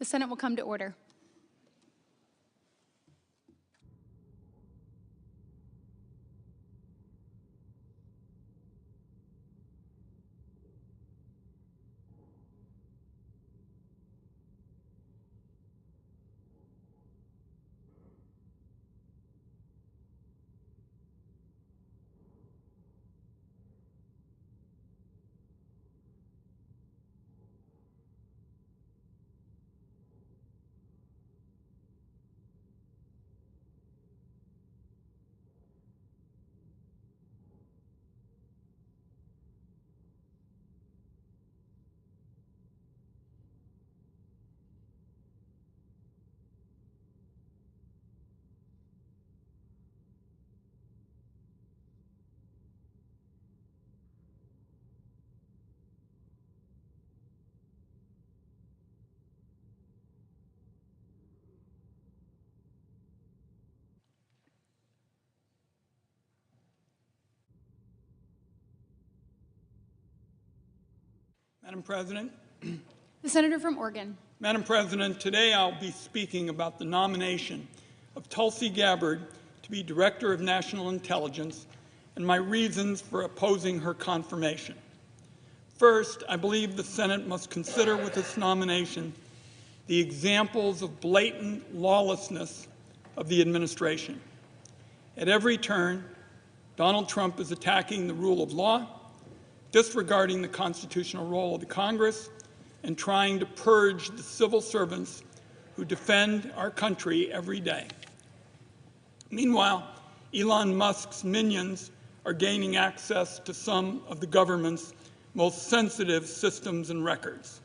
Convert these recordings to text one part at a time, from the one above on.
The Senate will come to order. Madam President. The Senator from Oregon. Madam President, today I'll be speaking about the nomination of Tulsi Gabbard to be Director of National Intelligence and my reasons for opposing her confirmation. First, I believe the Senate must consider with its nomination the examples of blatant lawlessness of the administration. At every turn, Donald Trump is attacking the rule of law, disregarding the constitutional role of the Congress, and trying to purge the civil servants who defend our country every day. Meanwhile, Elon Musk's minions are gaining access to some of the government's most sensitive systems and records.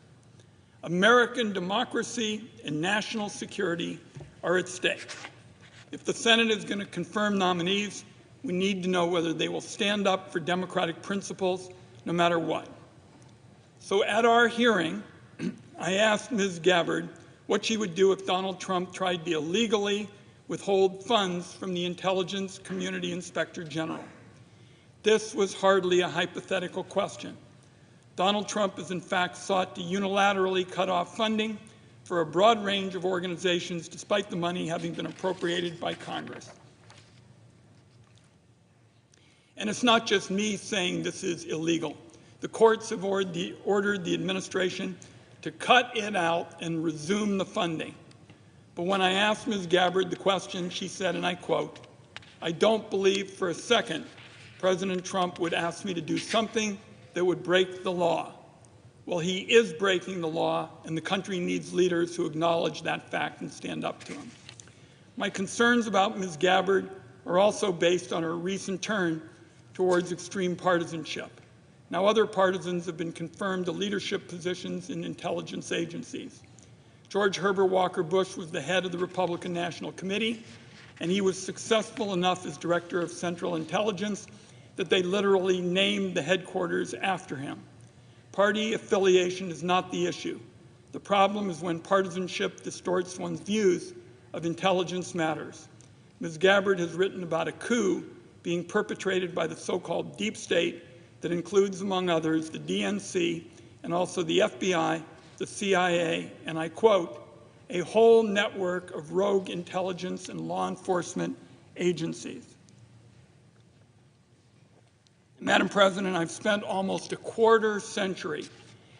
American democracy and national security are at stake. If the Senate is going to confirm nominees, we need to know whether they will stand up for democratic principles no matter what. So at our hearing, I asked Ms. Gabbard what she would do if Donald Trump tried to illegally withhold funds from the Intelligence Community Inspector General. This was hardly a hypothetical question. Donald Trump has in fact sought to unilaterally cut off funding for a broad range of organizations despite the money having been appropriated by Congress. And it's not just me saying this is illegal. The courts have ordered the administration to cut it out and resume the funding. But when I asked Ms. Gabbard the question, she said, and I quote, "I don't believe for a second President Trump would ask me to do something that would break the law." Well, he is breaking the law, and the country needs leaders who acknowledge that fact and stand up to him. My concerns about Ms. Gabbard are also based on her recent turn towards extreme partisanship. Now, other partisans have been confirmed to leadership positions in intelligence agencies. George Herbert Walker Bush was the head of the Republican National Committee, and he was successful enough as Director of Central Intelligence that they literally named the headquarters after him. Party affiliation is not the issue. The problem is when partisanship distorts one's views of intelligence matters. Ms. Gabbard has written about a coup being perpetrated by the so-called deep state that includes, among others, the DNC and also the FBI, the CIA, and I quote, "a whole network of rogue intelligence and law enforcement agencies." Madam President, I've spent almost a quarter century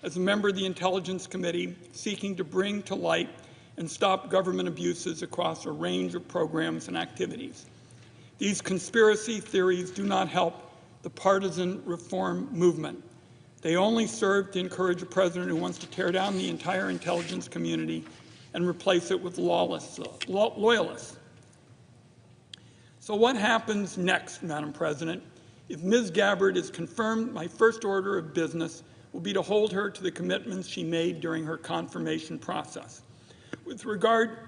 as a member of the Intelligence Committee seeking to bring to light and stop government abuses across a range of programs and activities. These conspiracy theories do not help the partisan reform movement. They only serve to encourage a president who wants to tear down the entire intelligence community and replace it with loyalists. So what happens next, Madam President? If Ms. Gabbard is confirmed, my first order of business will be to hold her to the commitments she made during her confirmation process. With regard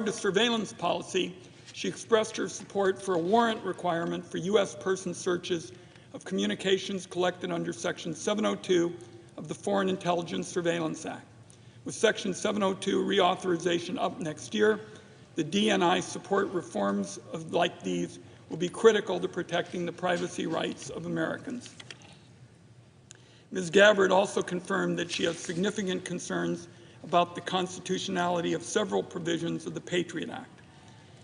to surveillance policy, she expressed her support for a warrant requirement for U.S. person searches of communications collected under Section 702 of the Foreign Intelligence Surveillance Act. With Section 702 reauthorization up next year, the DNI support reforms like these will be critical to protecting the privacy rights of Americans. Ms. Gabbard also confirmed that she has significant concerns about the constitutionality of several provisions of the Patriot Act.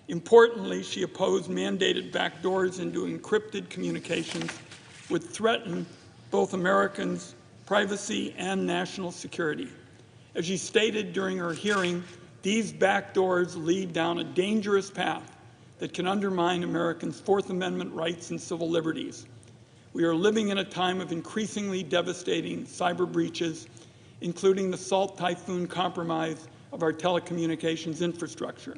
Importantly, she opposed mandated backdoors into encrypted communications would threaten both Americans' privacy and national security. As she stated during her hearing, these backdoors lead down a dangerous path that can undermine Americans' Fourth Amendment rights and civil liberties. We are living in a time of increasingly devastating cyber breaches, including the Salt Typhoon compromise of our telecommunications infrastructure.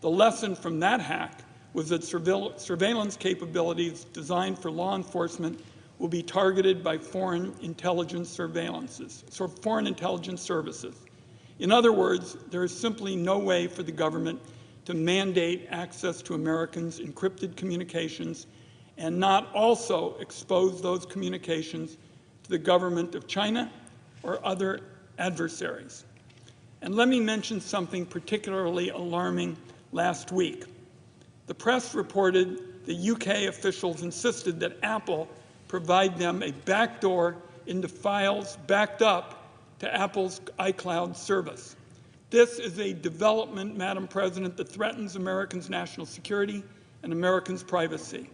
The lesson from that hack was that surveillance capabilities designed for law enforcement will be targeted by foreign intelligence services. In other words, there is simply no way for the government to mandate access to Americans' encrypted communications and not also expose those communications to the government of China or other adversaries. And let me mention something particularly alarming last week. The press reported that UK officials insisted that Apple provide them a backdoor into files backed up to Apple's iCloud service. This is a development, Madam President, that threatens Americans' national security and Americans' privacy.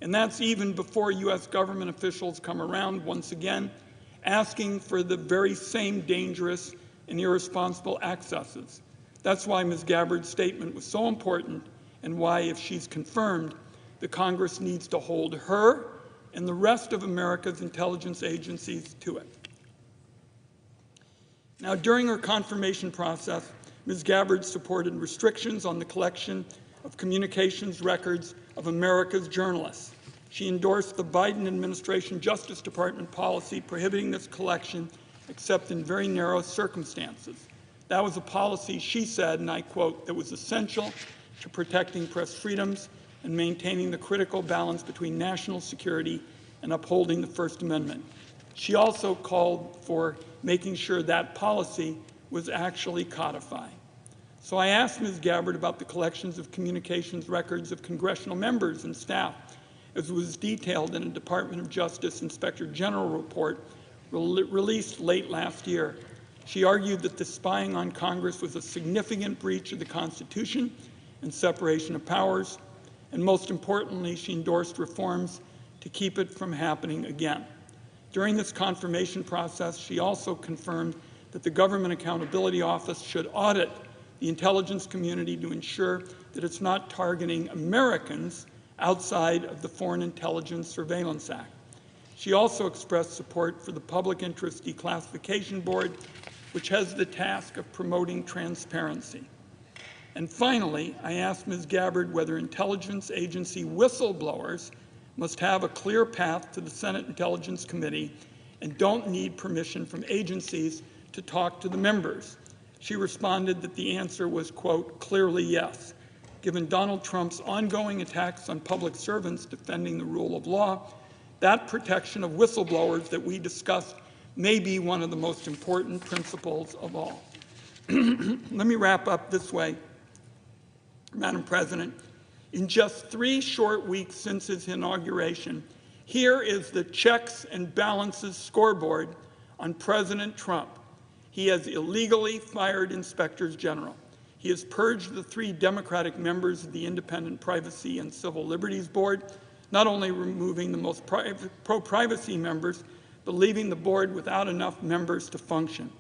And that's even before U.S. government officials come around once again, asking for the very same dangerous and irresponsible accesses. That's why Ms. Gabbard's statement was so important, and why, if she's confirmed, the Congress needs to hold her and the rest of America's intelligence agencies to it. Now, during her confirmation process, Ms. Gabbard supported restrictions on the collection of communications records of America's journalists. She endorsed the Biden administration Justice Department policy prohibiting this collection except in very narrow circumstances. That was a policy, she said, and I quote, that was essential to protecting press freedoms and maintaining the critical balance between national security and upholding the First Amendment. She also called for making sure that policy was actually codified. So I asked Ms. Gabbard about the collections of communications records of congressional members and staff, as was detailed in a Department of Justice Inspector General report released late last year. She argued that the spying on Congress was a significant breach of the Constitution and separation of powers, and most importantly, she endorsed reforms to keep it from happening again. During this confirmation process, she also confirmed that the Government Accountability Office should audit the intelligence community to ensure that it's not targeting Americans outside of the Foreign Intelligence Surveillance Act. She also expressed support for the Public Interest Declassification Board, which has the task of promoting transparency. And finally, I asked Ms. Gabbard whether intelligence agency whistleblowers must have a clear path to the Senate Intelligence Committee and don't need permission from agencies to talk to the members. She responded that the answer was, quote, clearly yes. Given Donald Trump's ongoing attacks on public servants defending the rule of law, that protection of whistleblowers that we discussed may be one of the most important principles of all. Let me wrap up this way, Madam President. In just 3 short weeks since his inauguration, here is the checks and balances scoreboard on President Trump. He has illegally fired inspectors general. He has purged the 3 Democratic members of the Independent Privacy and Civil Liberties Board, not only removing the most pro-privacy members, but leaving the board without enough members to function.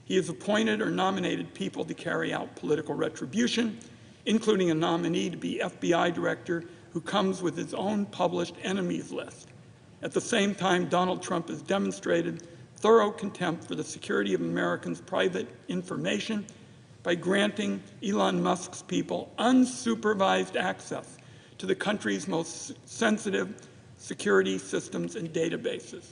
He has appointed or nominated people to carry out political retribution, including a nominee to be FBI director who comes with his own published enemies list. At the same time, Donald Trump has demonstrated thorough contempt for the security of Americans' private information by granting Elon Musk's people unsupervised access to the country's most sensitive security systems and databases.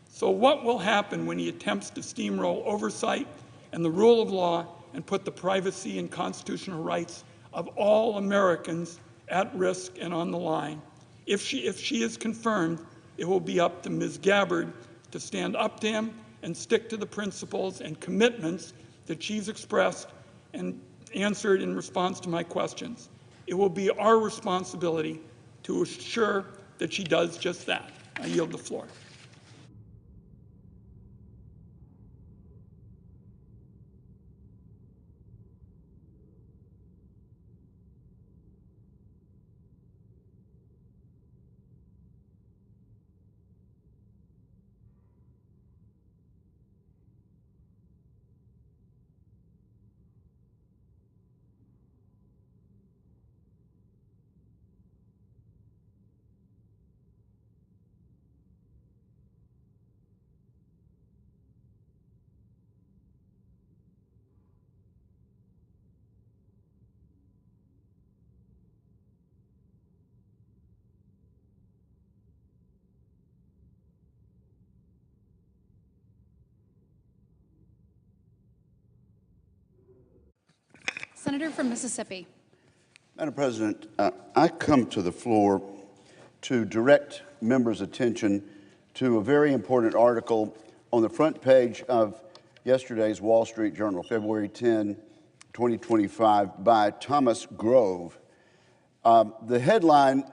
So what will happen when he attempts to steamroll oversight and the rule of law and put the privacy and constitutional rights of all Americans at risk and on the line? If she is confirmed, it will be up to Ms. Gabbard to stand up to him and stick to the principles and commitments that she's expressed and answered in response to my questions. It will be our responsibility to assure that she does just that. I yield the floor. Senator from Mississippi. Madam President, I come to the floor to direct members' attention to a very important article on the front page of yesterday's Wall Street Journal, February 10, 2025, by Thomas Grove. The headline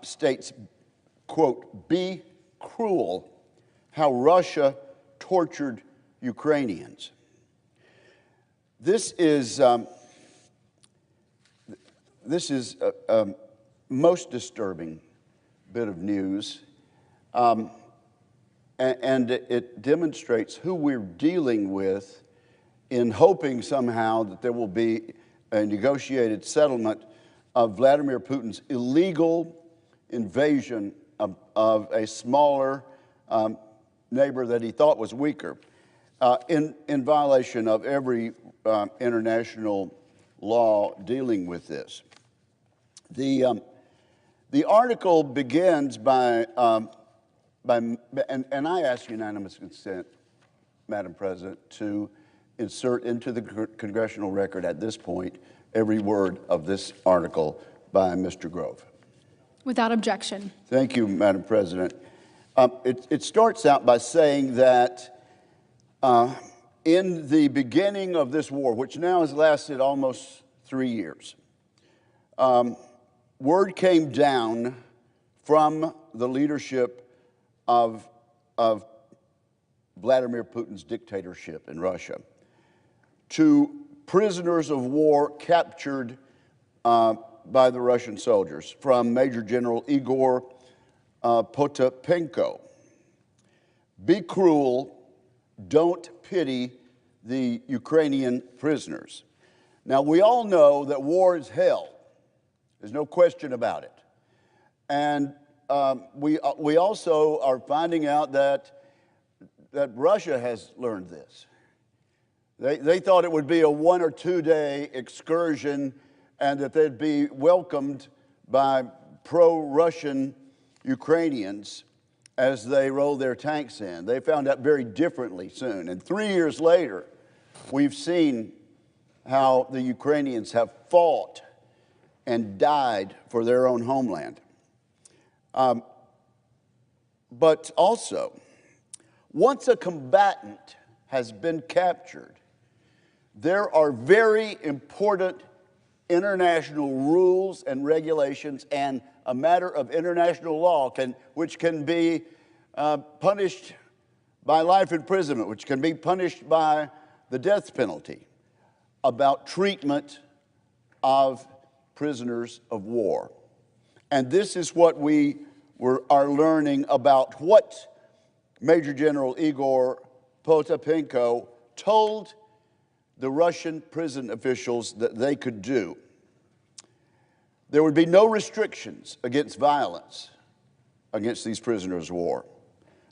states, quote, "Be cruel, how Russia tortured Ukrainians." This is a most disturbing bit of news, and it demonstrates who we're dealing with in hoping somehow that there will be a negotiated settlement of Vladimir Putin's illegal invasion of a smaller neighbor that he thought was weaker, in violation of every international law dealing with this. The article begins by and I ask unanimous consent, Madam President, to insert into the congressional record at this point every word of this article by Mr. Grove. Without objection. Thank you, Madam President. It starts out by saying that in the beginning of this war, which now has lasted almost 3 years, word came down from the leadership of Vladimir Putin's dictatorship in Russia to prisoners of war captured by the Russian soldiers, from Major General Igor Potapenko. Be cruel, don't pity the Ukrainian prisoners. Now, we all know that war is hell. There's no question about it. And we also are finding out that Russia has learned this. They thought it would be a 1 or 2 day excursion and that they'd be welcomed by pro-Russian Ukrainians as they rolled their tanks in. They found out very differently soon. And 3 years later, we've seen how the Ukrainians have fought and died for their own homeland. But also, once a combatant has been captured, there are very important international rules and regulations and a matter of international law which can be punished by life imprisonment, which can be punished by the death penalty, about treatment of prisoners of war. And this is what we are learning about what Major General Igor Potapenko told the Russian prison officials that they could do. There would be no restrictions against violence against these prisoners of war.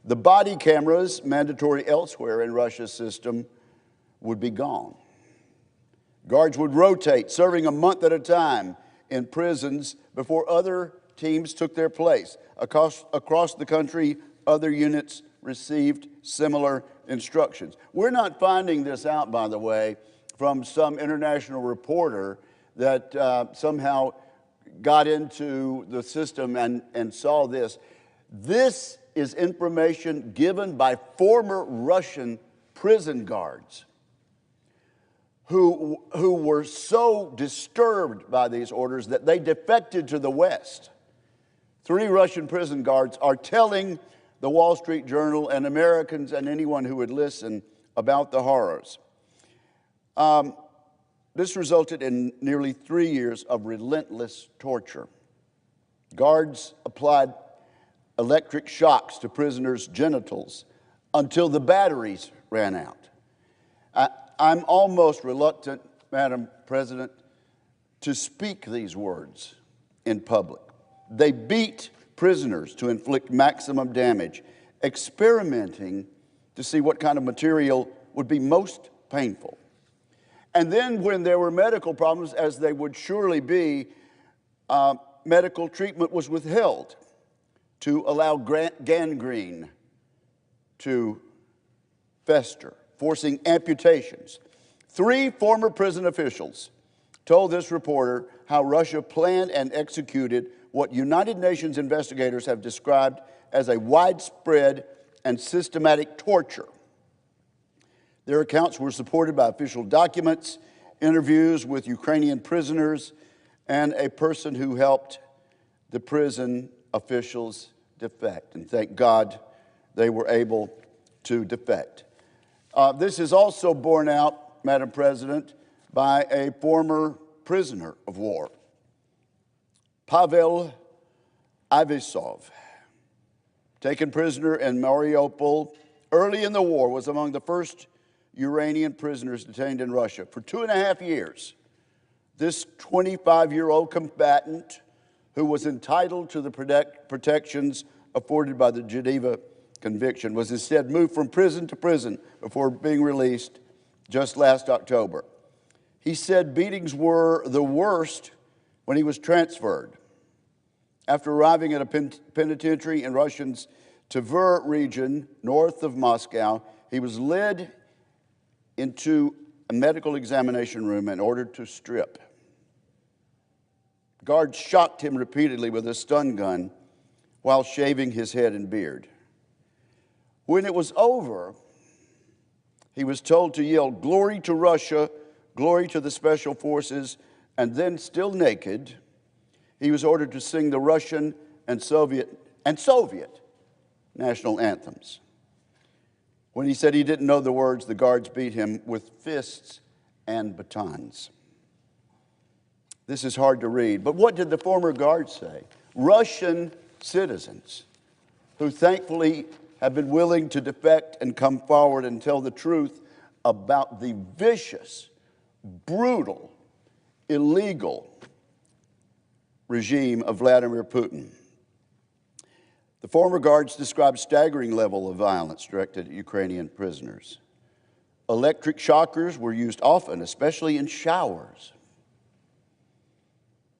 The body cameras, mandatory elsewhere in Russia's system, would be gone. Guards would rotate, serving a month at a time in prisons before other teams took their place. Across the country, other units received similar instructions. We're not finding this out, by the way, from some international reporter that somehow got into the system and saw this. This is information given by former Russian prison guards who were so disturbed by these orders that they defected to the West. 3 Russian prison guards are telling the Wall Street Journal and Americans and anyone who would listen about the horrors. This resulted in nearly 3 years of relentless torture. Guards applied electric shocks to prisoners' genitals until the batteries ran out. I'm almost reluctant, Madam President, to speak these words in public. They beat prisoners to inflict maximum damage, experimenting to see what kind of material would be most painful. And then when there were medical problems, as they would surely be, medical treatment was withheld to allow gangrene to fester, forcing amputations. 3 former prison officials told this reporter how Russia planned and executed what United Nations investigators have described as a widespread and systematic torture. Their accounts were supported by official documents, interviews with Ukrainian prisoners, and a person who helped the prison officials defect. And thank God they were able to defect. This is also borne out, Madam President, by a former prisoner of war, Pavel Ivisov, taken prisoner in Mariupol early in the war, was among the first Ukrainian prisoners detained in Russia. For 2.5 years, this 25-year-old combatant, who was entitled to the protections afforded by the Geneva Convention, was instead moved from prison to prison before being released just last October. He said beatings were the worst when he was transferred. After arriving at a penitentiary in Russia's Tver region north of Moscow, he was led into a medical examination room and ordered to strip. Guards shocked him repeatedly with a stun gun while shaving his head and beard. When it was over, he was told to yell, "Glory to Russia, glory to the special forces," and then, still naked, he was ordered to sing the Russian and Soviet national anthems. When he said he didn't know the words, the guards beat him with fists and batons. This is hard to read, but what did the former guards say? Russian citizens who thankfully have been willing to defect and come forward and tell the truth about the vicious, brutal, illegal regime of Vladimir Putin. The former guards described staggering level of violence directed at Ukrainian prisoners. Electric shockers were used often, especially in showers.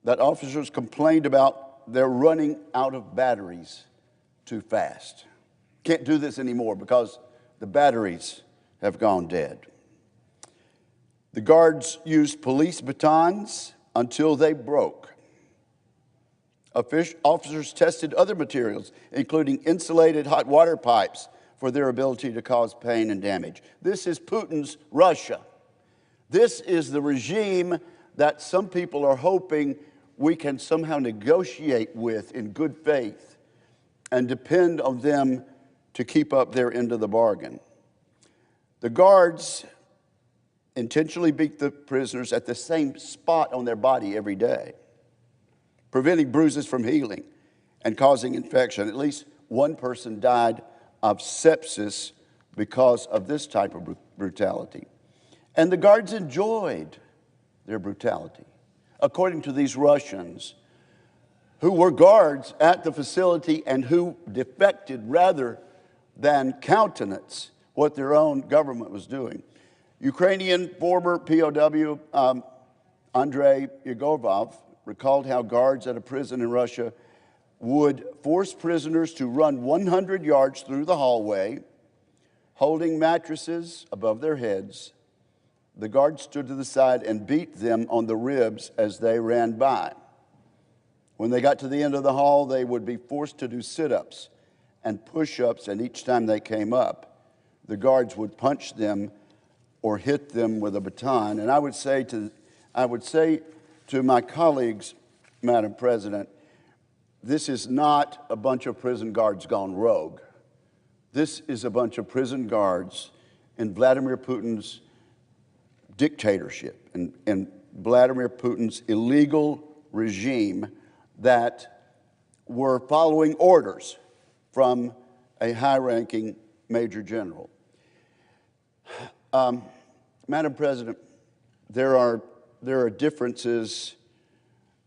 That officers complained about their running out of batteries too fast. Can't do this anymore because the batteries have gone dead. The guards used police batons until they broke. Officers tested other materials, including insulated hot water pipes, for their ability to cause pain and damage. This is Putin's Russia. This is the regime that some people are hoping we can somehow negotiate with in good faith and depend on them to keep up their end of the bargain. The guards intentionally beat the prisoners at the same spot on their body every day, preventing bruises from healing and causing infection. At least one person died of sepsis because of this type of brutality. And the guards enjoyed their brutality, according to these Russians who were guards at the facility and who defected rather than countenance what their own government was doing. Ukrainian former POW Andrei Yegorov recalled how guards at a prison in Russia would force prisoners to run 100 yards through the hallway, holding mattresses above their heads. The guards stood to the side and beat them on the ribs as they ran by. When they got to the end of the hall, they would be forced to do sit-ups and push-ups, and each time they came up, the guards would punch them or hit them with a baton. And I would say to my colleagues, Madam President, this is not a bunch of prison guards gone rogue. This is a bunch of prison guards in Vladimir Putin's dictatorship and Vladimir Putin's illegal regime that were following orders from a high-ranking major general. Madam President, there are differences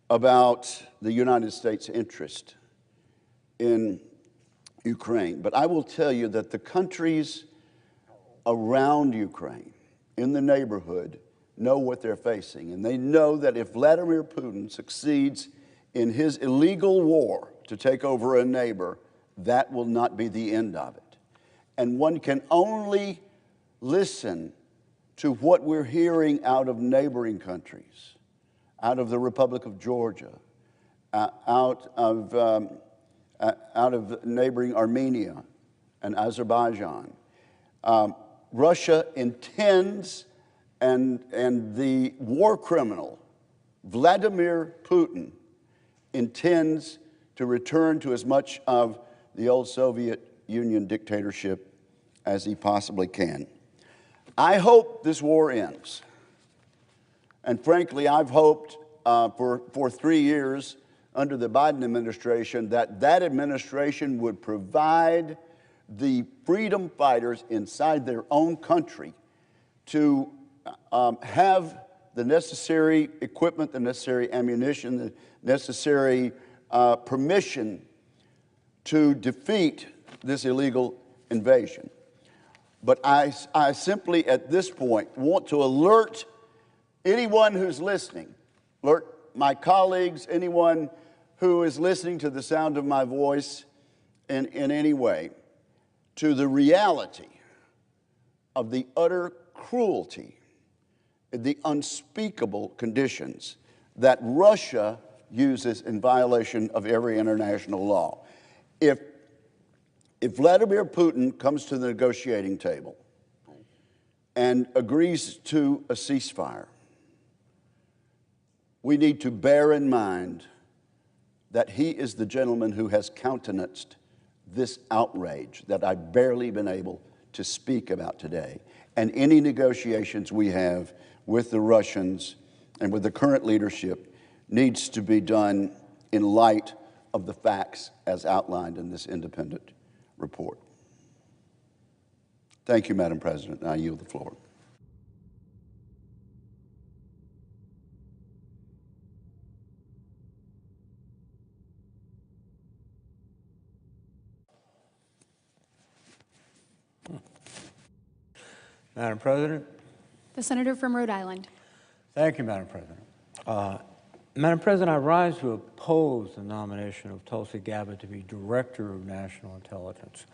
about the United States' interest in Ukraine. But I will tell you that the countries around Ukraine, in the neighborhood, know what they're facing. And they know that if Vladimir Putin succeeds in his illegal war to take over a neighbor, that will not be the end of it. And one can only listen to what we're hearing out of neighboring countries out of the Republic of Georgia, out of neighboring Armenia and Azerbaijan. Russia intends, and the war criminal, Vladimir Putin, intends to return to as much of the old Soviet Union dictatorship as he possibly can. I hope this war ends. And frankly, I've hoped for 3 years under the Biden administration that administration would provide the freedom fighters inside their own country to have the necessary equipment, the necessary ammunition, the necessary permission to defeat this illegal invasion. But I simply, at this point, want to alert anyone who's listening, alert my colleagues, anyone who is listening to the sound of my voice in any way, to the reality of the utter cruelty, the unspeakable conditions that Russia uses in violation of every international law. If Vladimir Putin comes to the negotiating table and agrees to a ceasefire, we need to bear in mind that he is the gentleman who has countenanced this outrage that I've barely been able to speak about today. And any negotiations we have with the Russians and with the current leadership needs to be done in light of the facts as outlined in this independent report. Thank you, Madam President, and I yield the floor. Madam President. The senator from Rhode Island. Thank you, Madam President. Madam President, I rise to oppose the nomination of Tulsi Gabbard to be Director of National Intelligence.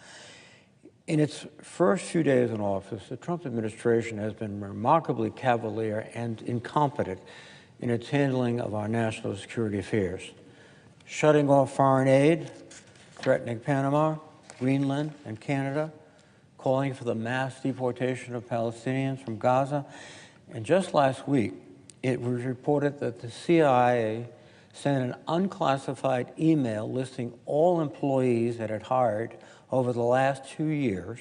In its first few days in office, the Trump administration has been remarkably cavalier and incompetent in its handling of our national security affairs, shutting off foreign aid, threatening Panama, Greenland, and Canada, calling for the mass deportation of Palestinians from Gaza. And just last week, it was reported that the CIA sent an unclassified email listing all employees that it hired over the last 2 years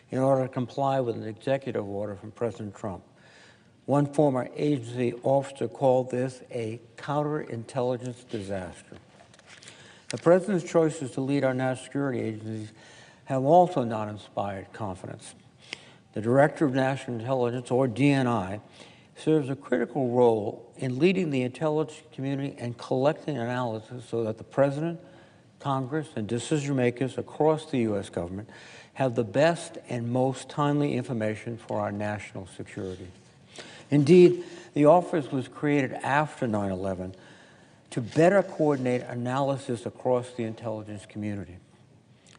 in order to comply with an executive order from President Trump. One former agency officer called this a counterintelligence disaster. The President's choices to lead our national security agencies have also not inspired confidence. The Director of National Intelligence, or DNI, serves a critical role in leading the intelligence community and collecting analysis so that the President, Congress, and decision makers across the U.S. government have the best and most timely information for our national security. Indeed, the office was created after 9/11 to better coordinate analysis across the intelligence community.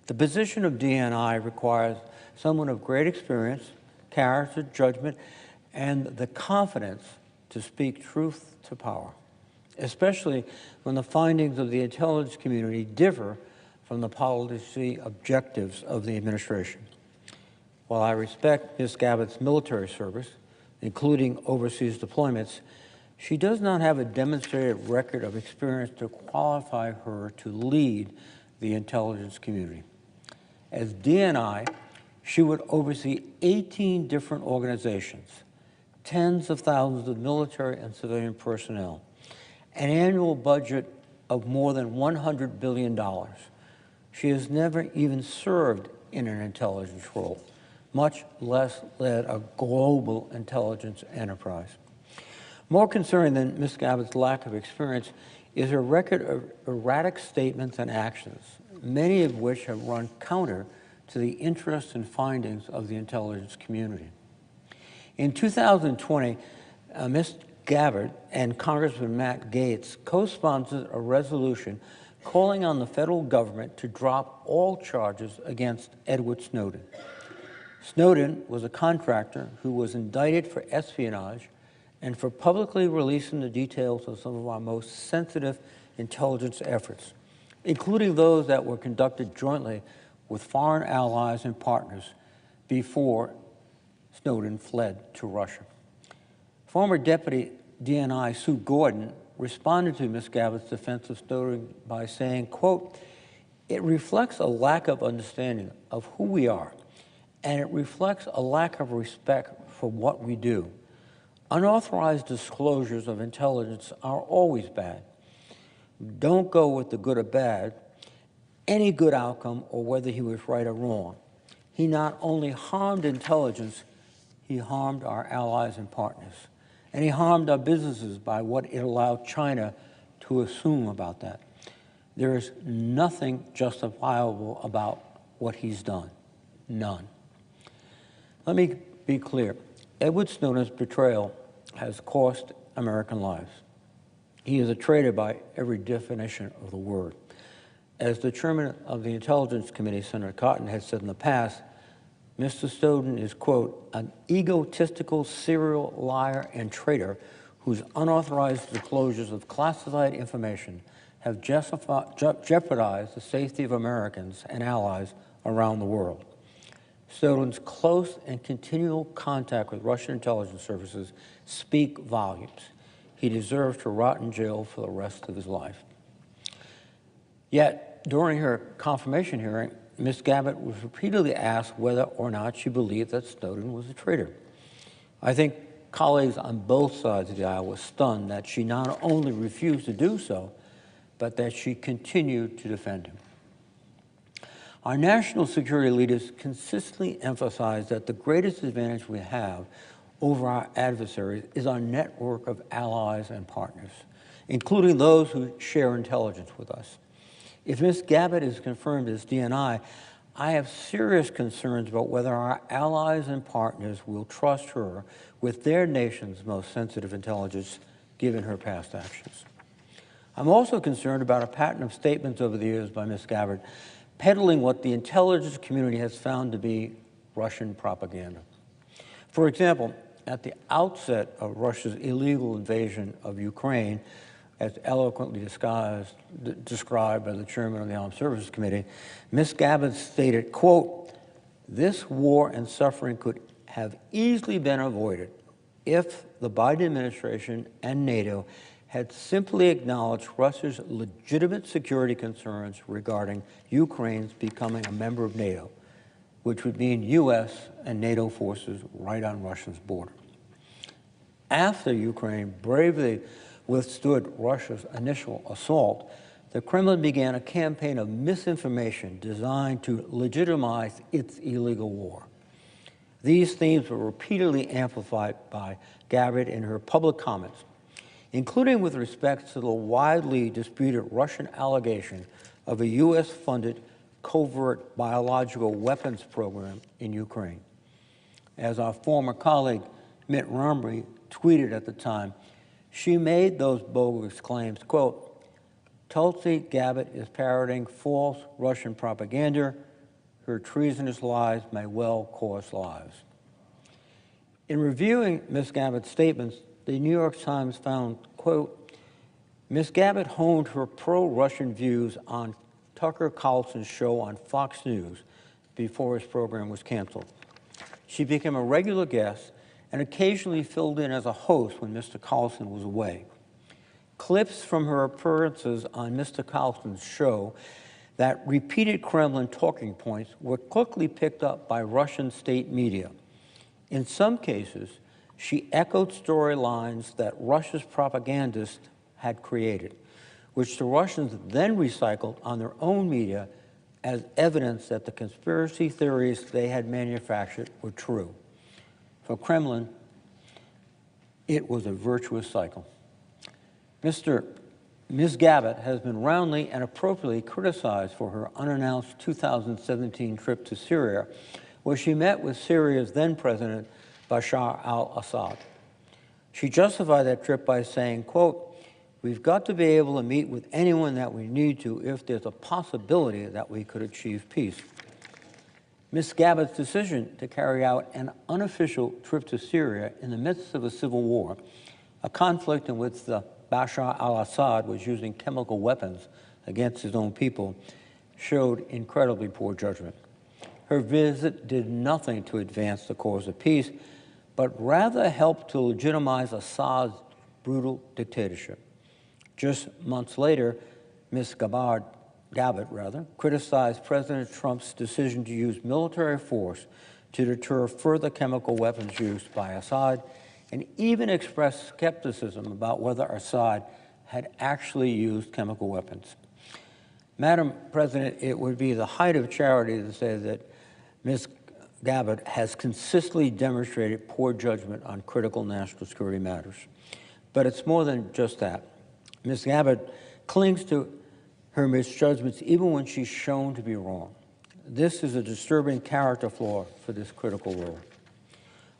The position of DNI requires someone of great experience, character, judgment, and the confidence to speak truth to power, especially when the findings of the intelligence community differ from the policy objectives of the administration. While I respect Ms. Gabbard's military service, including overseas deployments, she does not have a demonstrated record of experience to qualify her to lead the intelligence community. As DNI, she would oversee 18 different organizations, tens of thousands of military and civilian personnel, an annual budget of more than $100 billion. She has never even served in an intelligence role, much less led a global intelligence enterprise. More concerning than Ms. Gabbard's lack of experience is her record of erratic statements and actions, many of which have run counter to the interests and findings of the intelligence community. In 2020, Ms. Gabbard and Congressman Matt Gaetz co-sponsored a resolution calling on the federal government to drop all charges against Edward Snowden. Snowden was a contractor who was indicted for espionage and for publicly releasing the details of some of our most sensitive intelligence efforts, including those that were conducted jointly with foreign allies and partners before Snowden fled to Russia. Former Deputy DNI Sue Gordon responded to Ms. Gabbart's defense of Snowden by saying, quote, "It reflects a lack of understanding of who we are, and it reflects a lack of respect for what we do. Unauthorized disclosures of intelligence are always bad. Don't go with the good or bad, any good outcome or whether he was right or wrong. He not only harmed intelligence, he harmed our allies and partners. And he harmed our businesses by what it allowed China to assume about that. There is nothing justifiable about what he's done. None." Let me be clear. Edward Snowden's betrayal has cost American lives. He is a traitor by every definition of the word. As the chairman of the Intelligence Committee, Senator Cotton, has said in the past, Mr. Snowden is, quote, "an egotistical serial liar and traitor whose unauthorized disclosures of classified information have jeopardized the safety of Americans and allies around the world. Snowden's close and continual contact with Russian intelligence services speak volumes. He deserves to rot in jail for the rest of his life." Yet, during her confirmation hearing, Ms. Gabbard was repeatedly asked whether or not she believed that Snowden was a traitor. I think colleagues on both sides of the aisle were stunned that she not only refused to do so, but that she continued to defend him. Our national security leaders consistently emphasize that the greatest advantage we have over our adversaries is our network of allies and partners, including those who share intelligence with us. If Ms. Gabbard is confirmed as DNI, I have serious concerns about whether our allies and partners will trust her with their nation's most sensitive intelligence, given her past actions. I'm also concerned about a pattern of statements over the years by Ms. Gabbard peddling what the intelligence community has found to be Russian propaganda. For example, at the outset of Russia's illegal invasion of Ukraine, as eloquently described by the chairman of the Armed Services Committee, Ms. Gabbard stated, quote, "This war and suffering could have easily been avoided if the Biden administration and NATO had simply acknowledged Russia's legitimate security concerns regarding Ukraine's becoming a member of NATO, which would mean U.S. and NATO forces right on Russia's border." After Ukraine bravely withstood Russia's initial assault, the Kremlin began a campaign of misinformation designed to legitimize its illegal war. These themes were repeatedly amplified by Gabbard in her public comments, including with respect to the widely disputed Russian allegation of a U.S.-funded covert biological weapons program in Ukraine. As our former colleague Mitt Romney tweeted at the time, she made those bogus claims, quote, "Tulsi Gabbard is parroting false Russian propaganda. Her treasonous lies may well cost lives." In reviewing Ms. Gabbard's statements, the New York Times found, quote, "Ms. Gabbard honed her pro-Russian views on Tucker Carlson's show on Fox News before his program was canceled. She became a regular guest and occasionally filled in as a host when Mr. Carlson was away. Clips from her appearances on Mr. Carlson's show that repeated Kremlin talking points were quickly picked up by Russian state media. In some cases, she echoed storylines that Russia's propagandists had created, which the Russians then recycled on their own media as evidence that the conspiracy theories they had manufactured were true. For Kremlin, it was a virtuous cycle. Ms. Gabbard has been roundly and appropriately criticized for her unannounced 2017 trip to Syria, where she met with Syria's then-president, Bashar al-Assad. She justified that trip by saying, quote, "We've got to be able to meet with anyone that we need to if there's a possibility that we could achieve peace." Ms. Gabbard's decision to carry out an unofficial trip to Syria in the midst of a civil war a conflict in which Bashar al-Assad was using chemical weapons against his own people, showed incredibly poor judgment. Her visit did nothing to advance the cause of peace, but rather helped to legitimize Assad's brutal dictatorship. Just months later, Ms. Gabbard, criticized President Trump's decision to use military force to deter further chemical weapons use by Assad, and even expressed skepticism about whether Assad had actually used chemical weapons. Madam President, it would be the height of charity to say that Ms. Gabbard has consistently demonstrated poor judgment on critical national security matters. But it's more than just that. Ms. Gabbard clings to her misjudgments even when she's shown to be wrong. This is a disturbing character flaw for this critical role.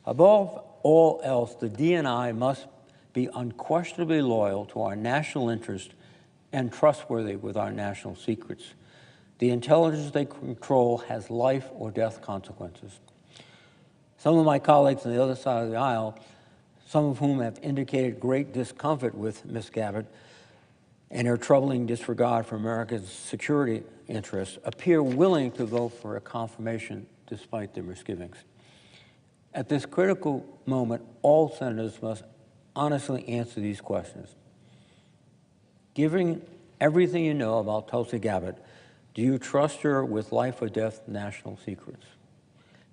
Above all else, the DNI must be unquestionably loyal to our national interest and trustworthy with our national secrets. The intelligence they control has life or death consequences. Some of my colleagues on the other side of the aisle, some of whom have indicated great discomfort with Ms. Gabbard and her troubling disregard for America's security interests, appear willing to vote for a confirmation despite their misgivings. At this critical moment, all senators must honestly answer these questions. Given everything you know about Tulsi Gabbard, do you trust her with life or death national secrets?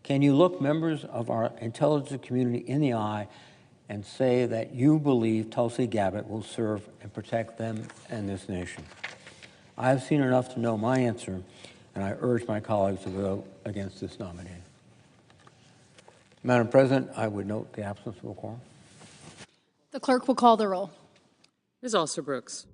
Can you look members of our intelligence community in the eye and say that you believe Tulsi Gabbard will serve and protect them and this nation? I have seen enough to know my answer, and I urge my colleagues to vote against this nominee. Madam President, I would note the absence of a quorum. The clerk will call the roll. Ms. Alster-Brooks.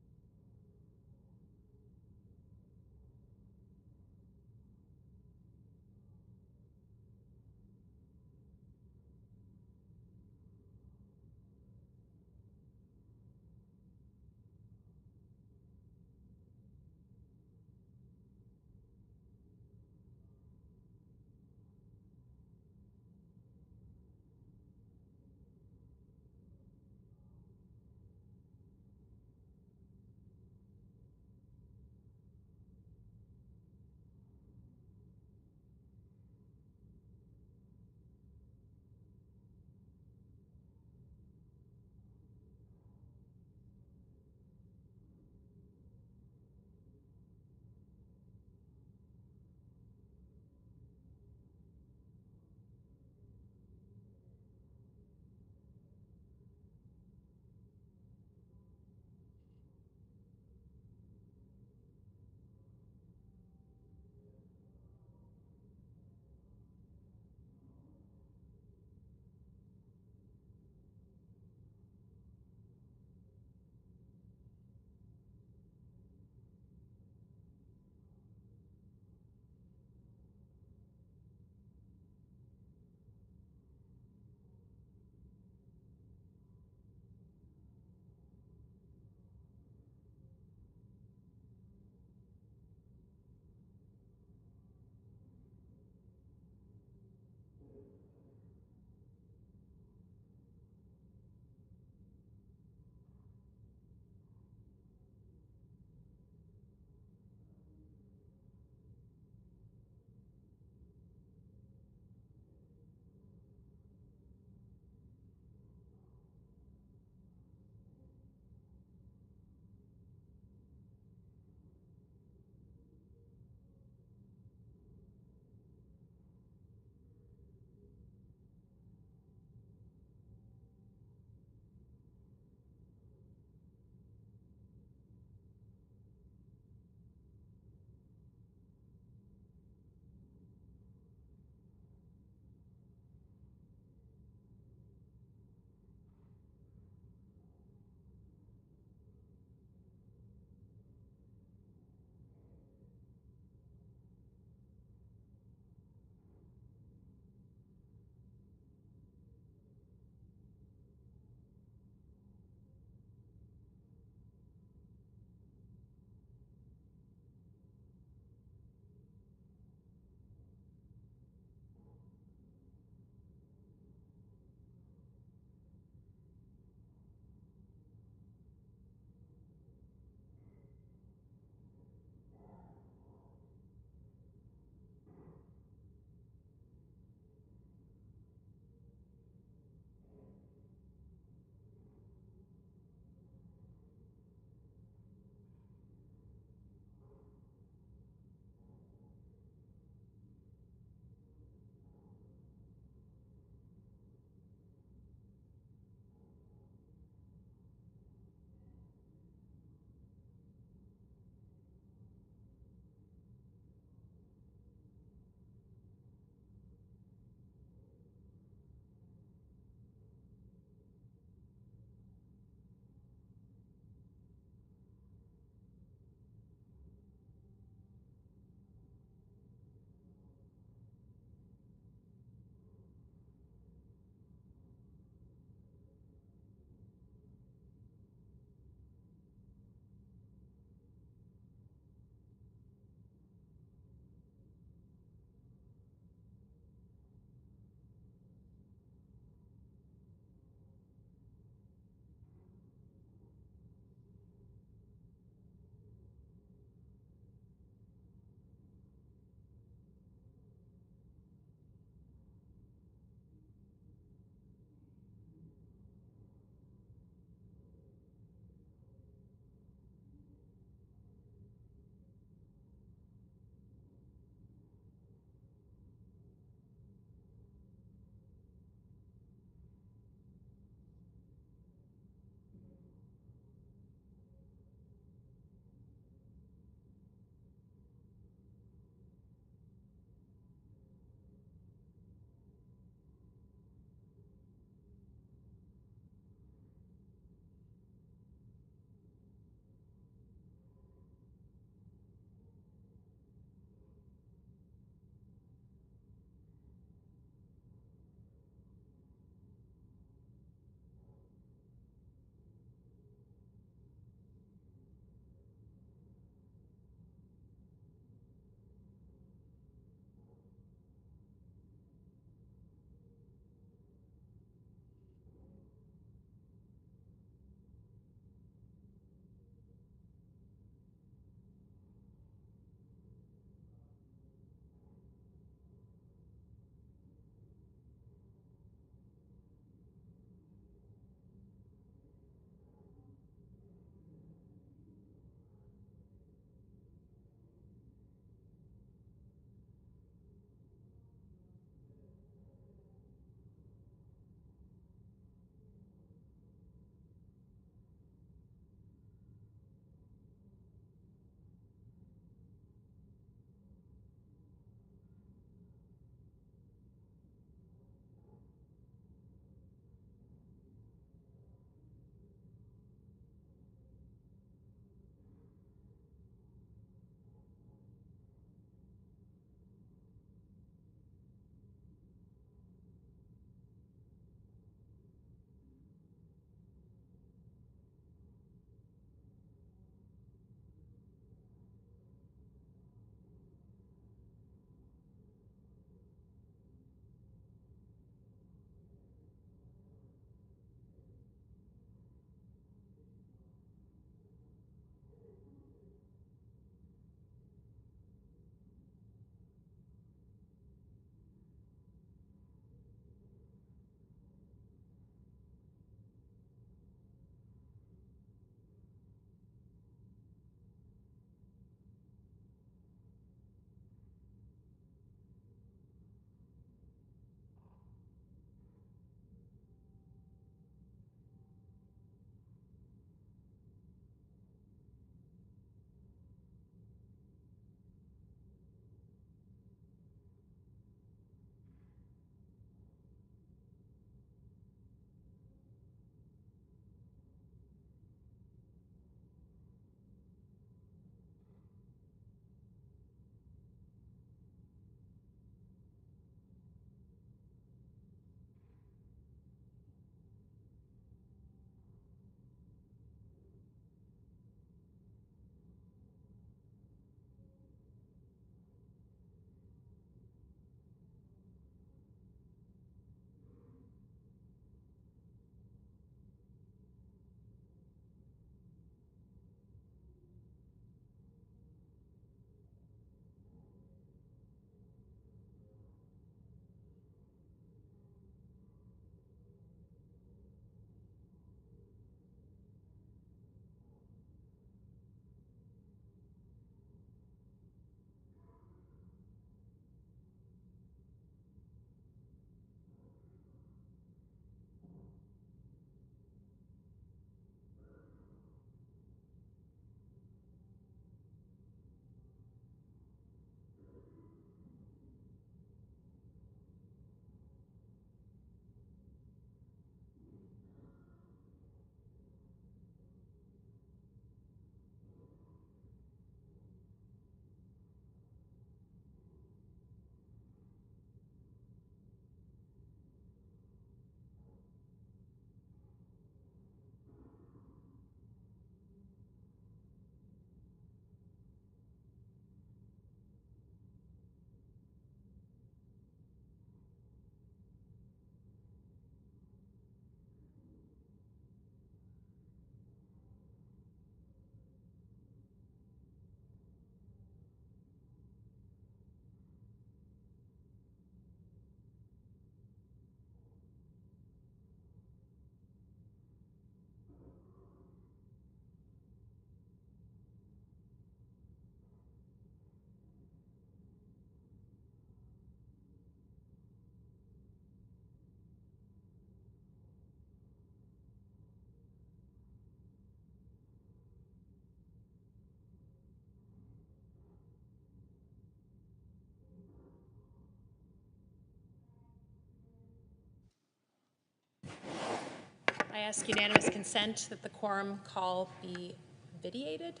I ask unanimous consent that the quorum call be vitiated.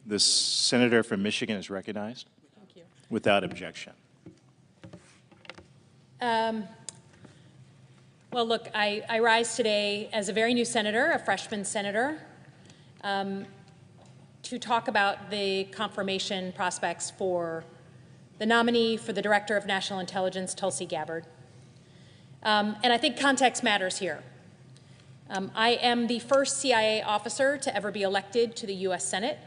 The senator from Michigan is recognized. Thank you. Without objection. Well, look, I rise today as a very new senator, a freshman senator, to talk about the confirmation prospects for the nominee for the Director of National Intelligence, Tulsi Gabbard. And I think context matters here. I am the first CIA officer to ever be elected to the U.S. Senate.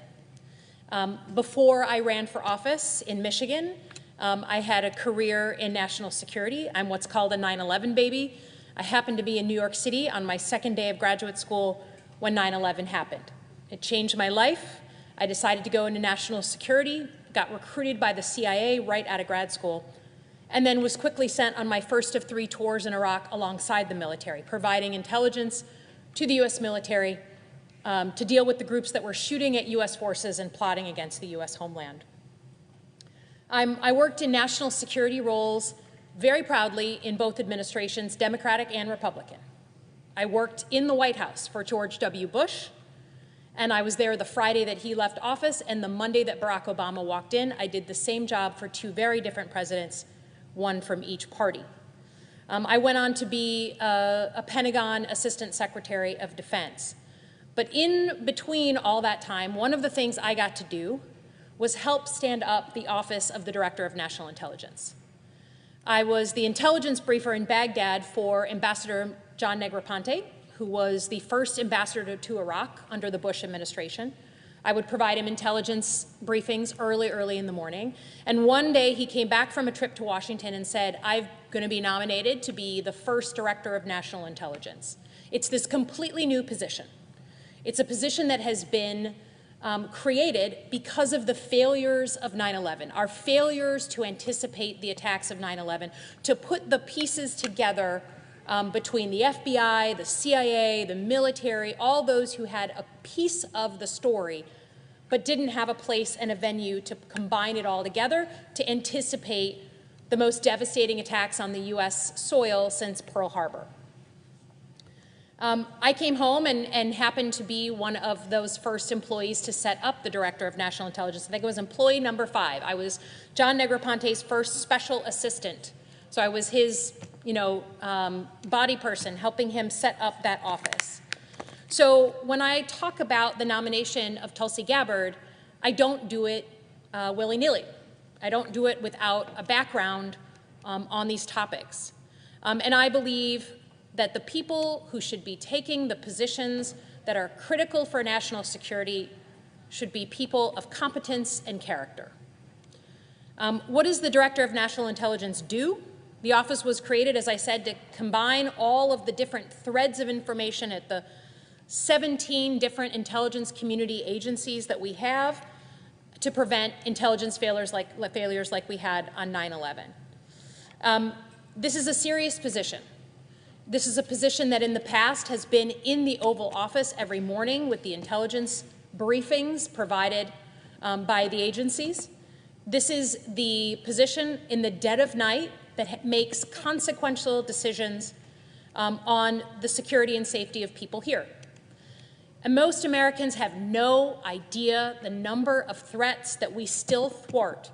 Before I ran for office in Michigan, I had a career in national security. I'm what's called a 9/11 baby. I happened to be in New York City on my second day of graduate school when 9/11 happened. It changed my life. I decided to go into national security, got recruited by the CIA right out of grad school, and then was quickly sent on my first of 3 tours in Iraq alongside the military, providing intelligence to the U.S. military to deal with the groups that were shooting at U.S. forces and plotting against the U.S. homeland. I worked in national security roles very proudly in both administrations, Democratic and Republican. I worked in the White House for George W. Bush, and I was there the Friday that he left office, and the Monday that Barack Obama walked in. I did the same job for 2 very different presidents, one from each party. I went on to be a Pentagon Assistant Secretary of Defense. But in between all that time, one of the things I got to do was help stand up the Office of the Director of National Intelligence. I was the intelligence briefer in Baghdad for Ambassador John Negroponte, who was the first ambassador to Iraq under the Bush administration. I would provide him intelligence briefings early in the morning. And one day he came back from a trip to Washington and said, I'm going to be nominated to be the first Director of National Intelligence. It's this completely new position. It's a position that has been created because of the failures of 9/11, our failures to anticipate the attacks of 9/11, to put the pieces together between the FBI, the CIA, the military, all those who had a piece of the story but didn't have a place and a venue to combine it all together to anticipate the most devastating attacks on the U.S. soil since Pearl Harbor. I came home and happened to be one of those first employees to set up the Director of National Intelligence. I think it was employee number 5. I was John Negroponte's first special assistant. So I was his, body person, helping him set up that office. So when I talk about the nomination of Tulsi Gabbard, I don't do it willy-nilly. I don't do it without a background on these topics. And I believe that the people who should be taking the positions that are critical for national security should be people of competence and character. What does the Director of National Intelligence do? The office was created, as I said, to combine all of the different threads of information at the 17 different intelligence community agencies that we have to prevent intelligence failures like we had on 9/11. This is a serious position. This is a position that in the past has been in the Oval Office every morning with the intelligence briefings provided by the agencies. This is the position in the dead of night that makes consequential decisions on the security and safety of people here. And most Americans have no idea the number of threats that we still thwart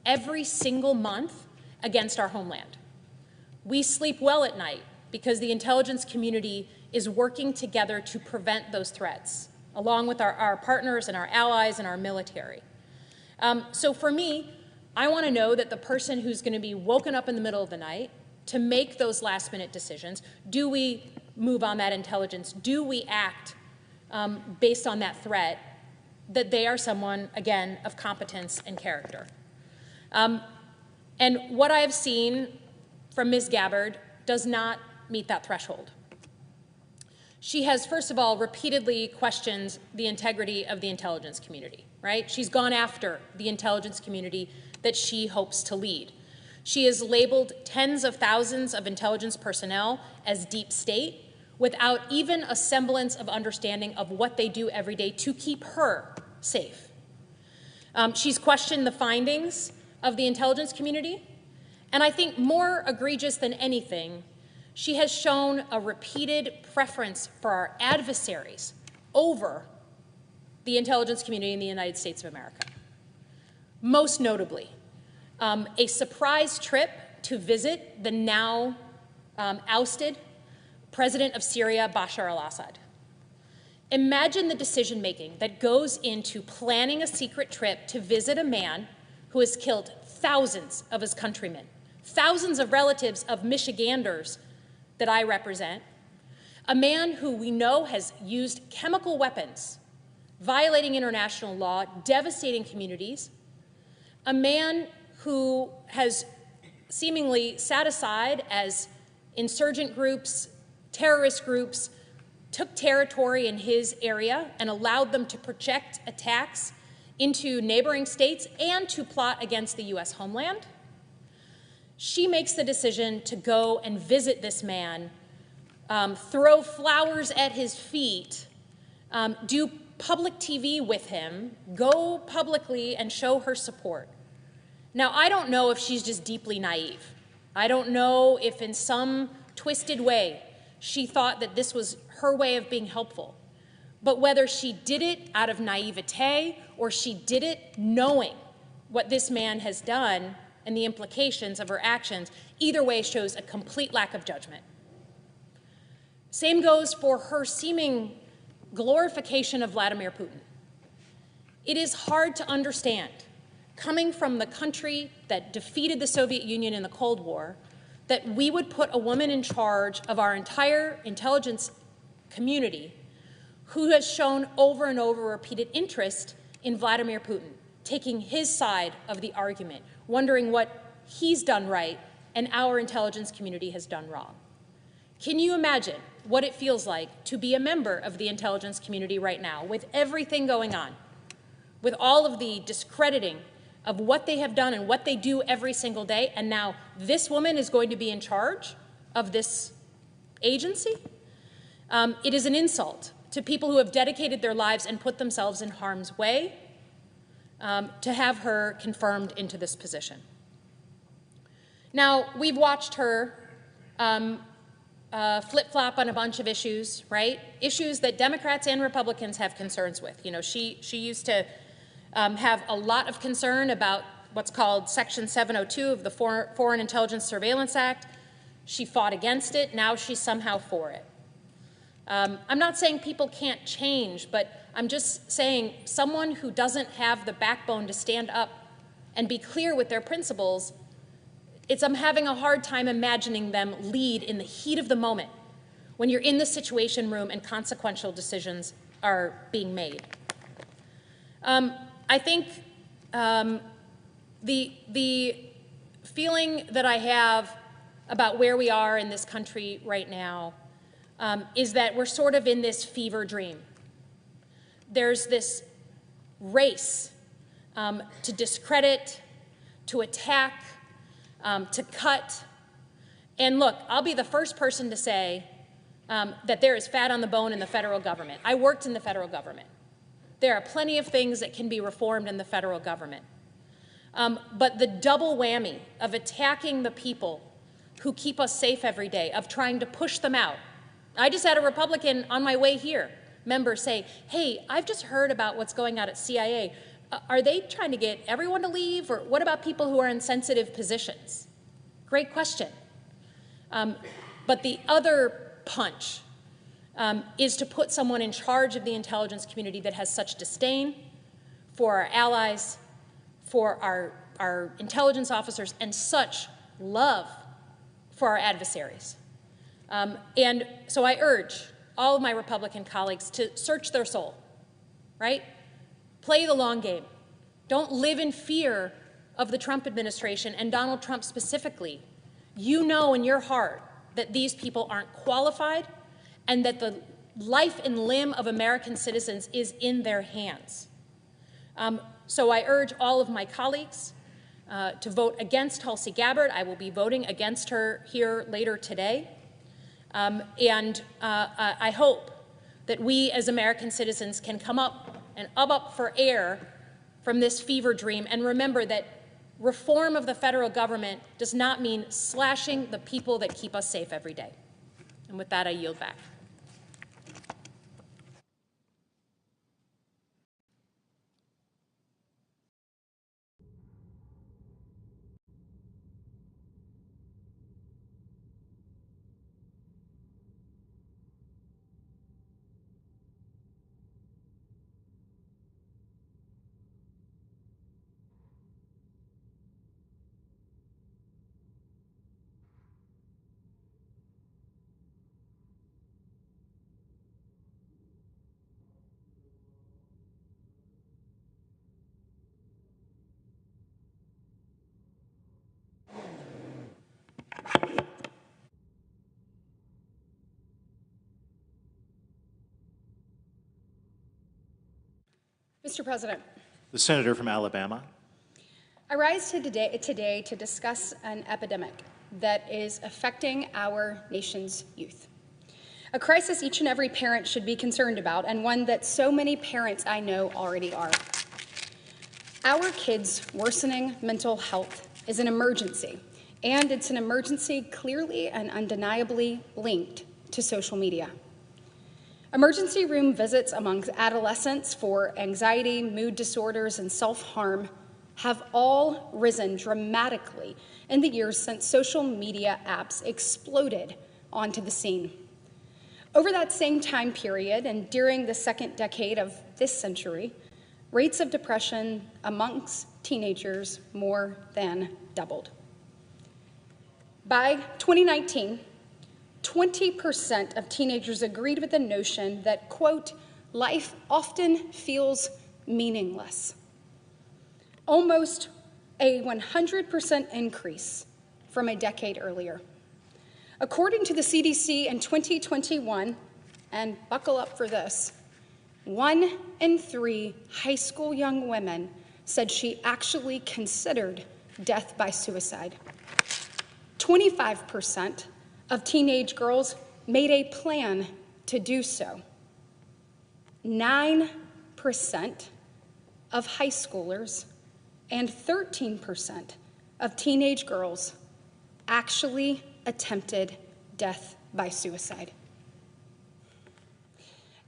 every single month against our homeland. We sleep well at night because the intelligence community is working together to prevent those threats, along with our partners and our allies and our military. So for me, I want to know that the person who's going to be woken up in the middle of the night to make those last-minute decisions, do we move on that intelligence? Do we act based on that threat, that they are someone, again, of competence and character? And what I have seen from Ms. Gabbard does not meet that threshold. She has, first of all, repeatedly questioned the integrity of the intelligence community, right? She's gone after the intelligence community that she hopes to lead. She has labeled tens of thousands of intelligence personnel as deep state without even a semblance of understanding of what they do every day to keep her safe. She's questioned the findings of the intelligence community, and I think more egregious than anything, She has shown a repeated preference for our adversaries over the intelligence community in the United States of America. Most notably, a surprise trip to visit the now ousted president of Syria, Bashar al-Assad. Imagine the decision-making that goes into planning a secret trip to visit a man who has killed thousands of his countrymen, thousands of relatives of Michiganders that I represent, a man who we know has used chemical weapons, violating international law, devastating communities, a man who has seemingly sat aside as insurgent groups, terrorist groups, took territory in his area and allowed them to project attacks into neighboring states and to plot against the U.S. homeland. She makes the decision to go and visit this man, throw flowers at his feet, do public TV with him, go publicly and show her support. Now, I don't know if she's just deeply naive. I don't know if in some twisted way she thought that this was her way of being helpful. But whether she did it out of naivete or she did it knowing what this man has done and the implications of her actions, either way shows a complete lack of judgment. Same goes for her seeming glorification of Vladimir Putin. It is hard to understand, coming from the country that defeated the Soviet Union in the Cold War, that we would put a woman in charge of our entire intelligence community who has shown over and over repeated interest in Vladimir Putin, taking his side of the argument, wondering what he's done right and our intelligence community has done wrong. Can you imagine what it feels like to be a member of the intelligence community right now, with everything going on, with all of the discrediting of what they have done and what they do every single day, and now this woman is going to be in charge of this agency? It is an insult to people who have dedicated their lives and put themselves in harm's way to have her confirmed into this position. Now, we've watched her flip-flop on a bunch of issues, right? Issues that Democrats and Republicans have concerns with. You know, she used to have a lot of concern about what's called Section 702 of the Foreign Intelligence Surveillance Act. She fought against it. Now she's somehow for it. I'm not saying people can't change, but I'm just saying someone who doesn't have the backbone to stand up and be clear with their principles, I'm having a hard time imagining them lead in the heat of the moment when you're in the Situation Room and consequential decisions are being made. I think the feeling that I have about where we are in this country right now is that we're sort of in this fever dream. There's this race to discredit, to attack, to cut. And look, I'll be the first person to say that there is fat on the bone in the federal government. I worked in the federal government. There are plenty of things that can be reformed in the federal government. But the double whammy of attacking the people who keep us safe every day, of trying to push them out. I just had a Republican on my way here member say, hey, I've just heard about what's going on at CIA. Are they trying to get everyone to leave? Or what about people who are in sensitive positions? Great question. But the other punch is to put someone in charge of the intelligence community that has such disdain for our allies, for our intelligence officers, and such love for our adversaries. And so I urge all of my Republican colleagues to search their soul, right? Play the long game. Don't live in fear of the Trump administration and Donald Trump specifically. You know in your heart that these people aren't qualified and that the life and limb of American citizens is in their hands. So I urge all of my colleagues to vote against Tulsi Gabbard. I will be voting against her here later today. And I hope that we as American citizens can come up and up for air from this fever dream and remember that reform of the federal government does not mean slashing the people that keep us safe every day. And with that, I yield back. Mr. President, The senator from Alabama. I rise today to discuss an epidemic that is affecting our nation's youth. A crisis each and every parent should be concerned about, and one that so many parents I know already are. Our kids' worsening mental health is an emergency, and it's an emergency clearly and undeniably linked to social media. Emergency room visits among adolescents for anxiety, mood disorders, and self-harm have all risen dramatically in the years since social media apps exploded onto the scene. Over that same time period, and during the second decade of this century, rates of depression amongst teenagers more than doubled. By 2019, 20% of teenagers agreed with the notion that, quote, life often feels meaningless. Almost a 100% increase from a decade earlier. According to the CDC in 2021, and buckle up for this, 1 in 3 high school young women said she actually considered death by suicide. 25% of teenage girls made a plan to do so. 9% of high schoolers and 13% of teenage girls actually attempted death by suicide.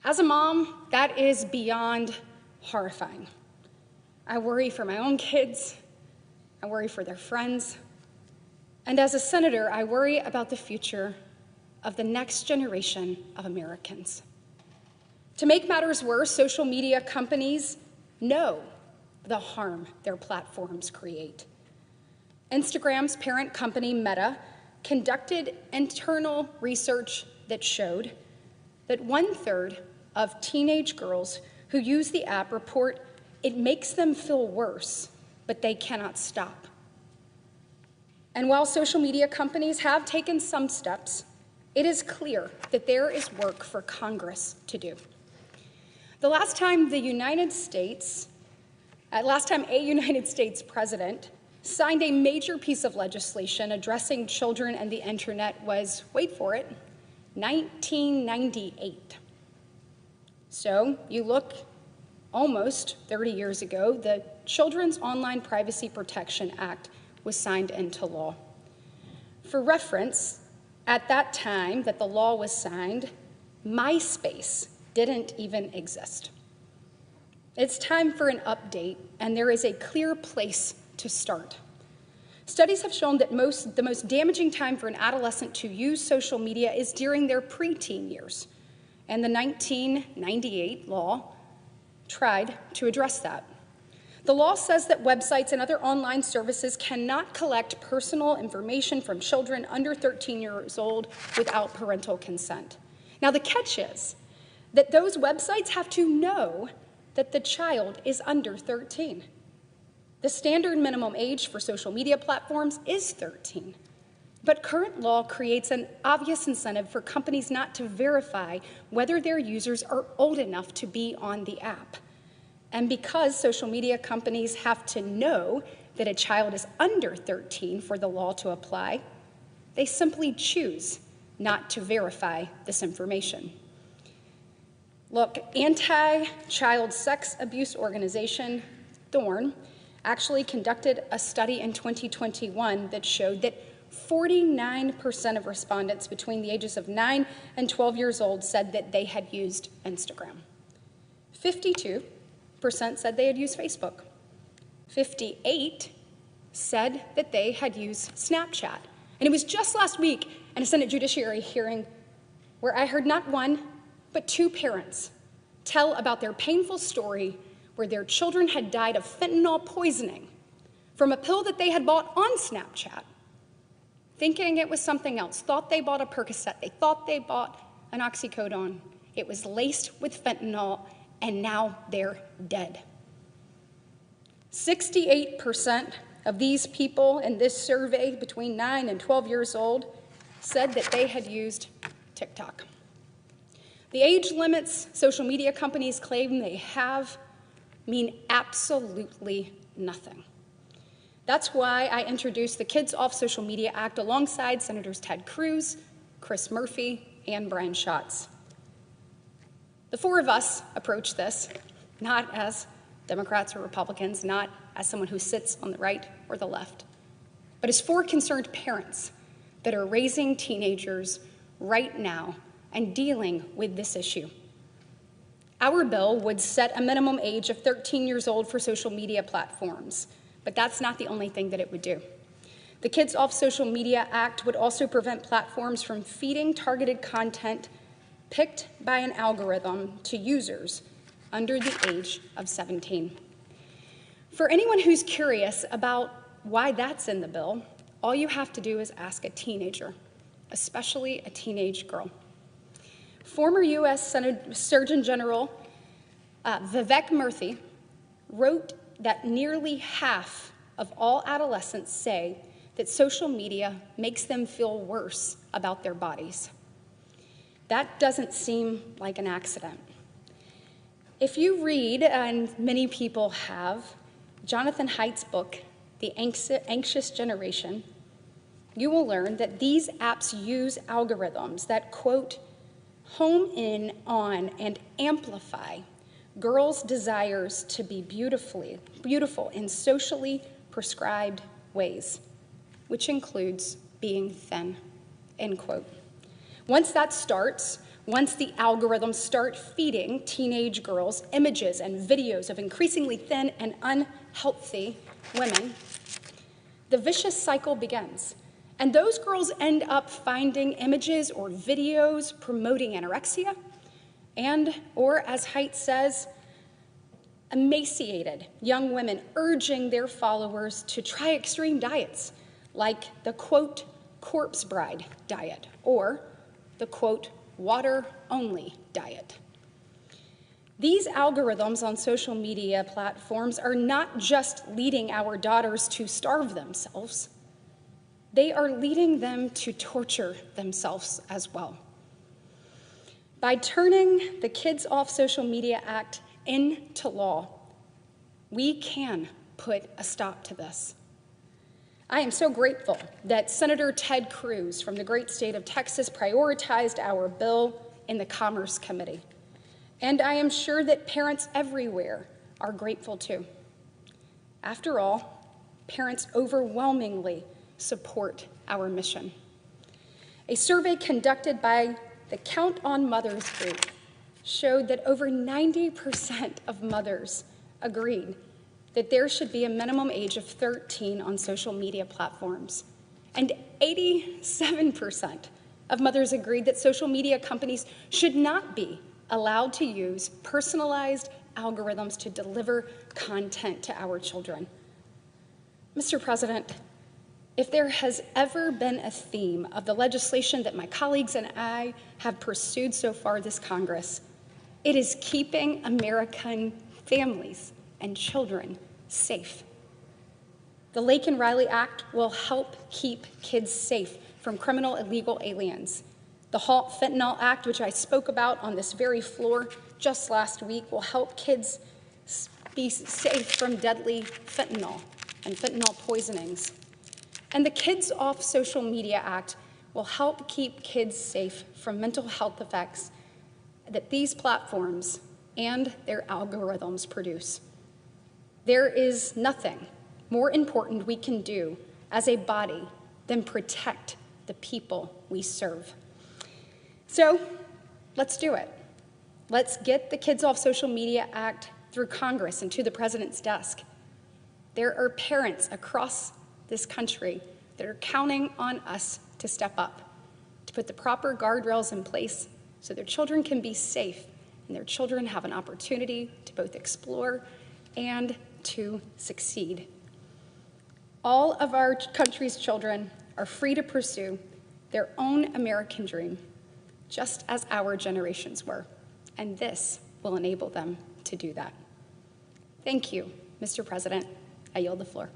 As a mom, that is beyond horrifying. I worry for my own kids. I worry for their friends. And as a senator, I worry about the future of the next generation of Americans. To make matters worse, social media companies know the harm their platforms create. Instagram's parent company, Meta, conducted internal research that showed that 1/3 of teenage girls who use the app report it makes them feel worse, but they cannot stop. And while social media companies have taken some steps, it is clear that there is work for Congress to do. The last time a United States president signed a major piece of legislation addressing children and the internet was, wait for it, 1998. So you look almost 30 years ago, the Children's Online Privacy Protection Act was signed into law. For reference, at that time that the law was signed, MySpace didn't even exist. It's time for an update, and there is a clear place to start. Studies have shown that the most damaging time for an adolescent to use social media is during their preteen years, and the 1998 law tried to address that. The law says that websites and other online services cannot collect personal information from children under 13 years old without parental consent. Now, the catch is that those websites have to know that the child is under 13. The standard minimum age for social media platforms is 13. But current law creates an obvious incentive for companies not to verify whether their users are old enough to be on the app. And because social media companies have to know that a child is under 13 for the law to apply, they simply choose not to verify this information. Look, anti-child sex abuse organization Thorn actually conducted a study in 2021 that showed that 49% of respondents between the ages of 9 and 12 years old said that they had used Instagram. 52% said they had used Facebook. 58% said that they had used Snapchat. And it was just last week in a Senate Judiciary hearing where I heard not one, but two parents tell about their painful story where their children had died of fentanyl poisoning from a pill that they had bought on Snapchat, thinking it was something else, thought they bought a Percocet, they thought they bought an oxycodone. It was laced with fentanyl, and now they're dead. 68% of these people in this survey between 9 and 12 years old said that they had used TikTok. The age limits social media companies claim they have mean absolutely nothing. That's why I introduced the Kids Off Social Media Act alongside Senators Ted Cruz, Chris Murphy, and Brian Schatz. The four of us approach this not as Democrats or Republicans, not as someone who sits on the right or the left, but as four concerned parents that are raising teenagers right now and dealing with this issue. Our bill would set a minimum age of 13 years old for social media platforms, but that's not the only thing that it would do. The Kids Off Social Media Act would also prevent platforms from feeding targeted content picked by an algorithm to users under the age of 17. For anyone who's curious about why that's in the bill, all you have to do is ask a teenager, especially a teenage girl. Former U.S. Surgeon General Vivek Murthy wrote that nearly half of all adolescents say that social media makes them feel worse about their bodies. That doesn't seem like an accident. If you read, and many people have, Jonathan Haidt's book, The Anxious Generation, you will learn that these apps use algorithms that, quote, home in on and amplify girls' desires to be beautiful in socially prescribed ways, which includes being thin, end quote. Once that starts, once the algorithms start feeding teenage girls images and videos of increasingly thin and unhealthy women, the vicious cycle begins. And those girls end up finding images or videos promoting anorexia or as Haidt says, emaciated young women urging their followers to try extreme diets like the, quote, corpse bride diet or the, quote, water-only diet. These algorithms on social media platforms are not just leading our daughters to starve themselves, they are leading them to torture themselves as well. By turning the Kids Off Social Media Act into law, we can put a stop to this. I am so grateful that Senator Ted Cruz from the great state of Texas prioritized our bill in the Commerce Committee. And I am sure that parents everywhere are grateful too. After all, parents overwhelmingly support our mission. A survey conducted by the Count on Mothers group showed that over 90% of mothers agreed that there should be a minimum age of 13 on social media platforms. And 87% of mothers agreed that social media companies should not be allowed to use personalized algorithms to deliver content to our children. Mr. President, if there has ever been a theme of the legislation that my colleagues and I have pursued so far this Congress, it is keeping American families and children safe. The Lake and Riley Act will help keep kids safe from criminal illegal aliens. The Halt Fentanyl Act, which I spoke about on this very floor just last week, will help kids be safe from deadly fentanyl and fentanyl poisonings. And the Kids Off Social Media Act will help keep kids safe from mental health effects that these platforms and their algorithms produce. There is nothing more important we can do as a body then protect the people we serve. So let's do it. Let's get the Kids Off Social Media Act through Congress and to the president's desk. There are parents across this country that are counting on us to step up, to put the proper guardrails in place so their children can be safe and their children have an opportunity to both explore and to succeed. All of our country's children are free to pursue their own American dream, just as our generations were, and this will enable them to do that. Thank you, Mr. President. I yield the floor.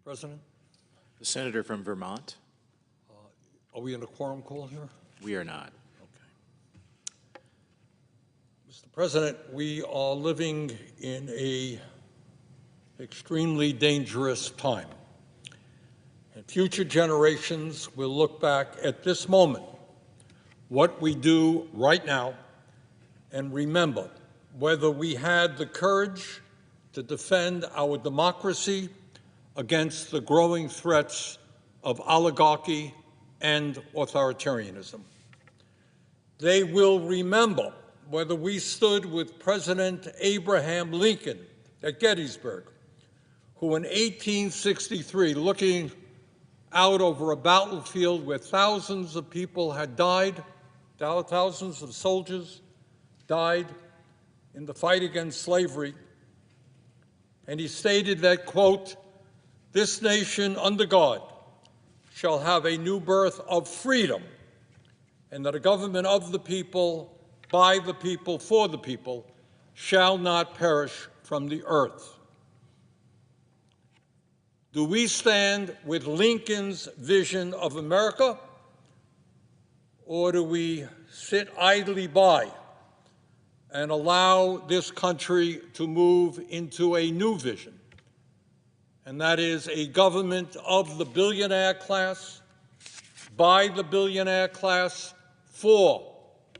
President, The senator from Vermont? are we in a quorum call here? We are not. Okay. Mr. President, we are living in a extremely dangerous time. And future generations will look back at this moment, what we do right now, and remember whether we had the courage to defend our democracy against the growing threats of oligarchy and authoritarianism. They will remember whether we stood with President Abraham Lincoln at Gettysburg, who in 1863, looking out over a battlefield where thousands of people had died, thousands of soldiers died in the fight against slavery, and he stated that, quote, "This nation under God shall have a new birth of freedom, and that a government of the people, by the people, for the people, shall not perish from the earth." Do we stand with Lincoln's vision of America, or do we sit idly by and allow this country to move into a new vision? And that is a government of the billionaire class, by the billionaire class, for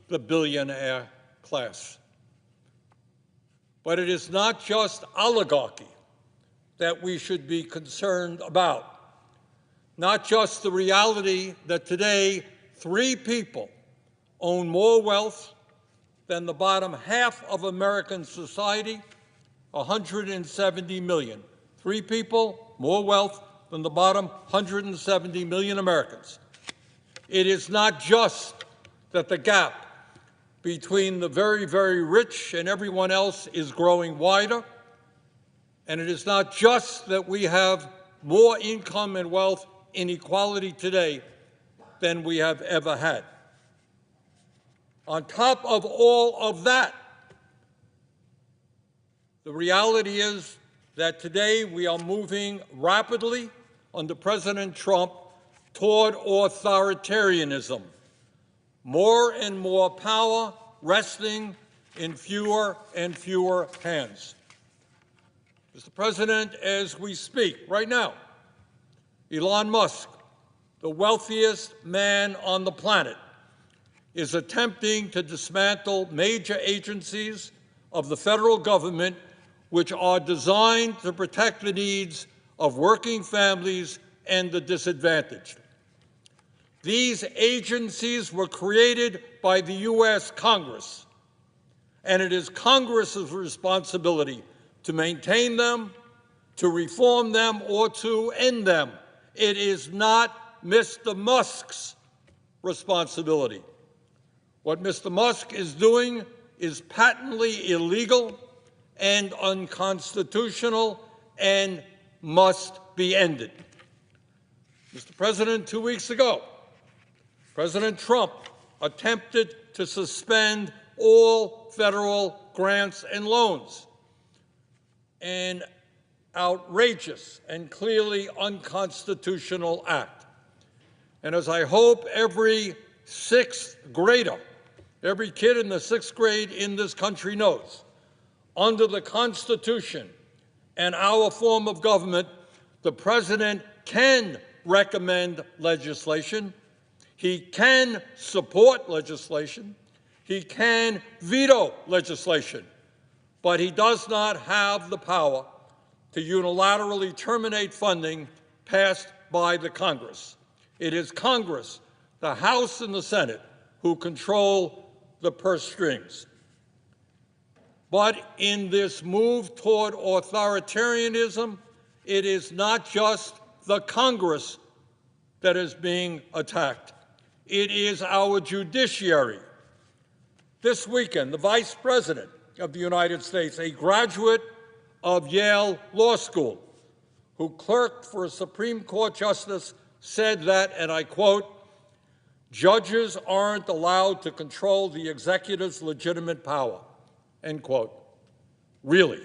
the billionaire class. But it is not just oligarchy that we should be concerned about. Not just the reality that today 3 people own more wealth than the bottom half of American society, 170 million. 3 people, more wealth than the bottom 170 million Americans. It is not just that the gap between the very, very rich and everyone else is growing wider, and it is not just that we have more income and wealth inequality today than we have ever had. On top of all of that, the reality is that today we are moving rapidly under President Trump toward authoritarianism. More and more power resting in fewer and fewer hands. Mr. President, as we speak right now, Elon Musk, the wealthiest man on the planet, is attempting to dismantle major agencies of the federal government which are designed to protect the needs of working families and the disadvantaged. These agencies were created by the U.S. Congress, and it is Congress's responsibility to maintain them, to reform them, or to end them. It is not Mr. Musk's responsibility. What Mr. Musk is doing is patently illegal and unconstitutional and must be ended. Mr. President, 2 weeks ago, President Trump attempted to suspend all federal grants and loans, an outrageous and clearly unconstitutional act. And as I hope every 6th grader, every kid in the 6th grade in this country knows, under the Constitution and our form of government, the President can recommend legislation, he can support legislation, he can veto legislation, but he does not have the power to unilaterally terminate funding passed by the Congress. It is Congress, the House and the Senate, who control the purse strings. But in this move toward authoritarianism, it is not just the Congress that is being attacked. It is our judiciary. This weekend, the Vice President of the United States, a graduate of Yale Law School, who clerked for a Supreme Court justice, said that, and I quote, "Judges aren't allowed to control the executive's legitimate power," end quote. Really?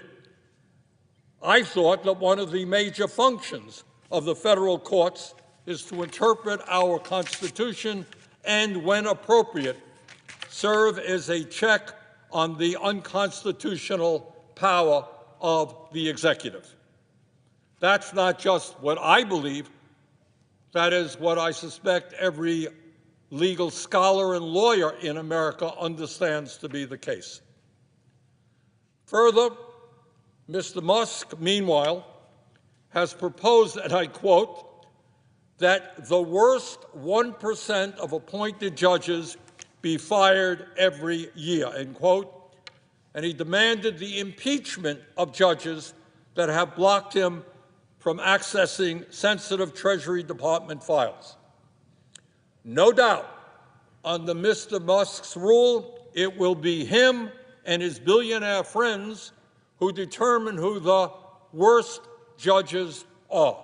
I thought that one of the major functions of the federal courts is to interpret our Constitution and, when appropriate, serve as a check on the unconstitutional power of the executive. That's not just what I believe. That is what I suspect every legal scholar and lawyer in America understands to be the case. Further, Mr. Musk, meanwhile, has proposed, and I quote, that the worst 1% of appointed judges be fired every year, end quote, and he demanded the impeachment of judges that have blocked him from accessing sensitive Treasury Department files. No doubt, under Mr. Musk's rule, it will be him and his billionaire friends who determine who the worst judges are.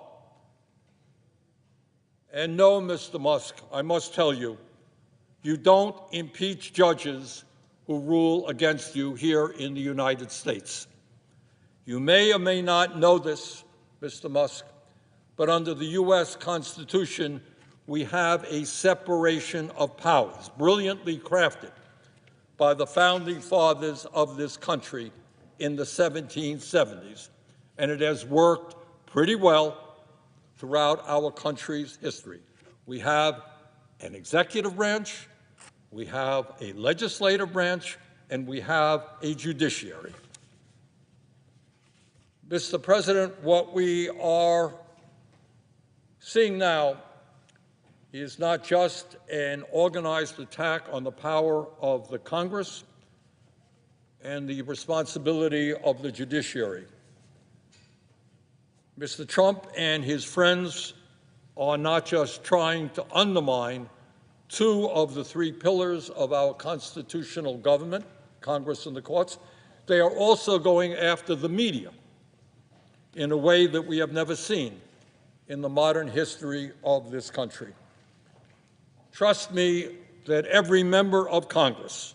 And no, Mr. Musk, I must tell you, you don't impeach judges who rule against you here in the United States. You may or may not know this, Mr. Musk, but under the U.S. Constitution, we have a separation of powers, brilliantly crafted by the founding fathers of this country in the 1770s, and it has worked pretty well throughout our country's history. We have an executive branch, we have a legislative branch, and we have a judiciary. Mr. President, what we are seeing now is not just an organized attack on the power of the Congress and the responsibility of the judiciary. Mr. Trump and his friends are not just trying to undermine two of the three pillars of our constitutional government, Congress and the courts, they are also going after the media in a way that we have never seen in the modern history of this country. Trust me that every member of Congress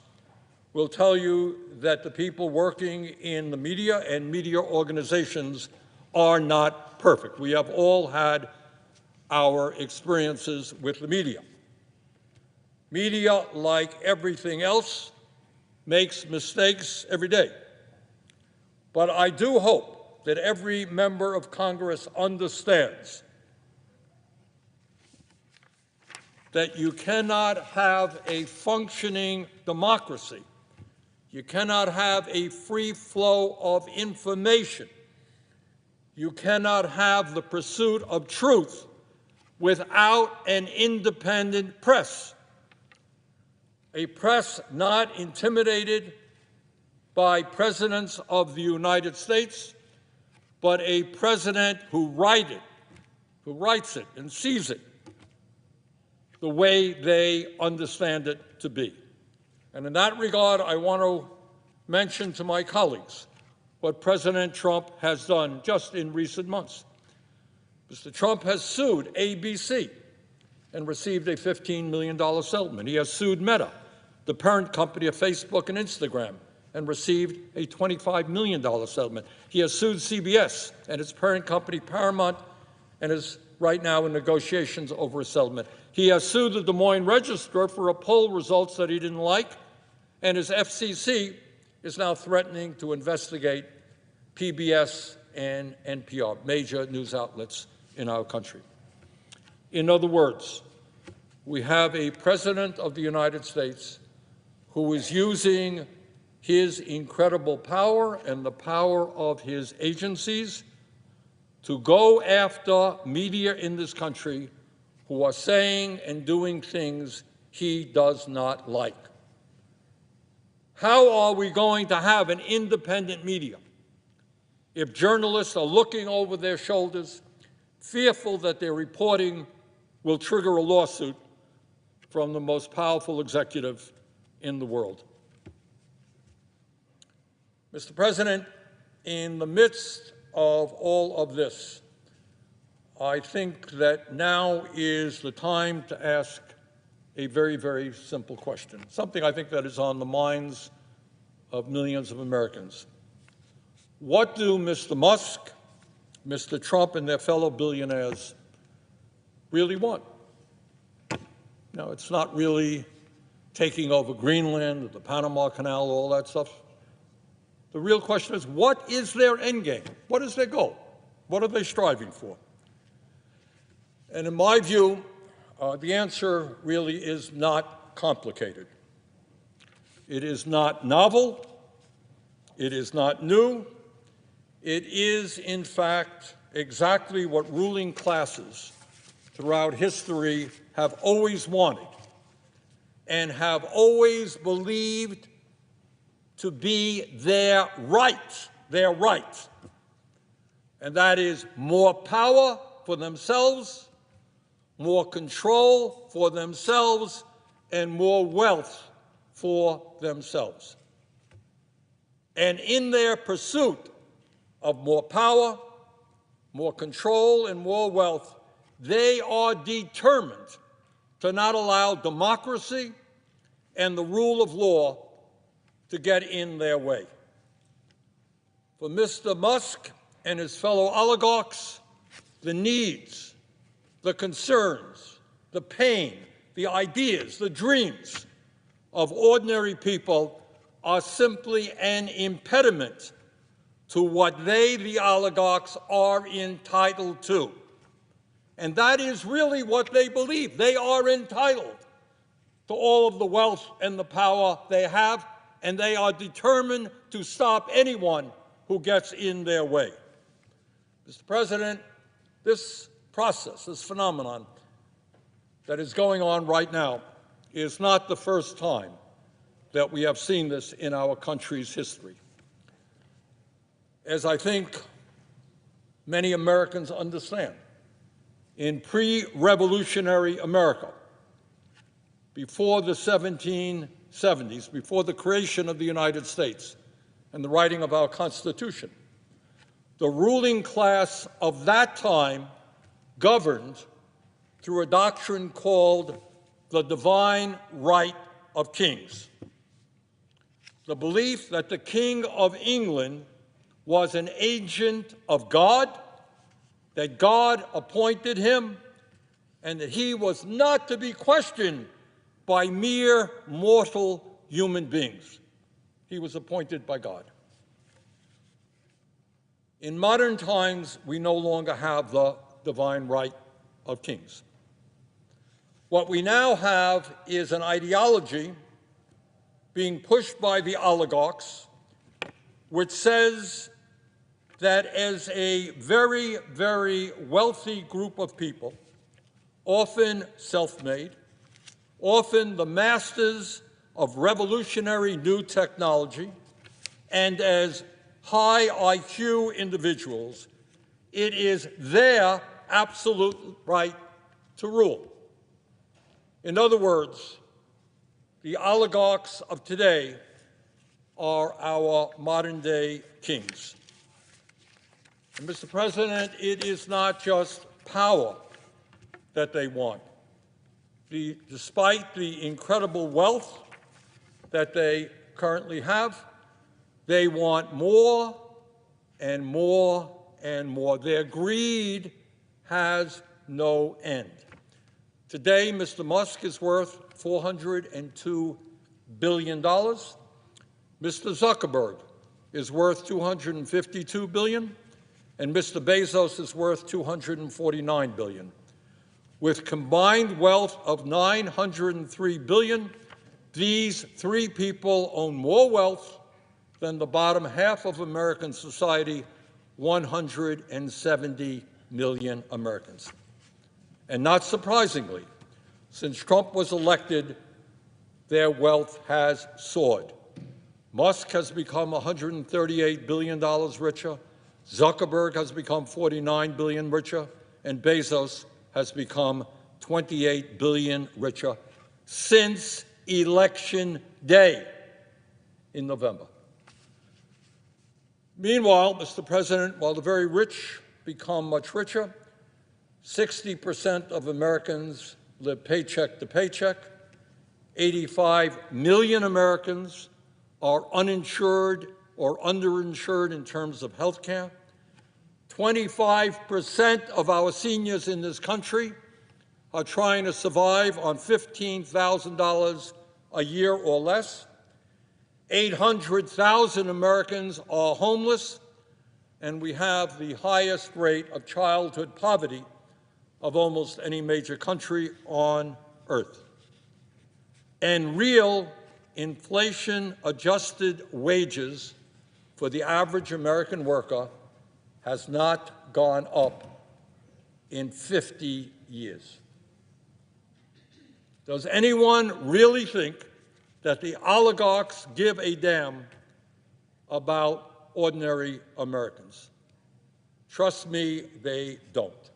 will tell you that the people working in the media and media organizations are not perfect. We have all had our experiences with the media. Media, like everything else, makes mistakes every day. But I do hope that every member of Congress understands that you cannot have a functioning democracy, you cannot have a free flow of information, you cannot have the pursuit of truth without an independent press. A press not intimidated by presidents of the United States, but a president who writes it and sees it the way they understand it to be. And in that regard, I want to mention to my colleagues what President Trump has done just in recent months. Mr. Trump has sued ABC and received a $15 million settlement. He has sued Meta, the parent company of Facebook and Instagram, and received a $25 million settlement. He has sued CBS and its parent company Paramount and is right now in negotiations over a settlement. He has sued the Des Moines Register for a poll results that he didn't like, and his FCC is now threatening to investigate PBS and NPR, major news outlets in our country. In other words, we have a president of the United States who is using his incredible power and the power of his agencies to go after media in this country who are saying and doing things he does not like. How are we going to have an independent media if journalists are looking over their shoulders, fearful that their reporting will trigger a lawsuit from the most powerful executive in the world? Mr. President, in the midst of all of this, I think that now is the time to ask a very, very simple question, something I think that is on the minds of millions of Americans. What do Mr. Musk, Mr. Trump and their fellow billionaires really want. Now, it's not really taking over Greenland, the Panama Canal, all that stuff. The real question is, what is their end game? What is their goal? What are they striving for? And in my view, the answer really is not complicated. It is not novel. It is not new. It is, in fact, exactly what ruling classes throughout history have always wanted and have always believed to be their right, and that is more power for themselves, more control for themselves, and more wealth for themselves. And in their pursuit of more power, more control, and more wealth, they are determined to not allow democracy and the rule of law to get in their way. For Mr. Musk and his fellow oligarchs, the needs, the concerns, the pain, the ideas, the dreams of ordinary people are simply an impediment to what they, the oligarchs, are entitled to. And that is really what they believe. They are entitled to all of the wealth and the power they have, and they are determined to stop anyone who gets in their way. Mr. President, this process, this phenomenon that is going on right now is not the first time that we have seen this in our country's history. As I think many Americans understand, in pre-revolutionary America, before the 1770s, before the creation of the United States and the writing of our Constitution, the ruling class of that time governed through a doctrine called the divine right of kings. The belief that the King of England was an agent of God, that God appointed him, and that he was not to be questioned by mere mortal human beings. He was appointed by God. In modern times, we no longer have the divine right of kings. What we now have is an ideology being pushed by the oligarchs, which says that as a very, very wealthy group of people, often self-made, often the masters of revolutionary new technology, and as high IQ individuals, it is their absolute right to rule. In other words, the oligarchs of today are our modern-day kings. And Mr. President, it is not just power that they want. Despite the incredible wealth that they currently have, they want more and more and more. Their greed has no end. Today, Mr. Musk is worth $402 billion. Mr. Zuckerberg is worth $252 billion, and Mr. Bezos is worth $249 billion. With combined wealth of $903 billion, these three people own more wealth than the bottom half of American society, 170 million Americans. And not surprisingly, since Trump was elected, their wealth has soared. Musk has become $138 billion richer, Zuckerberg has become $49 billion richer, and Bezos has become $28 billion richer since Election Day in November. Meanwhile, Mr. President, while the very rich become much richer, 60% of Americans live paycheck to paycheck. 85 million Americans are uninsured or underinsured in terms of health care. 25% of our seniors in this country are trying to survive on $15,000 a year or less. 800,000 Americans are homeless, and we have the highest rate of childhood poverty of almost any major country on earth. And real inflation-adjusted wages for the average American worker has not gone up in 50 years. Does anyone really think that the oligarchs give a damn about ordinary Americans? Trust me, they don't.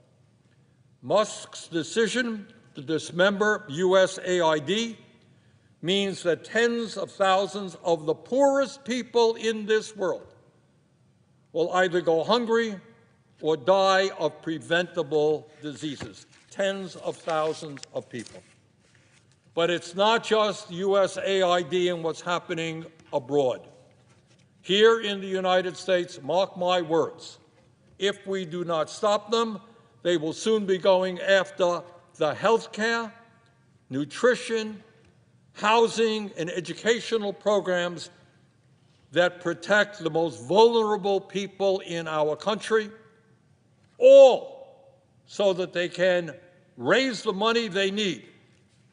Musk's decision to dismember USAID means that tens of thousands of the poorest people in this world will either go hungry or die of preventable diseases. Tens of thousands of people. But it's not just USAID and what's happening abroad. Here in the United States, mark my words, if we do not stop them, they will soon be going after the health care, nutrition, housing, and educational programs that protect the most vulnerable people in our country, all so that they can raise the money they need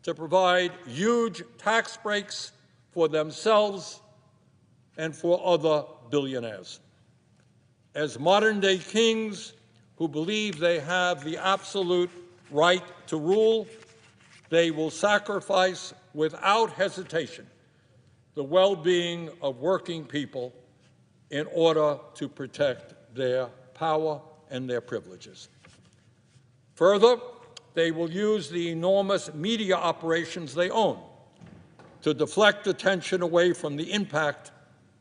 to provide huge tax breaks for themselves and for other billionaires. As modern-day kings who believe they have the absolute right to rule, they will sacrifice without hesitation the well-being of working people in order to protect their power and their privileges. Further, they will use the enormous media operations they own to deflect attention away from the impact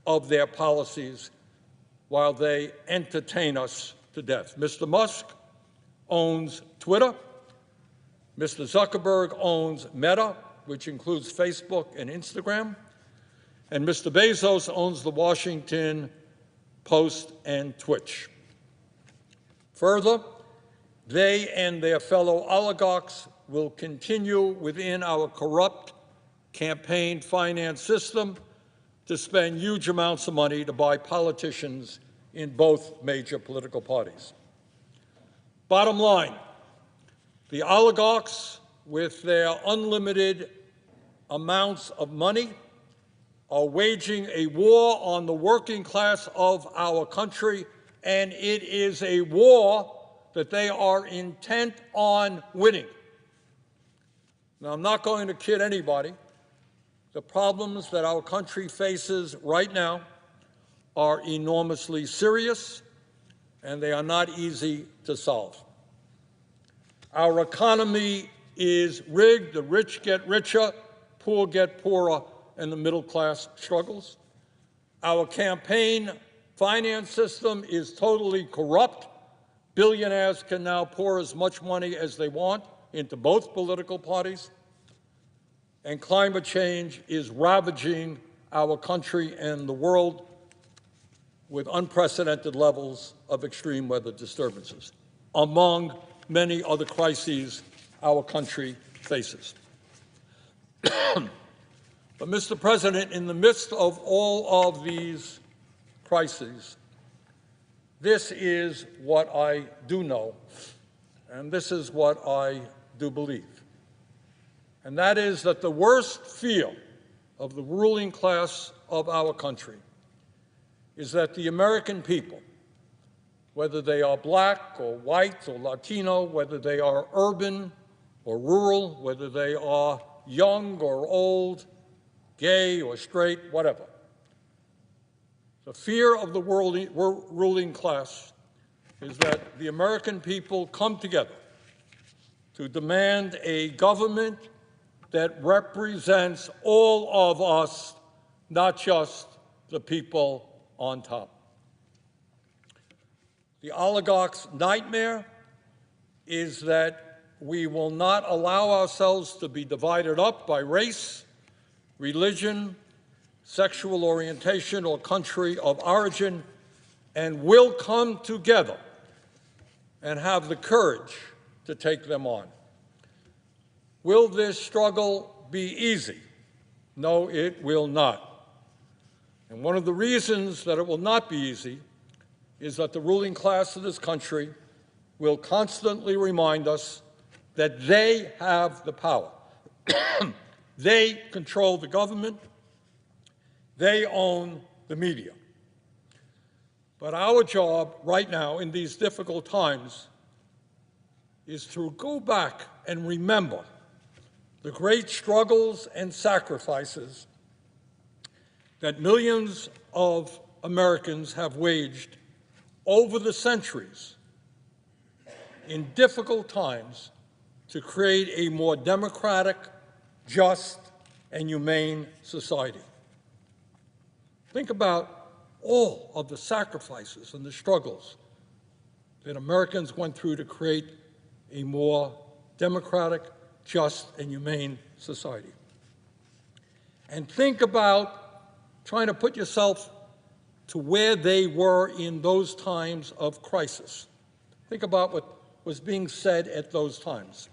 of their policies while they entertain us to death. Mr. Musk owns Twitter. Mr. Zuckerberg owns Meta, which includes Facebook and Instagram. And Mr. Bezos owns the Washington Post and Twitch. Further, they and their fellow oligarchs will continue within our corrupt campaign finance system to spend huge amounts of money to buy politicians in both major political parties. Bottom line, the oligarchs, with their unlimited amounts of money, are waging a war on the working class of our country, and it is a war that they are intent on winning. Now, I'm not going to kid anybody. The problems that our country faces right now are enormously serious, and they are not easy to solve. Our economy is rigged. The rich get richer, poor get poorer, and the middle class struggles. Our campaign finance system is totally corrupt. Billionaires can now pour as much money as they want into both political parties. And climate change is ravaging our country and the world with unprecedented levels of extreme weather disturbances, among many other crises our country faces. But, Mr. President, in the midst of all of these crises, this is what I do know, and this is what I do believe. And that is that the worst fear of the ruling class of our country is that the American people, whether they are black or white or Latino, whether they are urban or rural, whether they are young or old, gay or straight, whatever. The fear of the ruling class is that the American people come together to demand a government that represents all of us, not just the people on top. The oligarch's nightmare is that we will not allow ourselves to be divided up by race, religion, sexual orientation, or country of origin, and will come together and have the courage to take them on. Will this struggle be easy? No, it will not. And one of the reasons that it will not be easy is that the ruling class of this country will constantly remind us that they have the power. They control the government. They own the media. But our job right now in these difficult times is to go back and remember the great struggles and sacrifices that millions of Americans have waged over the centuries in difficult times to create a more democratic, just, and humane society. Think about all of the sacrifices and the struggles that Americans went through to create a more democratic, just, and humane society. And think about trying to put yourself to where they were in those times of crisis. Think about what was being said at those times.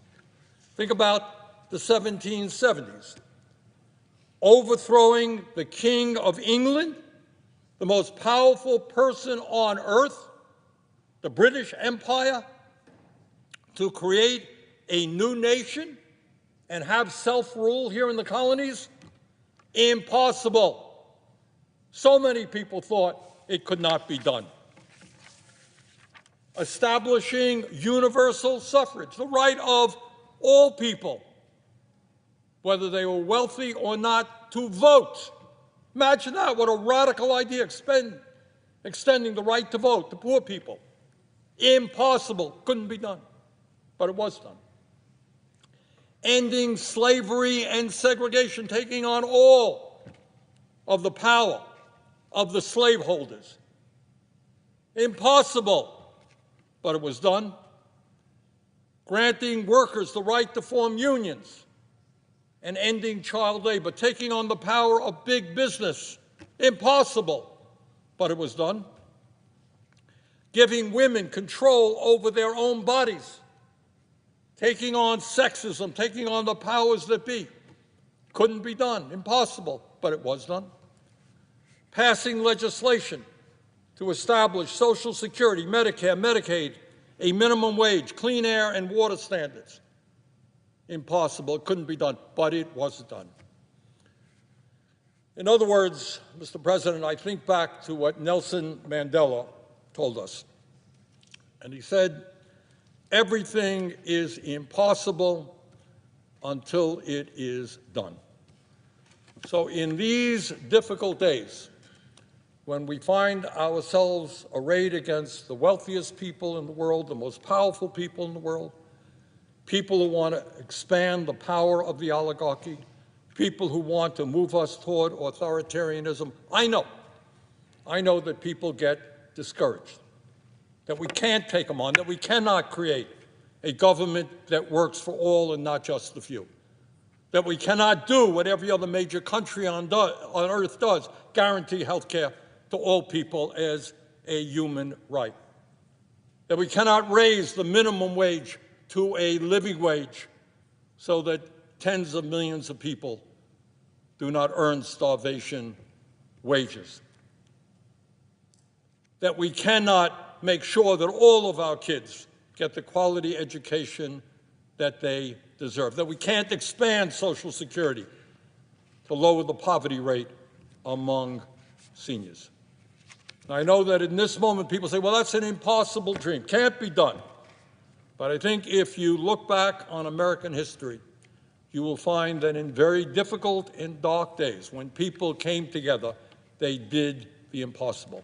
Think about the 1770s, overthrowing the King of England, the most powerful person on earth, the British Empire, to create a new nation and have self-rule here in the colonies? Impossible. So many people thought it could not be done. Establishing universal suffrage, the right of all people, whether they were wealthy or not, to vote. Imagine that, what a radical idea, extending the right to vote to poor people. Impossible, couldn't be done, but it was done. Ending slavery and segregation, taking on all of the power of the slaveholders. Impossible, but it was done. Granting workers the right to form unions and ending child labor, taking on the power of big business. Impossible, but it was done. Giving women control over their own bodies, taking on sexism, taking on the powers that be. Couldn't be done, impossible, but it was done. Passing legislation to establish Social Security, Medicare, Medicaid, a minimum wage, clean air and water standards. Impossible, it couldn't be done, but it was done. In other words, Mr. President, I think back to what Nelson Mandela told us. And he said, everything is impossible until it is done. So in these difficult days, when we find ourselves arrayed against the wealthiest people in the world, the most powerful people in the world, people who want to expand the power of the oligarchy, people who want to move us toward authoritarianism, I know that people get discouraged, that we can't take them on, that we cannot create a government that works for all and not just the few, that we cannot do what every other major country on earth does, guarantee health care to all people as a human right, that we cannot raise the minimum wage to a living wage so that tens of millions of people do not earn starvation wages, that we cannot make sure that all of our kids get the quality education that they deserve, that we can't expand Social Security to lower the poverty rate among seniors. Now, I know that in this moment people say, well, that's an impossible dream, can't be done. But I think if you look back on American history, you will find that in very difficult and dark days, when people came together, they did the impossible.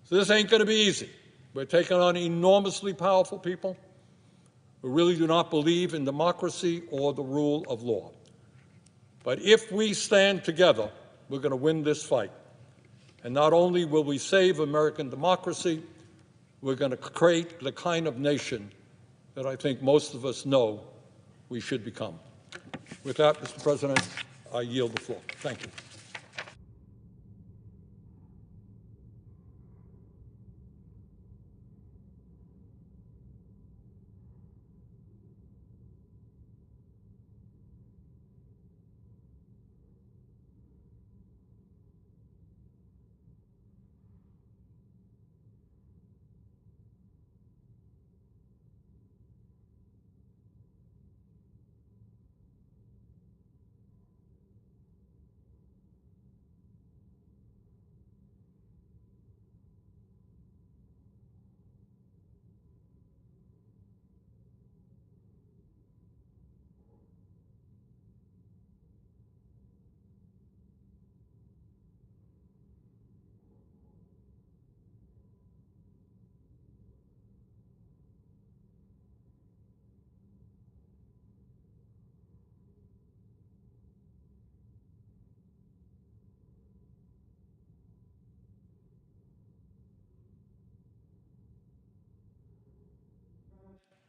So this ain't going to be easy. We're taking on enormously powerful people who really do not believe in democracy or the rule of law. But if we stand together, we're going to win this fight. And not only will we save American democracy, we're going to create the kind of nation that I think most of us know we should become. With that, Mr. President, I yield the floor. Thank you.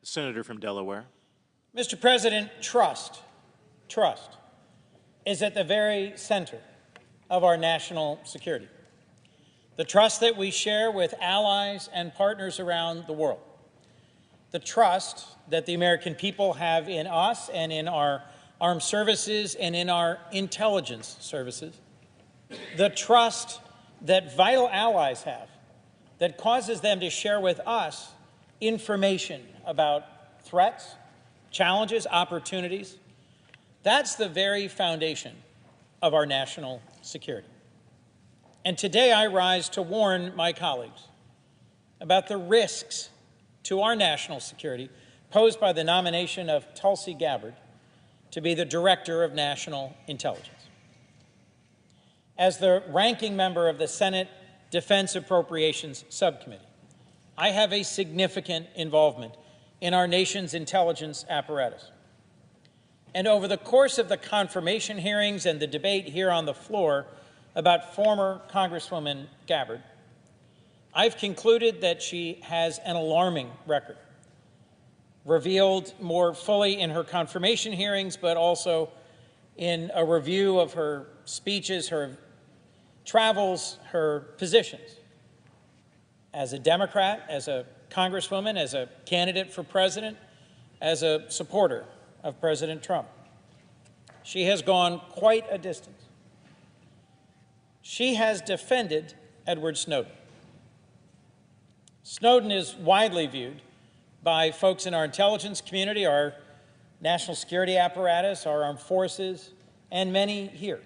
Senator from Delaware. Mr. President, trust is at the very center of our national security. The trust that we share with allies and partners around the world. The trust that the American people have in us and in our armed services and in our intelligence services. The trust that vital allies have that causes them to share with us information about threats, challenges, opportunities. That's the very foundation of our national security. And today I rise to warn my colleagues about the risks to our national security posed by the nomination of Tulsi Gabbard to be the Director of National Intelligence. As the ranking member of the Senate Defense Appropriations Subcommittee, I have a significant involvement in our nation's intelligence apparatus. And over the course of the confirmation hearings and the debate here on the floor about former Congresswoman Gabbard, I've concluded that she has an alarming record, revealed more fully in her confirmation hearings, but also in a review of her speeches, her travels, her positions as a Democrat, as a Congresswoman, as a candidate for president, as a supporter of President Trump. She has gone quite a distance. She has defended Edward Snowden. Snowden is widely viewed by folks in our intelligence community, our national security apparatus, our armed forces, and many here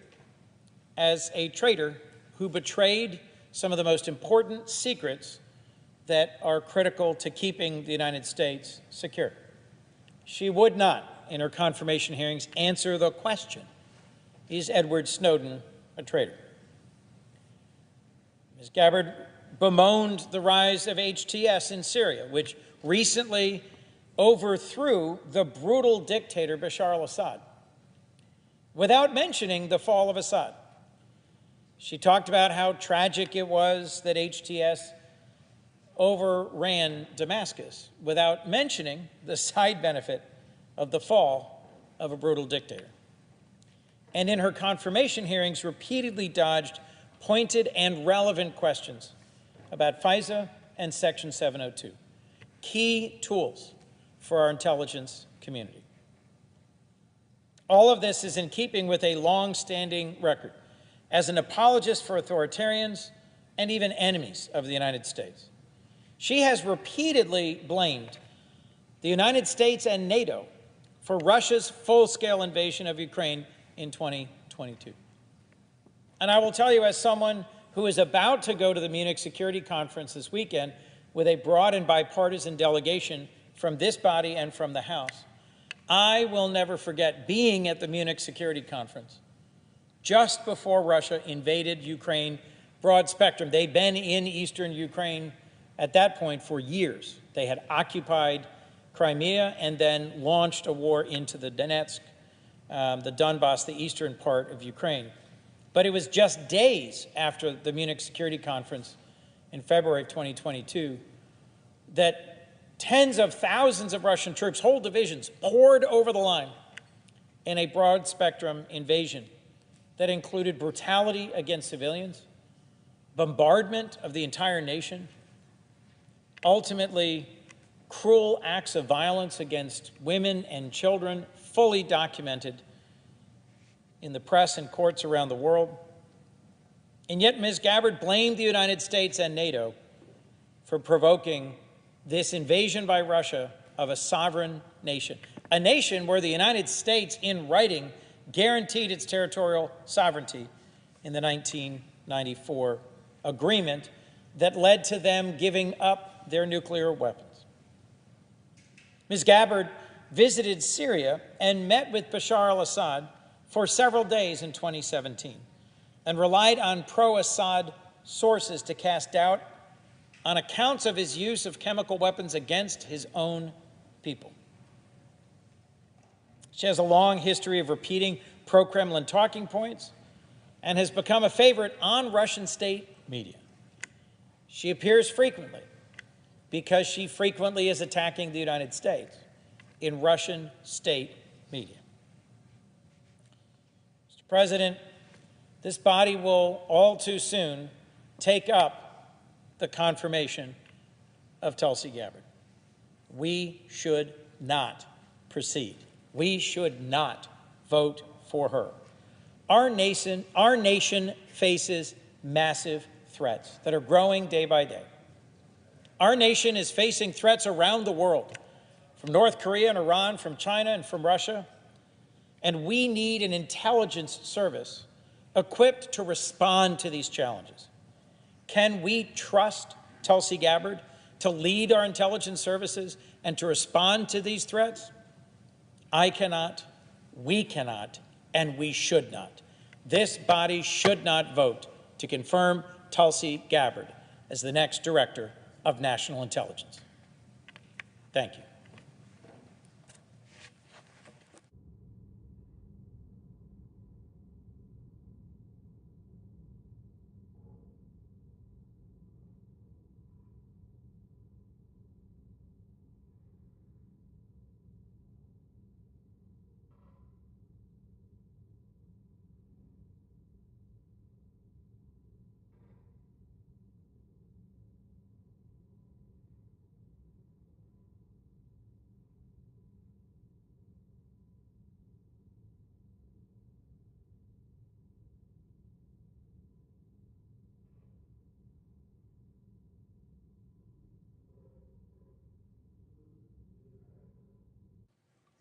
as a traitor who betrayed some of the most important secrets that are critical to keeping the United States secure. She would not, in her confirmation hearings, answer the question, is Edward Snowden a traitor? Ms. Gabbard bemoaned the rise of HTS in Syria, which recently overthrew the brutal dictator Bashar al-Assad, without mentioning the fall of Assad. She talked about how tragic it was that HTS overran Damascus, without mentioning the side benefit of the fall of a brutal dictator. And in her confirmation hearings, repeatedly dodged pointed and relevant questions about FISA and Section 702, key tools for our intelligence community. All of this is in keeping with a long-standing record as an apologist for authoritarians and even enemies of the United States. She has repeatedly blamed the United States and NATO for Russia's full-scale invasion of Ukraine in 2022. And I will tell you, as someone who is about to go to the Munich Security Conference this weekend with a broad and bipartisan delegation from this body and from the House, I will never forget being at the Munich Security Conference just before Russia invaded Ukraine broad spectrum. They'd been in eastern Ukraine at that point for years. They had occupied Crimea and then launched a war into the Donetsk, the Donbass, the eastern part of Ukraine. But it was just days after the Munich Security Conference in February of 2022 that tens of thousands of Russian troops, whole divisions, poured over the line in a broad spectrum invasion that included brutality against civilians, bombardment of the entire nation, ultimately cruel acts of violence against women and children, fully documented in the press and courts around the world. And yet Ms. Gabbard blamed the United States and NATO for provoking this invasion by Russia of a sovereign nation, a nation where the United States, in writing, guaranteed its territorial sovereignty in the 1994 agreement that led to them giving up their nuclear weapons. Ms. Gabbard visited Syria and met with Bashar al-Assad for several days in 2017 and relied on pro-Assad sources to cast doubt on accounts of his use of chemical weapons against his own people. She has a long history of repeating pro-Kremlin talking points and has become a favorite on Russian state media. She appears frequently because she frequently is attacking the United States in Russian state media. Mr. President, this body will all too soon take up the confirmation of Tulsi Gabbard. We should not proceed. We should not vote for her. Our nation faces massive threats that are growing day by day. Our nation is facing threats around the world, from North Korea and Iran, from China and from Russia, and we need an intelligence service equipped to respond to these challenges. Can we trust Tulsi Gabbard to lead our intelligence services and to respond to these threats? I cannot, we cannot, and we should not. This body should not vote to confirm Tulsi Gabbard as the next Director of National Intelligence. Thank you.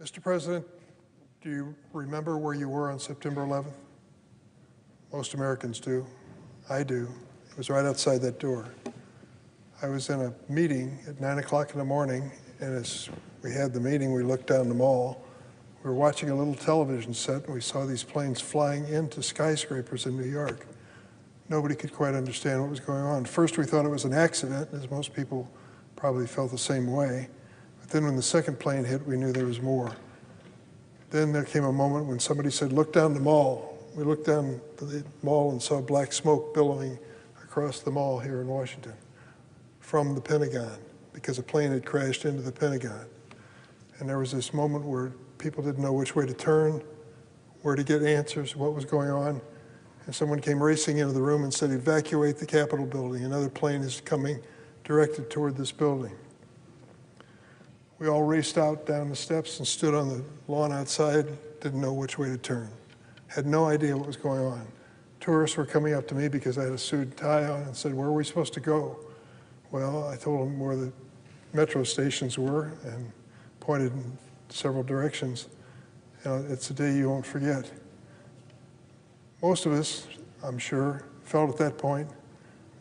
Mr. President, do you remember where you were on September 11th? Most Americans do. I do. It was right outside that door. I was in a meeting at 9 o'clock in the morning, and as we had the meeting, we looked down the mall. We were watching a little television set, and we saw these planes flying into skyscrapers in New York. Nobody could quite understand what was going on. First, we thought it was an accident, as most people probably felt the same way. Then when the second plane hit, we knew there was more. Then there came a moment when somebody said, look down the mall. We looked down the mall and saw black smoke billowing across the mall here in Washington from the Pentagon, because a plane had crashed into the Pentagon. And there was this moment where people didn't know which way to turn, where to get answers, what was going on. And someone came racing into the room and said, evacuate the Capitol building. Another plane is coming directed toward this building. We all raced out down the steps and stood on the lawn outside, didn't know which way to turn, had no idea what was going on. Tourists were coming up to me because I had a suit and tie on and said, where are we supposed to go? Well, I told them where the metro stations were and pointed in several directions. It's a day you won't forget. Most of us, I'm sure, felt at that point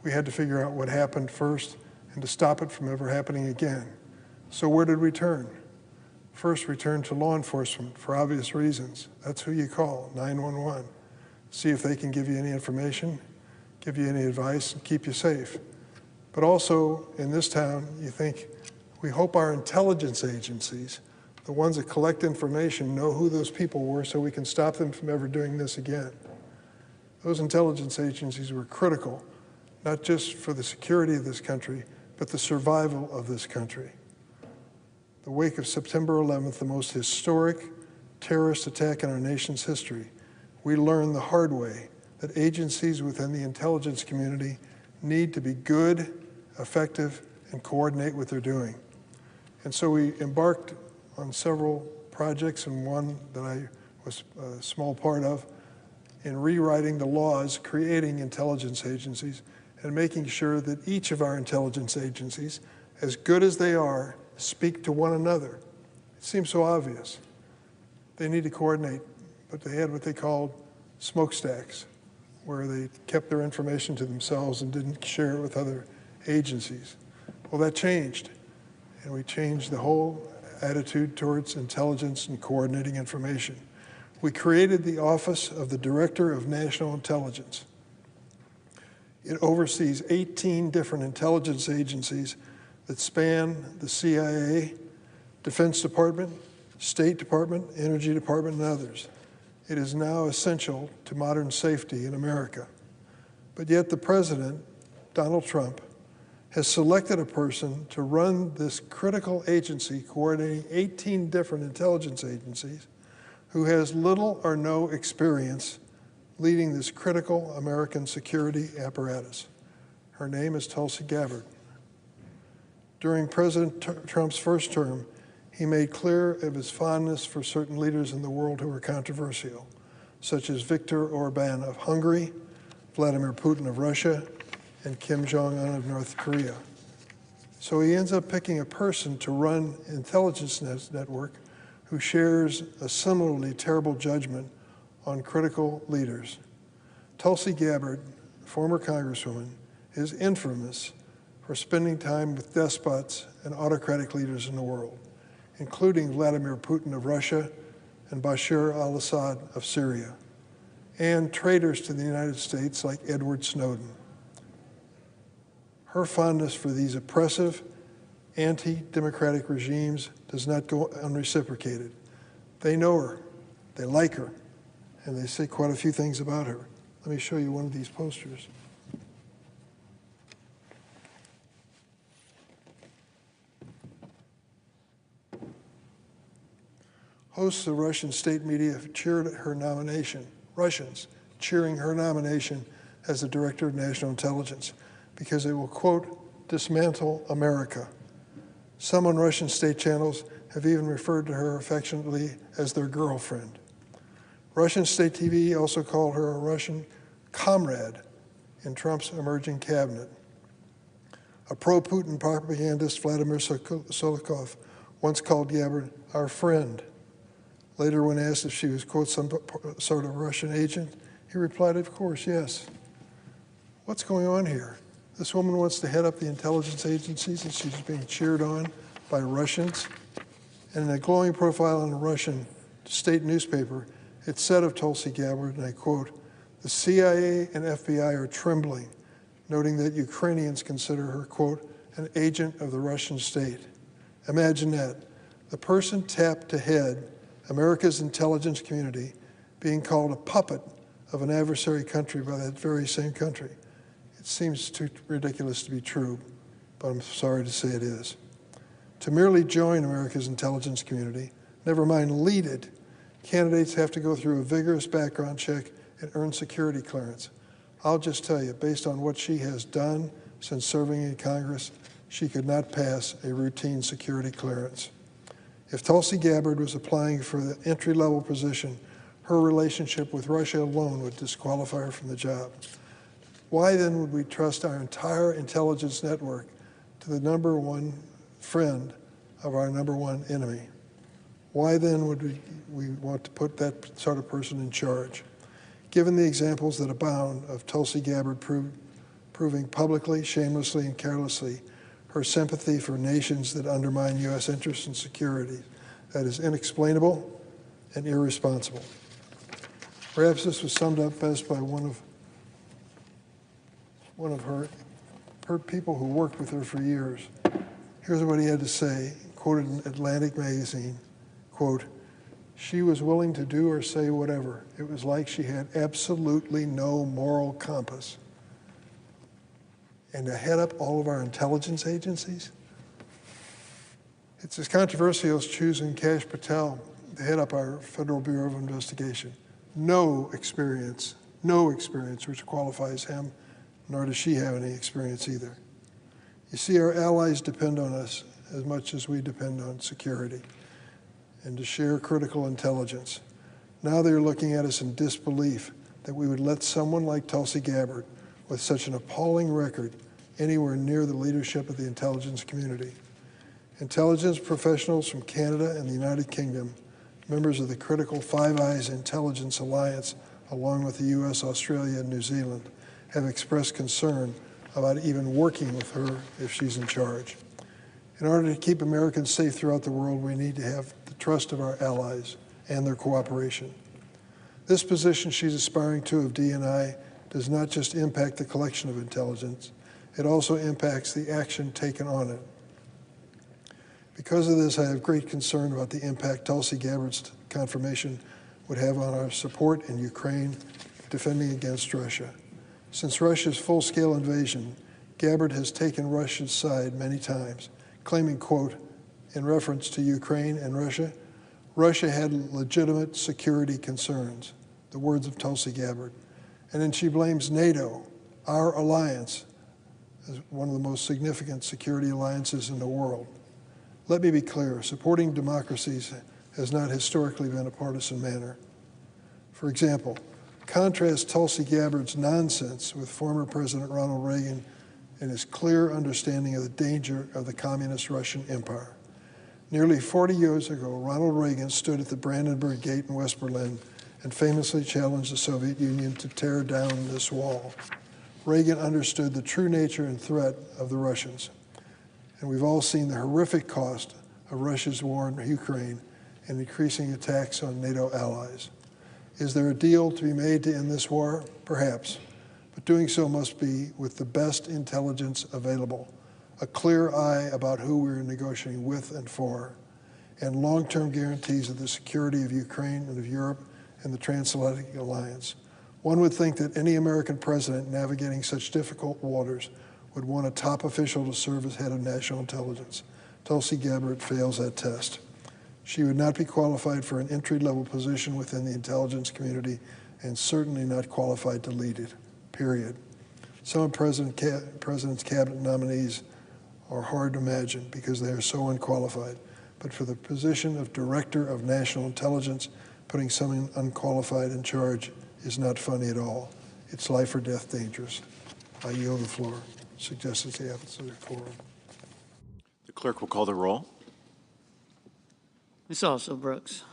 we had to figure out what happened first and to stop it from ever happening again. So where did we turn? First, we turned to law enforcement for obvious reasons. That's who you call, 911. See if they can give you any information, give you any advice, and keep you safe. But also, in this town, you think, we hope our intelligence agencies, the ones that collect information, know who those people were so we can stop them from ever doing this again. Those intelligence agencies were critical, not just for the security of this country, but the survival of this country. The wake of September 11th, the most historic terrorist attack in our nation's history, we learned the hard way that agencies within the intelligence community need to be good, effective, and coordinate what they're doing. And so we embarked on several projects, and one that I was a small part of, in rewriting the laws, creating intelligence agencies, and making sure that each of our intelligence agencies, as good as they are, speak to one another. It seems so obvious. They need to coordinate, but they had what they called smokestacks, where they kept their information to themselves and didn't share it with other agencies. Well, that changed, and we changed the whole attitude towards intelligence and coordinating information. We created the Office of the Director of National Intelligence. It oversees 18 different intelligence agencies that span the CIA, Defense Department, State Department, Energy Department, and others. It is now essential to modern safety in America. But yet the President, Donald Trump, has selected a person to run this critical agency coordinating 18 different intelligence agencies who has little or no experience leading this critical American security apparatus. Her name is Tulsi Gabbard. During President Trump's first term, he made clear of his fondness for certain leaders in the world who were controversial, such as Viktor Orban of Hungary, Vladimir Putin of Russia, and Kim Jong-un of North Korea. So he ends up picking a person to run intelligence network who shares a similarly terrible judgment on critical leaders. Tulsi Gabbard, former Congresswoman, is infamous for spending time with despots and autocratic leaders in the world, including Vladimir Putin of Russia and Bashar al-Assad of Syria, and traitors to the United States like Edward Snowden. Her fondness for these oppressive, anti-democratic regimes does not go unreciprocated. They know her, they like her, and they say quite a few things about her. Let me show you one of these posters. Hosts of Russian state media have cheered her nomination, Russians cheering her nomination as the Director of National Intelligence, because it will, quote, dismantle America. Some on Russian state channels have even referred to her affectionately as their girlfriend. Russian state TV also called her a Russian comrade in Trump's emerging cabinet. A pro-Putin propagandist, Vladimir Sokolov, once called Gabbard our friend. Later, when asked if she was, quote, some sort of Russian agent, he replied, of course, yes. What's going on here? This woman wants to head up the intelligence agencies, and she's being cheered on by Russians. And in a glowing profile in a Russian state newspaper, it said of Tulsi Gabbard, and I quote, "The CIA and FBI are trembling, noting that Ukrainians consider her, quote, an agent of the Russian state." Imagine that. The person tapped to head America's intelligence community being called a puppet of an adversary country by that very same country. It seems too ridiculous to be true, but I'm sorry to say it is. To merely join America's intelligence community, never mind lead it, candidates have to go through a vigorous background check and earn security clearance. I'll just tell you, based on what she has done since serving in Congress, she could not pass a routine security clearance. If Tulsi Gabbard was applying for the entry-level position, her relationship with Russia alone would disqualify her from the job. Why then would we trust our entire intelligence network to the number one friend of our number one enemy? Why then would we want to put that sort of person in charge? Given the examples that abound of Tulsi Gabbard proving publicly, shamelessly, and carelessly her sympathy for nations that undermine U.S. interests and security, that is inexplainable and irresponsible. Perhaps this was summed up best by one of her people who worked with her for years. Here's what he had to say, quoted in Atlantic magazine, quote, "She was willing to do or say whatever. It was like she had absolutely no moral compass." And to head up all of our intelligence agencies? It's as controversial as choosing Kash Patel to head up our Federal Bureau of Investigation. No experience which qualifies him, nor does she have any experience either. You see, our allies depend on us as much as we depend on security and to share critical intelligence. Now they're looking at us in disbelief that we would let someone like Tulsi Gabbard, with such an appalling record, anywhere near the leadership of the intelligence community. Intelligence professionals from Canada and the United Kingdom, members of the critical Five Eyes Intelligence Alliance, along with the US, Australia, and New Zealand, have expressed concern about even working with her if she's in charge. In order to keep Americans safe throughout the world, we need to have the trust of our allies and their cooperation. This position she's aspiring to of DNI does not just impact the collection of intelligence, it also impacts the action taken on it. Because of this, I have great concern about the impact Tulsi Gabbard's confirmation would have on our support in Ukraine defending against Russia. Since Russia's full-scale invasion, Gabbard has taken Russia's side many times, claiming, quote, in reference to Ukraine and Russia, Russia had legitimate security concerns, the words of Tulsi Gabbard. And then she blames NATO, our alliance, as one of the most significant security alliances in the world. Let me be clear, supporting democracies has not historically been a partisan manner. For example, contrast Tulsi Gabbard's nonsense with former President Ronald Reagan and his clear understanding of the danger of the communist Russian Empire. Nearly 40 years ago, Ronald Reagan stood at the Brandenburg Gate in West Berlin and famously challenged the Soviet Union to tear down this wall. Reagan understood the true nature and threat of the Russians. And we've all seen the horrific cost of Russia's war in Ukraine and increasing attacks on NATO allies. Is there a deal to be made to end this war? Perhaps. But doing so must be with the best intelligence available, a clear eye about who we're negotiating with and for, and long-term guarantees of the security of Ukraine and of Europe and the transatlantic alliance. One would think that any American president navigating such difficult waters would want a top official to serve as head of national intelligence. Tulsi Gabbard fails that test. She would not be qualified for an entry-level position within the intelligence community and certainly not qualified to lead it, period. Some of President's cabinet nominees are hard to imagine because they are so unqualified. But for the position of Director of National Intelligence, putting someone unqualified in charge is not funny at all. It's life or death dangerous. I yield the floor. Suggested the absence of quorum. The clerk will call the roll. Ms. Also Brooks.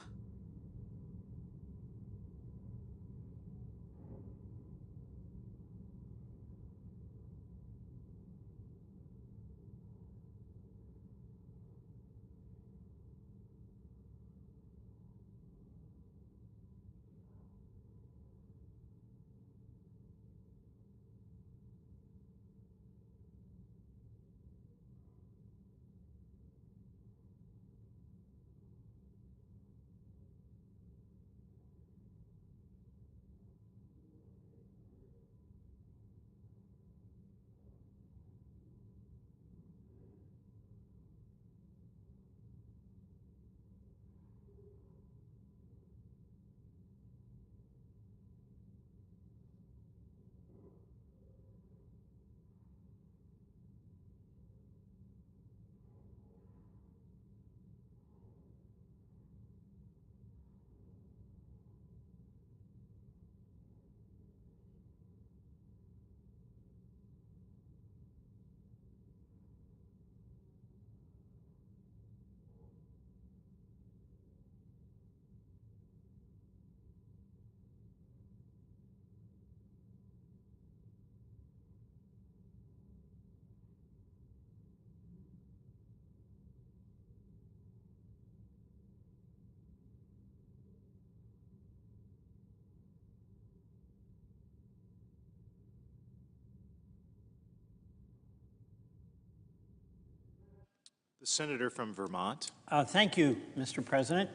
The senator from Vermont. Thank you, Mr. President.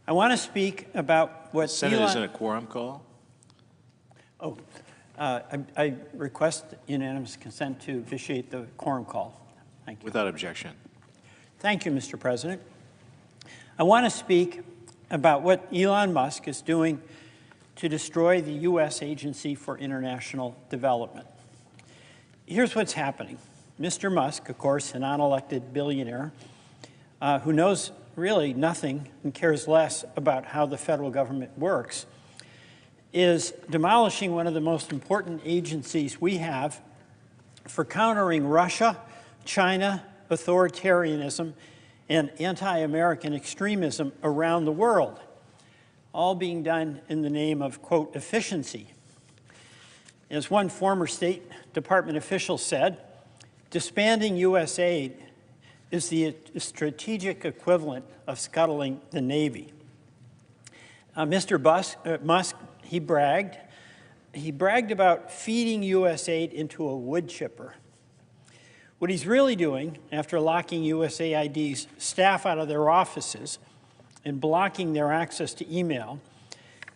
I want to speak about what The Senate is in a quorum call. I request unanimous consent to vitiate the quorum call. Thank you. Without objection. Thank you, Mr. President. I want to speak about what Elon Musk is doing to destroy the U.S. Agency for International Development. Here's what's happening. Mr. Musk, of course, a non-elected billionaire who knows really nothing and cares less about how the federal government works, is demolishing one of the most important agencies we have for countering Russia, China, authoritarianism, and anti-American extremism around the world, all being done in the name of, quote, efficiency. As one former State Department official said, disbanding U.S. aid is the strategic equivalent of scuttling the Navy. Mr. Musk, he bragged about feeding U.S. aid into a wood chipper. What he's really doing, after locking USAID's staff out of their offices and blocking their access to email,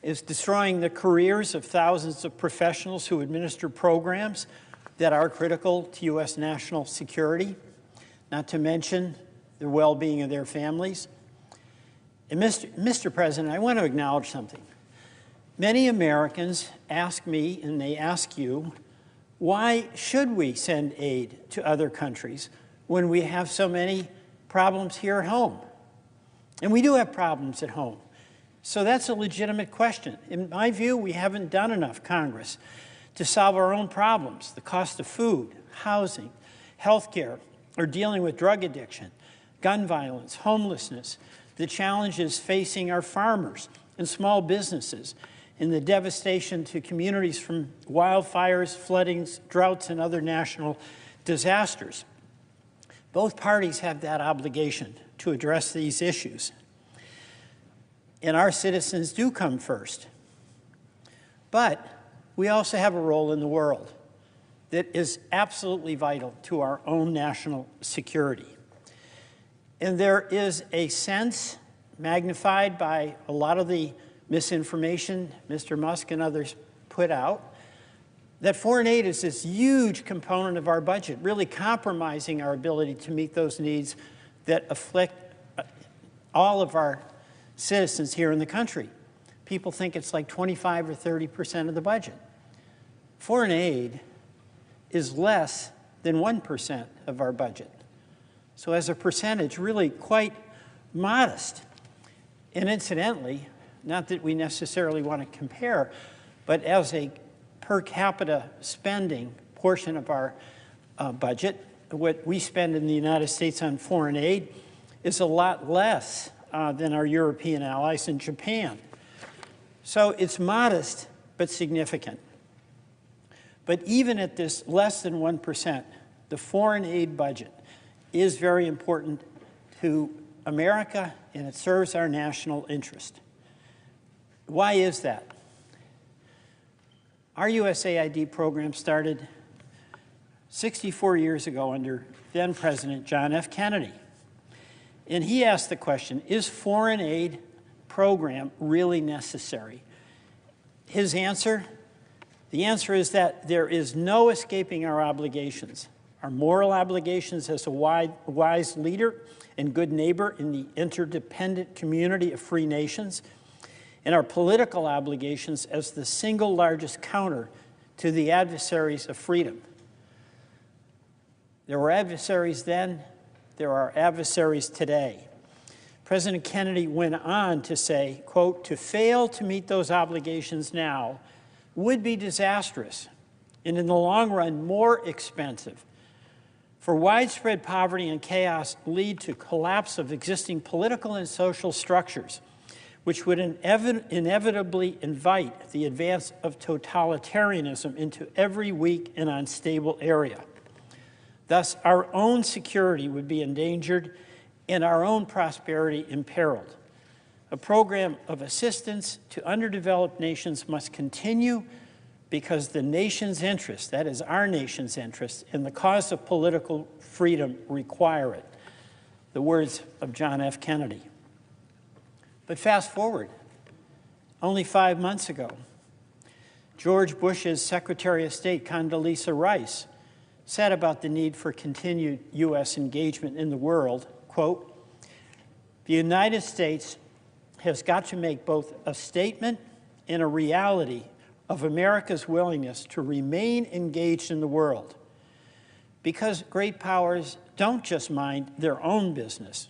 is destroying the careers of thousands of professionals who administer programs that are critical to U.S. national security, not to mention the well-being of their families. And Mr. President, I want to acknowledge something. Many Americans ask me, and they ask you, why should we send aid to other countries when we have so many problems here at home? And we do have problems at home. So that's a legitimate question. In my view, we haven't done enough, Congress, to solve our own problems, the cost of food, housing, health care, or dealing with drug addiction, gun violence, homelessness, the challenges facing our farmers and small businesses, and the devastation to communities from wildfires, floodings, droughts, and other national disasters. Both parties have that obligation to address these issues. And our citizens do come first. But we also have a role in the world that is absolutely vital to our own national security. And there is a sense, magnified by a lot of the misinformation Mr. Musk and others put out, that foreign aid is this huge component of our budget, really compromising our ability to meet those needs that afflict all of our citizens here in the country. People think it's like 25 or 30% of the budget. Foreign aid is less than 1% of our budget. So as a percentage, really quite modest. And incidentally, not that we necessarily want to compare, but as a per capita spending portion of our budget, what we spend in the United States on foreign aid is a lot less than our European allies in Japan. So it's modest, but significant. But even at this less than 1%, the foreign aid budget is very important to America, and it serves our national interest. Why is that? Our USAID program started 64 years ago under then-President John F. Kennedy. And he asked the question, is foreign aid program really necessary? His answer? The answer is that there is no escaping our obligations, our moral obligations as a wise leader and good neighbor in the interdependent community of free nations, and our political obligations as the single largest counter to the adversaries of freedom. There were adversaries then, there are adversaries today. President Kennedy went on to say, quote, to fail to meet those obligations now would be disastrous and in the long run more expensive. For widespread poverty and chaos lead to collapse of existing political and social structures, which would inevitably invite the advance of totalitarianism into every weak and unstable area. Thus, our own security would be endangered and our own prosperity imperiled. A program of assistance to underdeveloped nations must continue because the nation's interest, that is our nation's interest, and the cause of political freedom require it. The words of John F. Kennedy. But fast forward, only 5 months ago, George Bush's Secretary of State, Condoleezza Rice, said about the need for continued U.S. engagement in the world, quote, the United States has got to make both a statement and a reality of America's willingness to remain engaged in the world, because great powers don't just mind their own business.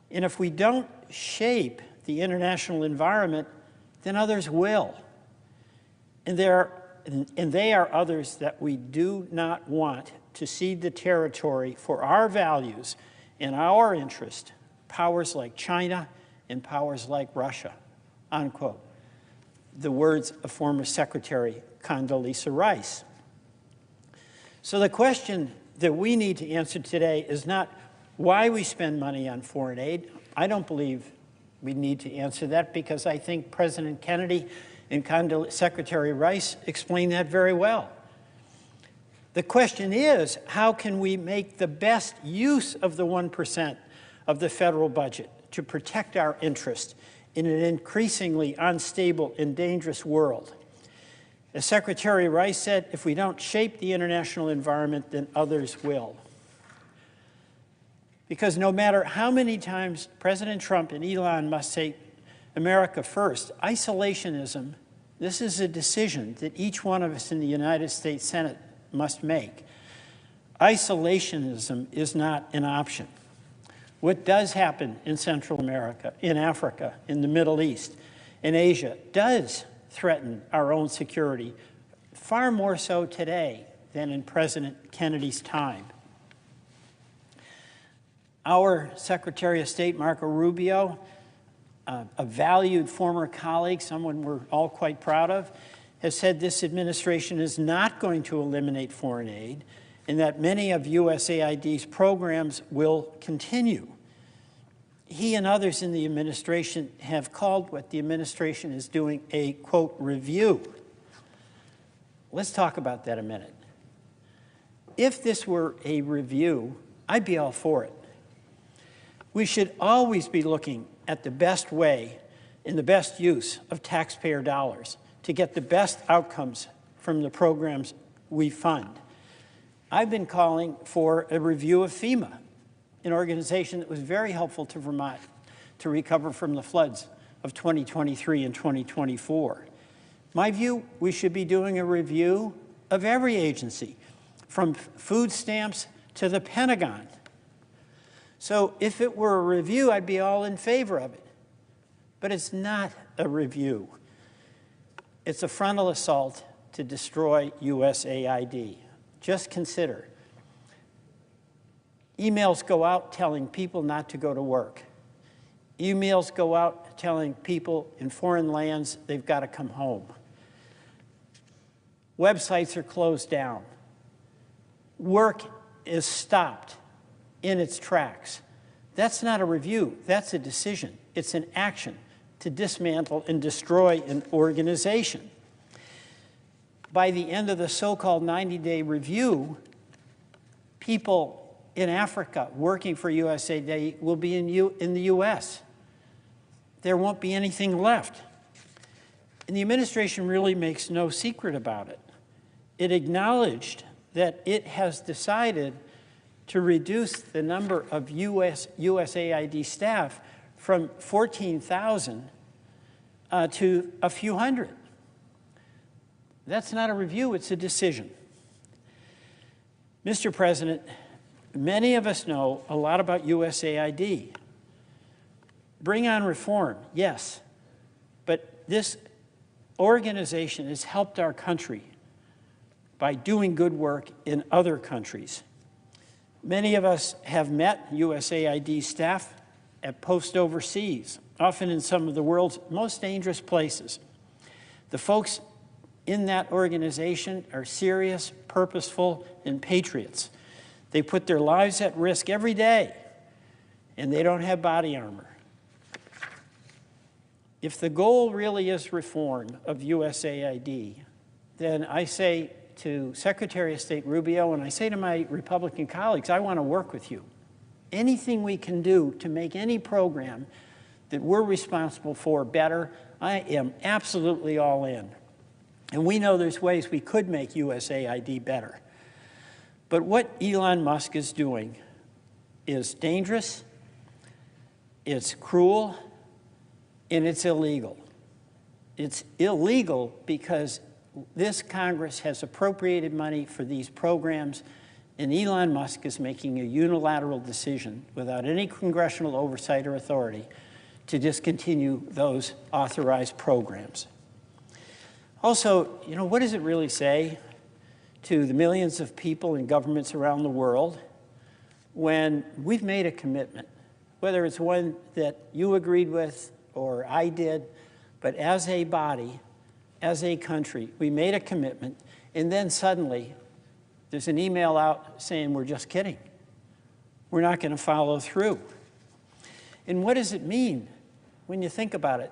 And if we don't shape the international environment, then others will. And they are others that we do not want to cede the territory for our values and our interest, powers like China and powers like Russia, unquote. The words of former Secretary Condoleezza Rice. So the question that we need to answer today is not why we spend money on foreign aid. I don't believe we need to answer that because I think President Kennedy and Secretary Rice explained that very well. The question is, how can we make the best use of the 1% of the federal budget to protect our interest in an increasingly unstable and dangerous world? As Secretary Rice said, if we don't shape the international environment, then others will. Because no matter how many times President Trump and Elon Musk say America first, isolationism, this is a decision that each one of us in the United States Senate must make. Isolationism is not an option. What does happen in Central America, in Africa, in the Middle East, in Asia, does threaten our own security, far more so today than in President Kennedy's time. Our Secretary of State, Marco Rubio, a valued former colleague, someone we're all quite proud of, has said this administration is not going to eliminate foreign aid and that many of USAID's programs will continue. He and others in the administration have called what the administration is doing a, quote, review. Let's talk about that a minute. If this were a review, I'd be all for it. We should always be looking at the best way and the best use of taxpayer dollars to get the best outcomes from the programs we fund. I've been calling for a review of FEMA, an organization that was very helpful to Vermont to recover from the floods of 2023 and 2024. My view, we should be doing a review of every agency, from food stamps to the Pentagon. So if it were a review, I'd be all in favor of it. But it's not a review. It's a frontal assault to destroy USAID. Just consider. Emails go out telling people not to go to work. Emails go out telling people in foreign lands they've got to come home. Websites are closed down. Work is stopped in its tracks. That's not a review, that's a decision. It's an action to dismantle and destroy an organization. By the end of the so-called 90-day review, people in Africa working for USAID will be in the US. There won't be anything left. And the administration really makes no secret about it. It acknowledged that it has decided to reduce the number of USAID staff from 14,000 to a few hundred. That's not a review, it's a decision. Mr. President, many of us know a lot about USAID. Bring on reform, yes, but this organization has helped our country by doing good work in other countries. Many of us have met USAID staff at posts overseas, often in some of the world's most dangerous places. The folks in that organization are serious, purposeful, and patriots. They put their lives at risk every day, and they don't have body armor. If the goal really is reform of USAID, then I say to Secretary of State Rubio, and I say to my Republican colleagues, I want to work with you. Anything we can do to make any program that we're responsible for better, I am absolutely all in. And we know there's ways we could make USAID better. But what Elon Musk is doing is dangerous, it's cruel, and it's illegal. It's illegal because this Congress has appropriated money for these programs, and Elon Musk is making a unilateral decision without any congressional oversight or authority to discontinue those authorized programs. Also, you know, what does it really say to the millions of people in governments around the world when we've made a commitment, whether it's one that you agreed with or I did, but as a body, as a country, we made a commitment, and then suddenly there's an email out saying we're just kidding. We're not going to follow through. And what does it mean when you think about it?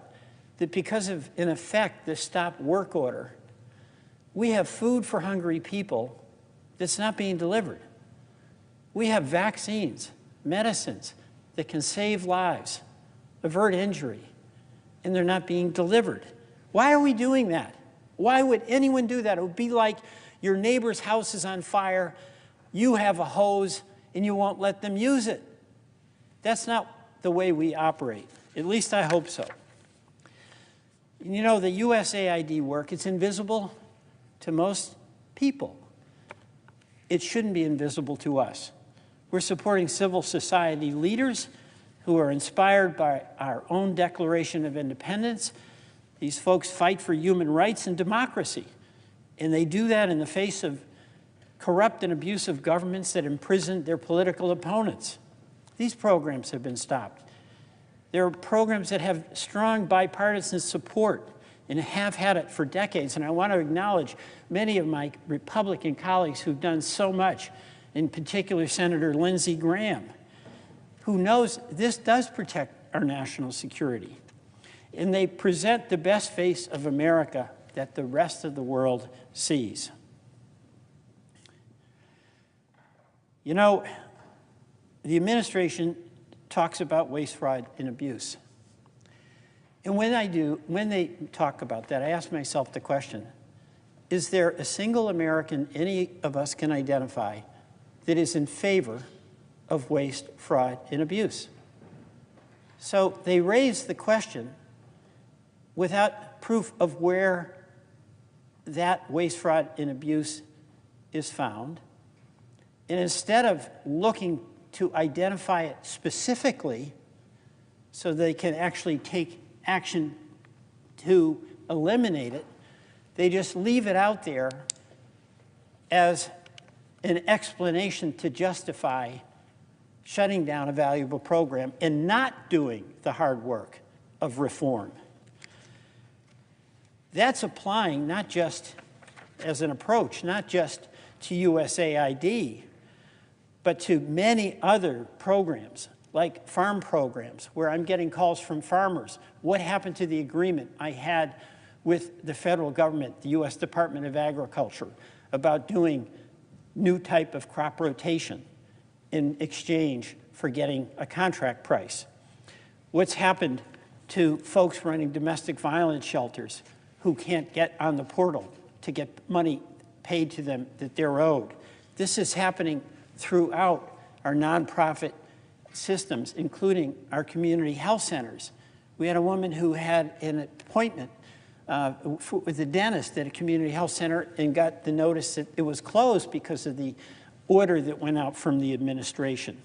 That because of, in effect, this stop work order, we have food for hungry people that's not being delivered. We have vaccines, medicines that can save lives, avert injury, and they're not being delivered. Why are we doing that? Why would anyone do that? It would be like your neighbor's house is on fire, you have a hose, and you won't let them use it. That's not the way we operate. At least I hope so. You know, the USAID work, it's invisible to most people. It shouldn't be invisible to us. We're supporting civil society leaders who are inspired by our own Declaration of Independence. These folks fight for human rights and democracy, and they do that in the face of corrupt and abusive governments that imprison their political opponents. These programs have been stopped. There are programs that have strong bipartisan support and have had it for decades, and I want to acknowledge many of my Republican colleagues who've done so much, in particular Senator Lindsey Graham, who knows this does protect our national security. And they present the best face of America that the rest of the world sees. You know, the administration talks about waste, fraud, and abuse. And when they talk about that, I ask myself the question, is there a single American any of us can identify that is in favor of waste, fraud, and abuse? So they raise the question without proof of where that waste, fraud, and abuse is found. And instead of looking to identify it specifically so they can actually take action to eliminate it, they just leave it out there as an explanation to justify shutting down a valuable program and not doing the hard work of reform. That's applying not just as an approach, not just to USAID, but to many other programs, like farm programs, where I'm getting calls from farmers. What happened to the agreement I had with the federal government, the U.S. Department of Agriculture, about doing new type of crop rotation in exchange for getting a contract price? What's happened to folks running domestic violence shelters who can't get on the portal to get money paid to them that they're owed? This is happening throughout our nonprofit systems, including our community health centers. We had a woman who had an appointment with a dentist at a community health center and got the notice that it was closed because of the order that went out from the administration.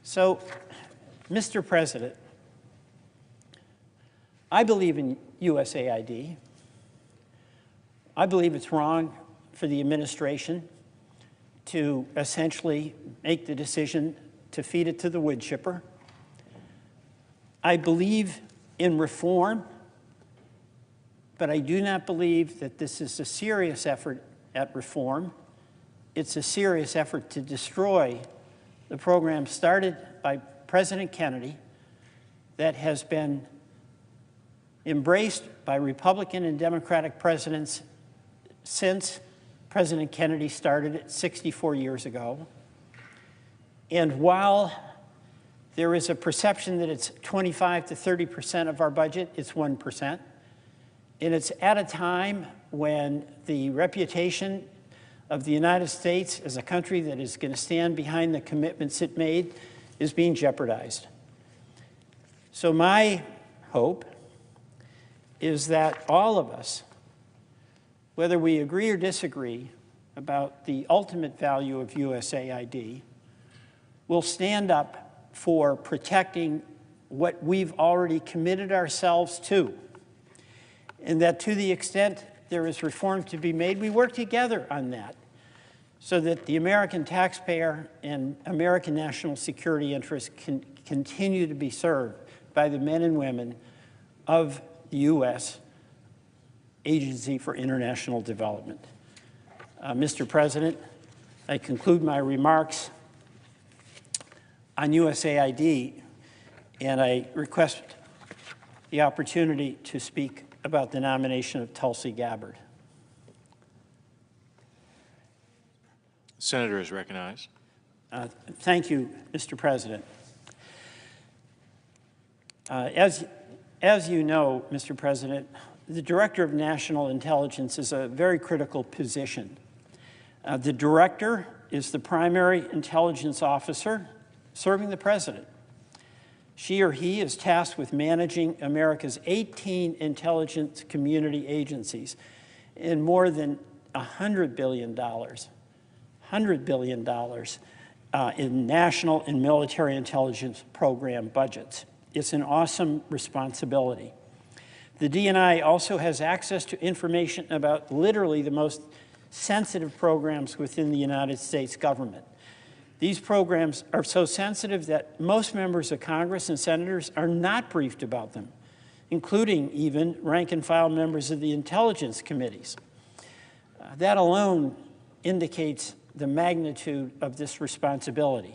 So, Mr. President, I believe in USAID. I believe it's wrong for the administration to essentially make the decision to feed it to the wood chipper. I believe in reform, but I do not believe that this is a serious effort at reform. It's a serious effort to destroy the program started by President Kennedy that has been embraced by Republican and Democratic presidents since President Kennedy started it 64 years ago. And while there is a perception that it's 25 to 30% of our budget, it's 1%. And it's at a time when the reputation of the United States as a country that is going to stand behind the commitments it made is being jeopardized. So my hope is that all of us, whether we agree or disagree about the ultimate value of USAID, will stand up for protecting what we've already committed ourselves to. And that to the extent there is reform to be made, we work together on that so that the American taxpayer and American national security interests can continue to be served by the men and women of the U.S. Agency for International Development. Mr. President, I conclude my remarks on USAID, and I request the opportunity to speak about the nomination of Tulsi Gabbard. Senator is recognized. Thank you, Mr. President. As you know, Mr. President, the Director of National Intelligence is a very critical position. The Director is the primary intelligence officer serving the President. She or he is tasked with managing America's 18 intelligence community agencies and more than $100 billion in national and military intelligence program budgets. It's an awesome responsibility. The DNI also has access to information about literally the most sensitive programs within the United States government. These programs are so sensitive that most members of Congress and senators are not briefed about them, including even rank-and-file members of the intelligence committees. That alone indicates the magnitude of this responsibility.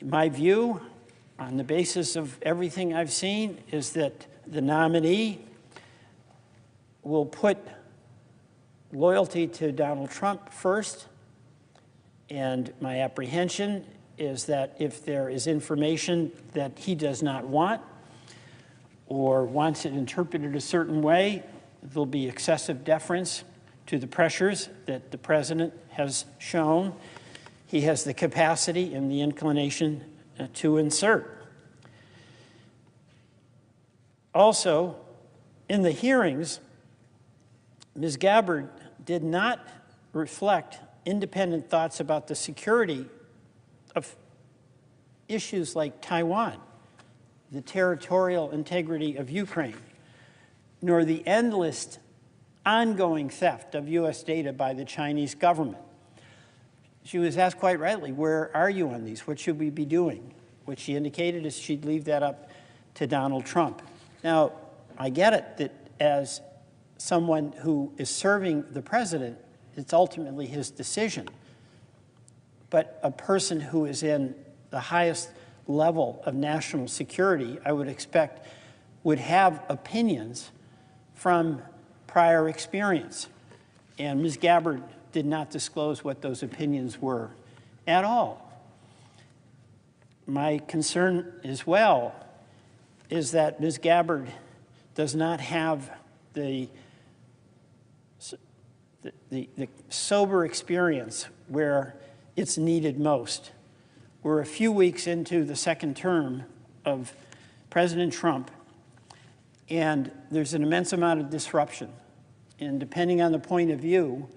My view, on the basis of everything I've seen, is that the nominee will put loyalty to Donald Trump first, and my apprehension is that if there is information that he does not want or wants it interpreted a certain way, there'll be excessive deference to the pressures that the President has shown he has the capacity and the inclination to insert. Also, in the hearings, Ms. Gabbard did not reflect independent thoughts about the security of issues like Taiwan, the territorial integrity of Ukraine, nor the endless ongoing theft of U.S. data by the Chinese government. She was asked quite rightly, where are you on these? What should we be doing? What she indicated is she'd leave that up to Donald Trump. Now, I get it that as someone who is serving the President, it's ultimately his decision. But a person who is in the highest level of national security, I would expect, would have opinions from prior experience. And Ms. Gabbard did not disclose what those opinions were at all. My concern as well is that Ms. Gabbard does not have the sober experience where it's needed most. We're a few weeks into the second term of President Trump, and there's an immense amount of disruption. And depending on the point of view,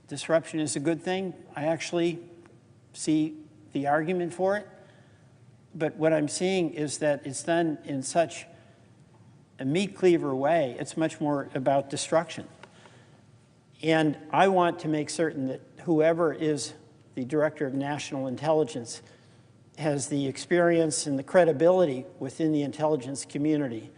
disruption is a good thing. I actually see the argument for it. But what I'm seeing is that it's done in such a meat cleaver way. It's much more about destruction. And I want to make certain that whoever is the Director of National Intelligence has the experience and the credibility within the intelligence community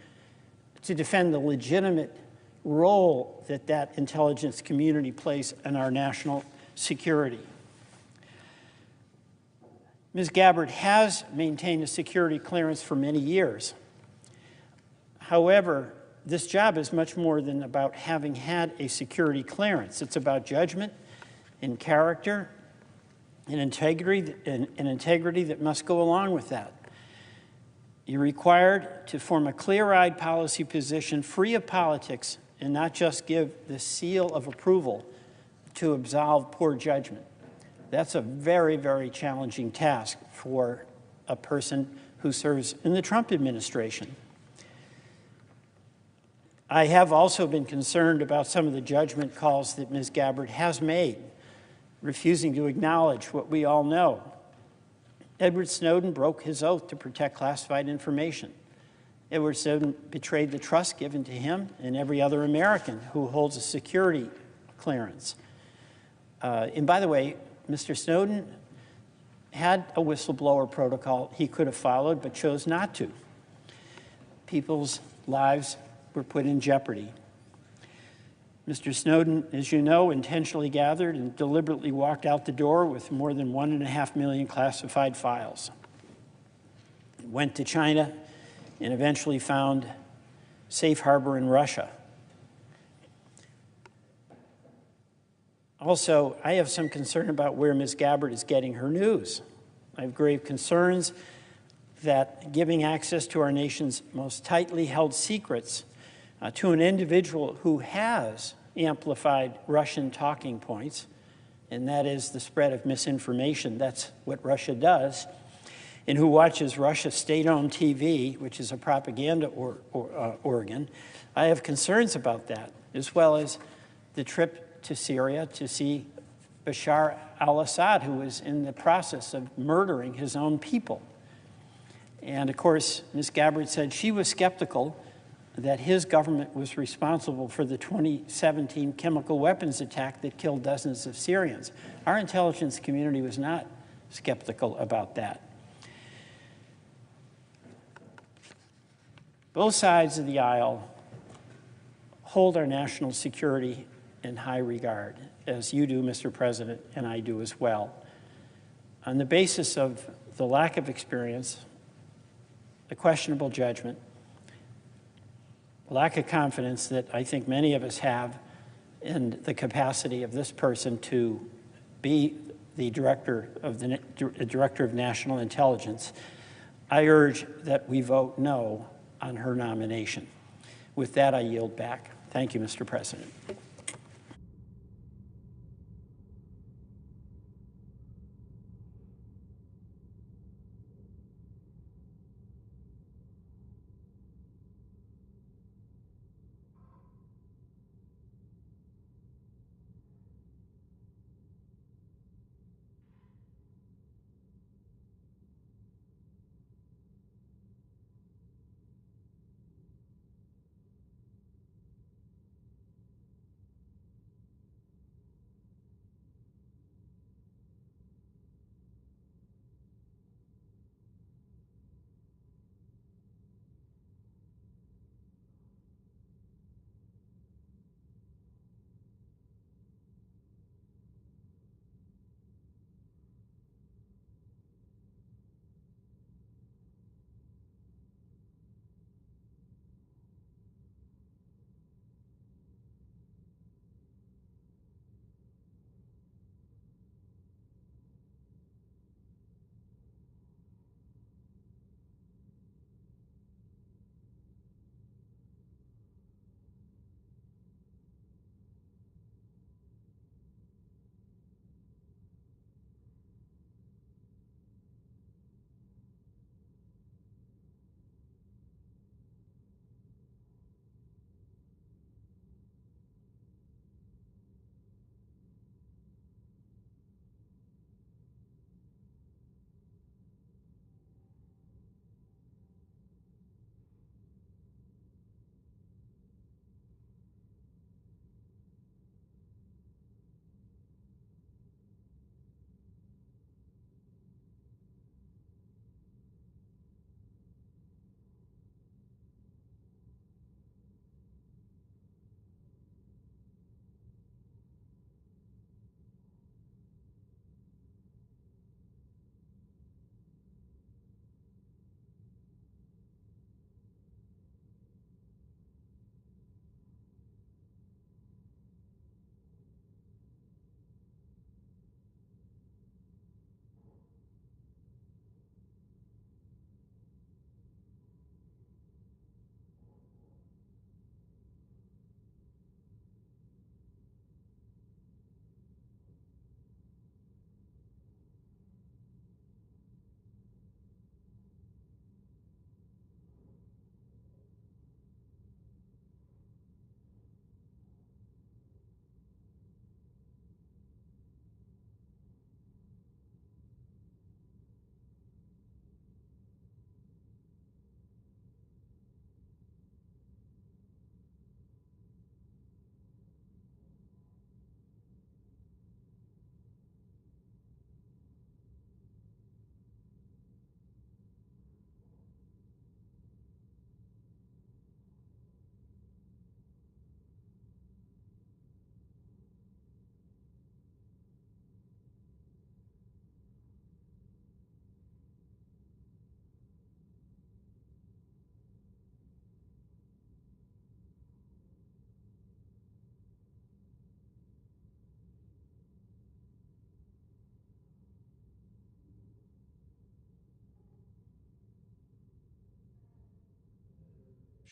to defend the legitimate role that that intelligence community plays in our national security. Ms. Gabbard has maintained a security clearance for many years. However, this job is much more than about having had a security clearance. It's about judgment and character and integrity that must go along with that. You're required to form a clear-eyed policy position free of politics and not just give the seal of approval to absolve poor judgment. That's a very, very challenging task for a person who serves in the Trump administration. I have also been concerned about some of the judgment calls that Ms. Gabbard has made, refusing to acknowledge what we all know. Edward Snowden broke his oath to protect classified information. Edward Snowden betrayed the trust given to him and every other American who holds a security clearance. And by the way, Mr. Snowden had a whistleblower protocol he could have followed, but chose not to. People's lives were put in jeopardy. Mr. Snowden, as you know, intentionally gathered and deliberately walked out the door with more than 1.5 million classified files. Went to China and eventually found safe harbor in Russia. Also, I have some concern about where Ms. Gabbard is getting her news. I have grave concerns that giving access to our nation's most tightly held secrets to an individual who has amplified Russian talking points, and that is the spread of misinformation. That's what Russia does, and who watches Russia's state-owned TV, which is a propaganda organ. I have concerns about that, as well as the trip to Syria to see Bashar al-Assad, who was in the process of murdering his own people. And of course, Ms. Gabbard said she was skeptical that his government was responsible for the 2017 chemical weapons attack that killed dozens of Syrians. Our intelligence community was not skeptical about that. Both sides of the aisle hold our national security in high regard, as you do, Mr. President, and I do as well. On the basis of the lack of experience, the questionable judgment, lack of confidence that I think many of us have in the capacity of this person to be the Director of National Intelligence, I urge that we vote no on her nomination. With that, I yield back. Thank you, Mr. President.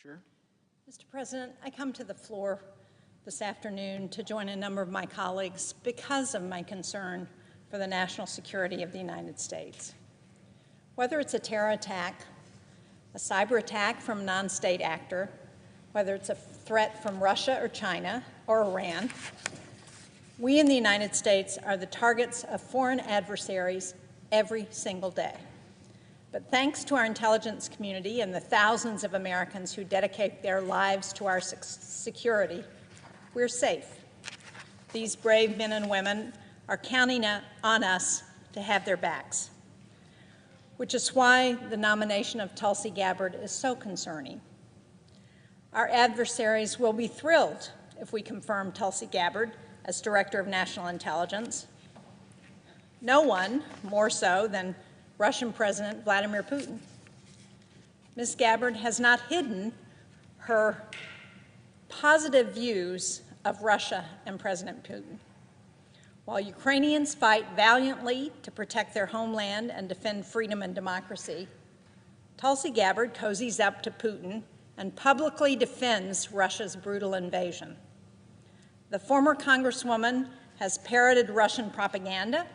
Sure. Mr. President, I come to the floor this afternoon to join a number of my colleagues because of my concern for the national security of the United States. Whether it's a terror attack, a cyber attack from a non-state actor, whether it's a threat from Russia or China or Iran, we in the United States are the targets of foreign adversaries every single day. But thanks to our intelligence community and the thousands of Americans who dedicate their lives to our security, we're safe. These brave men and women are counting on us to have their backs, which is why the nomination of Tulsi Gabbard is so concerning. Our adversaries will be thrilled if we confirm Tulsi Gabbard as Director of National Intelligence. No one more so than Russian President Vladimir Putin. Ms. Gabbard has not hidden her positive views of Russia and President Putin. While Ukrainians fight valiantly to protect their homeland and defend freedom and democracy, Tulsi Gabbard cozies up to Putin and publicly defends Russia's brutal invasion. The former Congresswoman has parroted Russian propaganda,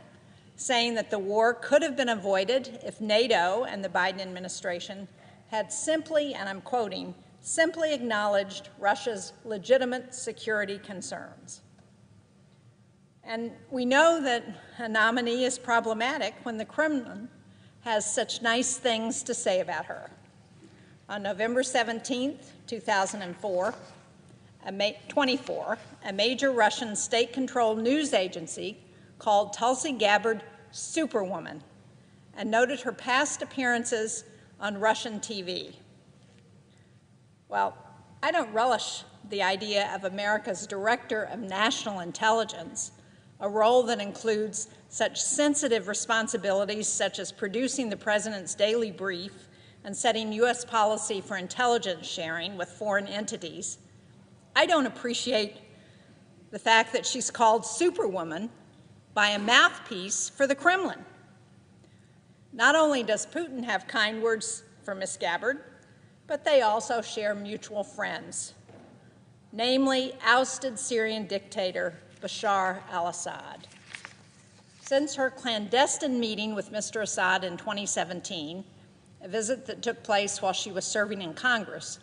saying that the war could have been avoided if NATO and the Biden administration had simply, and I'm quoting, simply acknowledged Russia's legitimate security concerns. And we know that a nominee is problematic when the Kremlin has such nice things to say about her. On November 17, 2004, a major Russian state-controlled news agency called Tulsi Gabbard Superwoman and noted her past appearances on Russian TV. Well, I don't relish the idea of America's Director of National Intelligence, a role that includes such sensitive responsibilities such as producing the President's daily brief and setting U.S. policy for intelligence sharing with foreign entities. I don't appreciate the fact that she's called Superwoman by a mouthpiece for the Kremlin. Not only does Putin have kind words for Ms. Gabbard, but they also share mutual friends, namely ousted Syrian dictator Bashar al-Assad. Since her clandestine meeting with Mr. Assad in 2017, a visit that took place while she was serving in Congress,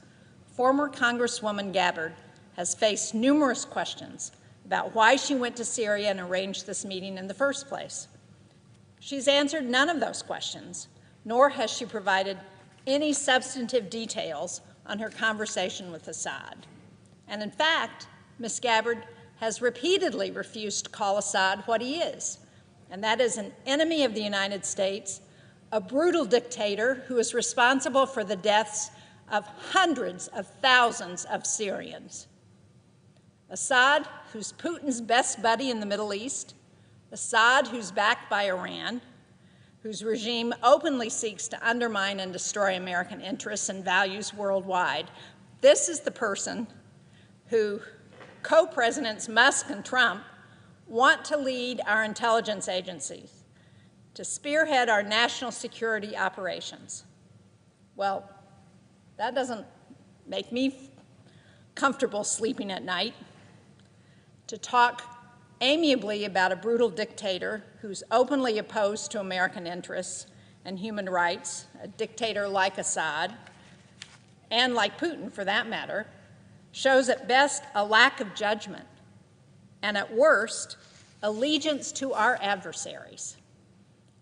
former Congresswoman Gabbard has faced numerous questions about why she went to Syria and arranged this meeting in the first place. She's answered none of those questions, nor has she provided any substantive details on her conversation with Assad. And in fact, Ms. Gabbard has repeatedly refused to call Assad what he is, and that is an enemy of the United States, a brutal dictator who is responsible for the deaths of hundreds of thousands of Syrians. Assad, who's Putin's best buddy in the Middle East, Assad, who's backed by Iran, whose regime openly seeks to undermine and destroy American interests and values worldwide. This is the person who co-presidents Musk and Trump want to lead our intelligence agencies, to spearhead our national security operations. Well, that doesn't make me comfortable sleeping at night. To talk amiably about a brutal dictator who's openly opposed to American interests and human rights, a dictator like Assad, and like Putin for that matter, shows at best a lack of judgment, and at worst, allegiance to our adversaries.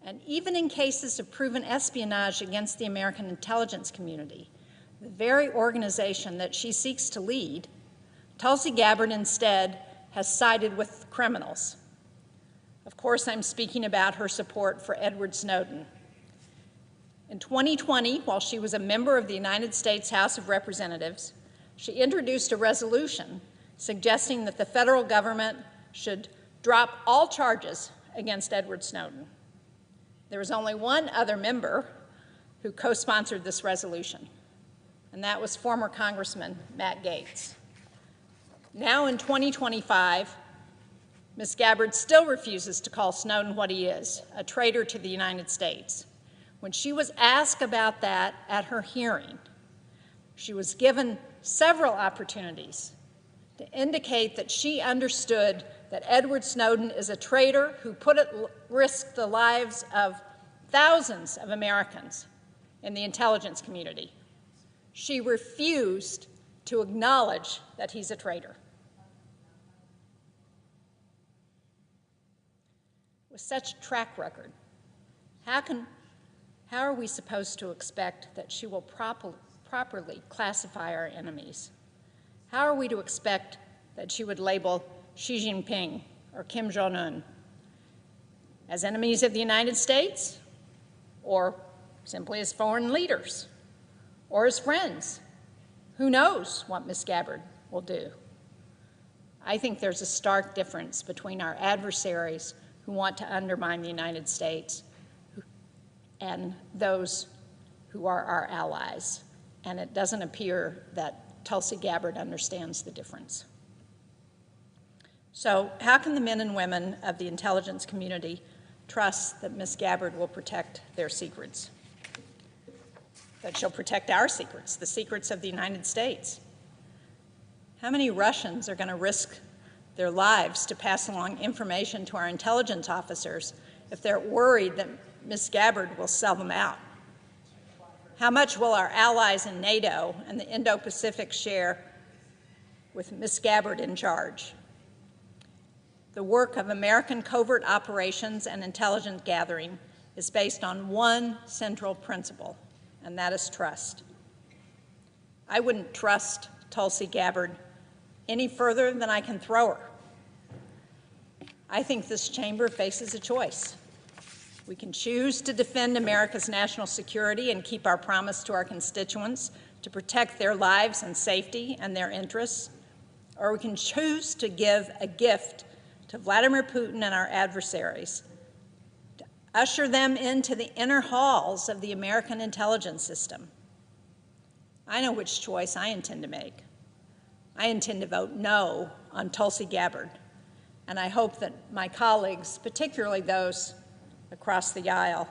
And even in cases of proven espionage against the American intelligence community, the very organization that she seeks to lead, Tulsi Gabbard instead has sided with criminals. Of course, I'm speaking about her support for Edward Snowden. In 2020, while she was a member of the United States House of Representatives, she introduced a resolution suggesting that the federal government should drop all charges against Edward Snowden. There was only one other member who co-sponsored this resolution, and that was former Congressman Matt Gaetz. Now in 2025, Ms. Gabbard still refuses to call Snowden what he is, a traitor to the United States. When she was asked about that at her hearing, she was given several opportunities to indicate that she understood that Edward Snowden is a traitor who put at risk the lives of thousands of Americans in the intelligence community. She refused to acknowledge that he's a traitor. With such a track record, how are we supposed to expect that she will properly classify our enemies? How are we to expect that she would label Xi Jinping or Kim Jong-un as enemies of the United States, or simply as foreign leaders, or as friends? Who knows what Ms. Gabbard will do? I think there's a stark difference between our adversaries who want to undermine the United States and those who are our allies. And it doesn't appear that Tulsi Gabbard understands the difference. So how can the men and women of the intelligence community trust that Ms. Gabbard will protect their secrets? That she'll protect our secrets, the secrets of the United States? How many Russians are going to risk their lives to pass along information to our intelligence officers if they're worried that Ms. Gabbard will sell them out? How much will our allies in NATO and the Indo-Pacific share with Ms. Gabbard in charge? The work of American covert operations and intelligence gathering is based on one central principle, and that is trust. I wouldn't trust Tulsi Gabbard any further than I can throw her. I think this chamber faces a choice. We can choose to defend America's national security and keep our promise to our constituents to protect their lives and safety and their interests, or we can choose to give a gift to Vladimir Putin and our adversaries, to usher them into the inner halls of the American intelligence system. I know which choice I intend to make. I intend to vote no on Tulsi Gabbard, and I hope that my colleagues, particularly those across the aisle,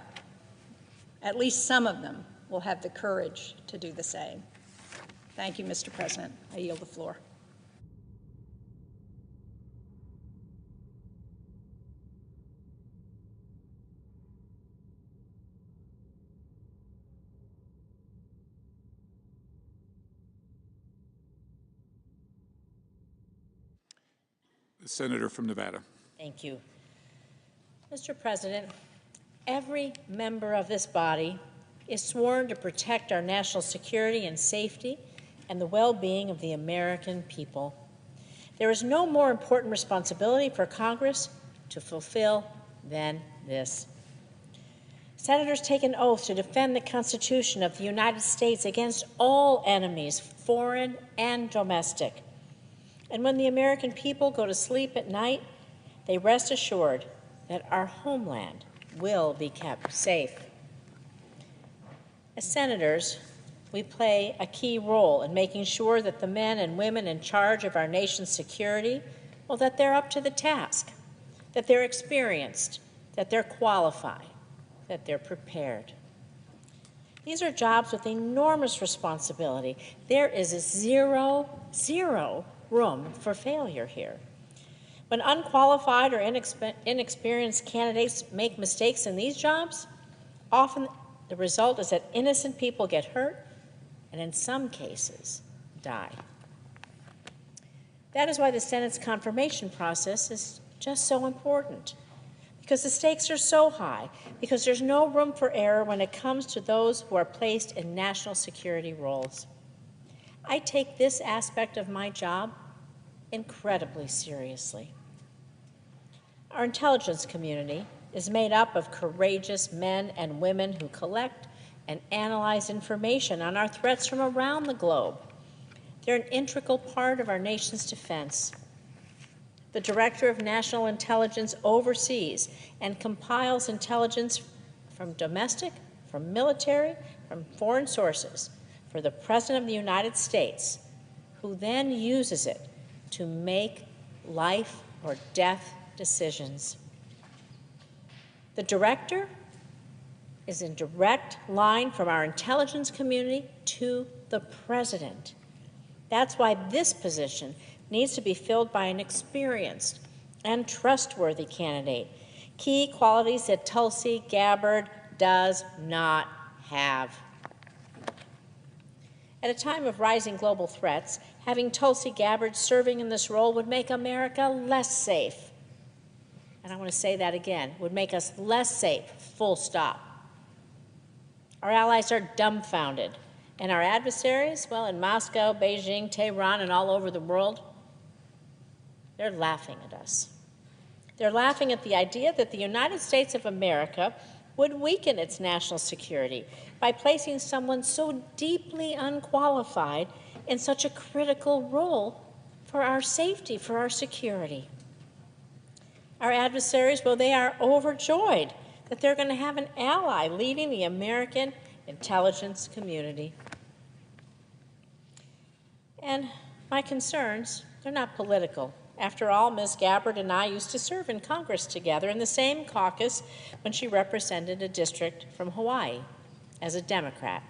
at least some of them, will have the courage to do the same. Thank you, Mr. President. I yield the floor. The senator from Nevada. Thank you. Mr. President, every member of this body is sworn to protect our national security and safety and the well-being of the American people. There is no more important responsibility for Congress to fulfill than this. Senators take an oath to defend the Constitution of the United States against all enemies, foreign and domestic. And when the American people go to sleep at night, they rest assured that our homeland will be kept safe. As senators, we play a key role in making sure that the men and women in charge of our nation's security, well, that they're up to the task, that they're experienced, that they're qualified, that they're prepared. These are jobs with enormous responsibility. There is a zero room for failure here. When unqualified or inexperienced candidates make mistakes in these jobs, often the result is that innocent people get hurt and in some cases die. That is why the Senate's confirmation process is just so important, because the stakes are so high, because there's no room for error when it comes to those who are placed in national security roles. I take this aspect of my job incredibly seriously. Our intelligence community is made up of courageous men and women who collect and analyze information on our threats from around the globe. They're an integral part of our nation's defense. The Director of National Intelligence oversees and compiles intelligence from domestic, from military, from foreign sources for the President of the United States, who then uses it to make life or death decisions. The Director is in direct line from our intelligence community to the President. That's why this position needs to be filled by an experienced and trustworthy candidate, key qualities that Tulsi Gabbard does not have. At a time of rising global threats, having Tulsi Gabbard serving in this role would make America less safe. And I want to say that again, would make us less safe, full stop. Our allies are dumbfounded, and our adversaries, well, in Moscow, Beijing, Tehran, and all over the world, they're laughing at us. They're laughing at the idea that the United States of America would weaken its national security by placing someone so deeply unqualified in such a critical role for our safety, for our security. Our adversaries, well, they are overjoyed that they're going to have an ally leading the American intelligence community. And my concerns, they're not political. After all, Ms. Gabbard and I used to serve in Congress together in the same caucus when she represented a district from Hawaii as a Democrat.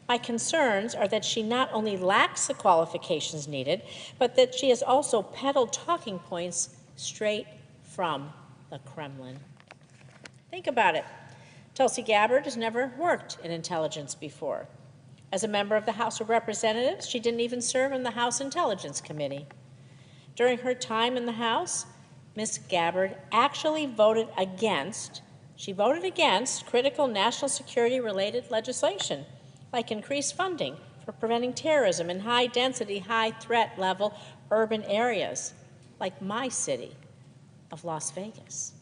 My concerns are that she not only lacks the qualifications needed, but that she has also peddled talking points straight from the Kremlin. Think about it. Tulsi Gabbard has never worked in intelligence before. As a member of the House of Representatives, she didn't even serve in the House Intelligence Committee. During her time in the House, Ms. Gabbard actually voted against critical national security-related legislation, like increased funding for preventing terrorism in high-density, high-threat level urban areas, like my city of Las Vegas.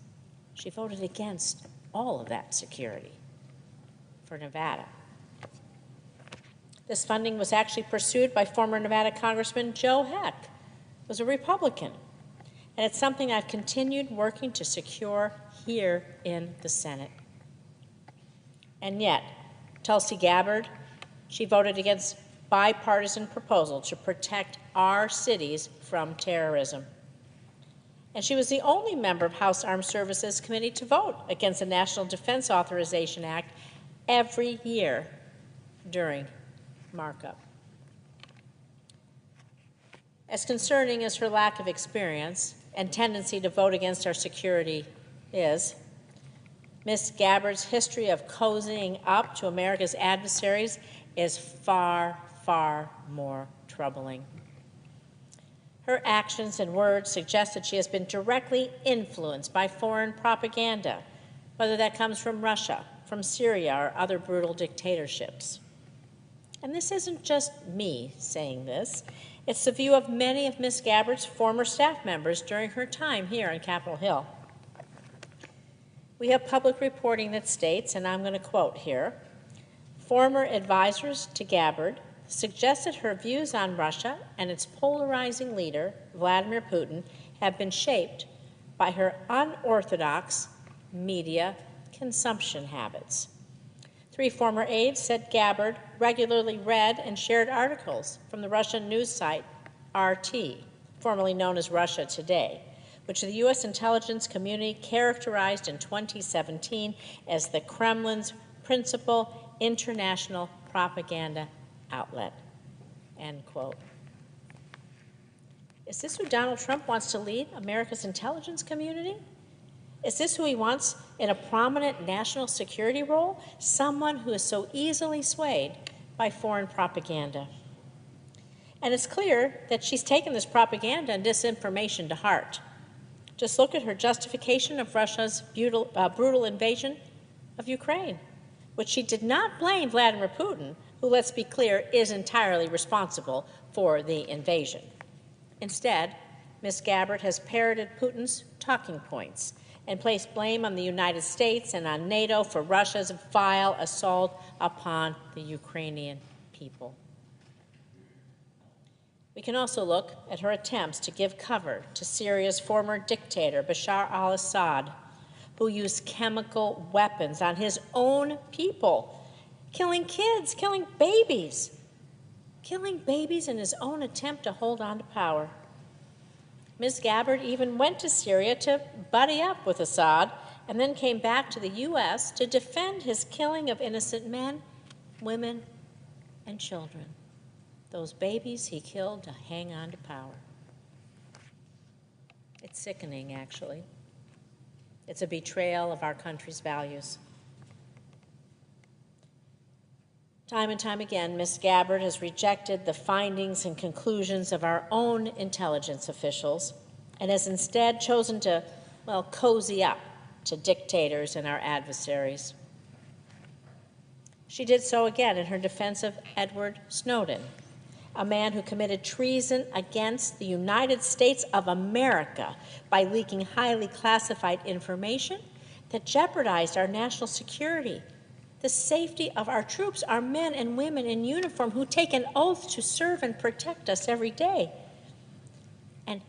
She voted against all of that security for Nevada. This funding was actually pursued by former Nevada Congressman Joe Heck, who was a Republican, and it's something I've continued working to secure here in the Senate. And yet, Tulsi Gabbard, she voted against bipartisan proposal to protect our cities from terrorism. And she was the only member of House Armed Services Committee to vote against the National Defense Authorization Act every year during markup. As concerning as her lack of experience and tendency to vote against our security is, Ms. Gabbard's history of cozying up to America's adversaries is far, far more troubling. Her actions and words suggest that she has been directly influenced by foreign propaganda, whether that comes from Russia, from Syria, or other brutal dictatorships. And this isn't just me saying this. It's the view of many of Ms. Gabbard's former staff members during her time here on Capitol Hill. We have public reporting that states, and I'm going to quote here, former advisors to Gabbard suggested her views on Russia and its polarizing leader, Vladimir Putin, have been shaped by her unorthodox media consumption habits. 3 former aides said Gabbard regularly read and shared articles from the Russian news site RT, formerly known as Russia Today, which the U.S. intelligence community characterized in 2017 as the Kremlin's principal international propaganda outlet, end quote. Is this who Donald Trump wants to lead America's intelligence community? Is this who he wants in a prominent national security role? Someone who is so easily swayed by foreign propaganda. And it's clear that she's taken this propaganda and disinformation to heart. Just look at her justification of Russia's brutal invasion of Ukraine, which she did not blame Vladimir Putin, who, let's be clear, is entirely responsible for the invasion. Instead, Ms. Gabbard has parroted Putin's talking points and placed blame on the United States and on NATO for Russia's vile assault upon the Ukrainian people. We can also look at her attempts to give cover to Syria's former dictator, Bashar al-Assad, who used chemical weapons on his own people, killing kids, killing babies in his own attempt to hold on to power. Ms. Gabbard even went to Syria to buddy up with Assad and then came back to the U.S. to defend his killing of innocent men, women, and children. those babies he killed to hang on to power. It's sickening, actually. It's a betrayal of our country's values. Time and time again, Ms. Gabbard has rejected the findings and conclusions of our own intelligence officials and has instead chosen to, well, cozy up to dictators and our adversaries. She did so again in her defense of Edward Snowden, a man who committed treason against the United States of America by leaking highly classified information that jeopardized our national security, the safety of our troops, our men and women in uniform who take an oath to serve and protect us every day. And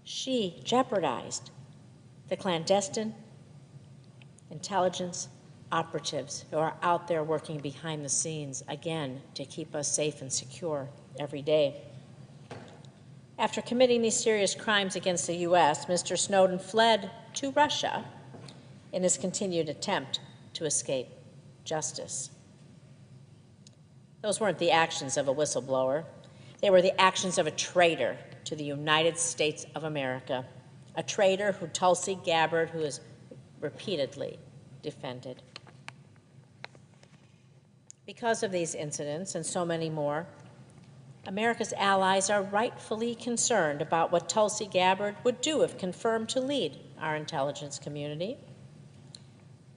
she jeopardized the clandestine intelligence operatives who are out there working behind the scenes, again, to keep us safe and secure every day. After committing these serious crimes against the U.S., Mr. Snowden fled to Russia in his continued attempt to escape justice. Those weren't the actions of a whistleblower. They were the actions of a traitor to the United States of America, a traitor who Tulsi Gabbard, who has repeatedly defended. Because of these incidents and so many more, America's allies are rightfully concerned about what Tulsi Gabbard would do if confirmed to lead our intelligence community.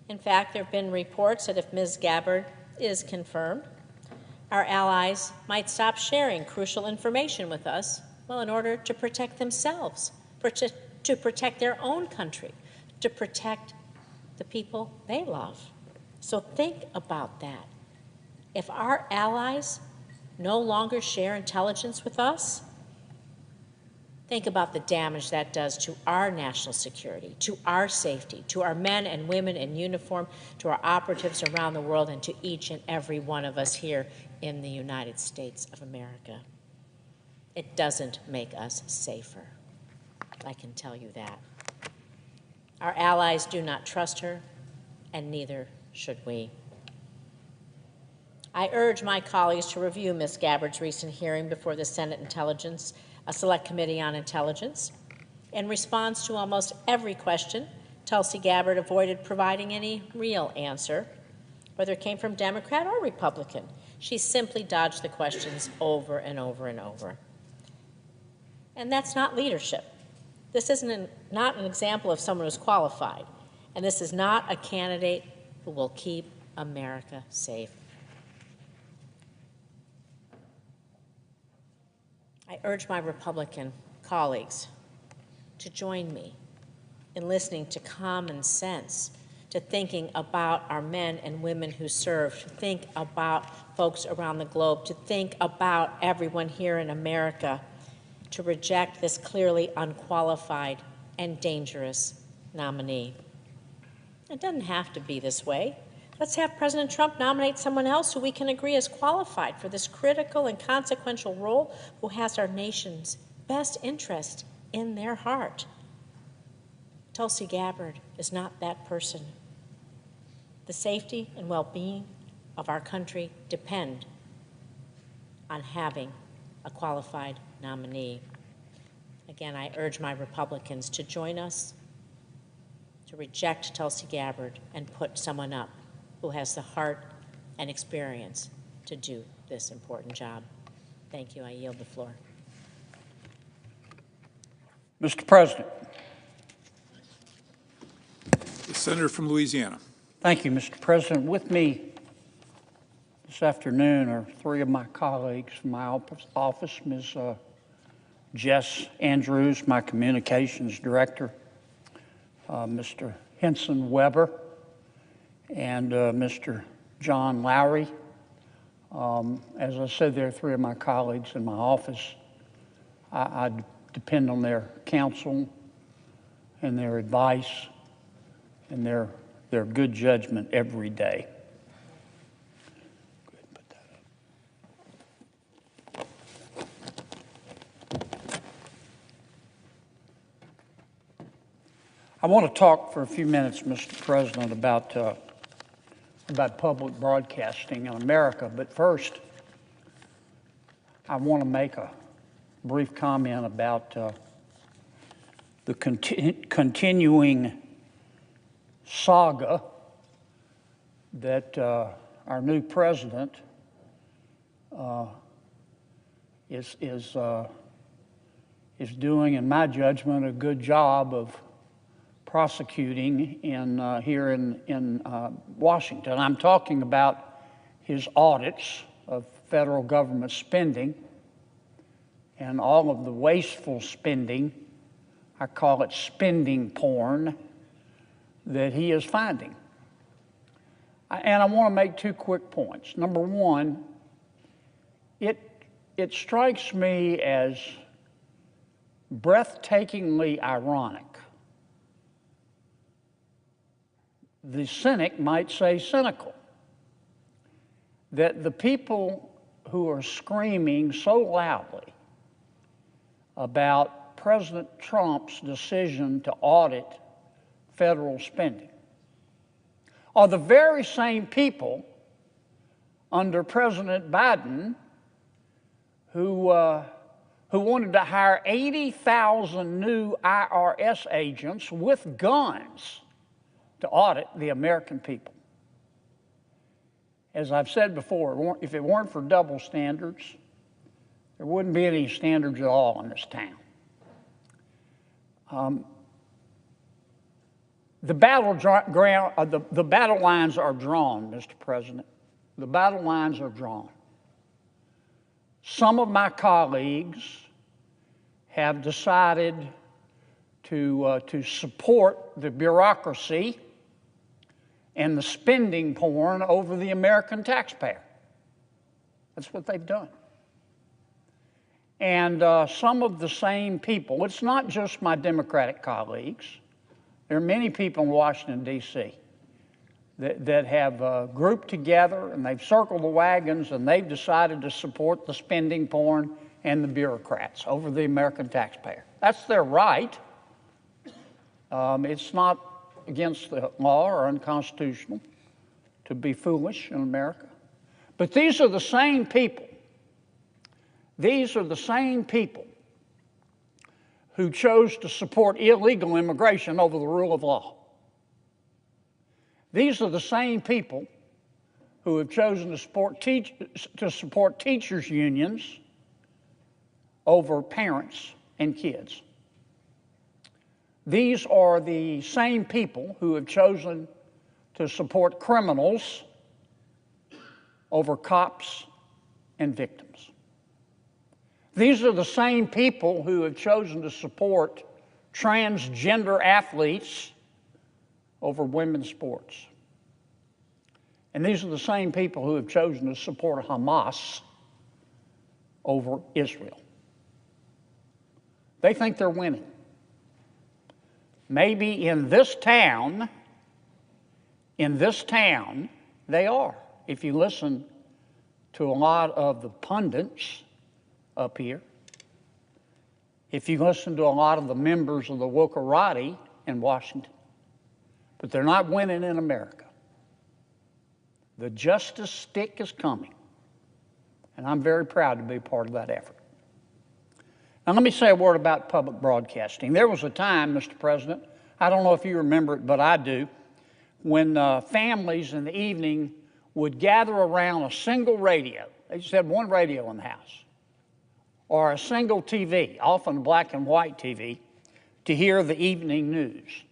In fact, there have been reports that if Ms. Gabbard is confirmed, our allies might stop sharing crucial information with us, well, in order to protect themselves, to protect their own country, to protect the people they love. So think about that. If our allies no longer share intelligence with us, think about the damage that does to our national security, to our safety, to our men and women in uniform, to our operatives around the world, and to each and every one of us here in the United States of America. It doesn't make us safer. I can tell you that. Our allies do not trust her, and neither should we. I urge my colleagues to review Ms. Gabbard's recent hearing before the Senate Intelligence, a Select Committee on Intelligence. In response to almost every question, Tulsi Gabbard avoided providing any real answer, whether it came from Democrat or Republican. She simply dodged the questions over and over and over. And that's not leadership. This isn't not an example of someone who's qualified, and this is not a candidate who will keep America safe. I urge my Republican colleagues to join me in listening to common sense, to thinking about our men and women who serve, to think about folks around the globe, to think about everyone here in America, to reject this clearly unqualified and dangerous nominee. It doesn't have to be this way. Let's have President Trump nominate someone else who we can agree is qualified for this critical and consequential role, who has our nation's best interest in their heart. Tulsi Gabbard is not that person. The safety and well-being of our country depend on having a qualified nominee. Again, I urge my Republicans to join us to reject Tulsi Gabbard and put someone up who has the heart and experience to do this important job. Thank you. I yield the floor. Mr. President. The senator from Louisiana. Thank you, Mr. President. With me this afternoon are three of my colleagues from my office, Ms. Jess Andrews, my communications director, Mr. Henson Weber, and Mr. John Lowry. As I said, there are three of my colleagues in my office. I depend on their counsel and their advice and their good judgment every day. Go ahead and put that up. I want to talk for a few minutes, Mr. President, about public broadcasting in America. But first, I want to make a brief comment about the continuing saga that our new president is doing, in my judgment, a good job of prosecuting here in Washington. I'm talking about his audits of federal government spending and all of the wasteful spending, I call it spending porn, that he is finding. And I want to make two quick points. Number one, it strikes me as breathtakingly ironic. The cynic might say cynical, that the people who are screaming so loudly about President Trump's decision to audit federal spending are the very same people under President Biden who wanted to hire 80,000 new IRS agents with guns to audit the American people. As I've said before, if it weren't for double standards, there wouldn't be any standards at all in this town. The battle lines are drawn, Mr. President. The battle lines are drawn. Some of my colleagues have decided to support the bureaucracy and the spending porn over the American taxpayer. That's what they've done. And some of the same people, it's not just my Democratic colleagues, there are many people in Washington, D.C. that have grouped together and they've circled the wagons and they've decided to support the spending porn and the bureaucrats over the American taxpayer. That's their right. It's not against the law or unconstitutional to be foolish in America. But these are the same people. These are the same people who chose to support illegal immigration over the rule of law. These are the same people who have chosen to support teachers' unions over parents and kids. These are the same people who have chosen to support criminals over cops and victims. These are the same people who have chosen to support transgender athletes over women's sports. And these are the same people who have chosen to support Hamas over Israel. They think they're winning. Maybe in this town, they are. If you listen to a lot of the pundits up here, if you listen to a lot of the members of the Wokarati in Washington, but they're not winning in America. The justice stick is coming, and I'm very proud to be part of that effort. Now, let me say a word about public broadcasting. There was a time, Mr. President, I don't know if you remember it, but I do, when families in the evening would gather around a single radio. They just had one radio in the house, or a single TV, often a black and white TV, to hear the evening news.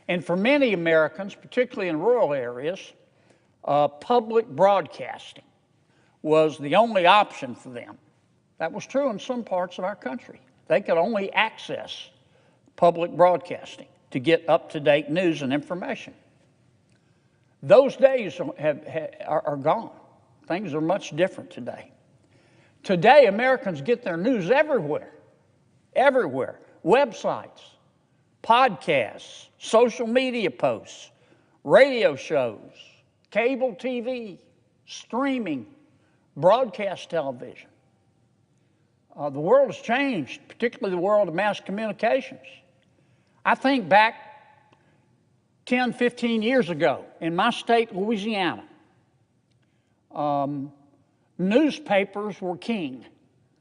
And for many Americans, particularly in rural areas, public broadcasting was the only option for them. That was true in some parts of our country. They could only access public broadcasting to get up-to-date news and information. Those days are gone. Things are much different today. Today, Americans get their news everywhere. Websites, podcasts, social media posts, radio shows, cable TV, streaming, broadcast television. The world has changed, particularly the world of mass communications. I think back 10, 15 years ago in my state, Louisiana, newspapers were king.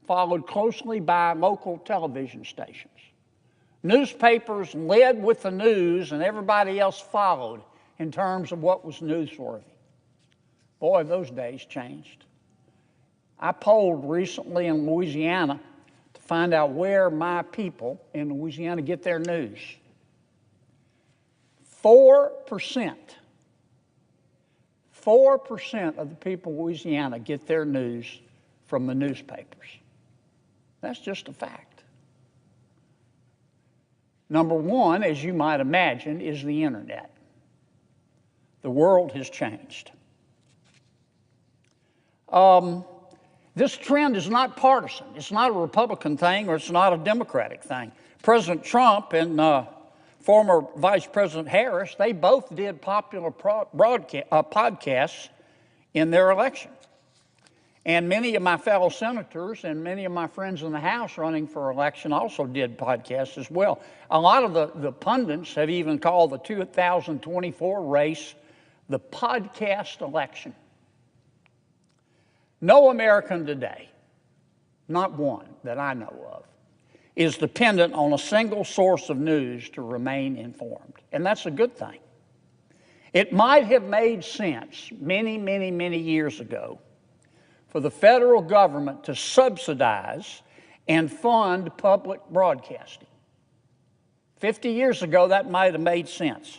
followed closely by local television stations. Newspapers led with the news, and everybody else followed in terms of what was newsworthy. Boy, those days changed. I polled recently in Louisiana to find out where my people in Louisiana get their news. 4% of the people in Louisiana get their news from the newspapers. That's just a fact. Number one, as you might imagine, is the internet. The world has changed. This trend is not partisan. It's not a Republican thing or it's not a Democratic thing. President Trump and former Vice President Harris, they both did popular podcasts in their election. And many of my fellow senators and many of my friends in the House running for election also did podcasts as well. A lot of the pundits have even called the 2024 race the podcast election. No American today, not one that I know of, is dependent on a single source of news to remain informed. And that's a good thing. It might have made sense many, many, many years ago for the federal government to subsidize and fund public broadcasting. 50 years ago, that might have made sense.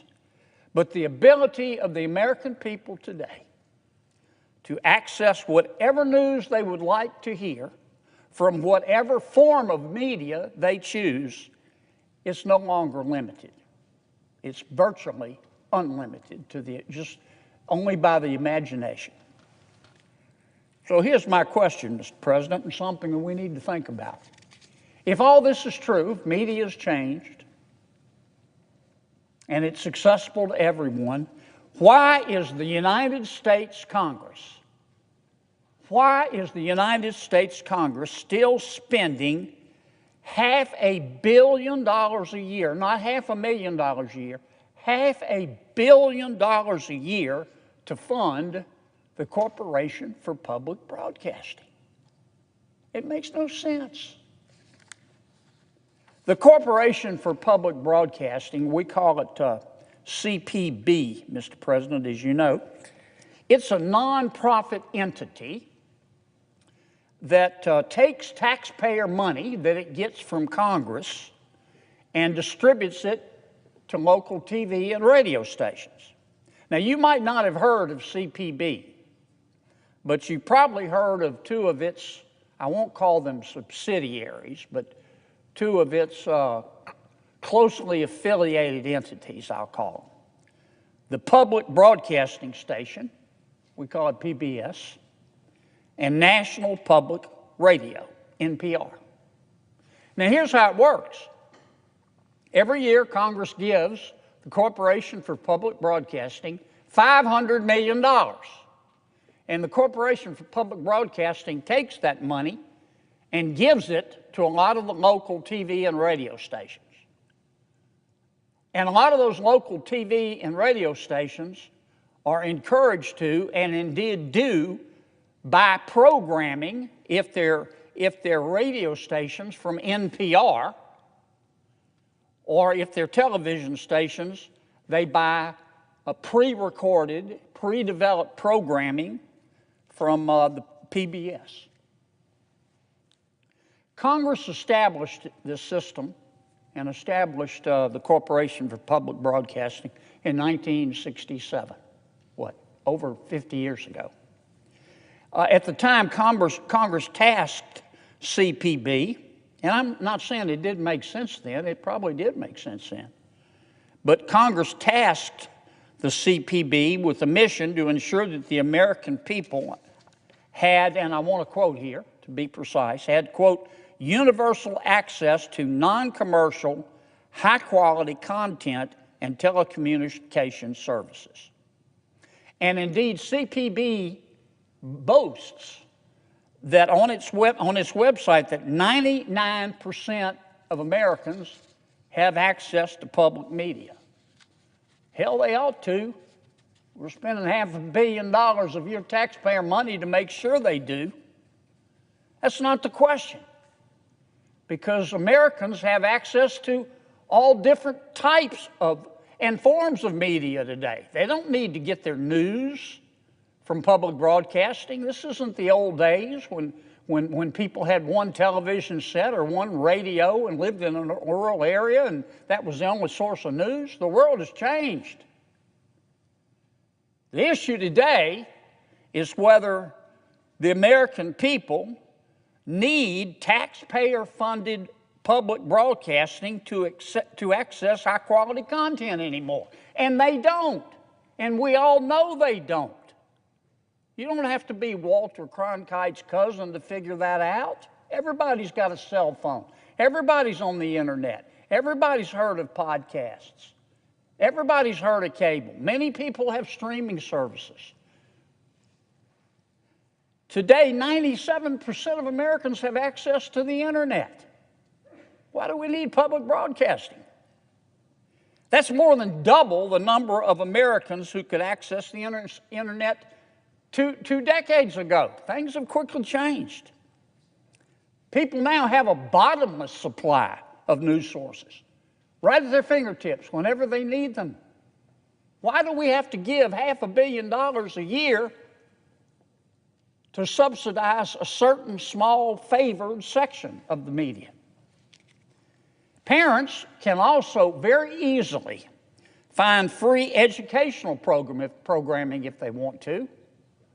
But the ability of the American people today to access whatever news they would like to hear from whatever form of media they choose is no longer limited. It's virtually unlimited just only by the imagination. So here's my question, Mr. President, and something that we need to think about. If all this is true, if media has changed, and it's accessible to everyone, why is the United States Congress still spending $500 million a year, not $500,000 a year, $500 million a year to fund the Corporation for Public Broadcasting? It makes no sense. The Corporation for Public Broadcasting, we call it CPB, Mr. President, as you know. It's a nonprofit entity that takes taxpayer money that it gets from Congress and distributes it to local TV and radio stations. Now, you might not have heard of CPB, but you probably heard of two of its, I won't call them subsidiaries, but two of its closely affiliated entities, I'll call them. The Public Broadcasting Station, we call it PBS, and National Public Radio, NPR. Now, here's how it works. Every year, Congress gives the Corporation for Public Broadcasting $500 million. And the Corporation for Public Broadcasting takes that money and gives it to a lot of the local TV and radio stations. And a lot of those local TV and radio stations are encouraged to, and indeed do, buy programming, if they're radio stations, from NPR, or if they're television stations, they buy a pre-recorded, pre-developed programming from the PBS. Congress established this system and established the Corporation for Public Broadcasting in 1967, over 50 years ago. At the time, Congress tasked CPB, and I'm not saying it didn't make sense then, it probably did make sense then, but Congress tasked the CPB with a mission to ensure that the American people had, and I want to quote here, to be precise, had, quote, universal access to non-commercial, high-quality content and telecommunication services. And indeed, CPB boasts that on its website that 99% of Americans have access to public media. Hell, they ought to. We're spending $500 million of your taxpayer money to make sure they do. That's not the question. Because Americans have access to all different types of and forms of media today. They don't need to get their news from public broadcasting. This isn't the old days when people had one television set or one radio and lived in a rural area and that was the only source of news. The world has changed. The issue today is whether the American people need taxpayer-funded public broadcasting to access high-quality content anymore. And they don't. And we all know they don't. You don't have to be Walter Cronkite's cousin to figure that out. Everybody's got a cell phone. Everybody's on the internet. Everybody's heard of podcasts. Everybody's heard of cable. Many people have streaming services. Today, 97% of Americans have access to the internet. Why do we need public broadcasting? That's more than double the number of Americans who could access the internet two decades ago. Things have quickly changed. People now have a bottomless supply of news sources right at their fingertips whenever they need them. Why do we have to give $500 million a year to subsidize a certain small favored section of the media? Parents can also very easily find free educational programming if they want to.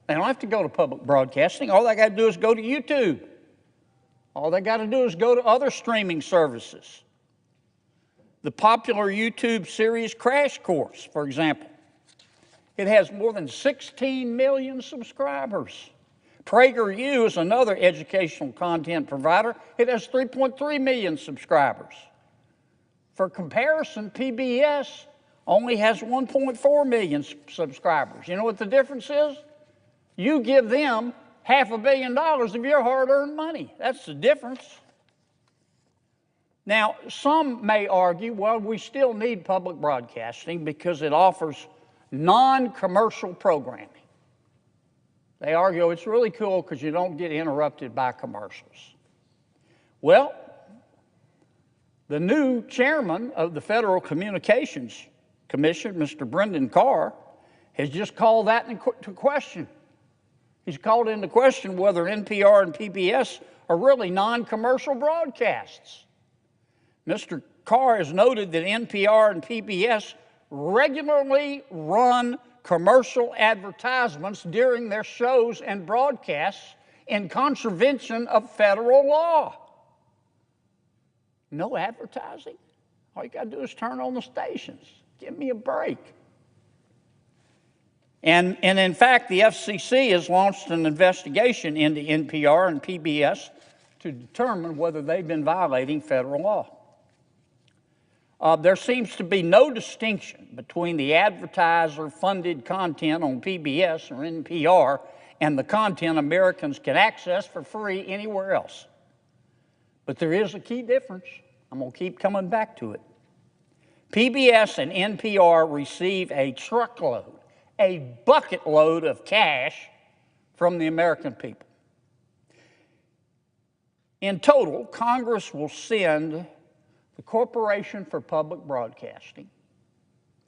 They don't have to go to public broadcasting. All they got to do is go to YouTube. All they got to do is go to other streaming services. The popular YouTube series Crash Course, for example, it has more than 16 million subscribers. PragerU is another educational content provider. It has 3.3 million subscribers. For comparison, PBS only has 1.4 million subscribers. You know what the difference is? You give them $500 million of your hard-earned money. That's the difference. Now, some may argue, well, we still need public broadcasting because it offers non-commercial programming. They argue it's really cool because you don't get interrupted by commercials. Well, the new chairman of the Federal Communications Commission, Mr. Brendan Carr, has just called that into question. He's called into question whether NPR and PBS are really non-commercial broadcasts. Mr. Carr has noted that NPR and PBS regularly run commercial advertisements during their shows and broadcasts in contravention of federal law. No advertising? All you got to do is turn on the stations. Give me a break. And in fact, the FCC has launched an investigation into NPR and PBS to determine whether they've been violating federal law. There seems to be no distinction between the advertiser-funded content on PBS or NPR and the content Americans can access for free anywhere else. But there is a key difference. I'm going to keep coming back to it. PBS and NPR receive a truckload, a bucket load of cash from the American people. In total, Congress will send the Corporation for Public Broadcasting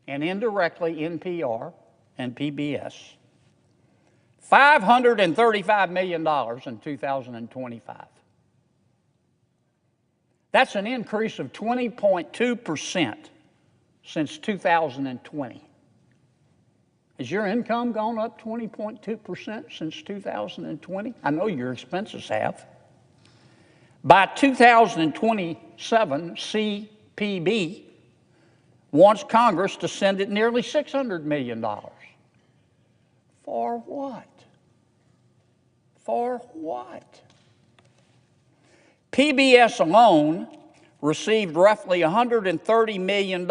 and indirectly NPR and PBS $535 million in 2025. That's an increase of 20.2% since 2020. Has your income gone up 20.2% since 2020? I know your expenses have. By 2027, CPB wants Congress to send it nearly $600 million. For what? For what? PBS alone received roughly $130 million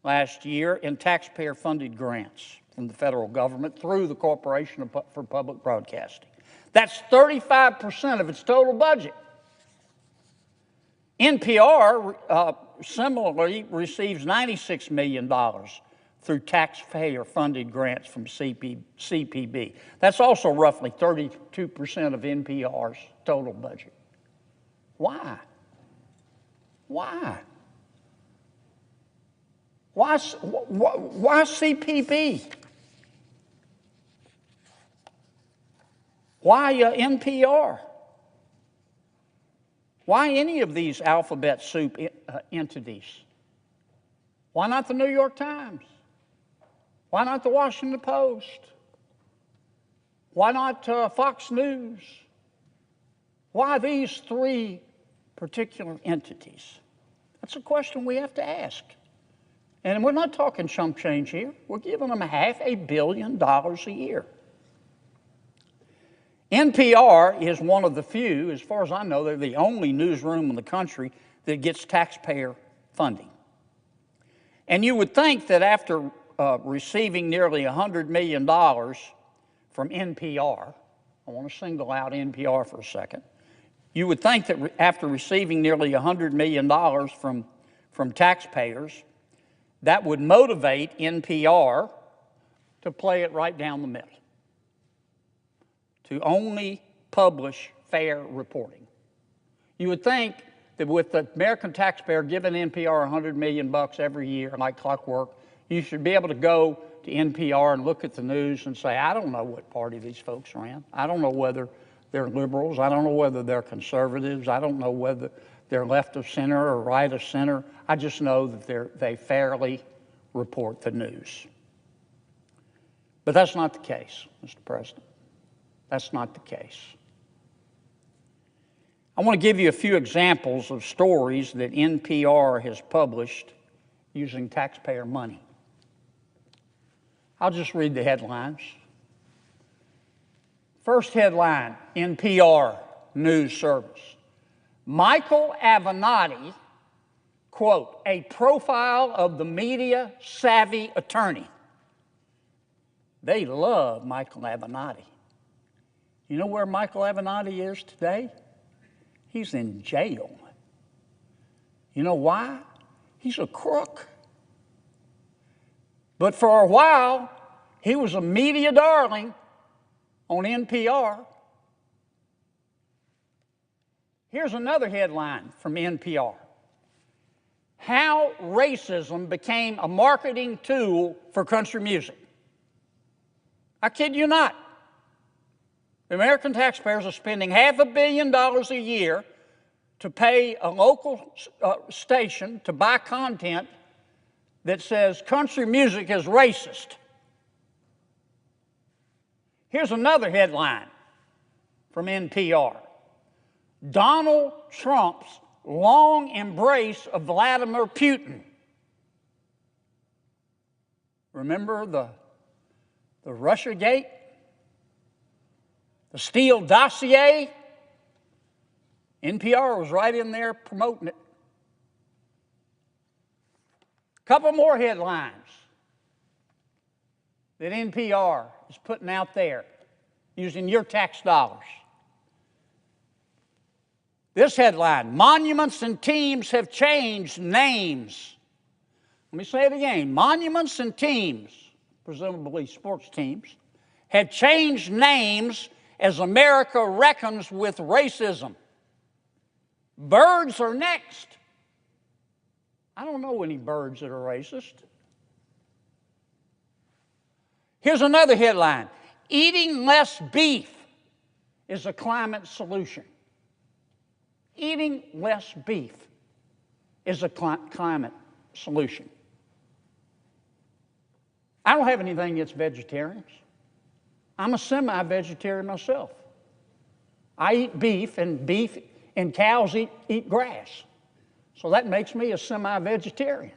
last year in taxpayer-funded grants from the federal government through the Corporation for Public Broadcasting. That's 35% of its total budget. NPR similarly receives $96 million through taxpayer-funded grants from CPB. That's also roughly 32% of NPR's total budget. Why? Why? Why CPB? Why NPR? Why any of these alphabet soup entities? Why not the New York Times? Why not the Washington Post? Why not Fox News? Why these three particular entities? That's a question we have to ask. And we're not talking chump change here. We're giving them $500 million a year. NPR is one of the few, as far as I know, they're the only newsroom in the country that gets taxpayer funding. And you would think that after receiving nearly $100 million from NPR, I want to single out NPR for a second, you would think that after receiving nearly $100 million from taxpayers, that would motivate NPR to play it right down the middle, to only publish fair reporting. You would think that with the American taxpayer giving NPR $100 million every year, like clockwork, you should be able to go to NPR and look at the news and say, I don't know what party these folks are in. I don't know whether they're liberals. I don't know whether they're conservatives. I don't know whether they're left of center or right of center. I just know that they fairly report the news. But that's not the case, Mr. President. That's not the case. I want to give you a few examples of stories that NPR has published using taxpayer money. I'll just read the headlines. First headline, NPR News Service. Michael Avenatti, quote, a profile of the media-savvy attorney. They love Michael Avenatti. You know where Michael Avenatti is today? He's in jail. You know why? He's a crook. But for a while, he was a media darling on NPR. Here's another headline from NPR. How racism became a marketing tool for country music. I kid you not. The American taxpayers are spending $500 million a year to pay a local station to buy content that says country music is racist. Here's another headline from NPR. Donald Trump's long embrace of Vladimir Putin. Remember the Russiagate? The Steele dossier? NPR was right in there promoting it. A couple more headlines that NPR is putting out there using your tax dollars. This headline, monuments and teams have changed names. Let me say it again. Monuments and teams, presumably sports teams, have changed names as America reckons with racism. Birds are next. I don't know any birds that are racist. Here's another headline. Eating less beef is a climate solution. Eating less beef is a climate solution. I don't have anything against vegetarians. I'm a semi-vegetarian myself. I eat beef and cows eat grass. So that makes me a semi-vegetarian.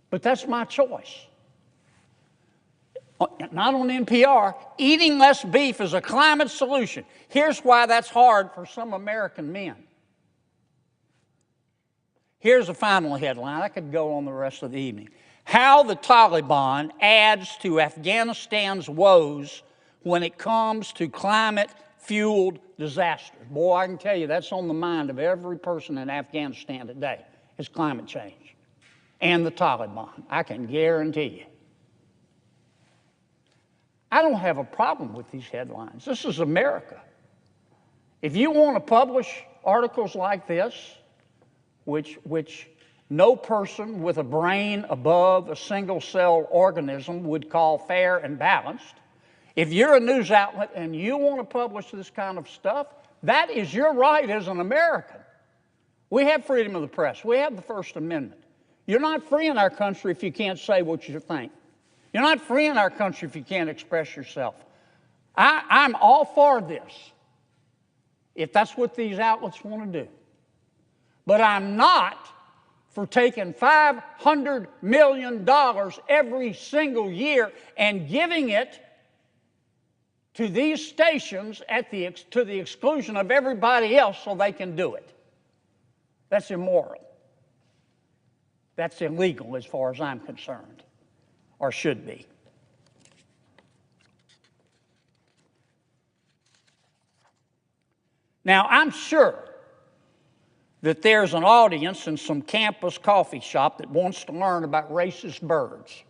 But that's my choice. Not on NPR. Eating less beef is a climate solution. Here's why that's hard for some American men. Here's the final headline. I could go on the rest of the evening. How the Taliban adds to Afghanistan's woes when it comes to climate-fueled disasters. Boy, I can tell you that's on the mind of every person in Afghanistan today, is climate change and the Taliban. I can guarantee you. I don't have a problem with these headlines. This is America. If you want to publish articles like this, which no person with a brain above a single-cell organism would call fair and balanced, if you're a news outlet and you want to publish this kind of stuff, that is your right as an American. We have freedom of the press. We have the First Amendment. You're not free in our country if you can't say what you think. You're not free in our country if you can't express yourself. I'm all for this, if that's what these outlets want to do. But I'm not for taking $500 million every single year and giving it to these stations to the exclusion of everybody else so they can do it. That's immoral. That's illegal as far as I'm concerned, or should be. Now, I'm sure that there's an audience in some campus coffee shop that wants to learn about racist birds,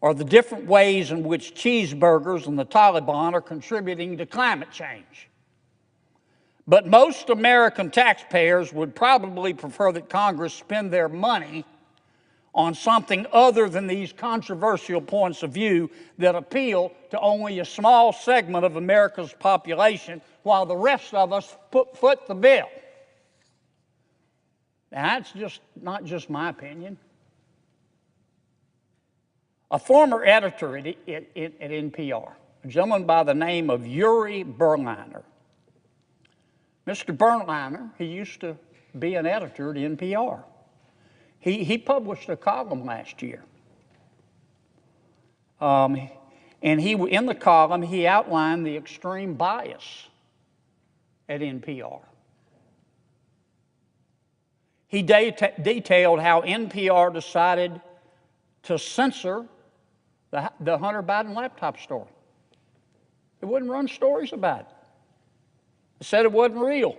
or the different ways in which cheeseburgers and the Taliban are contributing to climate change. But most American taxpayers would probably prefer that Congress spend their money on something other than these controversial points of view that appeal to only a small segment of America's population, while the rest of us foot the bill. Now, that's not just my opinion. A former editor at NPR, a gentleman by the name of Yuri Berliner. Mr. Berliner, he used to be an editor at NPR. He published a column last year. And in the column, he outlined the extreme bias at NPR. He detailed how NPR decided to censor the Hunter Biden laptop story. It wouldn't run stories about it. It said it wasn't real.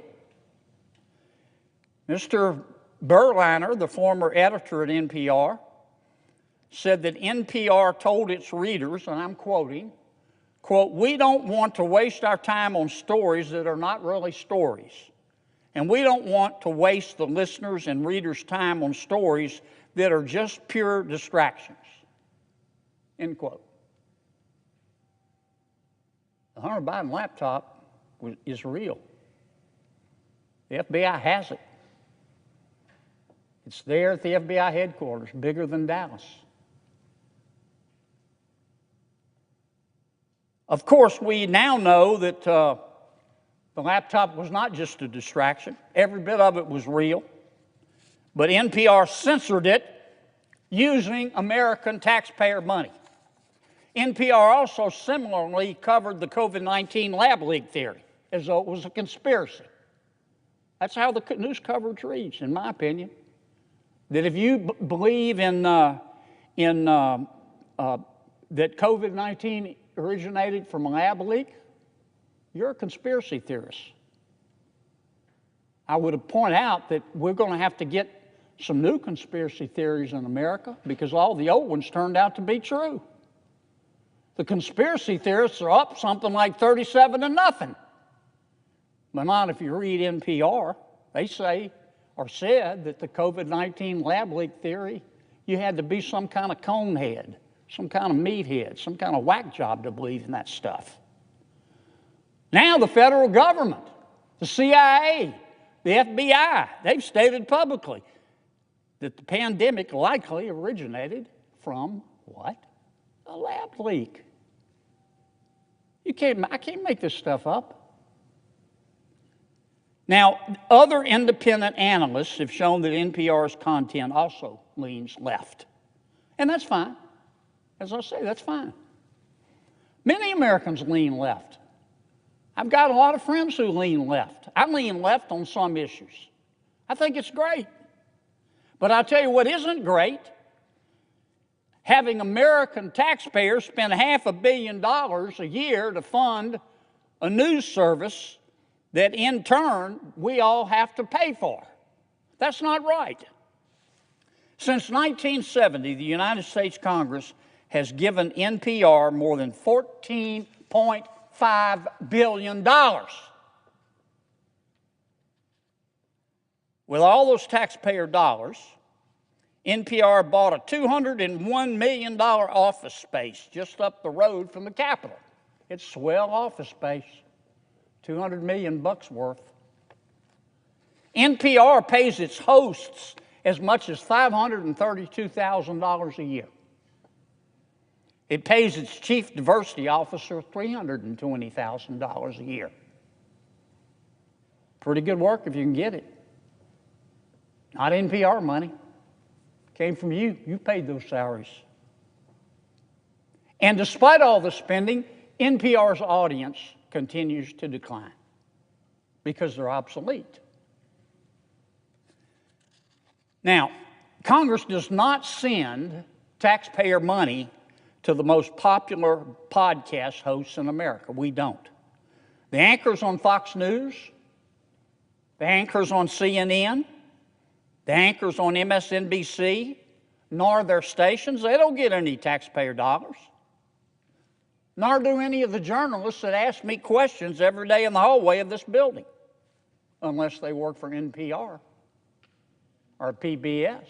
Mr. Berliner, the former editor at NPR, said that NPR told its readers, and I'm quoting, quote, "We don't want to waste our time on stories that are not really stories. And we don't want to waste the listeners' and readers' time on stories that are just pure distractions." End quote. The Hunter Biden laptop is real. The FBI has it. It's there at the FBI headquarters, bigger than Dallas. Of course, we now know that the laptop was not just a distraction. Every bit of it was real. But NPR censored it using American taxpayer money. NPR also similarly covered the COVID-19 lab leak theory as though it was a conspiracy. That's how the news coverage reads, in my opinion. That if you believe that COVID-19 originated from a lab leak, you're a conspiracy theorist. I would point out that we're going to have to get some new conspiracy theories in America because all the old ones turned out to be true. The conspiracy theorists are up something like 37-0. But not if you read NPR. They say or said that the COVID-19 lab leak theory, you had to be some kind of conehead, some kind of meathead, some kind of whack job to believe in that stuff. Now the federal government, the CIA, the FBI, they've stated publicly that the pandemic likely originated from what? A lab leak. I can't make this stuff up. Now, other independent analysts have shown that NPR's content also leans left. And that's fine. As I say, that's fine. Many Americans lean left. I've got a lot of friends who lean left. I lean left on some issues. I think it's great. But I'll tell you what isn't great. Having American taxpayers spend $500 million a year to fund a news service that in turn we all have to pay for. That's not right. Since 1970, the United States Congress has given NPR more than $14.5 billion. With all those taxpayer dollars, NPR bought a $201 million office space just up the road from the Capitol. It's swell office space, $200 million worth. NPR pays its hosts as much as $532,000 a year. It pays its chief diversity officer $320,000 a year. Pretty good work if you can get it. Not NPR money. Came from you. You paid those salaries. And despite all the spending, NPR's audience continues to decline because they're obsolete. Now, Congress does not send taxpayer money to the most popular podcast hosts in America. We don't. The anchors on Fox News, the anchors on CNN, the anchors on MSNBC, nor their stations, they don't get any taxpayer dollars. Nor do any of the journalists that ask me questions every day in the hallway of this building, unless they work for NPR or PBS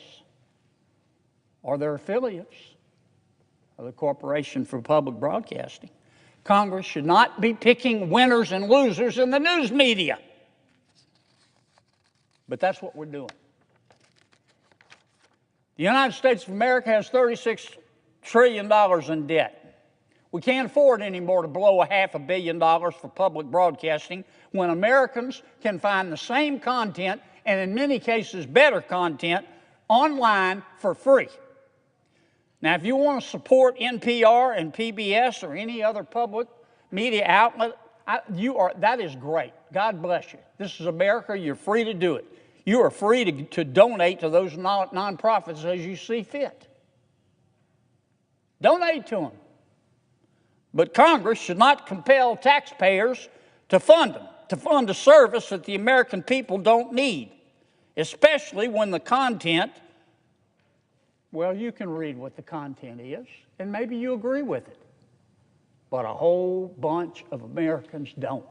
or their affiliates of the Corporation for Public Broadcasting. Congress should not be picking winners and losers in the news media. But that's what we're doing. The United States of America has $36 trillion in debt. We can't afford anymore to blow $500 million for public broadcasting when Americans can find the same content, and in many cases better content, online for free. Now, if you want to support NPR and PBS or any other public media outlet, that is great. God bless you. This is America. You're free to do it. You are free to donate to those nonprofits as you see fit. Donate to them. But Congress should not compel taxpayers to fund them, to fund a service that the American people don't need, especially when the content, well, you can read what the content is, and maybe you agree with it. But a whole bunch of Americans don't.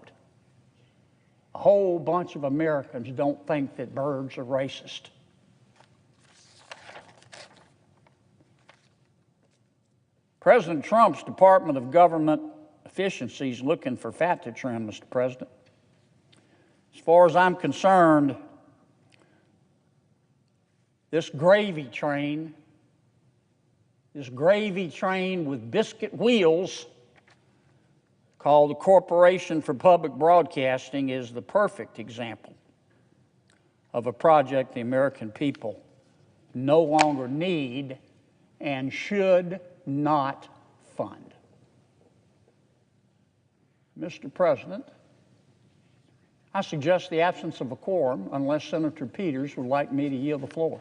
A whole bunch of Americans don't think that birds are racist. President Trump's Department of Government Efficiency is looking for fat to trim, Mr. President. As far as I'm concerned, this gravy train with biscuit wheels called the Corporation for Public Broadcasting is the perfect example of a project the American people no longer need and should not fund. Mr. President, I suggest the absence of a quorum unless Senator Peters would like me to yield the floor.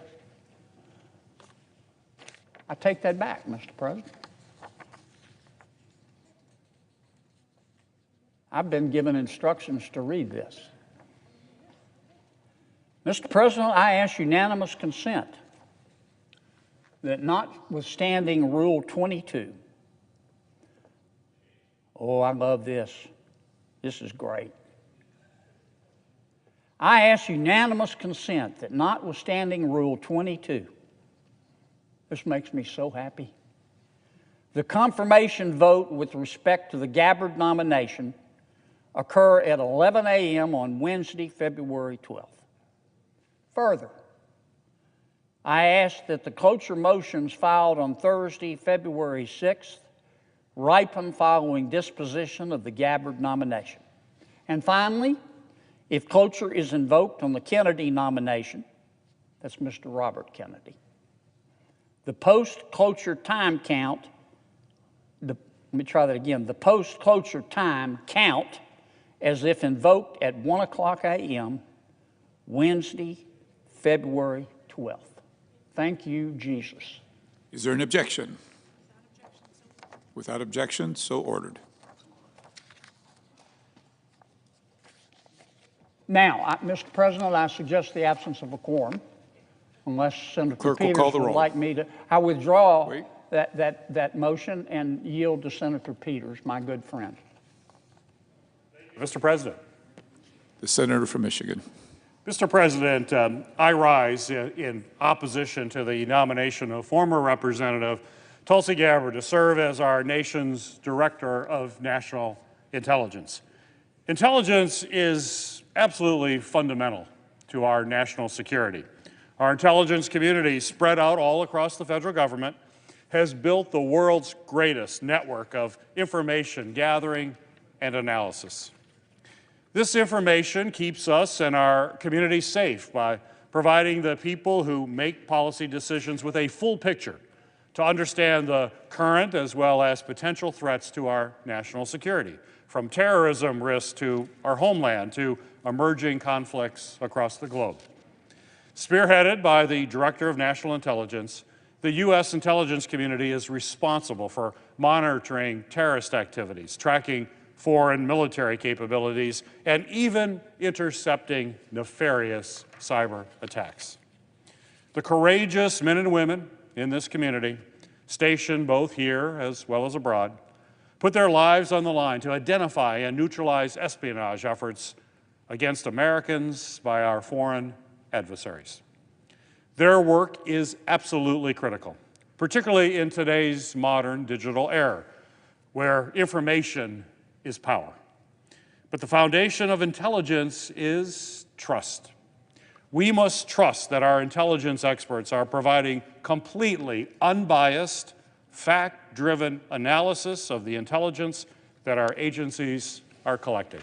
I take that back, Mr. President. I've been given instructions to read this. Mr. President, I ask unanimous consent that notwithstanding Rule 22, oh, I love this. This is great. I ask unanimous consent that notwithstanding Rule 22, this makes me so happy, the confirmation vote with respect to the Gabbard nomination occur at 11 a.m. on Wednesday, February 12th. Further, I ask that the cloture motions filed on Thursday, February 6th, ripen following disposition of the Gabbard nomination. And finally, if cloture is invoked on the Kennedy nomination, that's Mr. Robert Kennedy, the post-cloture time count, the post-cloture time count as if invoked at 1 o'clock a.m., Wednesday, February 12th. Thank you, Jesus. Is there an objection? Without objection, so ordered. Now, Mr. President, I suggest the absence of a quorum, unless Senator Clerk will call Peters the would roll. like me to. I withdraw. Wait. that motion and yield to Senator Peters, my good friend. Mr. President. The senator from Michigan. Mr. President, I rise in opposition to the nomination of former Representative Tulsi Gabbard to serve as our nation's Director of National Intelligence. Intelligence is absolutely fundamental to our national security. Our intelligence community, spread out all across the federal government, has built the world's greatest network of information gathering and analysis. This information keeps us and our community safe by providing the people who make policy decisions with a full picture to understand the current as well as potential threats to our national security, from terrorism risks to our homeland to emerging conflicts across the globe. Spearheaded by the Director of National Intelligence, the U.S. intelligence community is responsible for monitoring terrorist activities, tracking foreign military capabilities, and even intercepting nefarious cyber attacks. The courageous men and women in this community, stationed both here as well as abroad, put their lives on the line to identify and neutralize espionage efforts against Americans by our foreign adversaries. Their work is absolutely critical, particularly in today's modern digital era, where information is power. But the foundation of intelligence is trust. We must trust that our intelligence experts are providing completely unbiased, fact-driven analysis of the intelligence that our agencies are collecting.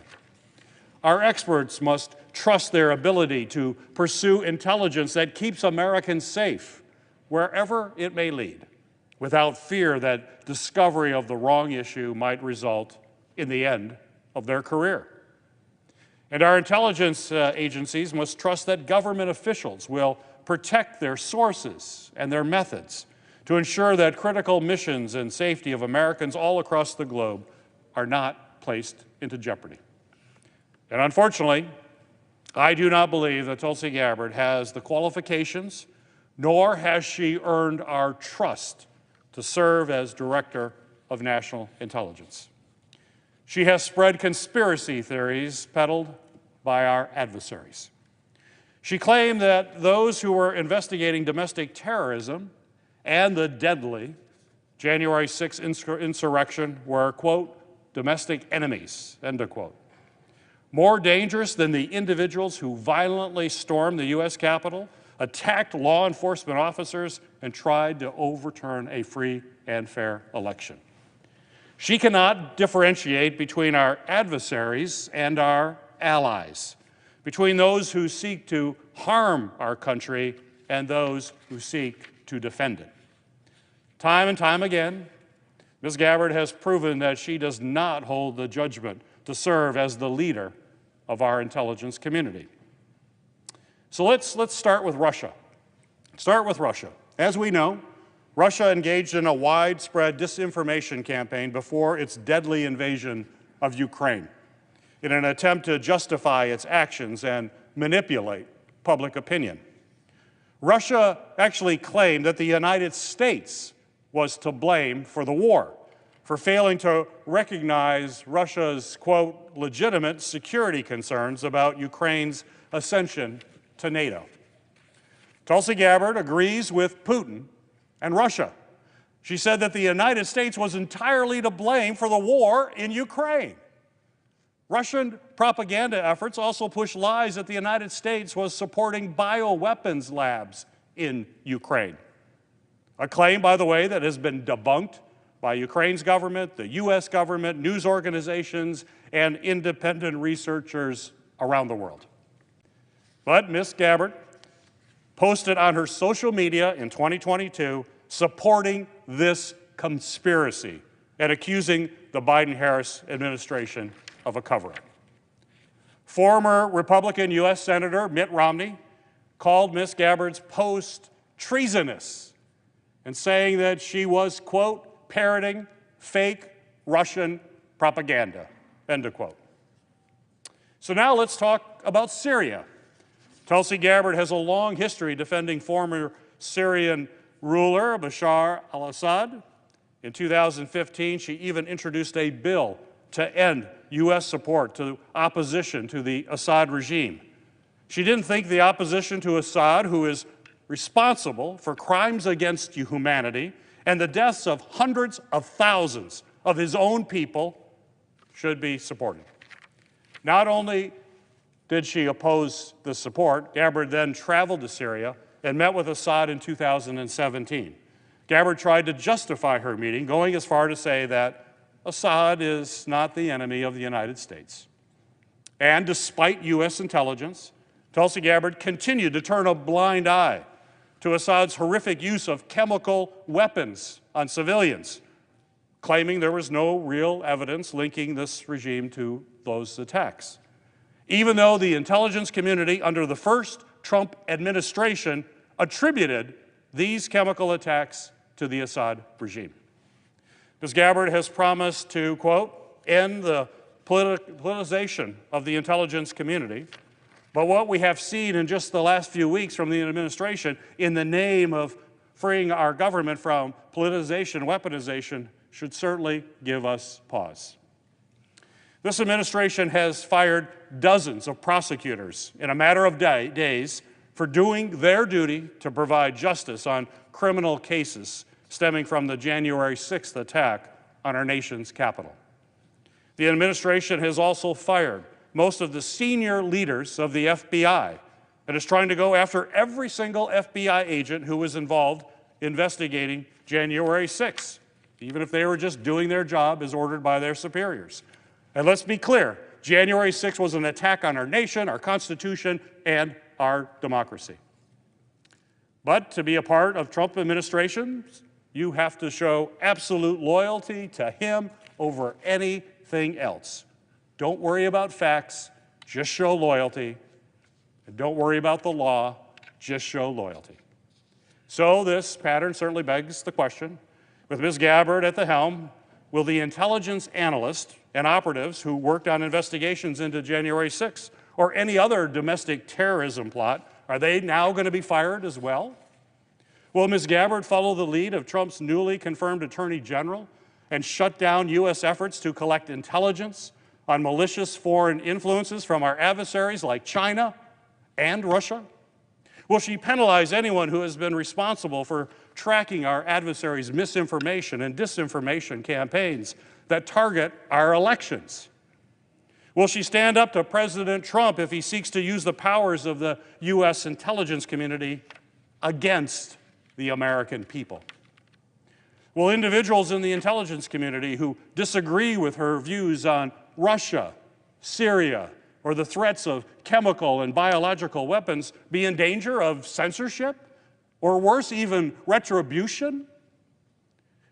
Our experts must trust their ability to pursue intelligence that keeps Americans safe, wherever it may lead, without fear that discovery of the wrong issue might result in the end of their career. And our intelligence agencies must trust that government officials will protect their sources and their methods to ensure that critical missions and safety of Americans all across the globe are not placed into jeopardy. And unfortunately, I do not believe that Tulsi Gabbard has the qualifications, nor has she earned our trust to serve as Director of National Intelligence. She has spread conspiracy theories peddled by our adversaries. She claimed that those who were investigating domestic terrorism and the deadly January 6th insurrection were, quote, domestic enemies, end of quote. More dangerous than the individuals who violently stormed the U.S. Capitol, attacked law enforcement officers, and tried to overturn a free and fair election. She cannot differentiate between our adversaries and our allies, between those who seek to harm our country and those who seek to defend it. Time and time again, Ms. Gabbard has proven that she does not hold the judgment to serve as the leader of our intelligence community. So let's start with Russia. As we know, Russia engaged in a widespread disinformation campaign before its deadly invasion of Ukraine in an attempt to justify its actions and manipulate public opinion. Russia actually claimed that the United States was to blame for the war, for failing to recognize Russia's, quote, legitimate security concerns about Ukraine's ascension to NATO. Tulsi Gabbard agrees with Putin and Russia. She said that the United States was entirely to blame for the war in Ukraine. Russian propaganda efforts also pushed lies that the United States was supporting bioweapons labs in Ukraine. A claim, by the way, that has been debunked by Ukraine's government, the U.S. government, news organizations, and independent researchers around the world. But Ms. Gabbard posted on her social media in 2022 supporting this conspiracy and accusing the Biden-Harris administration of a cover-up. Former Republican U.S. Senator Mitt Romney called Ms. Gabbard's post treasonous and saying that she was, quote, parroting fake Russian propaganda, end of quote. So now let's talk about Syria. Tulsi Gabbard has a long history defending former Syrian ruler, Bashar al-Assad. In 2015, she even introduced a bill to end U.S. support to opposition to the Assad regime. She didn't think the opposition to Assad, who is responsible for crimes against humanity and the deaths of hundreds of thousands of his own people, should be supported. Not only did she oppose the support, Gabbard then traveled to Syria and met with Assad in 2017. Gabbard tried to justify her meeting, going as far to say that Assad is not the enemy of the United States. And despite U.S. intelligence, Tulsi Gabbard continued to turn a blind eye to Assad's horrific use of chemical weapons on civilians, claiming there was no real evidence linking this regime to those attacks. Even though the intelligence community under the first Trump administration attributed these chemical attacks to the Assad regime. Ms. Gabbard has promised to, quote, end the politicization of the intelligence community. But what we have seen in just the last few weeks from the administration in the name of freeing our government from politicization, weaponization, should certainly give us pause. This administration has fired dozens of prosecutors in a matter of days for doing their duty to provide justice on criminal cases stemming from the January 6th attack on our nation's capital. The administration has also fired most of the senior leaders of the FBI and is trying to go after every single FBI agent who was involved investigating January 6th, even if they were just doing their job as ordered by their superiors. And let's be clear, January 6th was an attack on our nation, our Constitution, and our democracy. But to be a part of Trump administration, you have to show absolute loyalty to him over anything else. Don't worry about facts, just show loyalty. And don't worry about the law, just show loyalty. So this pattern certainly begs the question, with Ms. Gabbard at the helm, will the intelligence analysts and operatives who worked on investigations into January 6th or any other domestic terrorism plot, are they now going to be fired as well? Will Ms. Gabbard follow the lead of Trump's newly confirmed Attorney General and shut down U.S. efforts to collect intelligence on malicious foreign influences from our adversaries like China and Russia? Will she penalize anyone who has been responsible for tracking our adversaries' misinformation and disinformation campaigns that target our elections? Will she stand up to President Trump if he seeks to use the powers of the U.S. intelligence community against the American people? Will individuals in the intelligence community who disagree with her views on Russia, Syria, or the threats of chemical and biological weapons be in danger of censorship, or worse, even retribution?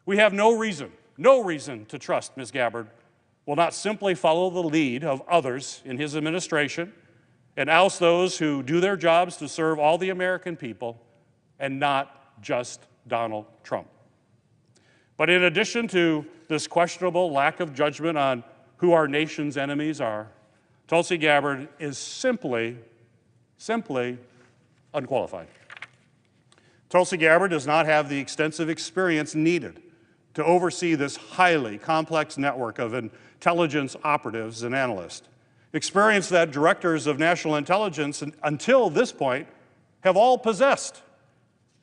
We have no reason to trust Ms. Gabbard will not simply follow the lead of others in his administration and oust those who do their jobs to serve all the American people and not just Donald Trump. But in addition to this questionable lack of judgment on who our nation's enemies are, Tulsi Gabbard is simply unqualified. Tulsi Gabbard does not have the extensive experience needed to oversee this highly complex network of intelligence operatives and analysts, experience that directors of national intelligence until this point have all possessed,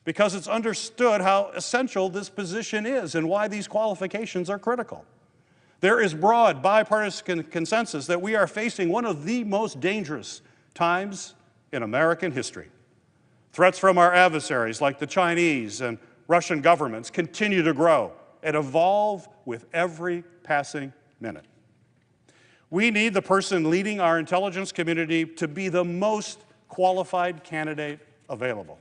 because it's understood how essential this position is and why these qualifications are critical. There is broad bipartisan consensus that we are facing one of the most dangerous times in American history. Threats from our adversaries like the Chinese and Russian governments continue to grow and evolve with every passing minute. We need the person leading our intelligence community to be the most qualified candidate available.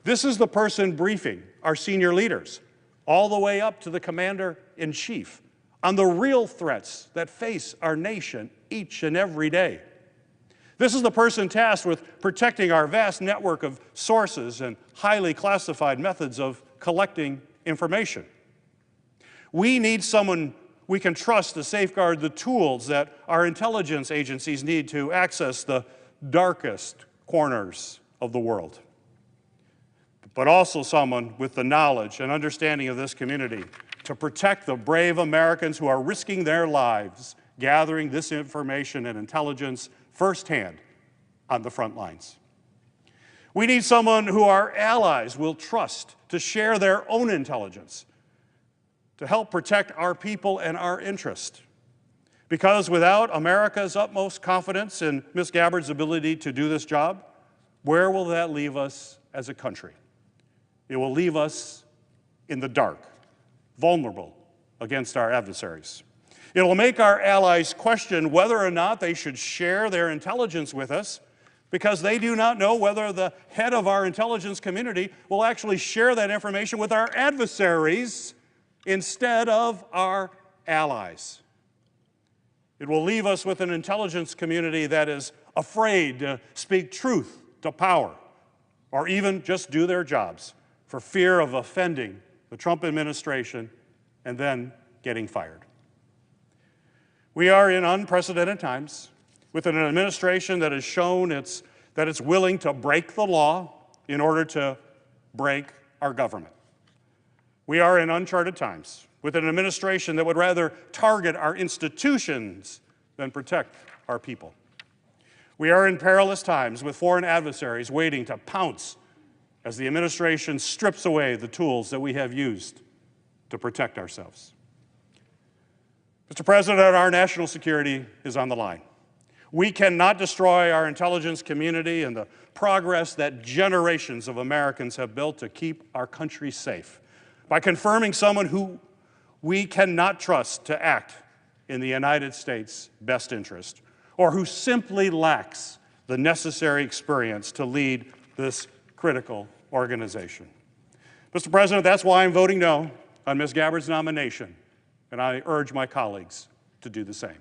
This is the person briefing our senior leaders, all the way up to the commander-in-chief, on the real threats that face our nation each and every day. This is the person tasked with protecting our vast network of sources and highly classified methods of collecting information. We need someone we can trust to safeguard the tools that our intelligence agencies need to access the darkest corners of the world. but also someone with the knowledge and understanding of this community to protect the brave Americans who are risking their lives gathering this information and intelligence firsthand on the front lines. We need someone who our allies will trust to share their own intelligence to help protect our people and our interest. Because without America's utmost confidence in Ms. Gabbard's ability to do this job, where will that leave us as a country? It will leave us in the dark, vulnerable against our adversaries. It will make our allies question whether or not they should share their intelligence with us, because they do not know whether the head of our intelligence community will actually share that information with our adversaries instead of our allies. It will leave us with an intelligence community that is afraid to speak truth to power, or even just do their jobs for fear of offending the Trump administration and then getting fired. We are in unprecedented times with an administration that has shown that it's willing to break the law in order to break our government. We are in uncharted times with an administration that would rather target our institutions than protect our people. We are in perilous times with foreign adversaries waiting to pounce as the administration strips away the tools that we have used to protect ourselves. Mr. President, our national security is on the line. We cannot destroy our intelligence community and the progress that generations of Americans have built to keep our country safe by confirming someone who we cannot trust to act in the United States' best interest, or who simply lacks the necessary experience to lead this critical organization. Mr. President, that's why I'm voting no on Ms. Gabbard's nomination, and I urge my colleagues to do the same.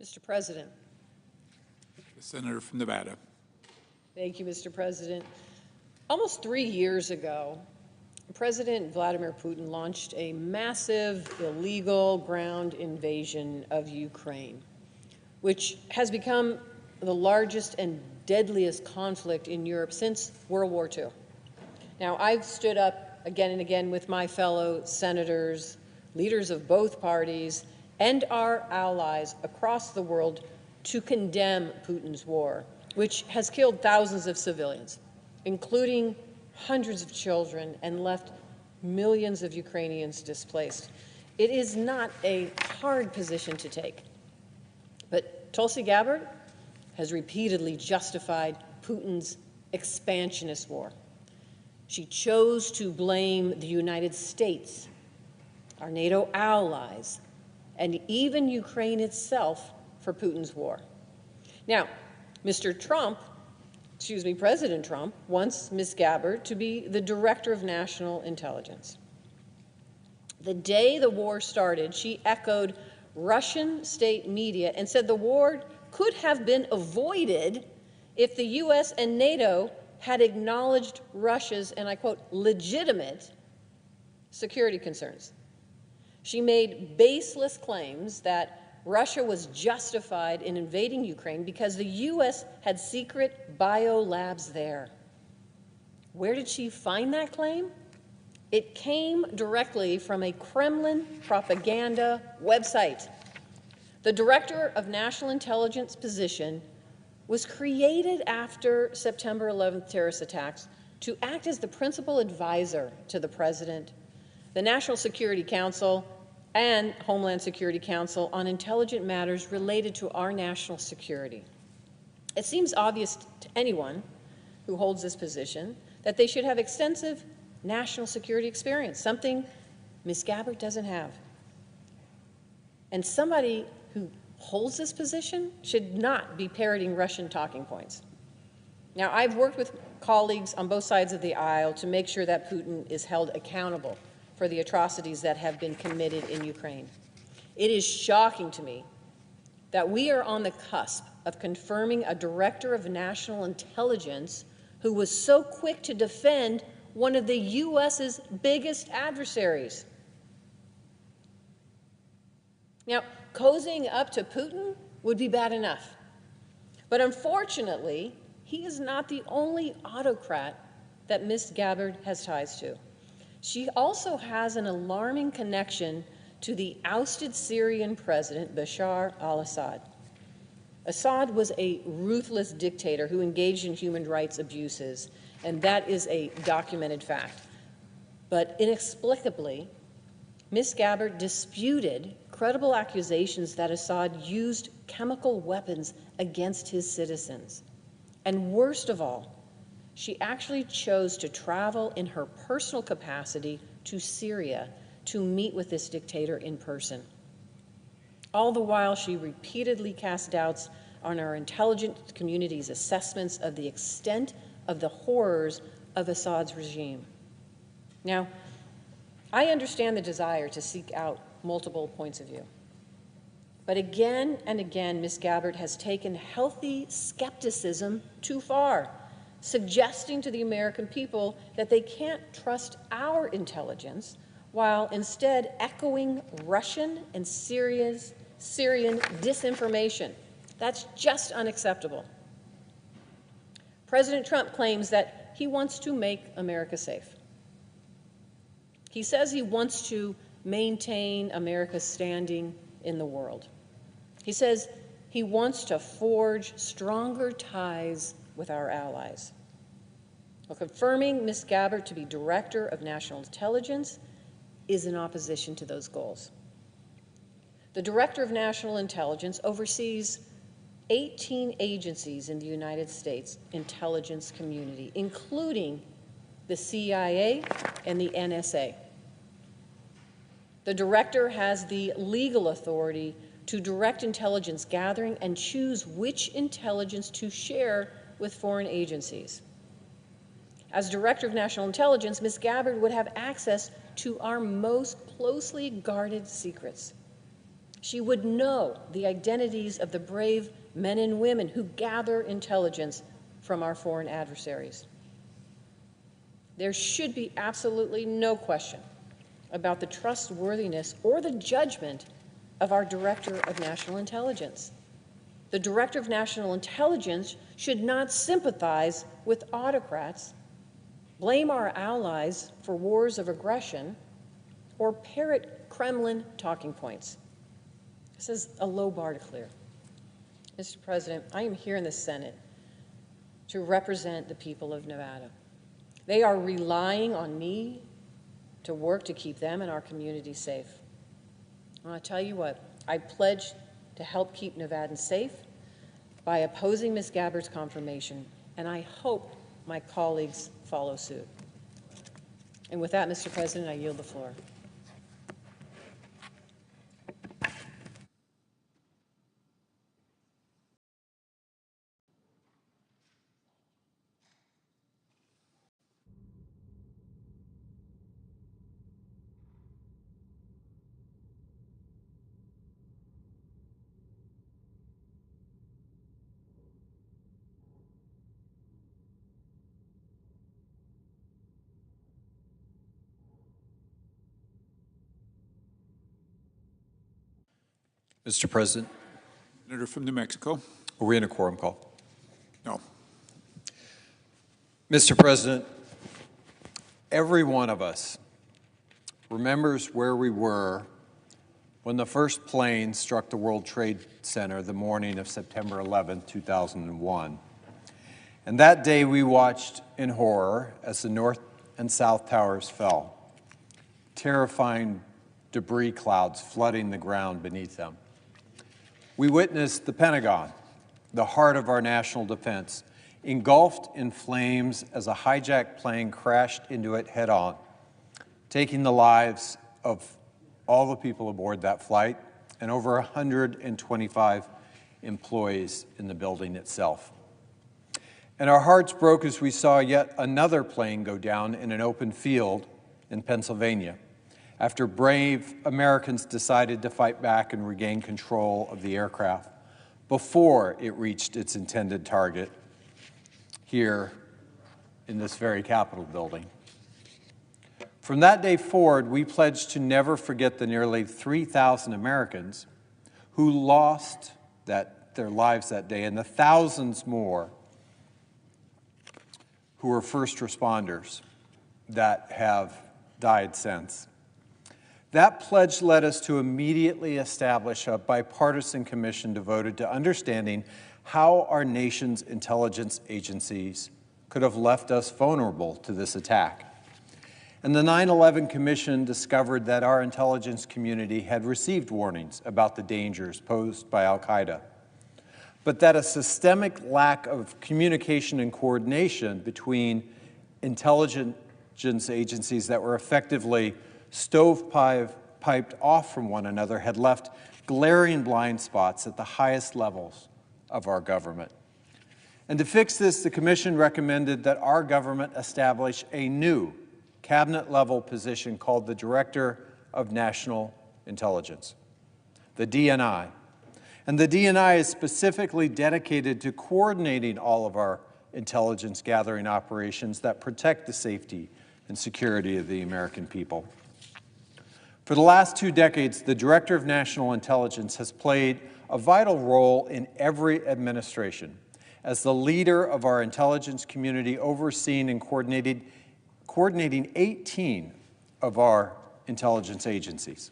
Mr. President. The senator from Nevada. Thank you, Mr. President. Almost 3 years ago, President Vladimir Putin launched a massive, illegal ground invasion of Ukraine, which has become the largest and deadliest conflict in Europe since World War II. Now, I've stood up again and again with my fellow senators, leaders of both parties, and our allies across the world to condemn Putin's war, which has killed thousands of civilians, including hundreds of children, and left millions of Ukrainians displaced. It is not a hard position to take. But Tulsi Gabbard has repeatedly justified Putin's expansionist war. She chose to blame the United States, our NATO allies, and even Ukraine itself for Putin's war. Now, President Trump wants Ms. Gabbard to be the Director of National Intelligence. The day the war started, she echoed Russian state media and said the war could have been avoided if the U.S. and NATO had acknowledged Russia's, and I quote, legitimate security concerns. She made baseless claims that Russia was justified in invading Ukraine because the U.S. had secret biolabs there. Where did she find that claim? It came directly from a Kremlin propaganda website. The Director of National Intelligence position was created after September 11th terrorist attacks to act as the principal advisor to the President, the National Security Council, and Homeland Security Council on intelligent matters related to our national security. It seems obvious to anyone who holds this position that they should have extensive national security experience, something Ms. Gabbard doesn't have. And somebody who holds this position should not be parroting Russian talking points. Now, I've worked with colleagues on both sides of the aisle to make sure that Putin is held accountable for the atrocities that have been committed in Ukraine. It is shocking to me that we are on the cusp of confirming a Director of National Intelligence who was so quick to defend one of the U.S.'s biggest adversaries. Now, cozying up to Putin would be bad enough. But unfortunately, he is not the only autocrat that Ms. Gabbard has ties to. She also has an alarming connection to the ousted Syrian president, Bashar al-Assad. Assad was a ruthless dictator who engaged in human rights abuses, and that is a documented fact. But inexplicably, Ms. Gabbard disputed credible accusations that Assad used chemical weapons against his citizens. And worst of all, she actually chose to travel in her personal capacity to Syria to meet with this dictator in person. All the while, she repeatedly cast doubts on our intelligence community's assessments of the extent of the horrors of Assad's regime. Now, I understand the desire to seek out multiple points of view. But again and again, Ms. Gabbard has taken healthy skepticism too far, suggesting to the American people that they can't trust our intelligence, while instead echoing Russian and Syrian disinformation. That's just unacceptable. President Trump claims that he wants to make America safe. He says he wants to maintain America's standing in the world. He says he wants to forge stronger ties with our allies. Well, confirming Ms. Gabbard to be Director of National Intelligence is in opposition to those goals. The Director of National Intelligence oversees 18 agencies in the United States intelligence community, including the CIA and the NSA. The director has the legal authority to direct intelligence gathering and choose which intelligence to share with foreign agencies. As Director of National Intelligence, Ms. Gabbard would have access to our most closely guarded secrets. She would know the identities of the brave men and women who gather intelligence from our foreign adversaries. There should be absolutely no question about the trustworthiness or the judgment of our Director of National Intelligence. The Director of National Intelligence should not sympathize with autocrats, blame our allies for wars of aggression, or parrot Kremlin talking points. This is a low bar to clear. Mr. President, I am here in the Senate to represent the people of Nevada. They are relying on me to work to keep them and our community safe. I want to tell you what, I pledge to help keep Nevadans safe by opposing Ms. Gabbard's confirmation, and I hope my colleagues follow suit. And with that, Mr. President, I yield the floor. Mr. President. Senator from New Mexico. Are we in a quorum call? No. Mr. President, every one of us remembers where we were when the first plane struck the World Trade Center the morning of September 11, 2001. And that day we watched in horror as the North and South Towers fell, terrifying debris clouds flooding the ground beneath them. We witnessed the Pentagon, the heart of our national defense, engulfed in flames as a hijacked plane crashed into it head-on, taking the lives of all the people aboard that flight and over 125 employees in the building itself. And our hearts broke as we saw yet another plane go down in an open field in Pennsylvania, after brave Americans decided to fight back and regain control of the aircraft before it reached its intended target here in this very Capitol building. From that day forward, we pledged to never forget the nearly 3,000 Americans who lost their lives that day, and the thousands more who were first responders that have died since. That pledge led us to immediately establish a bipartisan commission devoted to understanding how our nation's intelligence agencies could have left us vulnerable to this attack. And the 9/11 Commission discovered that our intelligence community had received warnings about the dangers posed by al-Qaeda, but that a systemic lack of communication and coordination between intelligence agencies that were effectively stovepiped off from one another had left glaring blind spots at the highest levels of our government. And to fix this, the Commission recommended that our government establish a new cabinet-level position called the Director of National Intelligence, the DNI. And the DNI is specifically dedicated to coordinating all of our intelligence gathering operations that protect the safety and security of the American people. For the last 2 decades, the Director of National Intelligence has played a vital role in every administration as the leader of our intelligence community, overseeing and coordinating 18 of our intelligence agencies.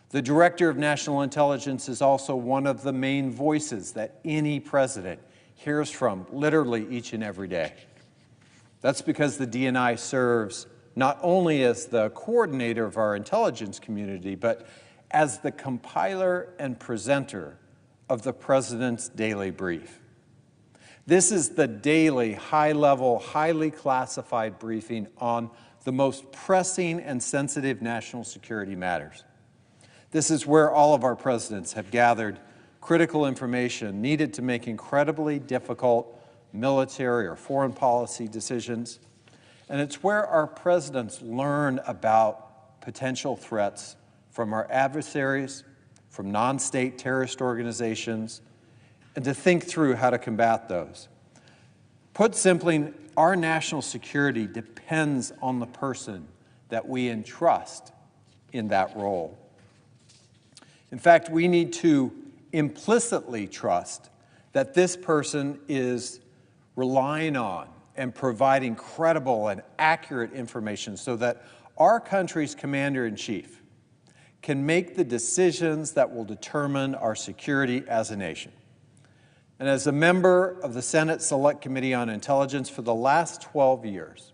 The Director of National Intelligence is also one of the main voices that any president hears from literally each and every day. That's because the DNI serves not only as the coordinator of our intelligence community, but as the compiler and presenter of the President's daily brief. This is the daily, high-level, highly classified briefing on the most pressing and sensitive national security matters. This is where all of our presidents have gathered critical information needed to make incredibly difficult military or foreign policy decisions. And it's where our presidents learn about potential threats from our adversaries, from non-state terrorist organizations, and to think through how to combat those. Put simply, our national security depends on the person that we entrust in that role. In fact, we need to implicitly trust that this person is relying on and providing credible and accurate information so that our country's commander-in-chief can make the decisions that will determine our security as a nation. And as a member of the Senate Select Committee on Intelligence for the last 12 years,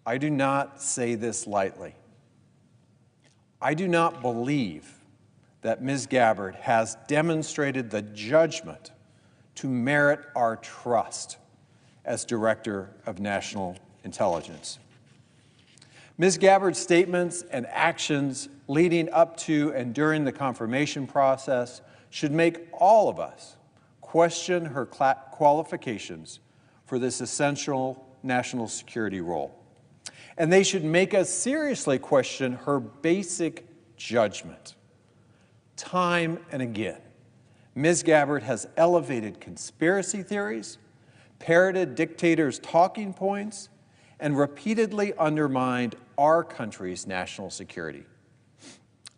I do not say this lightly. I do not believe that Ms. Gabbard has demonstrated the judgment to merit our trust as Director of National Intelligence. Ms. Gabbard's statements and actions leading up to and during the confirmation process should make all of us question her qualifications for this essential national security role. And they should make us seriously question her basic judgment. Time and again, Ms. Gabbard has elevated conspiracy theories, parroted dictators' talking points, and repeatedly undermined our country's national security.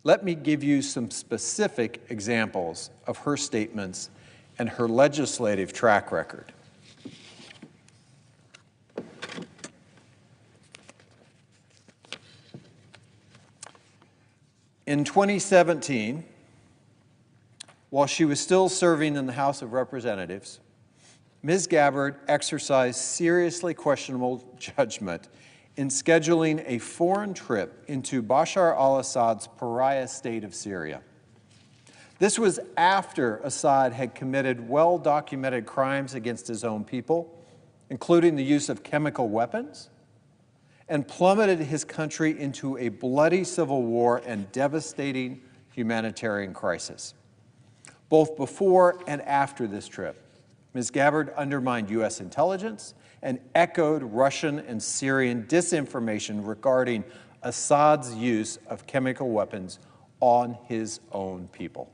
Let me give you some specific examples of her statements and her legislative track record. In 2017, while she was still serving in the House of Representatives, Ms. Gabbard exercised seriously questionable judgment in scheduling a foreign trip into Bashar al-Assad's pariah state of Syria. This was after Assad had committed well-documented crimes against his own people, including the use of chemical weapons, and plummeted his country into a bloody civil war and devastating humanitarian crisis. Both before and after this trip, Ms. Gabbard undermined U.S. intelligence and echoed Russian and Syrian disinformation regarding Assad's use of chemical weapons on his own people.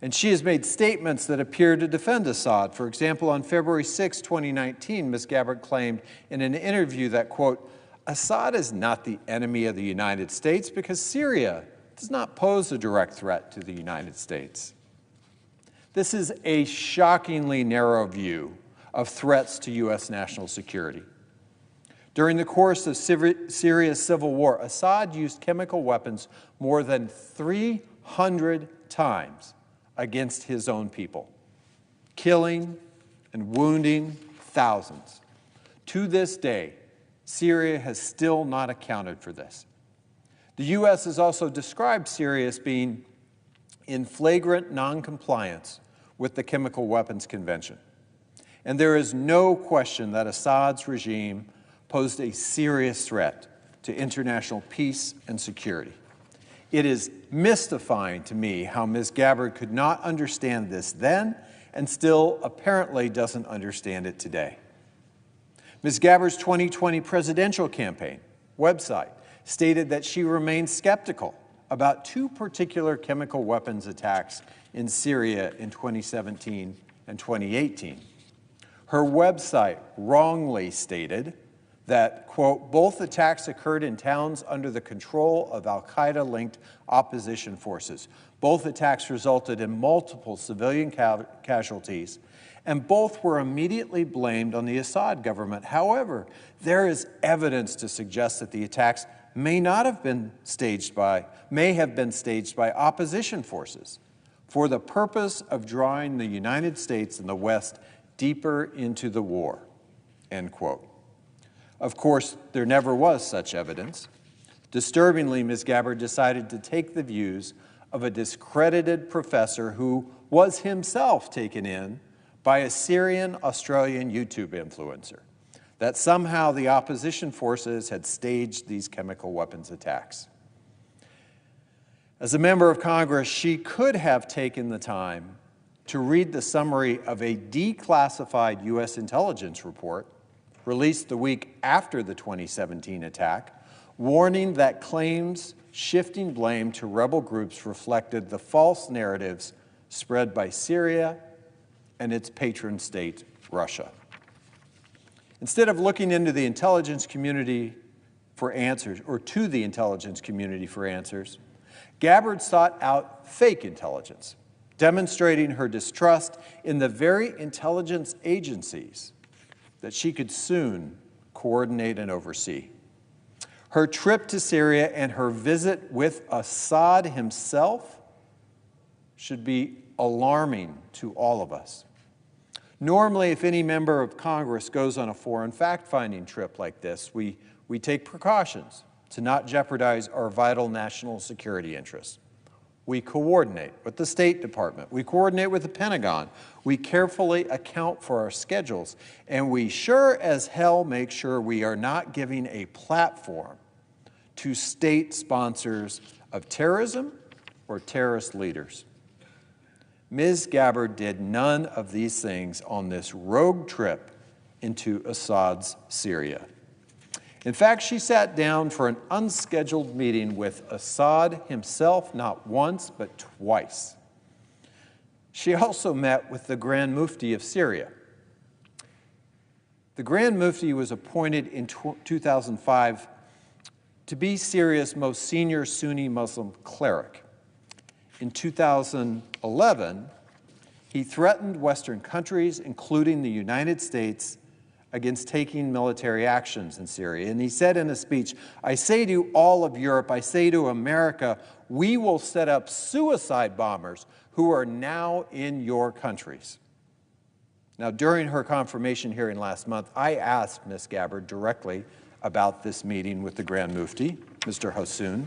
And she has made statements that appear to defend Assad. For example, on February 6, 2019, Ms. Gabbard claimed in an interview that, quote, Assad is not the enemy of the United States because Syria does not pose a direct threat to the United States. This is a shockingly narrow view of threats to U.S. national security. During the course of Syria's civil war, Assad used chemical weapons more than 300 times against his own people, killing and wounding thousands. To this day, Syria has still not accounted for this. The U.S. has also described Syria as being in flagrant noncompliance with the Chemical Weapons Convention. And there is no question that Assad's regime posed a serious threat to international peace and security. It is mystifying to me how Ms. Gabbard could not understand this then and still apparently doesn't understand it today. Ms. Gabbard's 2020 presidential campaign website stated that she remained skeptical about two particular chemical weapons attacks in Syria in 2017 and 2018. Her website wrongly stated that, quote, both attacks occurred in towns under the control of al-Qaeda-linked opposition forces. Both attacks resulted in multiple civilian casualties, and both were immediately blamed on the Assad government. However, there is evidence to suggest that the attacks may have been staged by opposition forces for the purpose of drawing the United States and the West deeper into the war, end quote. Of course, there never was such evidence. Disturbingly, Ms. Gabbard decided to take the views of a discredited professor who was himself taken in by a Syrian-Australian YouTube influencer, that somehow the opposition forces had staged these chemical weapons attacks. As a member of Congress, she could have taken the time to read the summary of a declassified U.S. intelligence report released the week after the 2017 attack, warning that claims shifting blame to rebel groups reflected the false narratives spread by Syria and its patron state, Russia. Instead of looking into the intelligence community for answers, or to the intelligence community for answers, Gabbard sought out fake intelligence, demonstrating her distrust in the very intelligence agencies that she could soon coordinate and oversee. Her trip to Syria and her visit with Assad himself should be alarming to all of us. Normally, if any member of Congress goes on a foreign fact-finding trip like this, we take precautions to not jeopardize our vital national security interests. We coordinate with the State Department. We coordinate with the Pentagon. We carefully account for our schedules. And we sure as hell make sure we are not giving a platform to state sponsors of terrorism or terrorist leaders. Ms. Gabbard did none of these things on this rogue trip into Assad's Syria. In fact, she sat down for an unscheduled meeting with Assad himself not once, but twice. She also met with the Grand Mufti of Syria. The Grand Mufti was appointed in 2005 to be Syria's most senior Sunni Muslim cleric. In 2011, he threatened Western countries, including the United States, against taking military actions in Syria. And he said in a speech, I say to all of Europe, I say to America, we will set up suicide bombers who are now in your countries. Now, during her confirmation hearing last month, I asked Ms. Gabbard directly about this meeting with the Grand Mufti, Mr. Hassoun.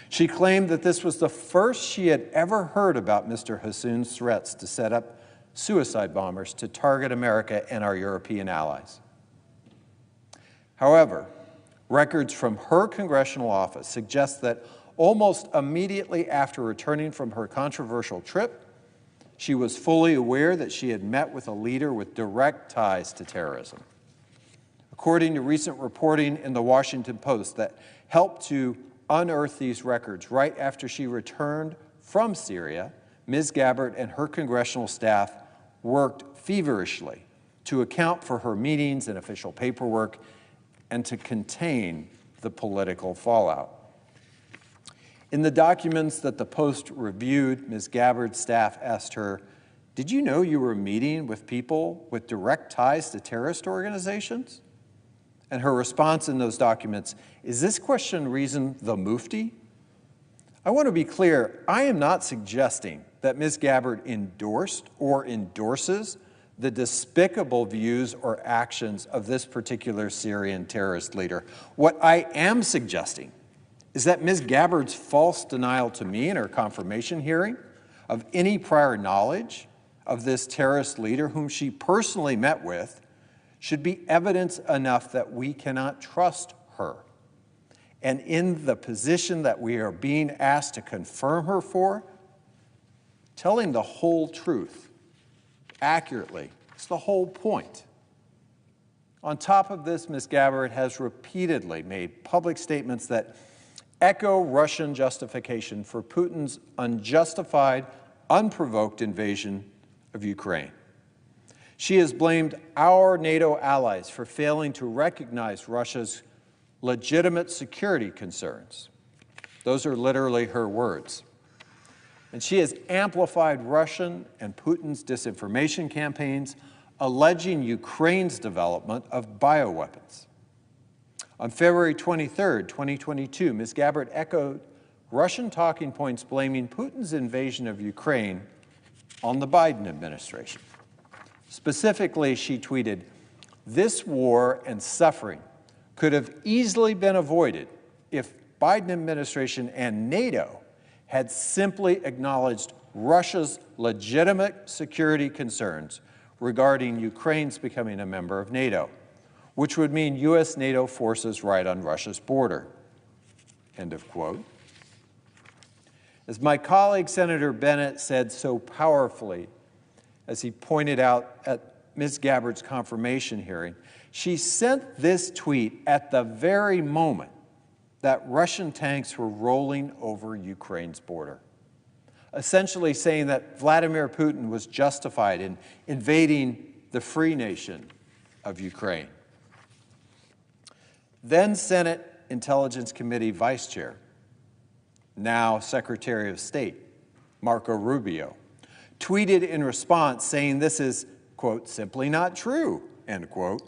She claimed that this was the first she had ever heard about Mr. Hassoun's threats to set up suicide bombers to target America and our European allies. However, records from her congressional office suggest that almost immediately after returning from her controversial trip, she was fully aware that she had met with a leader with direct ties to terrorism. According to recent reporting in the Washington Post that helped to unearth these records right after she returned from Syria, Ms. Gabbard and her congressional staff worked feverishly to account for her meetings and official paperwork and to contain the political fallout. In the documents that the Post reviewed, Ms. Gabbard's staff asked her, "Did you know you were meeting with people with direct ties to terrorist organizations?" And her response in those documents, "Is this question reason the Mufti?" I want to be clear, I am not suggesting that Ms. Gabbard endorsed or endorses the despicable views or actions of this particular Syrian terrorist leader. What I am suggesting is that Ms. Gabbard's false denial to me in her confirmation hearing of any prior knowledge of this terrorist leader whom she personally met with should be evidence enough that we cannot trust her. And in the position that we are being asked to confirm her for, telling the whole truth accurately is the whole point. On top of this, Ms. Gabbard has repeatedly made public statements that echo Russian justification for Putin's unjustified, unprovoked invasion of Ukraine. She has blamed our NATO allies for failing to recognize Russia's legitimate security concerns. Those are literally her words. And she has amplified Russian and Putin's disinformation campaigns, alleging Ukraine's development of bioweapons. On February 23, 2022, Ms. Gabbard echoed Russian talking points blaming Putin's invasion of Ukraine on the Biden administration. Specifically, she tweeted, "This war and suffering could have easily been avoided if Biden administration and NATO had simply acknowledged Russia's legitimate security concerns regarding Ukraine's becoming a member of NATO, which would mean U.S. NATO forces right on Russia's border." End of quote. As my colleague Senator Bennett said so powerfully as he pointed out at Ms. Gabbard's confirmation hearing, she sent this tweet at the very moment that Russian tanks were rolling over Ukraine's border, essentially saying that Vladimir Putin was justified in invading the free nation of Ukraine. Then Senate Intelligence Committee Vice Chair, now Secretary of State, Marco Rubio, tweeted in response saying this is, quote, "simply not true," end quote,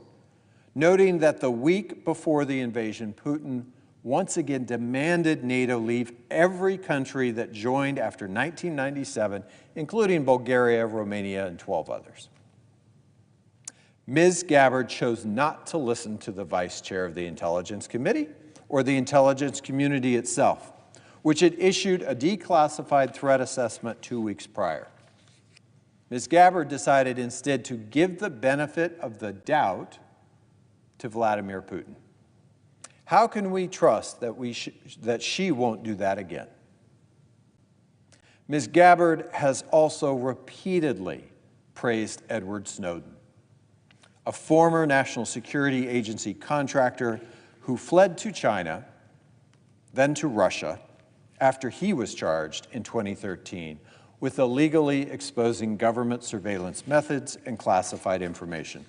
noting that the week before the invasion, Putin once again demanded NATO leave every country that joined after 1997, including Bulgaria, Romania, and 12 others. Ms. Gabbard chose not to listen to the vice chair of the Intelligence Committee or the intelligence community itself, which had issued a declassified threat assessment 2 weeks prior. Ms. Gabbard decided instead to give the benefit of the doubt to Vladimir Putin. How can we trust that she won't do that again? Ms. Gabbard has also repeatedly praised Edward Snowden, a former National Security Agency contractor who fled to China, then to Russia, after he was charged in 2013 with illegally exposing government surveillance methods and classified information.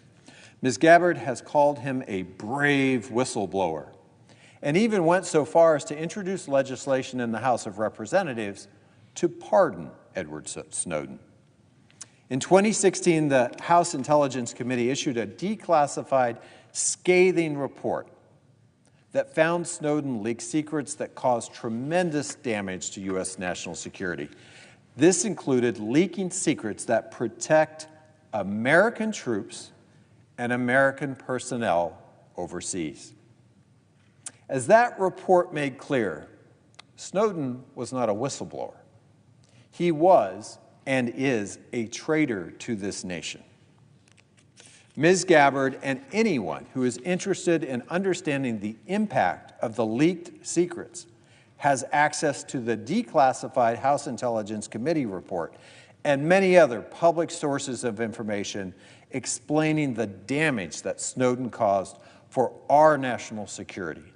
Ms. Gabbard has called him a brave whistleblower, and even went so far as to introduce legislation in the House of Representatives to pardon Edward Snowden. In 2016, the House Intelligence Committee issued a declassified, scathing report that found Snowden leaked secrets that caused tremendous damage to U.S. national security. This included leaking secrets that protect American troops and American personnel overseas. As that report made clear, Snowden was not a whistleblower. He was and is a traitor to this nation. Ms. Gabbard and anyone who is interested in understanding the impact of the leaked secrets has access to the declassified House Intelligence Committee report and many other public sources of information explaining the damage that Snowden caused for our national security.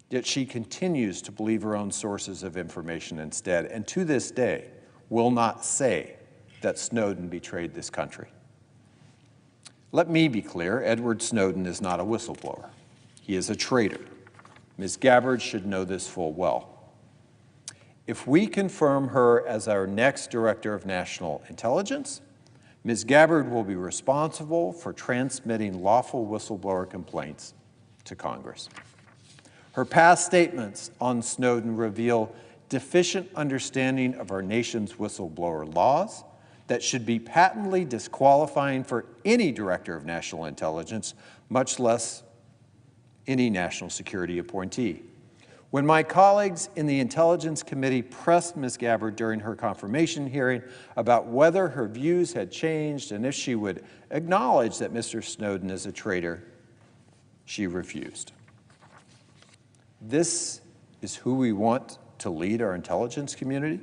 Yet she continues to believe her own sources of information instead, and to this day will not say that Snowden betrayed this country. Let me be clear, Edward Snowden is not a whistleblower. He is a traitor. Ms. Gabbard should know this full well. If we confirm her as our next Director of National Intelligence, Ms. Gabbard will be responsible for transmitting lawful whistleblower complaints to Congress. Her past statements on Snowden reveal deficient understanding of our nation's whistleblower laws that should be patently disqualifying for any Director of National Intelligence, much less any national security appointee. When my colleagues in the Intelligence Committee pressed Ms. Gabbard during her confirmation hearing about whether her views had changed and if she would acknowledge that Mr. Snowden is a traitor, she refused. This is who we want to lead our intelligence community?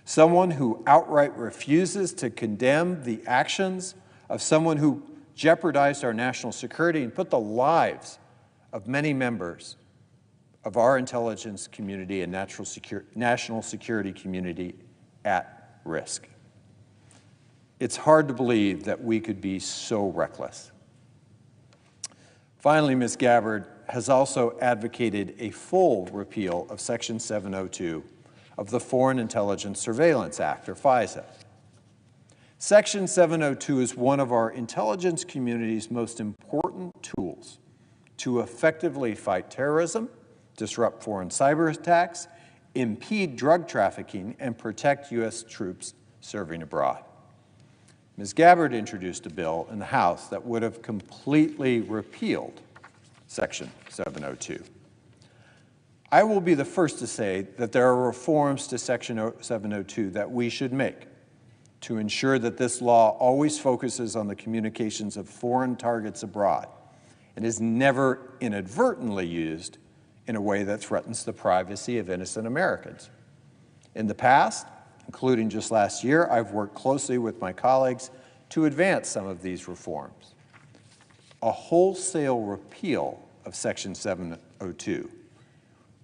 Someone who outright refuses to condemn the actions of someone who jeopardized our national security and put the lives of many members of our intelligence community and national security community at risk. It's hard to believe that we could be so reckless. Finally, Ms. Gabbard has also advocated a full repeal of Section 702 of the Foreign Intelligence Surveillance Act, or FISA. Section 702 is one of our intelligence community's most important tools to effectively fight terrorism, disrupt foreign cyber attacks, impede drug trafficking, and protect U.S. troops serving abroad. Ms. Gabbard introduced a bill in the House that would have completely repealed Section 702. I will be the first to say that there are reforms to Section 702 that we should make to ensure that this law always focuses on the communications of foreign targets abroad and is never inadvertently used in a way that threatens the privacy of innocent Americans. In the past, including just last year, I've worked closely with my colleagues to advance some of these reforms. A wholesale repeal of Section 702,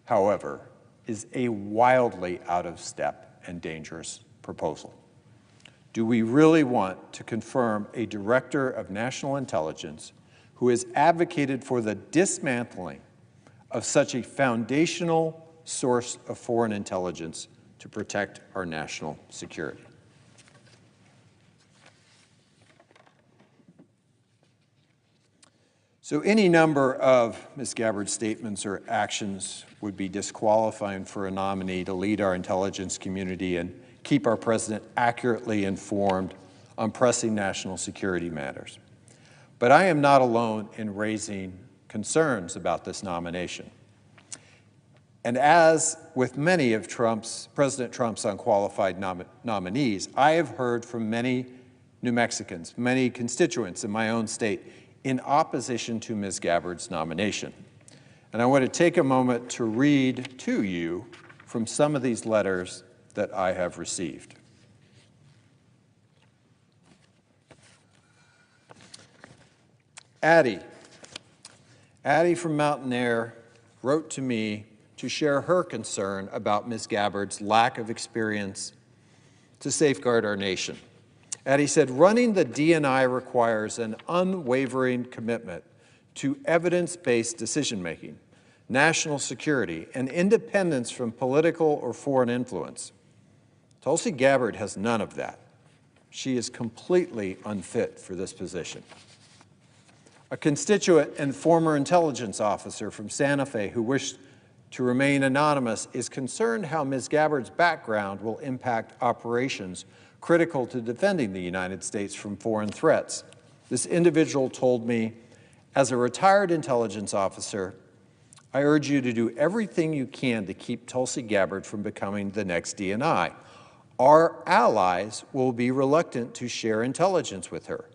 however, is a wildly out of step and dangerous proposal. Do we really want to confirm a Director of National Intelligence who has advocated for the dismantling of such a foundational source of foreign intelligence to protect our national security? So any number of Ms. Gabbard's statements or actions would be disqualifying for a nominee to lead our intelligence community and keep our president accurately informed on pressing national security matters. But I am not alone in raising concerns about this nomination. And as with many of President Trump's unqualified nominees, I have heard from many New Mexicans, many constituents in my own state, in opposition to Ms. Gabbard's nomination. And I want to take a moment to read to you from some of these letters that I have received. Addie from Mountain Air wrote to me to share her concern about Ms. Gabbard's lack of experience to safeguard our nation. Addie said, running the DNI requires an unwavering commitment to evidence-based decision-making, national security, and independence from political or foreign influence. Tulsi Gabbard has none of that. She is completely unfit for this position. A constituent and former intelligence officer from Santa Fe who wished to remain anonymous is concerned how Ms. Gabbard's background will impact operations critical to defending the United States from foreign threats. This individual told me, as a retired intelligence officer, I urge you to do everything you can to keep Tulsi Gabbard from becoming the next DNI. Our allies will be reluctant to share intelligence with her,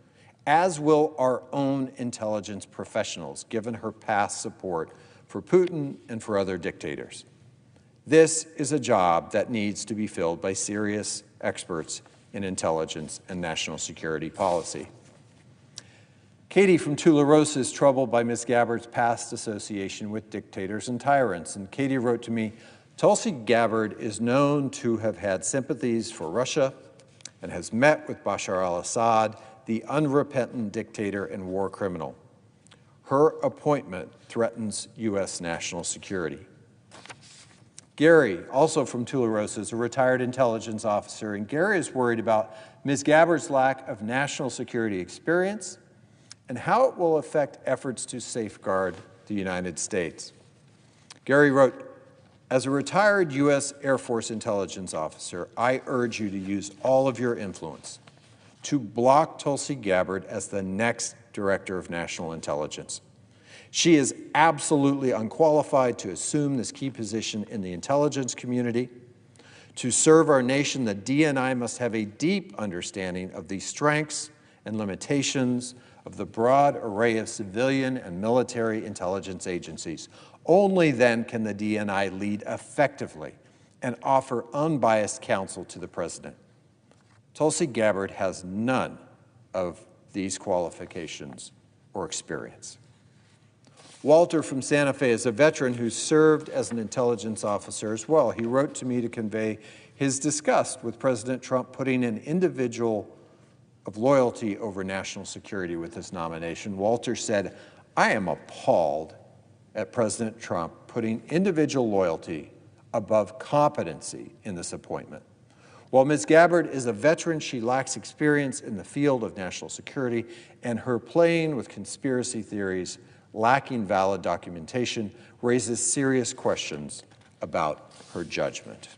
as will our own intelligence professionals, given her past support for Putin and for other dictators. This is a job that needs to be filled by serious experts in intelligence and national security policy. Katie from Tularosa is troubled by Ms. Gabbard's past association with dictators and tyrants. And Katie wrote to me, Tulsi Gabbard is known to have had sympathies for Russia and has met with Bashar al-Assad, the unrepentant dictator and war criminal. Her appointment threatens U.S. national security. Gary, also from Tularosa, is a retired intelligence officer, and Gary is worried about Ms. Gabbard's lack of national security experience and how it will affect efforts to safeguard the United States. Gary wrote, "As a retired U.S. Air Force intelligence officer, I urge you to use all of your influence to block Tulsi Gabbard as the next Director of National Intelligence. She is absolutely unqualified to assume this key position in the intelligence community. To serve our nation, the DNI must have a deep understanding of the strengths and limitations of the broad array of civilian and military intelligence agencies. Only then can the DNI lead effectively and offer unbiased counsel to the President. Tulsi Gabbard has none of these qualifications or experience." Walter from Santa Fe is a veteran who served as an intelligence officer as well. He wrote to me to convey his disgust with President Trump putting an individual of loyalty over national security with his nomination. Walter said, "I am appalled at President Trump putting individual loyalty above competency in this appointment. While Ms. Gabbard is a veteran, she lacks experience in the field of national security, and her playing with conspiracy theories, lacking valid documentation, raises serious questions about her judgment."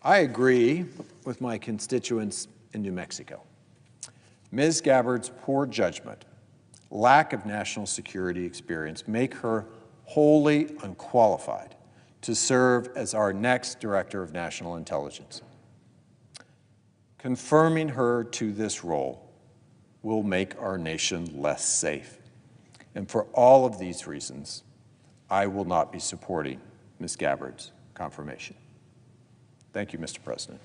I agree with my constituents in New Mexico. Ms. Gabbard's poor judgment, lack of national security experience make her wholly unqualified to serve as our next Director of National Intelligence. Confirming her to this role will make our nation less safe. And for all of these reasons, I will not be supporting Ms. Gabbard's confirmation. Thank you, Mr. President.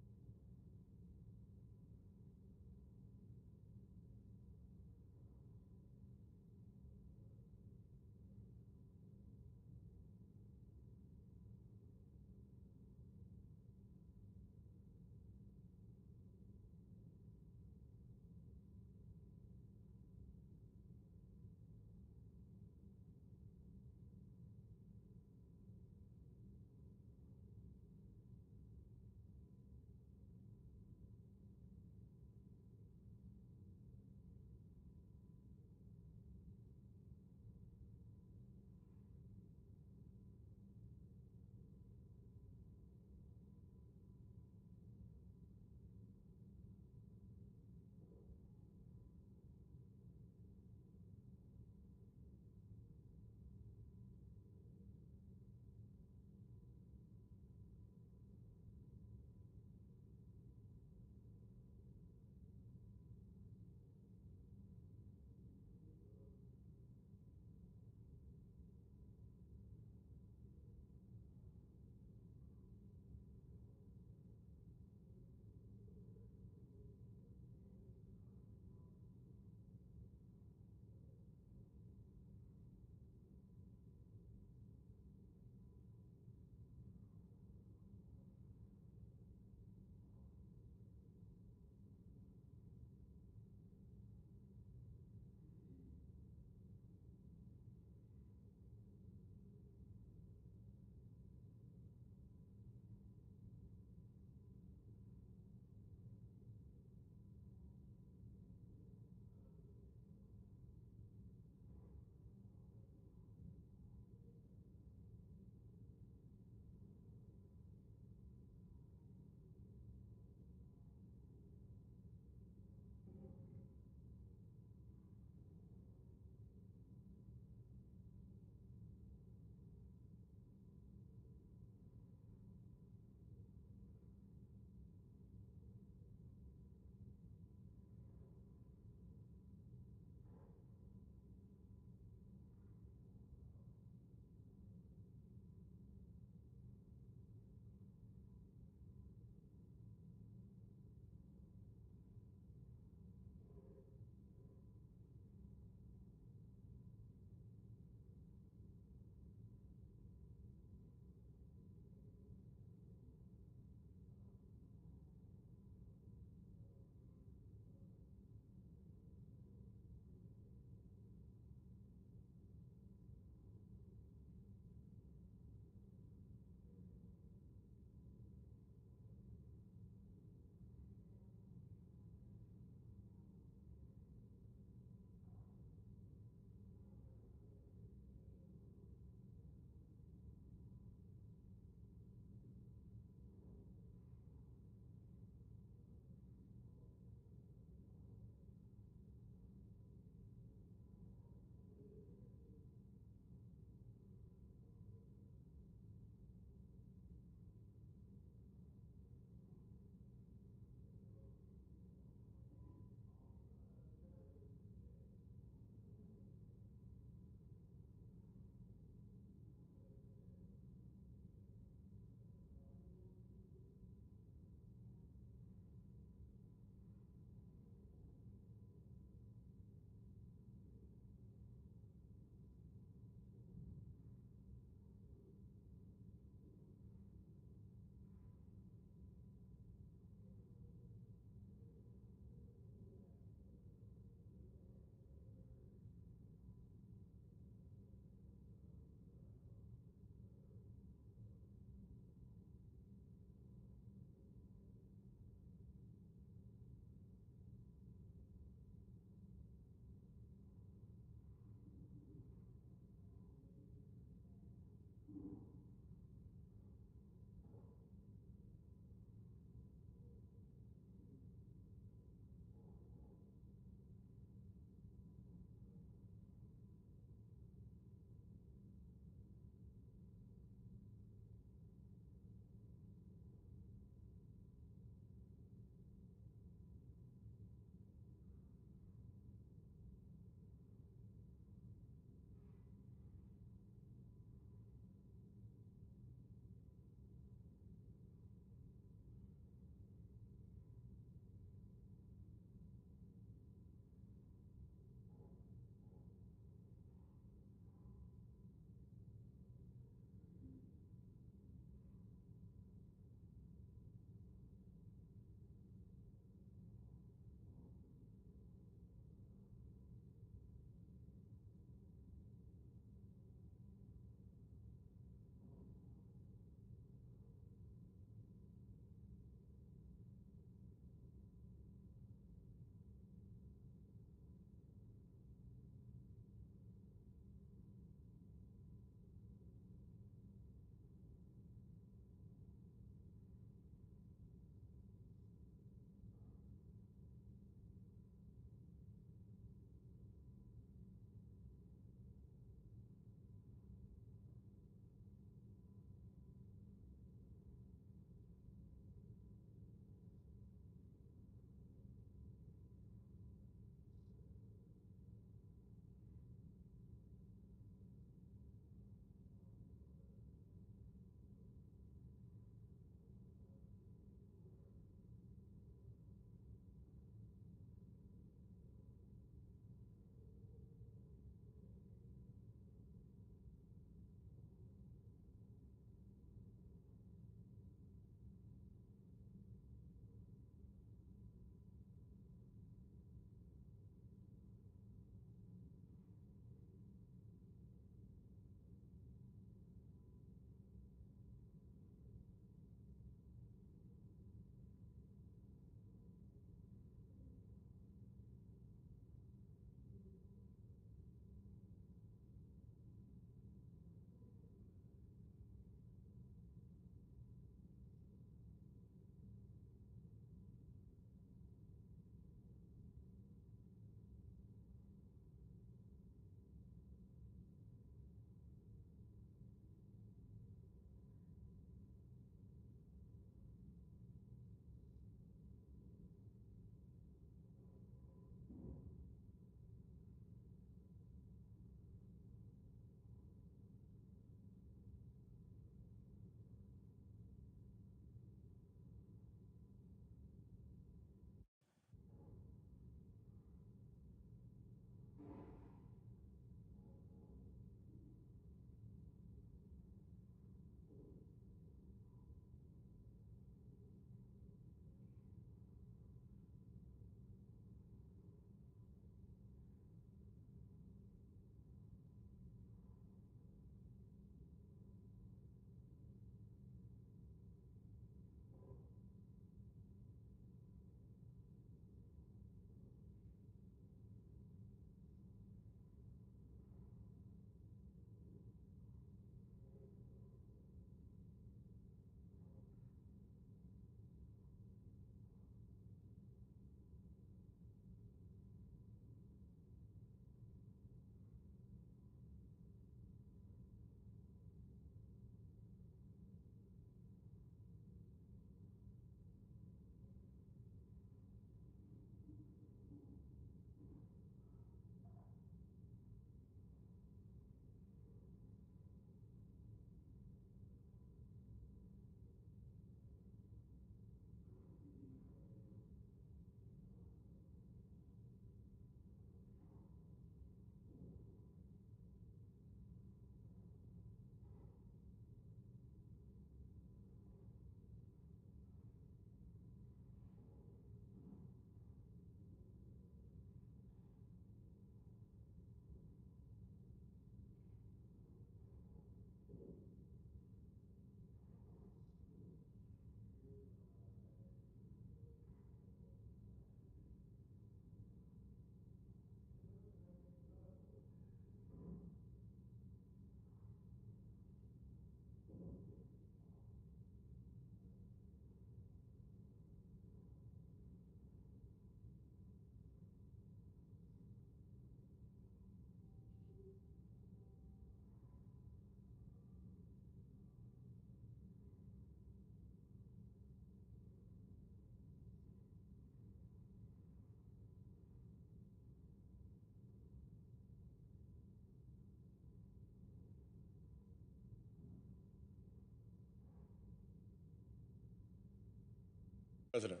President.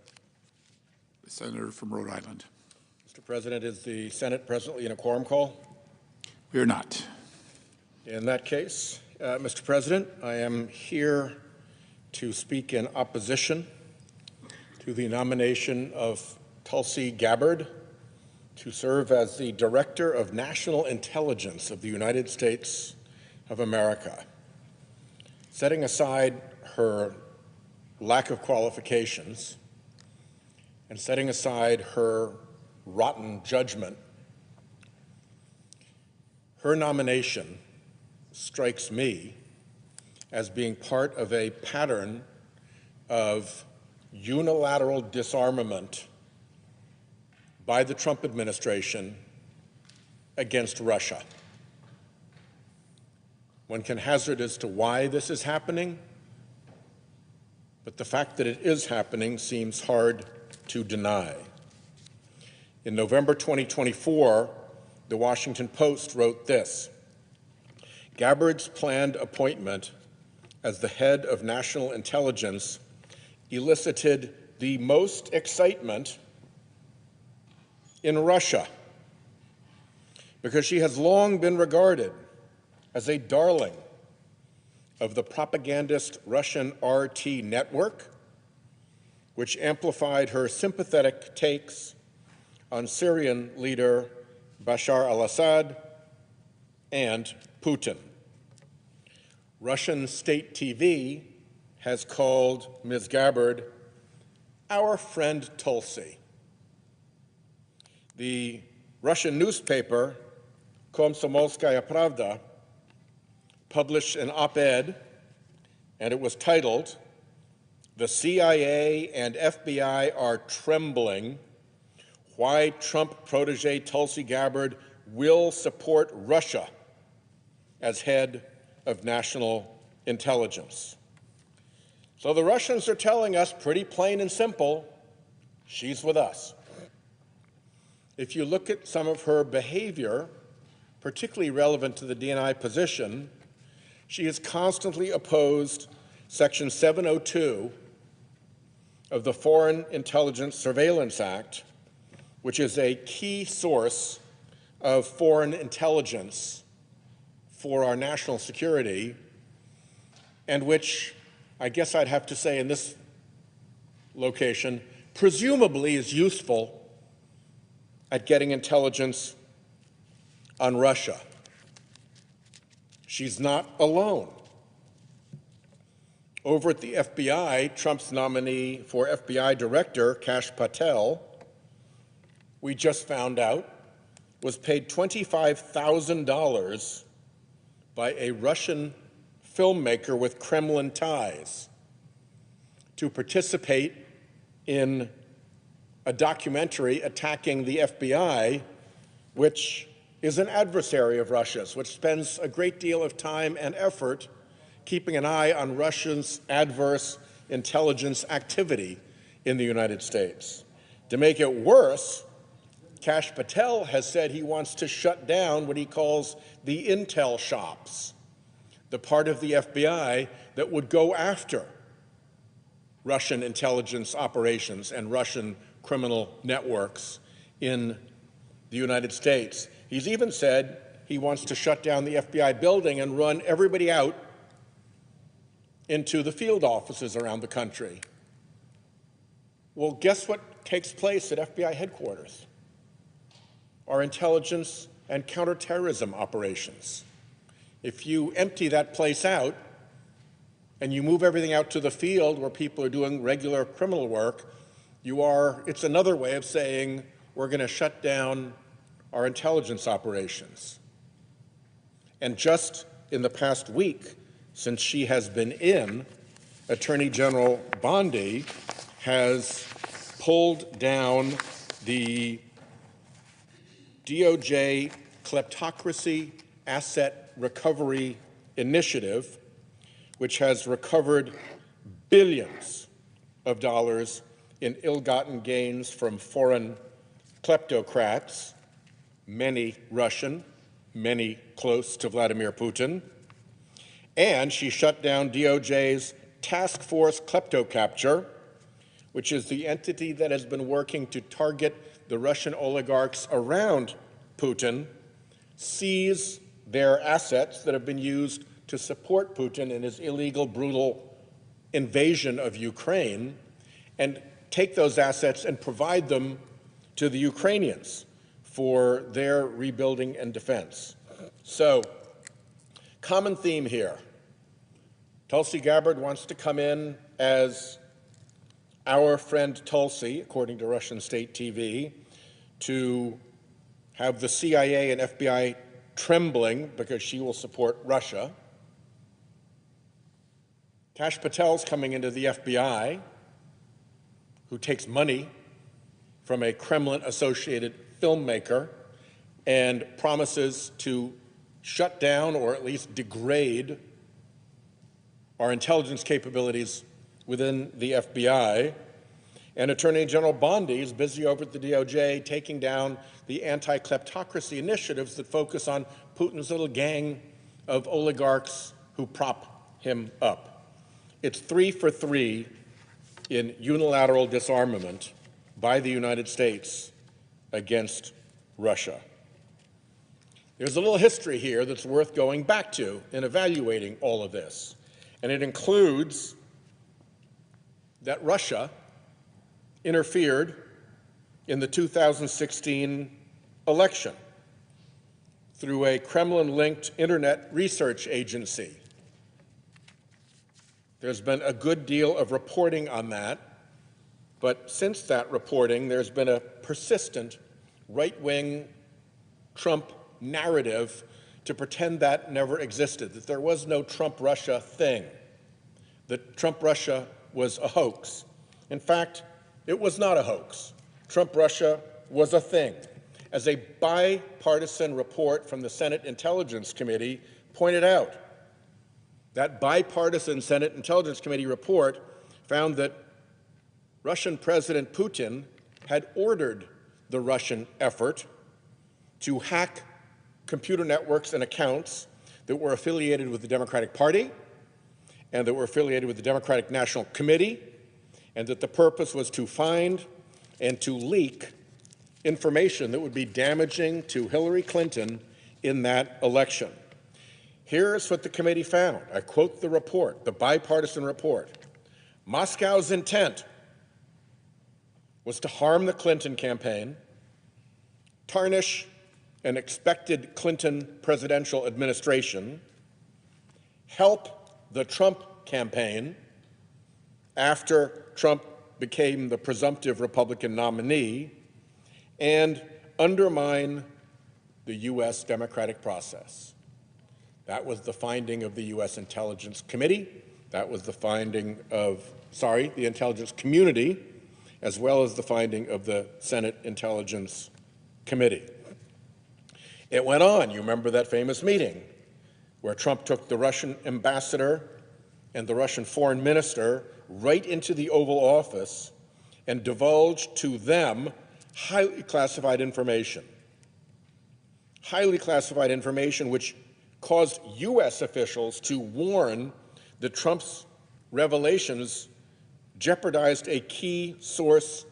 The senator from Rhode Island. Mr. President, is the Senate presently in a quorum call? We are not. In that case, Mr. President, I am here to speak in opposition to the nomination of Tulsi Gabbard to serve as the Director of National Intelligence of the United States of America. Setting aside her lack of qualifications and setting aside her rotten judgment, her nomination strikes me as being part of a pattern of unilateral disarmament by the Trump administration against Russia. One can hazard as to why this is happening, but the fact that it is happening seems hard to deny. In November 2024, the Washington Post wrote this: Gabbard's planned appointment as the head of national intelligence elicited the most excitement in Russia because she has long been regarded as a darling of the propagandist Russian RT network, which amplified her sympathetic takes on Syrian leader Bashar al-Assad and Putin. Russian state TV has called Ms. Gabbard our friend Tulsi. The Russian newspaper Komsomolskaya Pravda published an op-ed, and it was titled, "The CIA and FBI are trembling. Why Trump protege Tulsi Gabbard will support Russia as head of national intelligence." So the Russians are telling us pretty plain and simple, she's with us. If you look at some of her behavior, particularly relevant to the DNI position, she has constantly opposed Section 702 of the Foreign Intelligence Surveillance Act, which is a key source of foreign intelligence for our national security, and which, I guess I'd have to say in this location, presumably is useful at getting intelligence on Russia. She's not alone. Over at the FBI, Trump's nominee for FBI director, Kash Patel, we just found out, was paid $25,000 by a Russian filmmaker with Kremlin ties to participate in a documentary attacking the FBI, which is an adversary of Russia's, which spends a great deal of time and effort keeping an eye on Russia's adverse intelligence activity in the United States. To make it worse, Kash Patel has said he wants to shut down what he calls the intel shops, the part of the FBI that would go after Russian intelligence operations and Russian criminal networks in the United States. He's even said he wants to shut down the FBI building and run everybody out into the field offices around the country. Well, guess what takes place at FBI headquarters? Our intelligence and counterterrorism operations. If you empty that place out and you move everything out to the field where people are doing regular criminal work, it's another way of saying we're going to shut down our intelligence operations. And just in the past week, since she has been in, Attorney General Bondi has pulled down the DOJ Kleptocracy Asset Recovery Initiative, which has recovered billions of dollars in ill-gotten gains from foreign kleptocrats, many Russian, many close to Vladimir Putin. And she shut down DOJ's Task Force Kleptocapture, which is the entity that has been working to target the Russian oligarchs around Putin, seize their assets that have been used to support Putin in his illegal, brutal invasion of Ukraine, and take those assets and provide them to the Ukrainians for their rebuilding and defense. So, common theme here. Tulsi Gabbard wants to come in as our friend Tulsi, according to Russian state TV, to have the CIA and FBI trembling because she will support Russia. Kash Patel's coming into the FBI, who takes money from a Kremlin-associated filmmaker and promises to shut down or at least degrade our intelligence capabilities within the FBI. And Attorney General Bondi is busy over at the DOJ taking down the anti-kleptocracy initiatives that focus on Putin's little gang of oligarchs who prop him up. It's 3 for 3 in unilateral disarmament by the United States against Russia. There's a little history here that's worth going back to in evaluating all of this, and it includes that Russia interfered in the 2016 election through a Kremlin-linked internet research agency. There's been a good deal of reporting on that, but since that reporting, there's been a persistent right-wing Trump narrative to pretend that never existed, that there was no Trump-Russia thing, that Trump-Russia was a hoax. In fact, it was not a hoax. Trump-Russia was a thing. As a bipartisan report from the Senate Intelligence Committee pointed out, that bipartisan Senate Intelligence Committee report found that Russian President Putin had ordered the Russian effort to hack computer networks and accounts that were affiliated with the Democratic Party and that were affiliated with the Democratic National Committee, and that the purpose was to find and to leak information that would be damaging to Hillary Clinton in that election. Here's what the committee found. I quote the report, the bipartisan report. Moscow's intent was to harm the Clinton campaign, tarnish an expected Clinton presidential administration, help the Trump campaign after Trump became the presumptive Republican nominee, and undermine the U.S. democratic process. That was the finding of the U.S. Intelligence Committee. That was the finding of, the Intelligence Community, as well as the finding of the Senate Intelligence Committee. It went on. You remember that famous meeting where Trump took the Russian ambassador and the Russian foreign minister right into the Oval Office and divulged to them highly classified information which caused U.S. officials to warn that Trump's revelations jeopardized a key source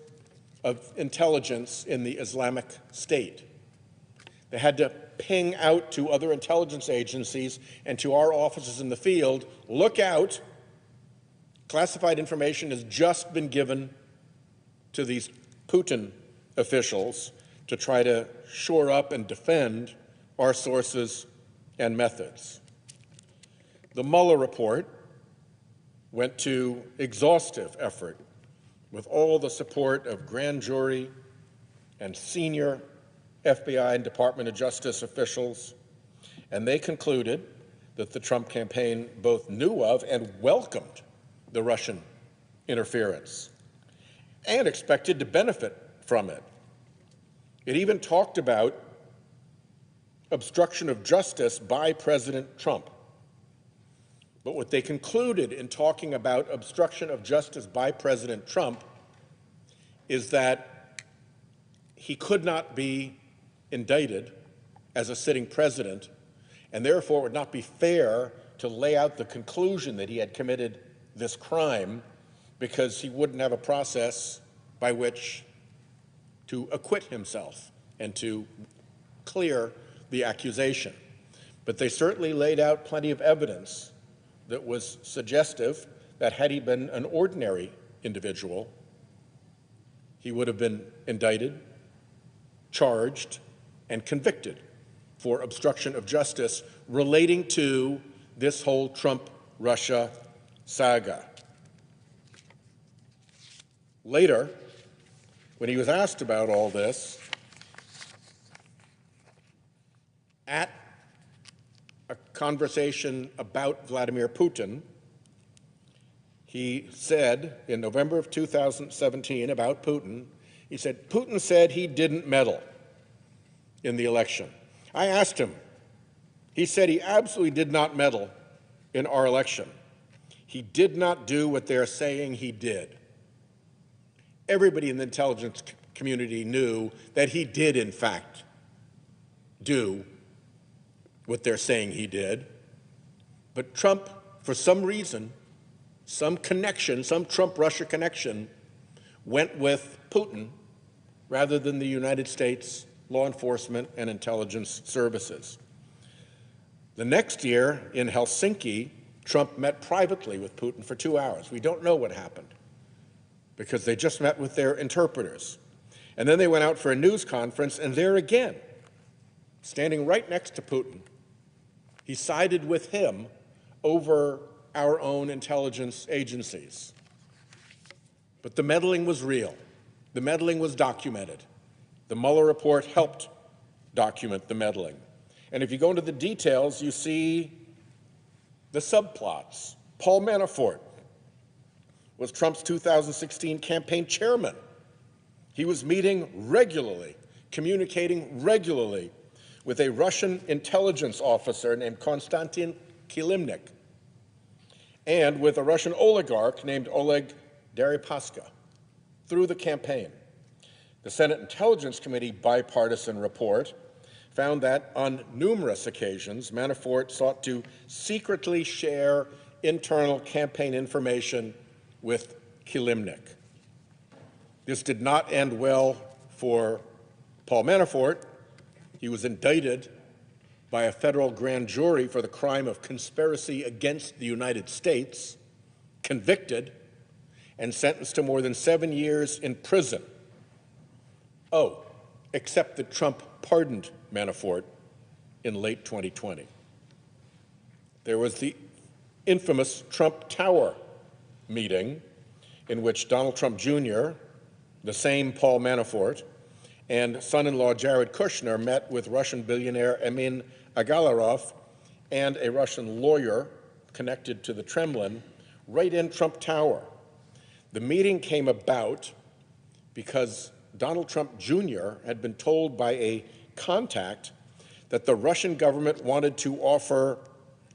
of intelligence in the Islamic State. They had to ping out to other intelligence agencies and to our offices in the field, look out, classified information has just been given to these Putin officials to try to shore up and defend our sources and methods. The Mueller report went to exhaustive effort with all the support of grand jury and senior FBI and Department of Justice officials, and they concluded that the Trump campaign both knew of and welcomed the Russian interference and expected to benefit from it. It even talked about obstruction of justice by President Trump. But what they concluded in talking about obstruction of justice by President Trump is that he could not be indicted as a sitting president, and therefore it would not be fair to lay out the conclusion that he had committed this crime because he wouldn't have a process by which to acquit himself and to clear the accusation. But they certainly laid out plenty of evidence that was suggestive that had he been an ordinary individual, he would have been indicted, charged, and convicted for obstruction of justice relating to this whole Trump-Russia saga. Later, when he was asked about all this, at a conversation about Vladimir Putin, he said in November of 2017 about Putin, he said, Putin said he didn't meddle in the election. I asked him. He said he absolutely did not meddle in our election. He did not do what they're saying he did. Everybody in the intelligence community knew that he did, in fact, do what they're saying he did. But Trump, for some reason, some connection, some Trump-Russia connection, went with Putin rather than the United States law enforcement and intelligence services. The next year in Helsinki, Trump met privately with Putin for 2 hours. We don't know what happened because they just met with their interpreters. And then they went out for a news conference, and there again, standing right next to Putin, he sided with him over our own intelligence agencies. But the meddling was real. The meddling was documented. The Mueller report helped document the meddling. And if you go into the details, you see the subplots. Paul Manafort was Trump's 2016 campaign chairman. He was meeting regularly, communicating regularly with a Russian intelligence officer named Konstantin Kilimnik and with a Russian oligarch named Oleg Deripaska through the campaign. The Senate Intelligence Committee bipartisan report found that on numerous occasions, Manafort sought to secretly share internal campaign information with Kilimnik. This did not end well for Paul Manafort. He was indicted by a federal grand jury for the crime of conspiracy against the United States, convicted, and sentenced to more than 7 years in prison. Oh, except that Trump pardoned Manafort in late 2020. There was the infamous Trump Tower meeting in which Donald Trump Jr., the same Paul Manafort, and son-in-law Jared Kushner met with Russian billionaire Emin Agalarov and a Russian lawyer connected to the Kremlin right in Trump Tower. The meeting came about because Donald Trump Jr. had been told by a contact that the Russian government wanted to offer,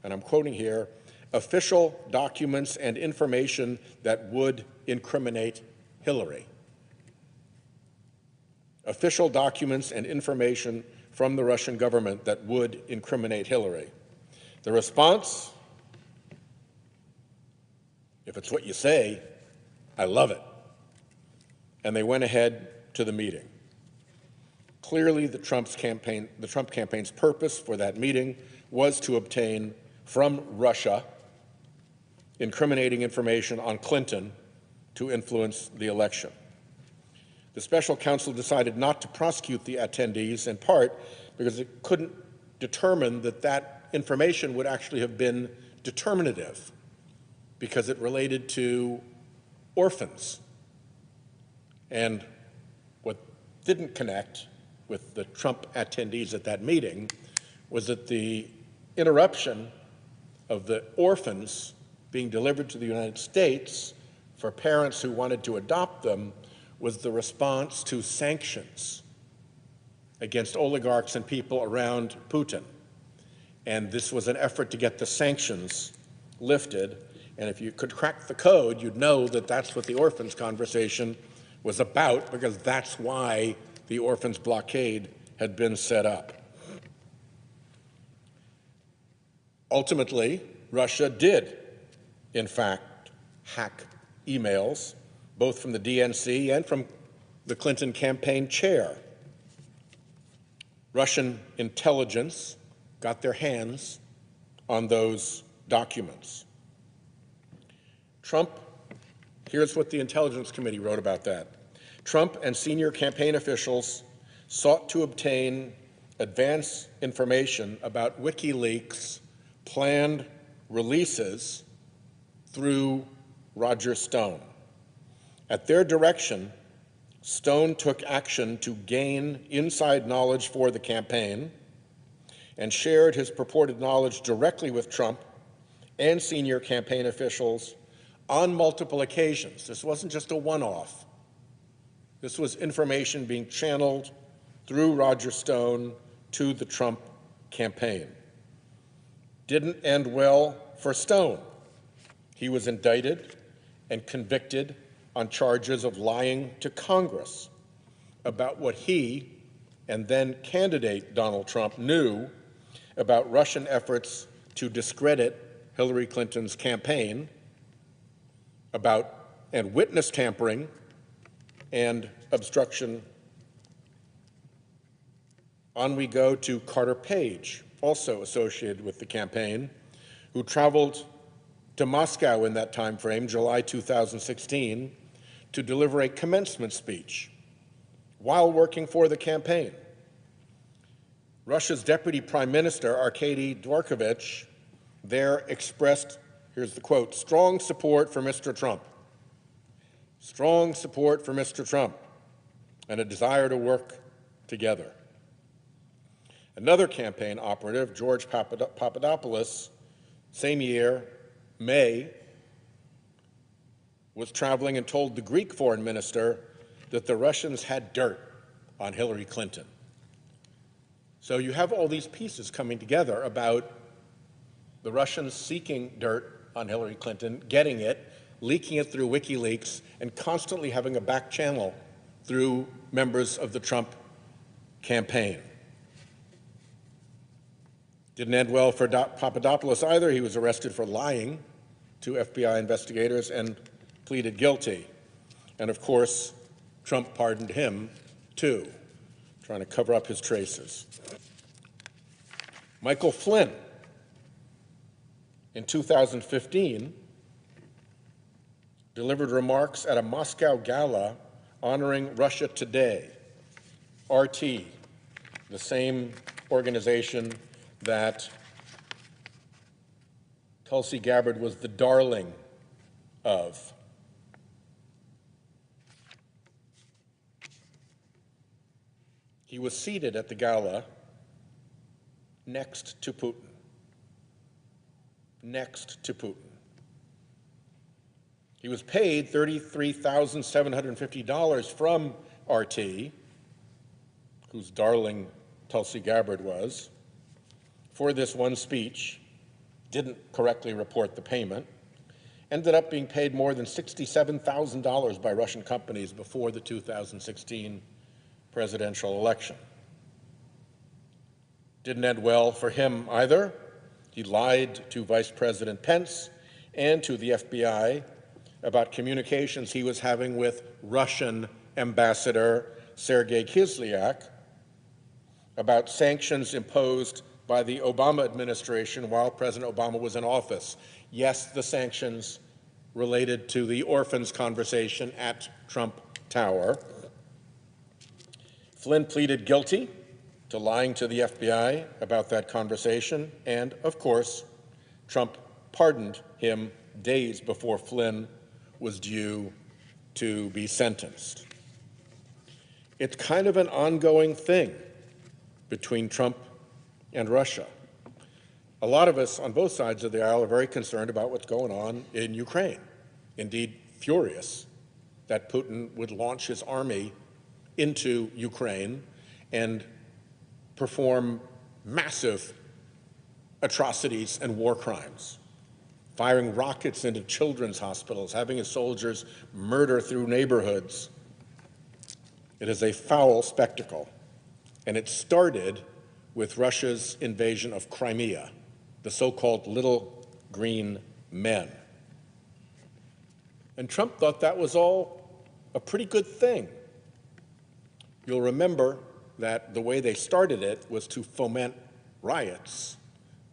and I'm quoting here, official documents and information that would incriminate Hillary. Official documents and information from the Russian government that would incriminate Hillary. The response, if it's what you say, I love it. And they went ahead to the meeting. Clearly, the Trump campaign's purpose for that meeting was to obtain from Russia incriminating information on Clinton to influence the election. The special counsel decided not to prosecute the attendees, in part because it couldn't determine that that information would actually have been determinative, because it related to orphans. And what didn't connect with the Trump attendees at that meeting was that the interruption of the orphans being delivered to the United States for parents who wanted to adopt them was the response to sanctions against oligarchs and people around Putin. And this was an effort to get the sanctions lifted. And if you could crack the code, you'd know that that's what the orphans conversation was about, because that's why the orphans blockade had been set up. Ultimately, Russia did, in fact, hack emails, both from the DNC and from the Clinton campaign chair. Russian intelligence got their hands on those documents. Trump, here's what the Intelligence Committee wrote about that. Trump and senior campaign officials sought to obtain advance information about WikiLeaks' planned releases through Roger Stone. At their direction, Stone took action to gain inside knowledge for the campaign and shared his purported knowledge directly with Trump and senior campaign officials on multiple occasions. This wasn't just a one-off. This was information being channeled through Roger Stone to the Trump campaign. Didn't end well for Stone. He was indicted and convicted on charges of lying to Congress about what he and then candidate Donald Trump knew about Russian efforts to discredit Hillary Clinton's campaign, and witness tampering and obstruction. On we go to Carter Page, also associated with the campaign, who traveled to Moscow in that time frame, July 2016, to deliver a commencement speech while working for the campaign. Russia's Deputy Prime Minister, Arkady Dvorkovich, there expressed, here's the quote, strong support for Mr. Trump. Strong support for Mr. Trump and a desire to work together. Another campaign operative, George Papadopoulos, same year, May, was traveling and told the Greek foreign minister that the Russians had dirt on Hillary Clinton. So you have all these pieces coming together about the Russians seeking dirt on Hillary Clinton, getting it, leaking it through WikiLeaks, and constantly having a back channel through members of the Trump campaign. Didn't end well for Papadopoulos either. He was arrested for lying to FBI investigators and pleaded guilty. And of course, Trump pardoned him too, trying to cover up his traces. Michael Flynn, in 2015, delivered remarks at a Moscow gala honoring Russia Today, RT, the same organization that Tulsi Gabbard was the darling of. He was seated at the gala next to Putin. Next to Putin. He was paid $33,750 from RT, whose darling Tulsi Gabbard was, for this one speech, didn't correctly report the payment, ended up being paid more than $67,000 by Russian companies before the 2016 presidential election. Didn't end well for him either. He lied to Vice President Pence and to the FBI about communications he was having with Russian Ambassador Sergei Kislyak about sanctions imposed by the Obama administration while President Obama was in office. Yes, the sanctions related to the orphans conversation at Trump Tower. Flynn pleaded guilty to lying to the FBI about that conversation, and of course, Trump pardoned him days before Flynn was due to be sentenced. It's kind of an ongoing thing between Trump and Russia. A lot of us on both sides of the aisle are very concerned about what's going on in Ukraine. Indeed, furious that Putin would launch his army into Ukraine and perform massive atrocities and war crimes, firing rockets into children's hospitals, having his soldiers murder through neighborhoods. It is a foul spectacle, and it started with Russia's invasion of Crimea, the so-called Little Green Men. And Trump thought that was all a pretty good thing. You'll remember that the way they started it was to foment riots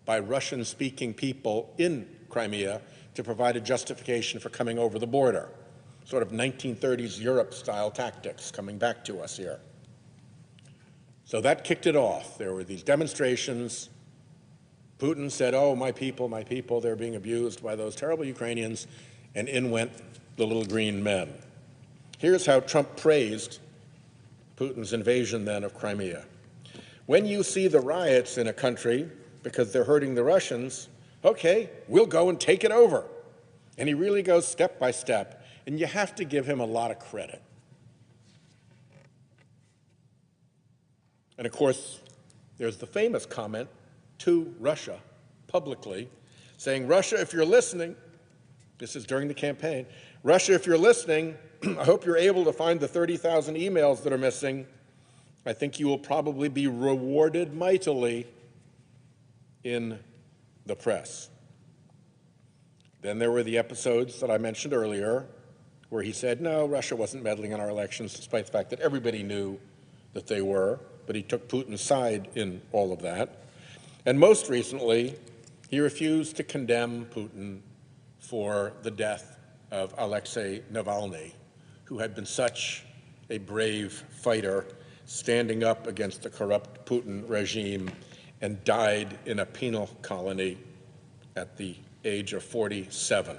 by Russian-speaking people in Crimea to provide a justification for coming over the border. Sort of 1930s Europe-style tactics coming back to us here. So that kicked it off. There were these demonstrations. Putin said, oh, my people, they're being abused by those terrible Ukrainians, and in went the little green men. Here's how Trump praised Putin's invasion then of Crimea. When you see the riots in a country because they're hurting the Russians, okay, we'll go and take it over. And he really goes step by step, and you have to give him a lot of credit. And of course, there's the famous comment to Russia publicly saying, Russia, if you're listening, this is during the campaign, Russia, if you're listening, I hope you're able to find the 30,000 emails that are missing. I think you will probably be rewarded mightily in the press. Then there were the episodes that I mentioned earlier where he said, no, Russia wasn't meddling in our elections, despite the fact that everybody knew that they were, but he took Putin's side in all of that. And most recently, he refused to condemn Putin for the death of Alexei Navalny, who had been such a brave fighter standing up against the corrupt Putin regime and died in a penal colony at the age of 47.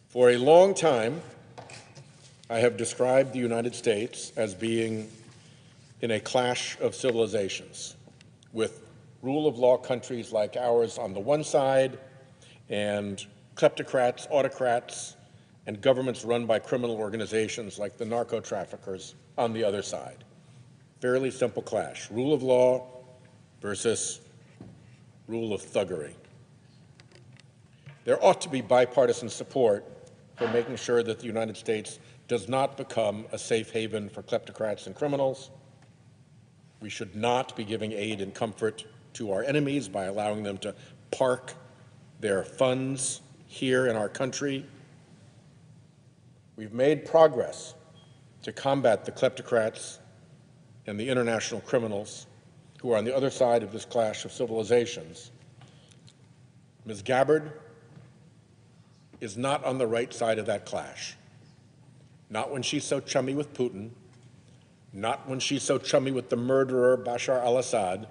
For a long time, I have described the United States as being in a clash of civilizations, with rule of law countries like ours on the one side and kleptocrats, autocrats, and governments run by criminal organizations like the narco-traffickers on the other side. Fairly simple clash. Rule of law versus rule of thuggery. There ought to be bipartisan support for making sure that the United States does not become a safe haven for kleptocrats and criminals. We should not be giving aid and comfort to our enemies by allowing them to park their funds here in our country. We've made progress to combat the kleptocrats and the international criminals who are on the other side of this clash of civilizations. Ms. Gabbard is not on the right side of that clash. Not when she's so chummy with Putin, not when she's so chummy with the murderer Bashar al-Assad,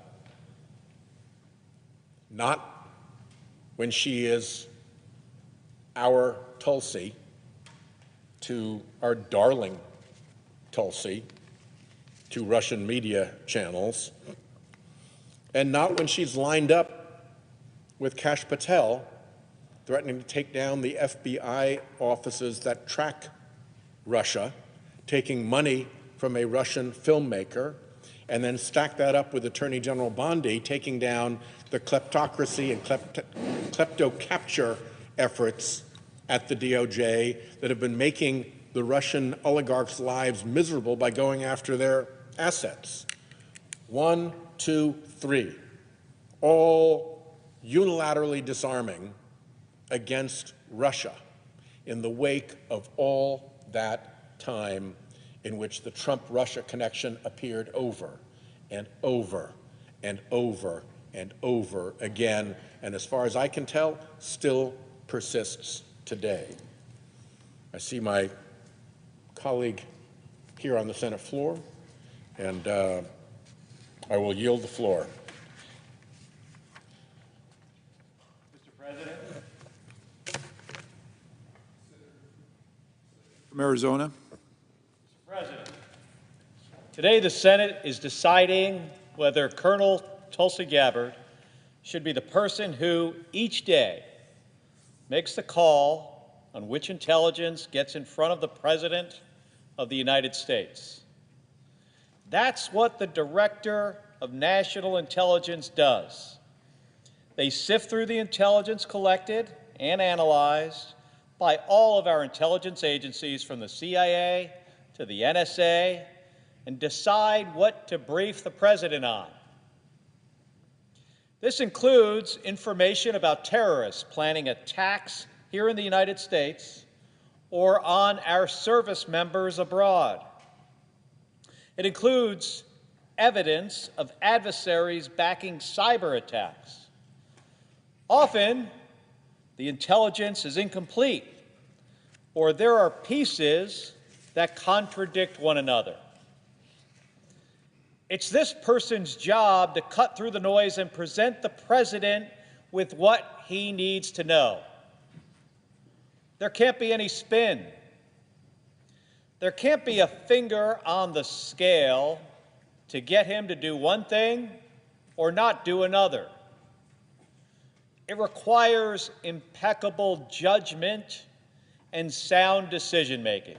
not when she is our Tulsi to our darling Tulsi to Russian media channels, and not when she's lined up with Kash Patel threatening to take down the FBI offices that track Russia, taking money from a Russian filmmaker, and then stack that up with Attorney General Bondi taking down the kleptocracy and klepto-capture efforts at the DOJ that have been making the Russian oligarchs' lives miserable by going after their assets. 1, 2, 3, all unilaterally disarming against Russia in the wake of all that time in which the Trump-Russia connection appeared over and over and over and over again, and as far as I can tell, still persists today. I see my colleague here on the Senate floor, and I will yield the floor. Mr. President. From Arizona. Mr. President, today the Senate is deciding whether Colonel Tulsi Gabbard should be the person who each day makes the call on which intelligence gets in front of the President of the United States. That's what the Director of National Intelligence does. They sift through the intelligence collected and analyzed by all of our intelligence agencies, from the CIA to the NSA, and decide what to brief the President on. This includes information about terrorists planning attacks here in the United States or on our service members abroad. It includes evidence of adversaries backing cyber attacks. Often, the intelligence is incomplete, or there are pieces that contradict one another. It's this person's job to cut through the noise and present the president with what he needs to know. There can't be any spin. There can't be a finger on the scale to get him to do one thing or not do another. It requires impeccable judgment and sound decision-making.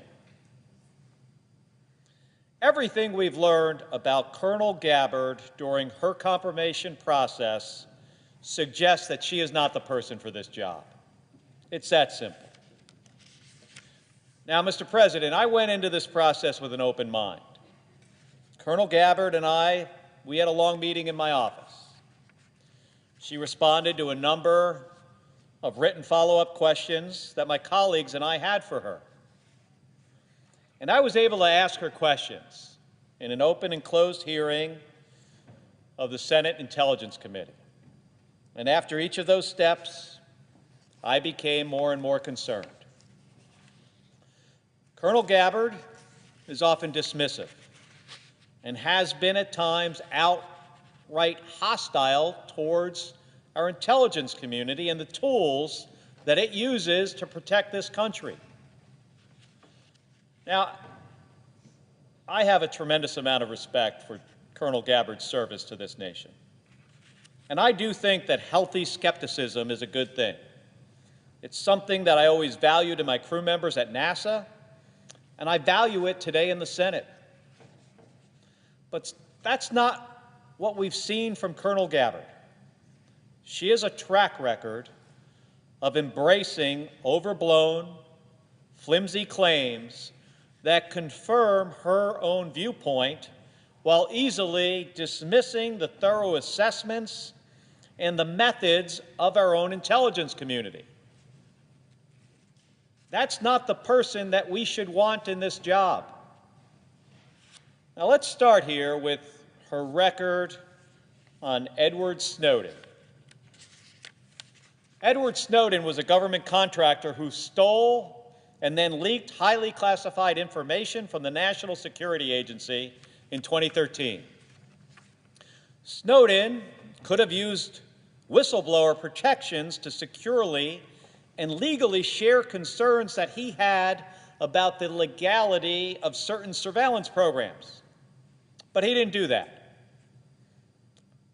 Everything we've learned about Colonel Gabbard during her confirmation process suggests that she is not the person for this job. It's that simple. Now, Mr. President, I went into this process with an open mind. Colonel Gabbard and I, we had a long meeting in my office. She responded to a number of written follow-up questions that my colleagues and I had for her. And I was able to ask her questions in an open and closed hearing of the Senate Intelligence Committee. And after each of those steps, I became more and more concerned. Colonel Gabbard is often dismissive and has been at times outright hostile towards our intelligence community and the tools that it uses to protect this country. Now, I have a tremendous amount of respect for Colonel Gabbard's service to this nation. And I do think that healthy skepticism is a good thing. It's something that I always valued in my crew members at NASA, and I value it today in the Senate. But that's not what we've seen from Colonel Gabbard. She has a track record of embracing overblown, flimsy claims that confirm her own viewpoint while easily dismissing the thorough assessments and the methods of our own intelligence community. That's not the person that we should want in this job. Now let's start here with her record on Edward Snowden. Edward Snowden was a government contractor who stole and then leaked highly classified information from the National Security Agency in 2013. Snowden could have used whistleblower protections to securely and legally share concerns that he had about the legality of certain surveillance programs. But he didn't do that.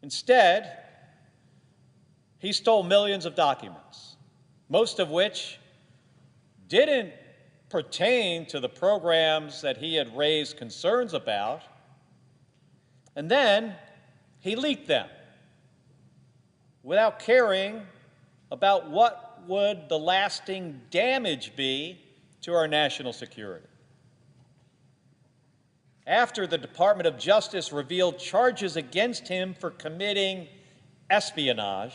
Instead, he stole millions of documents, most of which didn't pertain to the programs that he had raised concerns about, and then he leaked them without caring about what would the lasting damage be to our national security. After the Department of Justice revealed charges against him for committing espionage,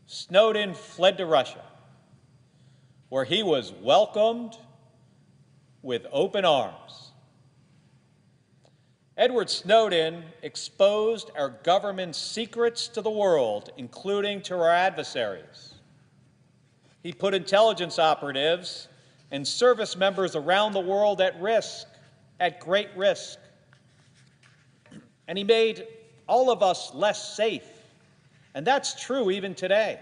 Snowden fled to Russia, where he was welcomed with open arms. Edward Snowden exposed our government's secrets to the world, including to our adversaries. He put intelligence operatives and service members around the world at risk, at great risk. And he made all of us less safe. And that's true even today.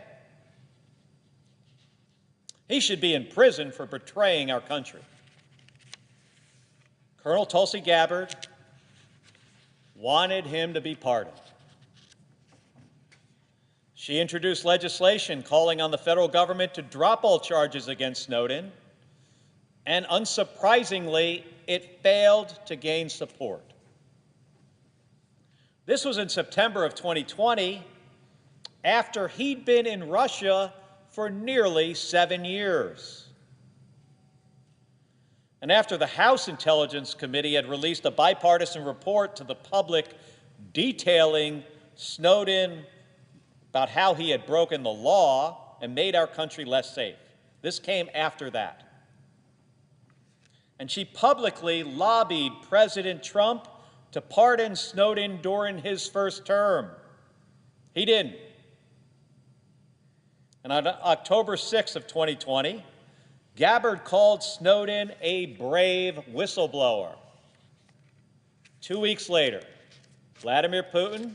He should be in prison for betraying our country. Colonel Tulsi Gabbard wanted him to be pardoned. She introduced legislation calling on the federal government to drop all charges against Snowden, and unsurprisingly, it failed to gain support. This was in September of 2020, after he'd been in Russia for nearly 7 years. And after the House Intelligence Committee had released a bipartisan report to the public detailing Snowden about how he had broken the law and made our country less safe. This came after that. And she publicly lobbied President Trump to pardon Snowden during his first term. He didn't. And on October 6th of 2020, Gabbard called Snowden a brave whistleblower. 2 weeks later, Vladimir Putin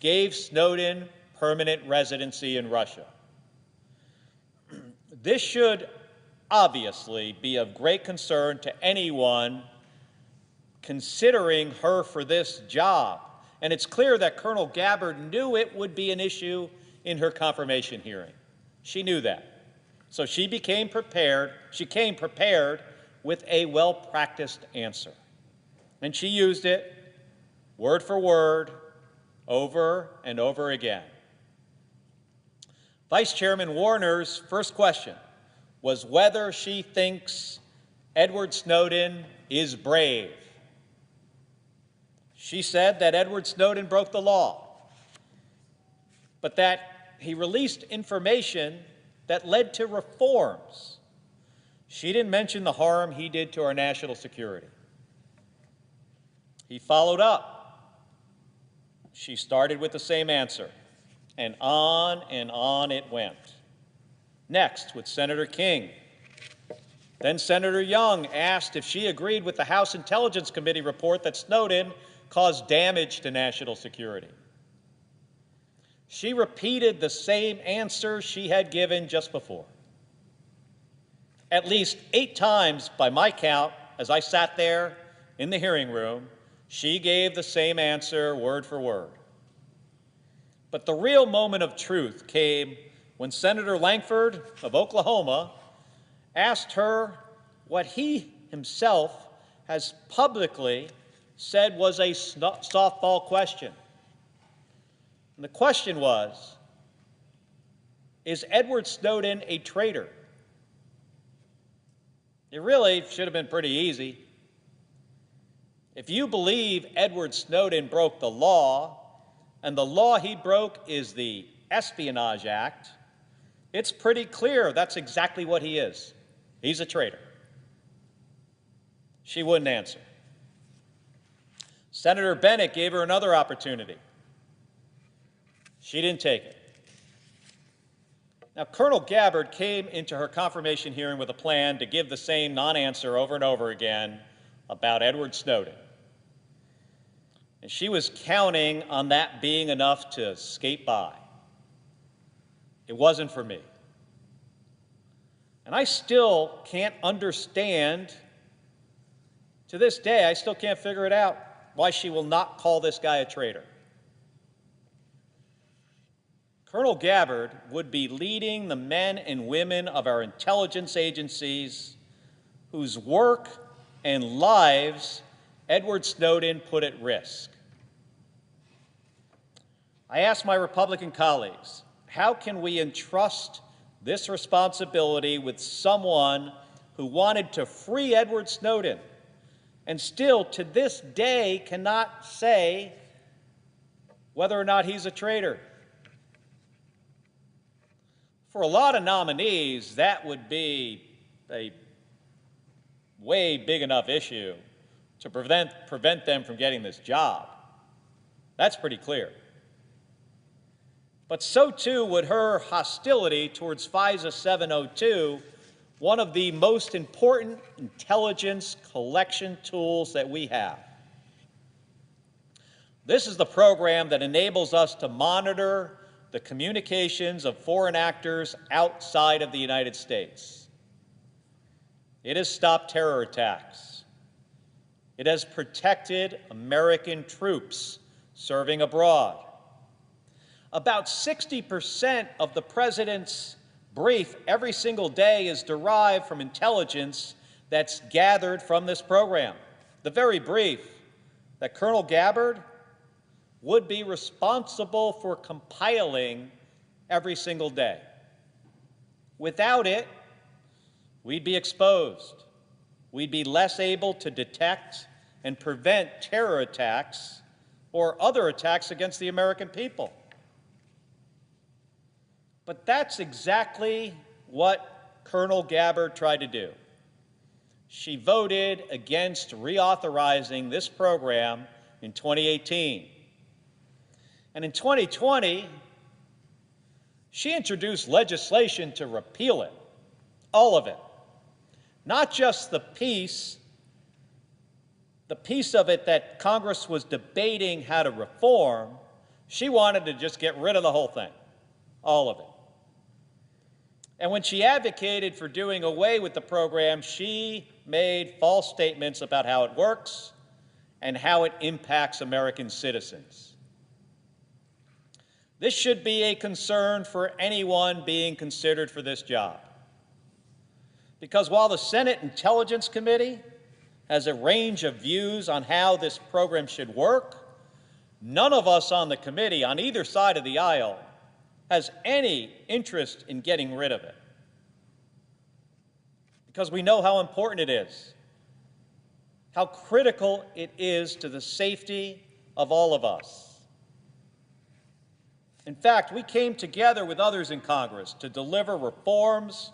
gave Snowden permanent residency in Russia. This should obviously be of great concern to anyone considering her for this job. And it's clear that Colonel Gabbard knew it would be an issue in her confirmation hearing. She knew that. So she came prepared with a well-practiced answer. And she used it word for word over and over again. Vice Chairman Warner's first question was whether she thinks Edward Snowden is brave. She said that Edward Snowden broke the law, but that he released information that led to reforms. She didn't mention the harm he did to our national security. He followed up. She started with the same answer, and on it went. Next, with Senator King. Then Senator Young asked if she agreed with the House Intelligence Committee report that Snowden caused damage to national security. She repeated the same answer she had given just before. At least 8 times, by my count, as I sat there in the hearing room, she gave the same answer word for word. But the real moment of truth came when Senator Lankford of Oklahoma asked her what he himself has publicly said was a softball question. And the question was, is Edward Snowden a traitor? It really should have been pretty easy. If you believe Edward Snowden broke the law, and the law he broke is the Espionage Act, it's pretty clear that's exactly what he is. He's a traitor. She wouldn't answer. Senator Bennett gave her another opportunity. She didn't take it. Now, Colonel Gabbard came into her confirmation hearing with a plan to give the same non-answer over and over again about Edward Snowden. And she was counting on that being enough to skate by. It wasn't for me. And I still can't understand, to this day, I still can't figure it out, why she will not call this guy a traitor. Colonel Gabbard would be leading the men and women of our intelligence agencies whose work and lives Edward Snowden put at risk. I asked my Republican colleagues, how can we entrust this responsibility with someone who wanted to free Edward Snowden and still to this day cannot say whether or not he's a traitor? For a lot of nominees, that would be a way big enough issue to prevent them from getting this job. That's pretty clear. But so too would her hostility towards FISA 702, one of the most important intelligence collection tools that we have. This is the program that enables us to monitor the communications of foreign actors outside of the United States. It has stopped terror attacks. It has protected American troops serving abroad. About 60% of the president's brief every single day is derived from intelligence that's gathered from this program. The very brief that Colonel Gabbard would be responsible for compiling every single day. Without it, we'd be exposed. We'd be less able to detect and prevent terror attacks or other attacks against the American people. But that's exactly what Colonel Gabbard tried to do. She voted against reauthorizing this program in 2018. And in 2020, she introduced legislation to repeal it, all of it. Not just the piece of it that Congress was debating how to reform. She wanted to just get rid of the whole thing, all of it. And when she advocated for doing away with the program, she made false statements about how it works and how it impacts American citizens. This should be a concern for anyone being considered for this job. Because while the Senate Intelligence Committee has a range of views on how this program should work, none of us on the committee, on either side of the aisle, has any interest in getting rid of it. Because we know how important it is, how critical it is to the safety of all of us. In fact, we came together with others in Congress to deliver reforms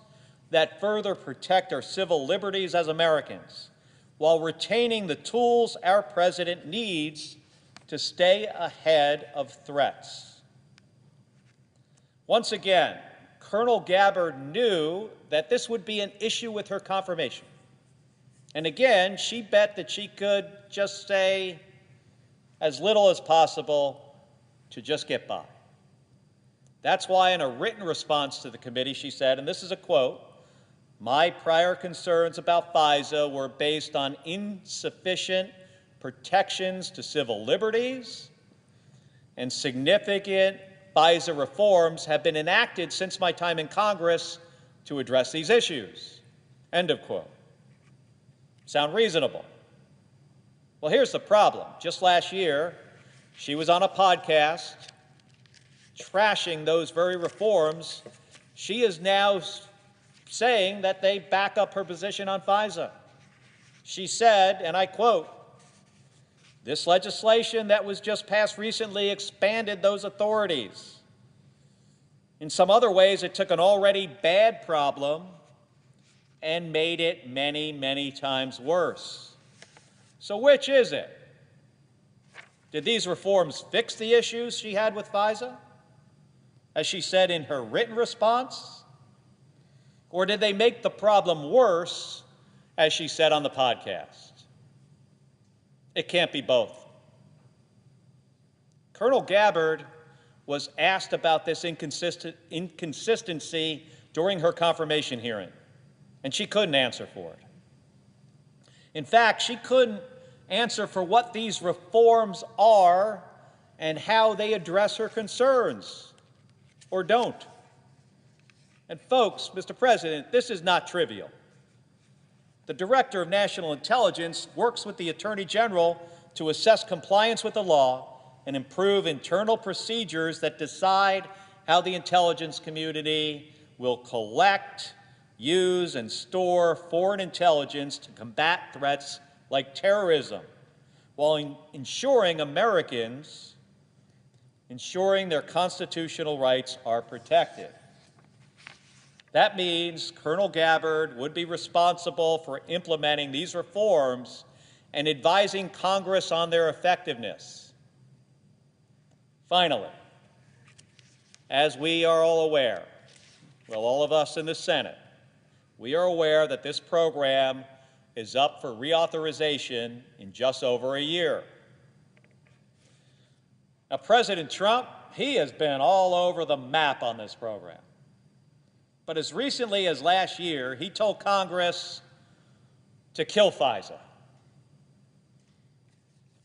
that further protect our civil liberties as Americans, while retaining the tools our president needs to stay ahead of threats. Once again, Colonel Gabbard knew that this would be an issue with her confirmation. And again, she bet that she could just say as little as possible to just get by. That's why in a written response to the committee, she said, and this is a quote, "My prior concerns about FISA were based on insufficient protections to civil liberties, and significant FISA reforms have been enacted since my time in Congress to address these issues." End of quote. Sound reasonable? Well, here's the problem. Just last year, she was on a podcast trashing those very reforms. She is now saying that they back up her position on FISA. She said, and I quote, "This legislation that was just passed recently expanded those authorities. In some other ways, it took an already bad problem and made it many, many times worse." So which is it? Did these reforms fix the issues she had with FISA, as she said in her written response? Or did they make the problem worse, as she said on the podcast? It can't be both. Colonel Gabbard was asked about this inconsistency during her confirmation hearing, and she couldn't answer for it. In fact, she couldn't answer for what these reforms are and how they address her concerns, or don't. And folks, Mr. President, this is not trivial. The Director of National Intelligence works with the Attorney General to assess compliance with the law and improve internal procedures that decide how the intelligence community will collect, use, and store foreign intelligence to combat threats like terrorism, while ensuring their constitutional rights are protected. That means Colonel Gabbard would be responsible for implementing these reforms and advising Congress on their effectiveness. Finally, as we are all aware, well, all of us in the Senate, we are aware that this program is up for reauthorization in just over a year. Now, President Trump, he has been all over the map on this program. But as recently as last year, he told Congress to kill FISA.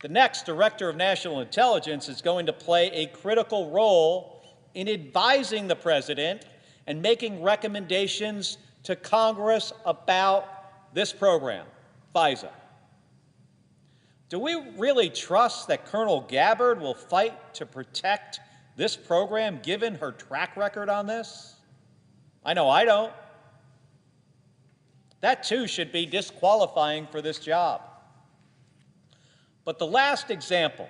The next Director of National Intelligence is going to play a critical role in advising the President and making recommendations to Congress about this program, FISA. Do we really trust that Colonel Gabbard will fight to protect this program, given her track record on this? I know I don't. That, too, should be disqualifying for this job. But the last example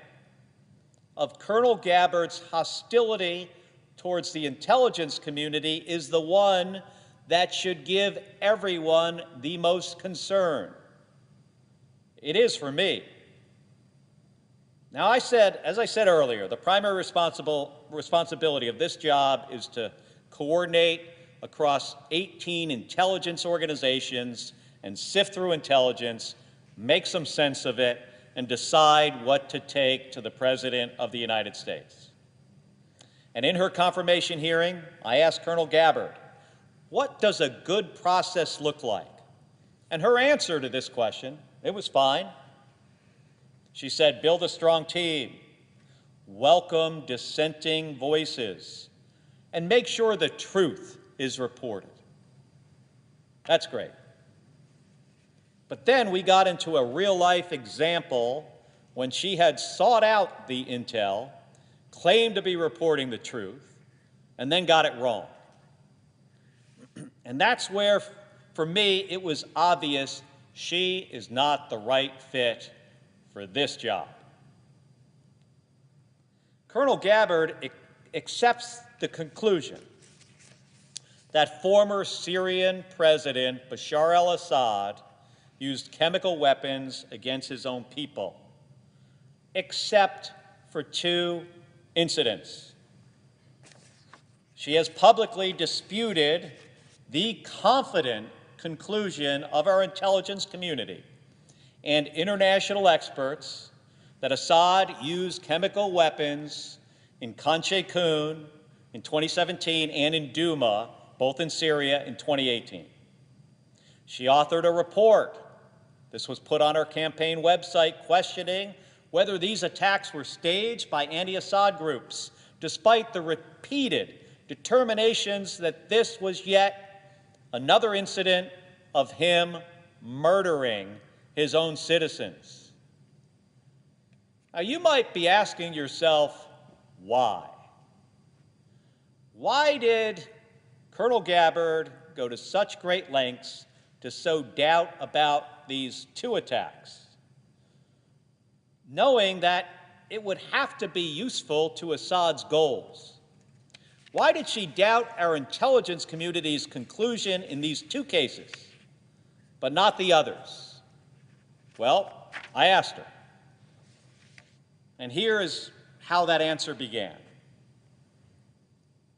of Colonel Gabbard's hostility towards the intelligence community is the one that should give everyone the most concern. It is for me. Now, as I said earlier, the primary responsibility of this job is to coordinate across 18 intelligence organizations and sift through intelligence, make some sense of it, and decide what to take to the President of the United States. And in her confirmation hearing, I asked Colonel Gabbard, what does a good process look like? And her answer to this question, it was fine. She said, build a strong team, welcome dissenting voices, and make sure the truth is reported. That's great. But then we got into a real-life example when she had sought out the intel, claimed to be reporting the truth, and then got it wrong. And that's where, for me, it was obvious she is not the right fit for this job. Colonel Gabbard accepts the conclusion that former Syrian President Bashar al-Assad used chemical weapons against his own people, except for 2 incidents. She has publicly disputed the confident conclusion of our intelligence community and international experts that Assad used chemical weapons in Khan Sheikhoun in 2017 and in Douma, both in Syria, in 2018. She authored a report. This was put on her campaign website, questioning whether these attacks were staged by anti-Assad groups, despite the repeated determinations that this was yet another incident of him murdering his own citizens. Now, you might be asking yourself, why? Why did Colonel Gabbard go to such great lengths to sow doubt about these 2 attacks, knowing that it would have to be useful to Assad's goals? Why did she doubt our intelligence community's conclusion in these 2 cases, but not the others? Well, I asked her. And here is how that answer began.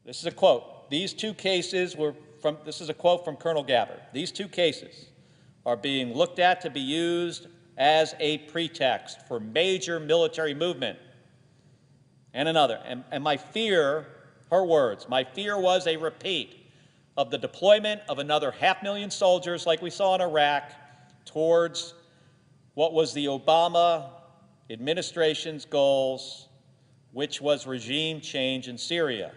This is a quote. These 2 cases were from, this is a quote from Colonel Gabbard. These 2 cases are being looked at to be used as a pretext for major military movement. And another. And my fear, her words, my fear was a repeat of the deployment of another 500,000 soldiers like we saw in Iraq towards what was the Obama administration's goals, which was regime change in Syria.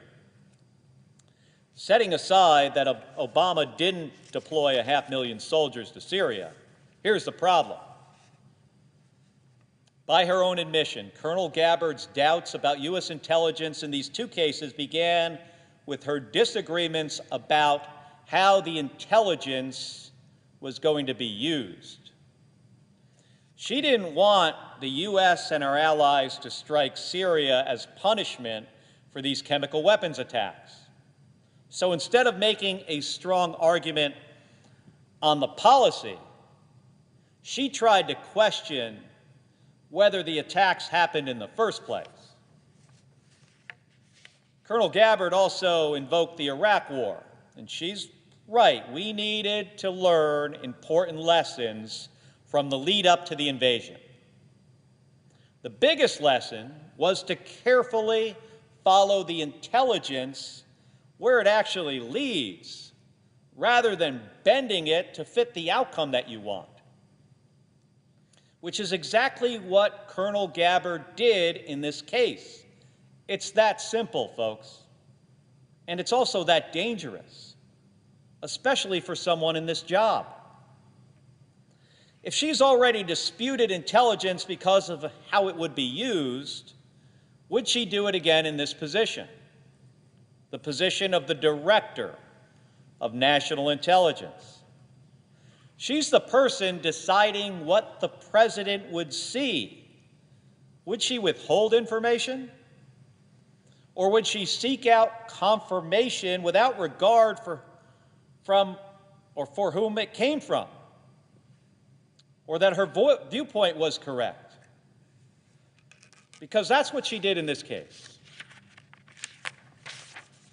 Setting aside that Obama didn't deploy 500,000 soldiers to Syria, here's the problem. By her own admission, Colonel Gabbard's doubts about U.S. intelligence in these 2 cases began with her disagreements about how the intelligence was going to be used. She didn't want the U.S. and our allies to strike Syria as punishment for these chemical weapons attacks. So instead of making a strong argument on the policy, she tried to question whether the attacks happened in the first place. Colonel Gabbard also invoked the Iraq War, and she's right. We needed to learn important lessons from the lead up to the invasion. The biggest lesson was to carefully follow the intelligence where it actually leads, rather than bending it to fit the outcome that you want, which is exactly what Colonel Gabbard did in this case. It's that simple, folks. And it's also that dangerous, especially for someone in this job. If she's already disputed intelligence because of how it would be used, would she do it again in this position? The position of the Director of National Intelligence. She's the person deciding what the President would see. Would she withhold information? Or would she seek out confirmation without regard from or for whom it came from, or that her viewpoint was correct. Because that's what she did in this case.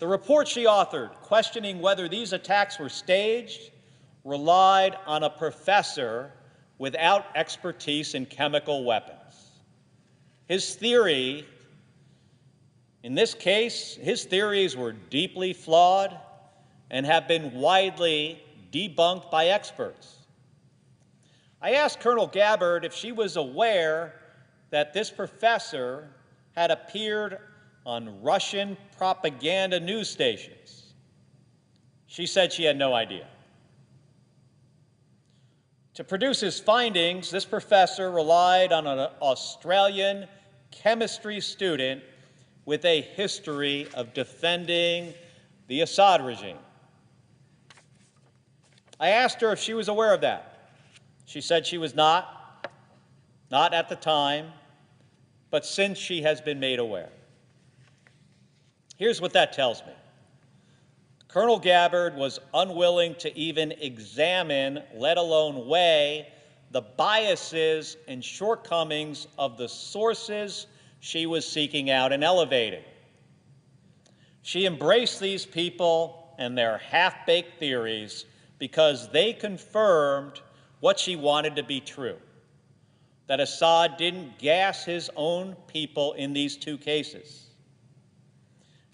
The report she authored, questioning whether these attacks were staged, relied on a professor without expertise in chemical weapons. His theory, in this case, his theories were deeply flawed and have been widely debunked by experts. I asked Colonel Gabbard if she was aware that this professor had appeared on Russian propaganda news stations. She said she had no idea. To produce his findings, this professor relied on an Australian chemistry student with a history of defending the Assad regime. I asked her if she was aware of that. She said she was not at the time, but since she has been made aware. Here's what that tells me. Colonel Gabbard was unwilling to even examine, let alone weigh, the biases and shortcomings of the sources she was seeking out and elevating. She embraced these people and their half-baked theories because they confirmed what she wanted to be true, that Assad didn't gas his own people in these two cases.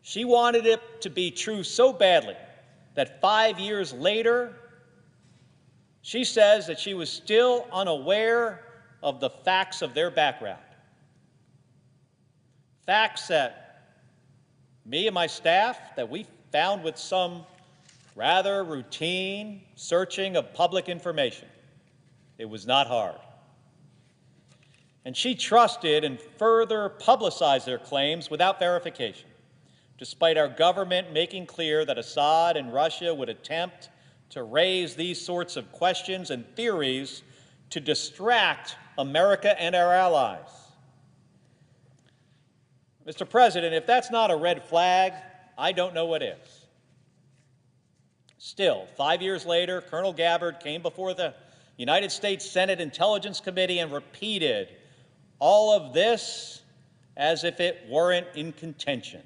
She wanted it to be true so badly that 5 years later, she says that she was still unaware of the facts of their background. Facts that me and my staff, that we found with some rather routine searching of public information. It was not hard. And she trusted and further publicized their claims without verification, despite our government making clear that Assad and Russia would attempt to raise these sorts of questions and theories to distract America and our allies. Mr. President, if that's not a red flag, I don't know what is. Still, 5 years later, Colonel Gabbard came before the United States Senate Intelligence Committee and repeated all of this as if it weren't in contention.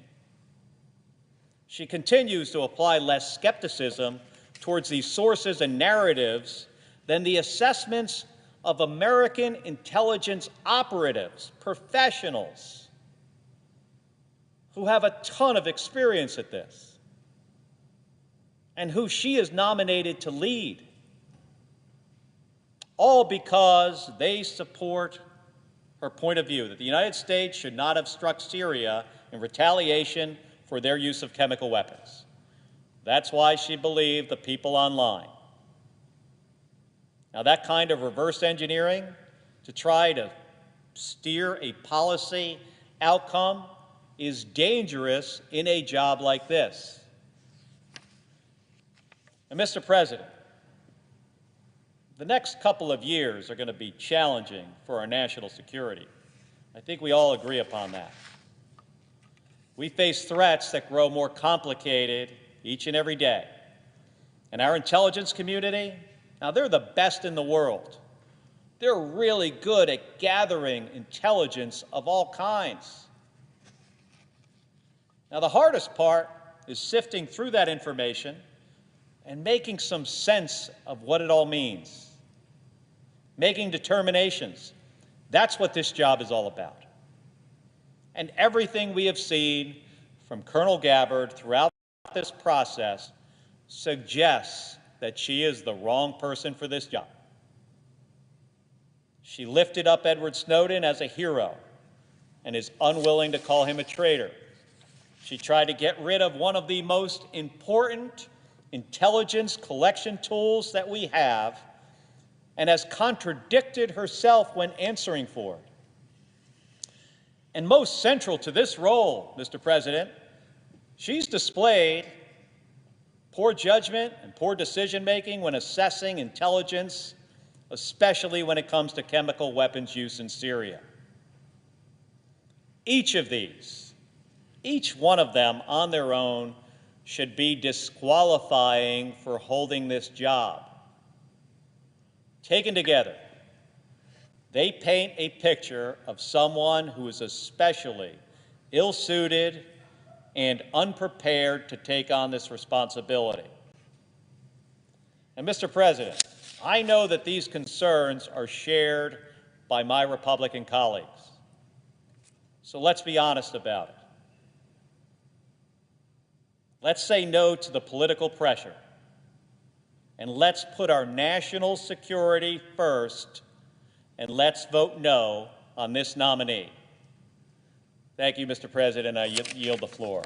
She continues to apply less skepticism towards these sources and narratives than the assessments of American intelligence operatives, professionals, who have a ton of experience at this, and who she is nominated to lead, all because they support her point of view that the United States should not have struck Syria in retaliation for their use of chemical weapons. That's why she believed the people online. Now, that kind of reverse engineering to try to steer a policy outcome is dangerous in a job like this. And Mr. President, the next couple of years are going to be challenging for our national security. I think we all agree upon that. We face threats that grow more complicated each and every day. And our intelligence community, now they're the best in the world. They're really good at gathering intelligence of all kinds. Now, the hardest part is sifting through that information and making some sense of what it all means. Making determinations. That's what this job is all about. And everything we have seen from Colonel Gabbard throughout this process suggests that she is the wrong person for this job. She lifted up Edward Snowden as a hero and is unwilling to call him a traitor. She tried to get rid of one of the most important intelligence collection tools that we have and has contradicted herself when answering for it. And most central to this role, Mr. President, she's displayed poor judgment and poor decision-making when assessing intelligence, especially when it comes to chemical weapons use in Syria. Each of these, each one of them on their own, should be disqualifying for holding this job. Taken together, they paint a picture of someone who is especially ill-suited and unprepared to take on this responsibility. And Mr. President, I know that these concerns are shared by my Republican colleagues. So let's be honest about it. Let's say no to the political pressure, and let's put our national security first, and let's vote no on this nominee. Thank you, Mr. President. I yield the floor.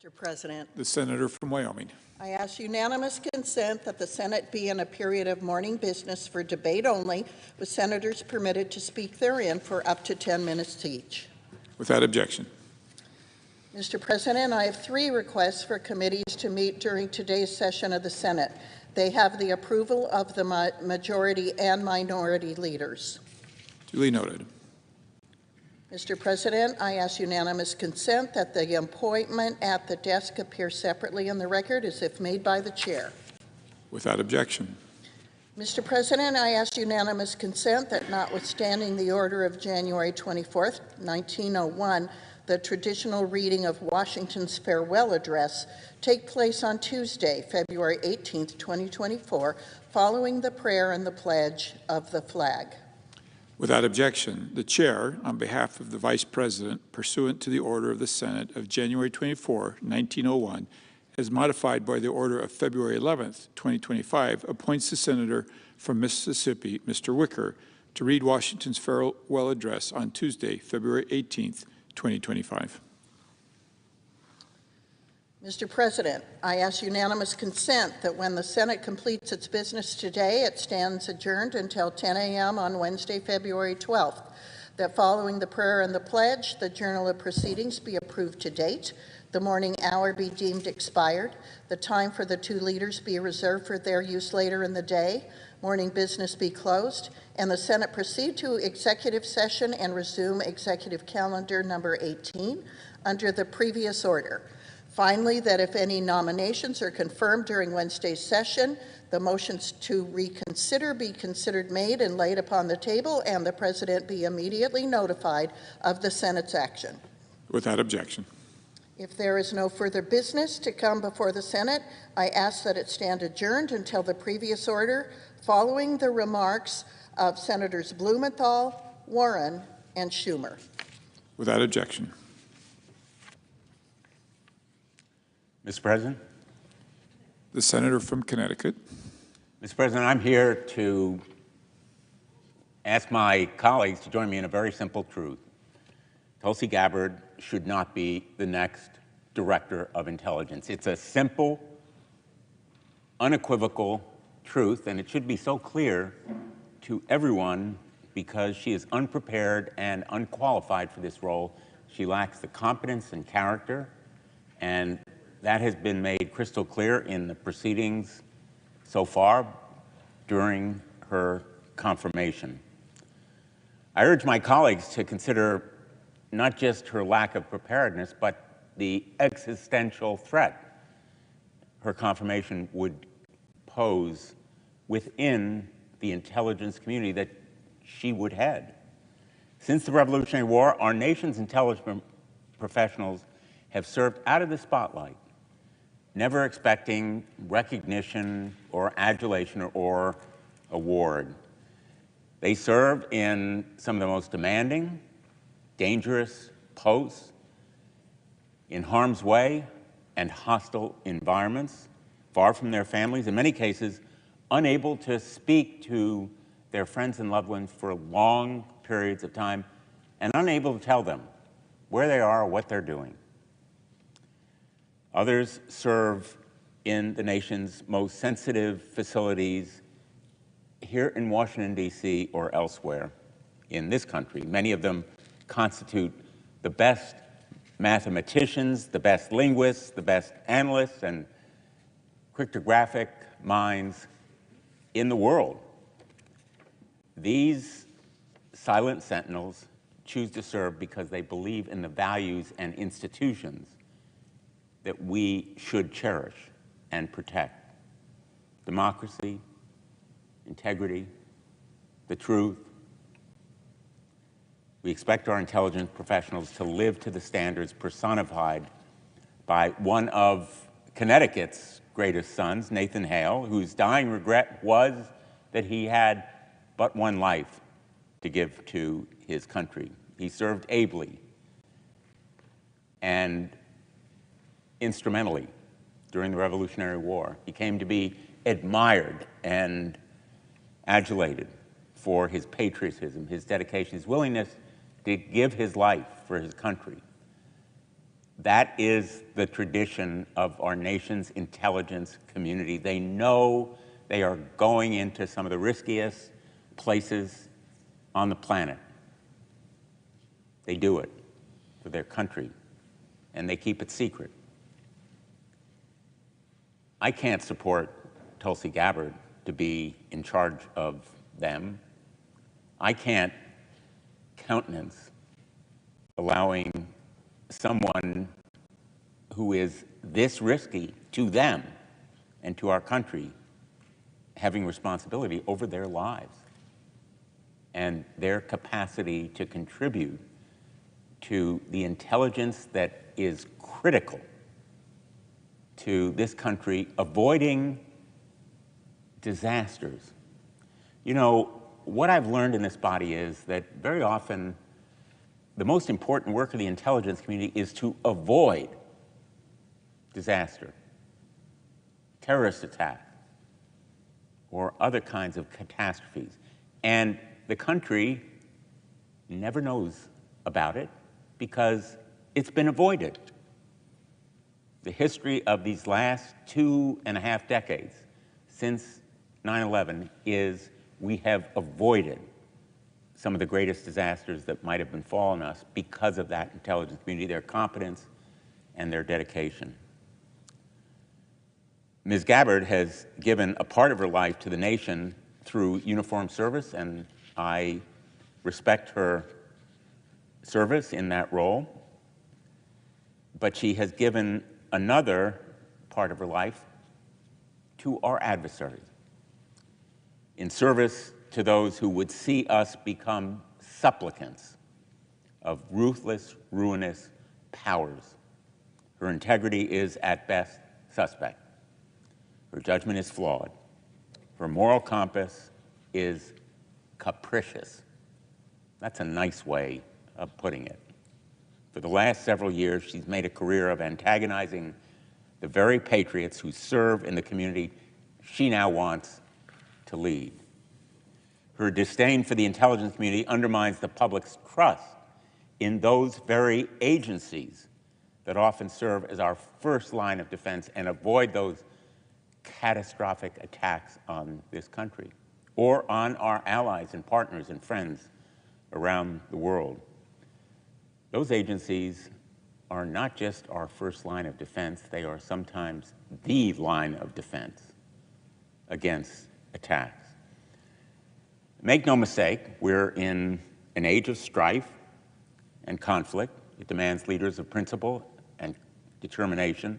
Mr. President, The senator from Wyoming. I ask unanimous consent that the Senate be in a period of morning business for debate only, with senators permitted to speak therein for up to 10 minutes each. Without objection. Mr. President, I have 3 requests for committees to meet during today's session of the Senate. They have the approval of the majority and minority leaders. Duly noted. Mr. President, I ask unanimous consent that the appointment at the desk appear separately in the record as if made by the chair. Without objection. Mr. President, I ask unanimous consent that notwithstanding the order of January 24th, 1901, the traditional reading of Washington's farewell address take place on Tuesday, February 18th, 2024, following the prayer and the pledge of the flag. Without objection, the Chair, on behalf of the Vice President, pursuant to the order of the Senate of January 24, 1901, as modified by the order of February 11, 2025, appoints the Senator from Mississippi, Mr. Wicker, to read Washington's farewell address on Tuesday, February 18, 2025. Mr. President, I ask unanimous consent that when the Senate completes its business today, it stands adjourned until 10 a.m. on Wednesday, February 12th, that following the prayer and the pledge, the Journal of Proceedings be approved to date, the morning hour be deemed expired, the time for the two leaders be reserved for their use later in the day, morning business be closed, and the Senate proceed to executive session and resume executive calendar number 18 under the previous order. Finally, that if any nominations are confirmed during Wednesday's session, the motions to reconsider be considered made and laid upon the table, and the President be immediately notified of the Senate's action. Without objection. If there is no further business to come before the Senate, I ask that it stand adjourned until the previous order, following the remarks of Senators Blumenthal, Warren, and Schumer. Without objection. Mr. President? The Senator from Connecticut. Mr. President, I'm here to ask my colleagues to join me in a very simple truth. Tulsi Gabbard should not be the next Director of Intelligence. It's a simple, unequivocal truth, and it should be so clear to everyone because she is unprepared and unqualified for this role. She lacks the competence and character, and that has been made crystal clear in the proceedings so far during her confirmation. I urge my colleagues to consider not just her lack of preparedness, but the existential threat her confirmation would pose within the intelligence community that she would head. Since the Revolutionary War, our nation's intelligence professionals have served out of the spotlight, never expecting recognition or adulation or award. They served in some of the most demanding, dangerous posts, in harm's way and hostile environments, far from their families, in many cases unable to speak to their friends and loved ones for long periods of time, and unable to tell them where they are or what they're doing. Others serve in the nation's most sensitive facilities here in Washington, D.C. or elsewhere in this country. Many of them constitute the best mathematicians, the best linguists, the best analysts, and cryptographic minds in the world. These silent sentinels choose to serve because they believe in the values and institutions that we should cherish and protect: democracy, integrity, the truth. We expect our intelligence professionals to live to the standards personified by one of Connecticut's greatest sons, Nathan Hale, whose dying regret was that he had but one life to give to his country. He served ably and instrumentally during the Revolutionary War. He came to be admired and adulated for his patriotism, his dedication, his willingness to give his life for his country. That is the tradition of our nation's intelligence community. They know they are going into some of the riskiest places on the planet. They do it for their country, and they keep it secret. I can't support Tulsi Gabbard to be in charge of them. I can't countenance allowing someone who is this risky to them and to our country having responsibility over their lives and their capacity to contribute to the intelligence that is critical to this country avoiding disasters. You know, what I've learned in this body is that very often the most important work of the intelligence community is to avoid disaster, terrorist attack, or other kinds of catastrophes. And the country never knows about it because it's been avoided. The history of these last 2.5 decades since 9/11 is we have avoided some of the greatest disasters that might have befallen us because of that intelligence community, their competence, and their dedication. Ms. Gabbard has given a part of her life to the nation through uniformed service, and I respect her service in that role. But she has given another part of her life to our adversaries, in service to those who would see us become supplicants of ruthless, ruinous powers. Her integrity is, at best, suspect. Her judgment is flawed. Her moral compass is capricious. That's a nice way of putting it. For the last several years, she's made a career of antagonizing the very patriots who serve in the community she now wants to lead. Her disdain for the intelligence community undermines the public's trust in those very agencies that often serve as our first line of defense and avoid those catastrophic attacks on this country or on our allies and partners and friends around the world. Those agencies are not just our first line of defense, they are sometimes the line of defense against attacks. Make no mistake, we're in an age of strife and conflict. It demands leaders of principle and determination,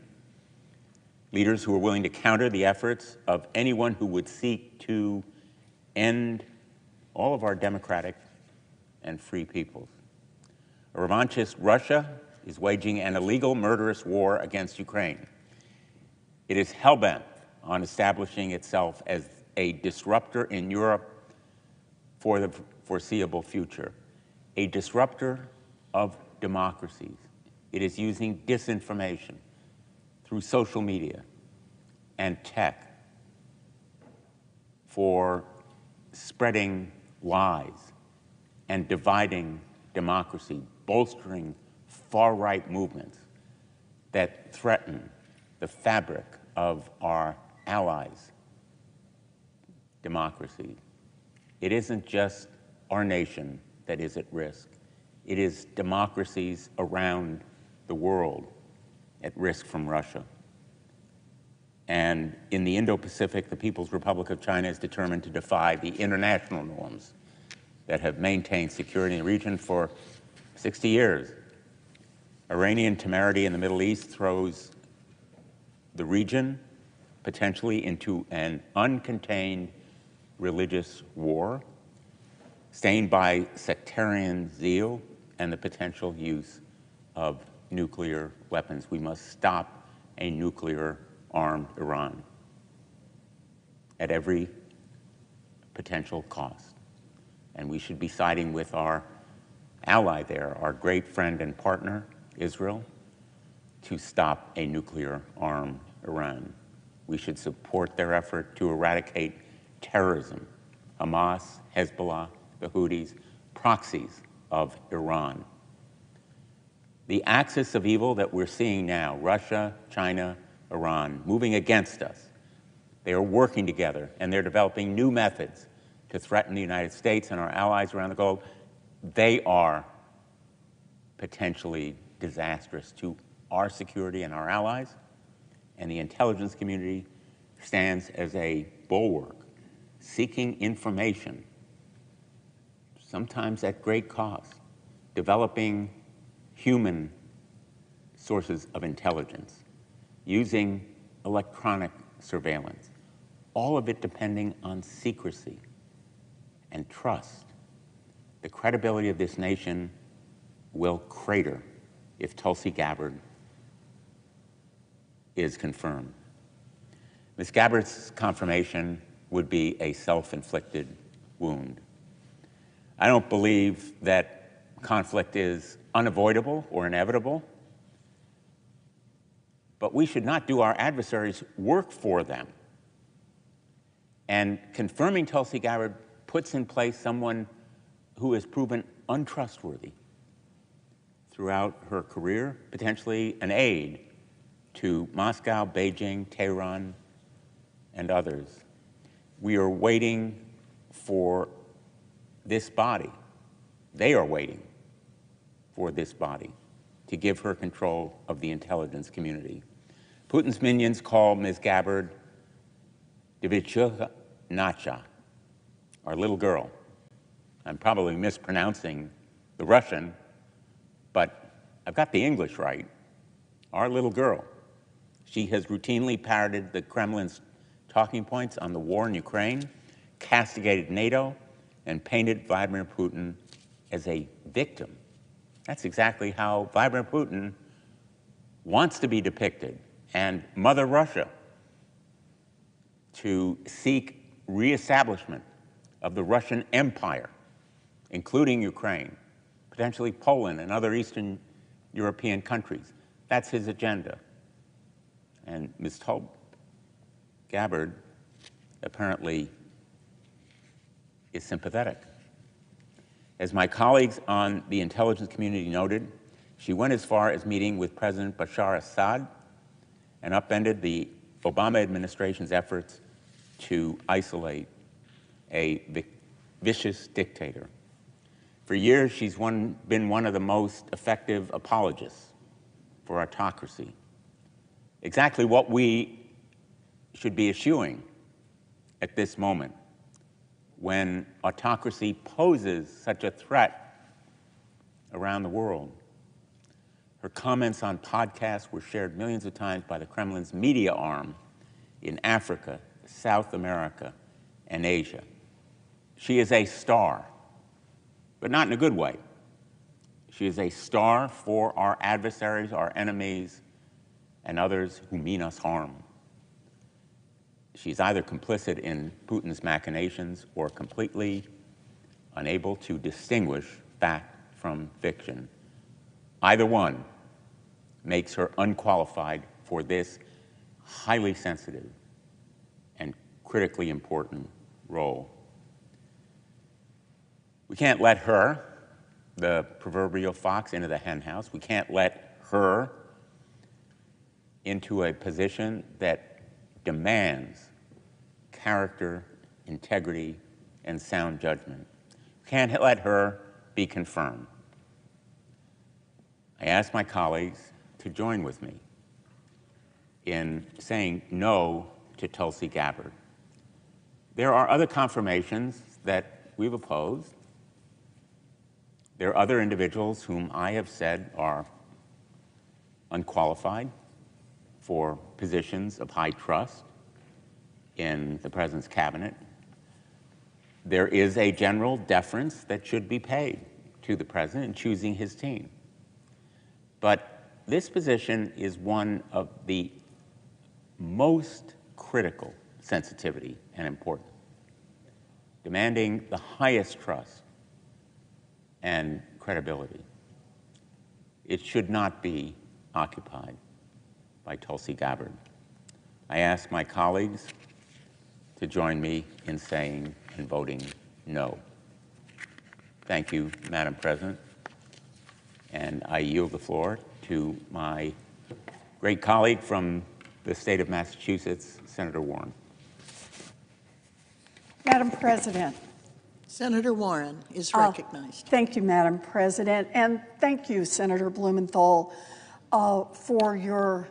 leaders who are willing to counter the efforts of anyone who would seek to end all of our democratic and free peoples. A revanchist Russia is waging an illegal, murderous war against Ukraine. It is hell-bent on establishing itself as a disruptor in Europe for the foreseeable future, a disruptor of democracies. It is using disinformation through social media and tech for spreading lies and dividing democracy, bolstering far-right movements that threaten the fabric of our allies' democracy. It isn't just our nation that is at risk. It is democracies around the world at risk from Russia. And in the Indo-Pacific, the People's Republic of China is determined to defy the international norms that have maintained security in the region for 60 years. Iranian temerity in the Middle East throws the region potentially into an uncontained religious war, stained by sectarian zeal and the potential use of nuclear weapons. We must stop a nuclear-armed Iran at every potential cost. And we should be siding with our ally there, our great friend and partner, Israel, to stop a nuclear-armed Iran. We should support their effort to eradicate terrorism, Hamas, Hezbollah, the Houthis, proxies of Iran. The axis of evil that we're seeing now, Russia, China, Iran, moving against us, they are working together and they're developing new methods to threaten the United States and our allies around the globe. They are potentially disastrous to our security and our allies, and the intelligence community stands as a bulwark, seeking information, sometimes at great cost, developing human sources of intelligence, using electronic surveillance, all of it depending on secrecy and trust. The credibility of this nation will crater if Tulsi Gabbard is confirmed. Ms. Gabbard's confirmation would be a self-inflicted wound. I don't believe that conflict is unavoidable or inevitable, but we should not do our adversaries work for them. And confirming Tulsi Gabbard puts in place someone who has proven untrustworthy throughout her career, potentially an aide to Moscow, Beijing, Tehran, and others. We are waiting for this body. They are waiting for this body to give her control of the intelligence community. Putin's minions call Ms. Gabbard Devichukha Nacha, our little girl. I'm probably mispronouncing the Russian, but I've got the English right. Our little girl. She has routinely parroted the Kremlin's talking points on the war in Ukraine, castigated NATO, and painted Vladimir Putin as a victim. That's exactly how Vladimir Putin wants to be depicted, and Mother Russia, to seek reestablishment of the Russian Empire, including Ukraine, potentially Poland and other Eastern European countries. That's his agenda. And Ms. Gabbard apparently is sympathetic. As my colleagues on the intelligence community noted, she went as far as meeting with President Bashar Assad and upended the Obama administration's efforts to isolate a vicious dictator. For years, she's been one of the most effective apologists for autocracy. Exactly what we should be eschewing at this moment when autocracy poses such a threat around the world. Her comments on podcasts were shared millions of times by the Kremlin's media arm in Africa, South America, and Asia. She is a star, but not in a good way. She is a star for our adversaries, our enemies, and others who mean us harm. She's either complicit in Putin's machinations or completely unable to distinguish fact from fiction. Either one makes her unqualified for this highly sensitive and critically important role. We can't let her, the proverbial fox, into the henhouse. We can't let her into a position that demands character, integrity, and sound judgment. We can't let her be confirmed. I ask my colleagues to join with me in saying no to Tulsi Gabbard. There are other confirmations that we've opposed. There are other individuals whom I have said are unqualified for positions of high trust in the President's cabinet. There is a general deference that should be paid to the President in choosing his team. But this position is one of the most critical sensitivity and importance, demanding the highest trust and credibility. It should not be occupied by Tulsi Gabbard. I ask my colleagues to join me in saying and voting no. Thank you, Madam President. And I yield the floor to my great colleague from the state of Massachusetts, Senator Warren. Madam President. Senator Warren is recognized. Thank you, Madam President, and thank you, Senator Blumenthal, for your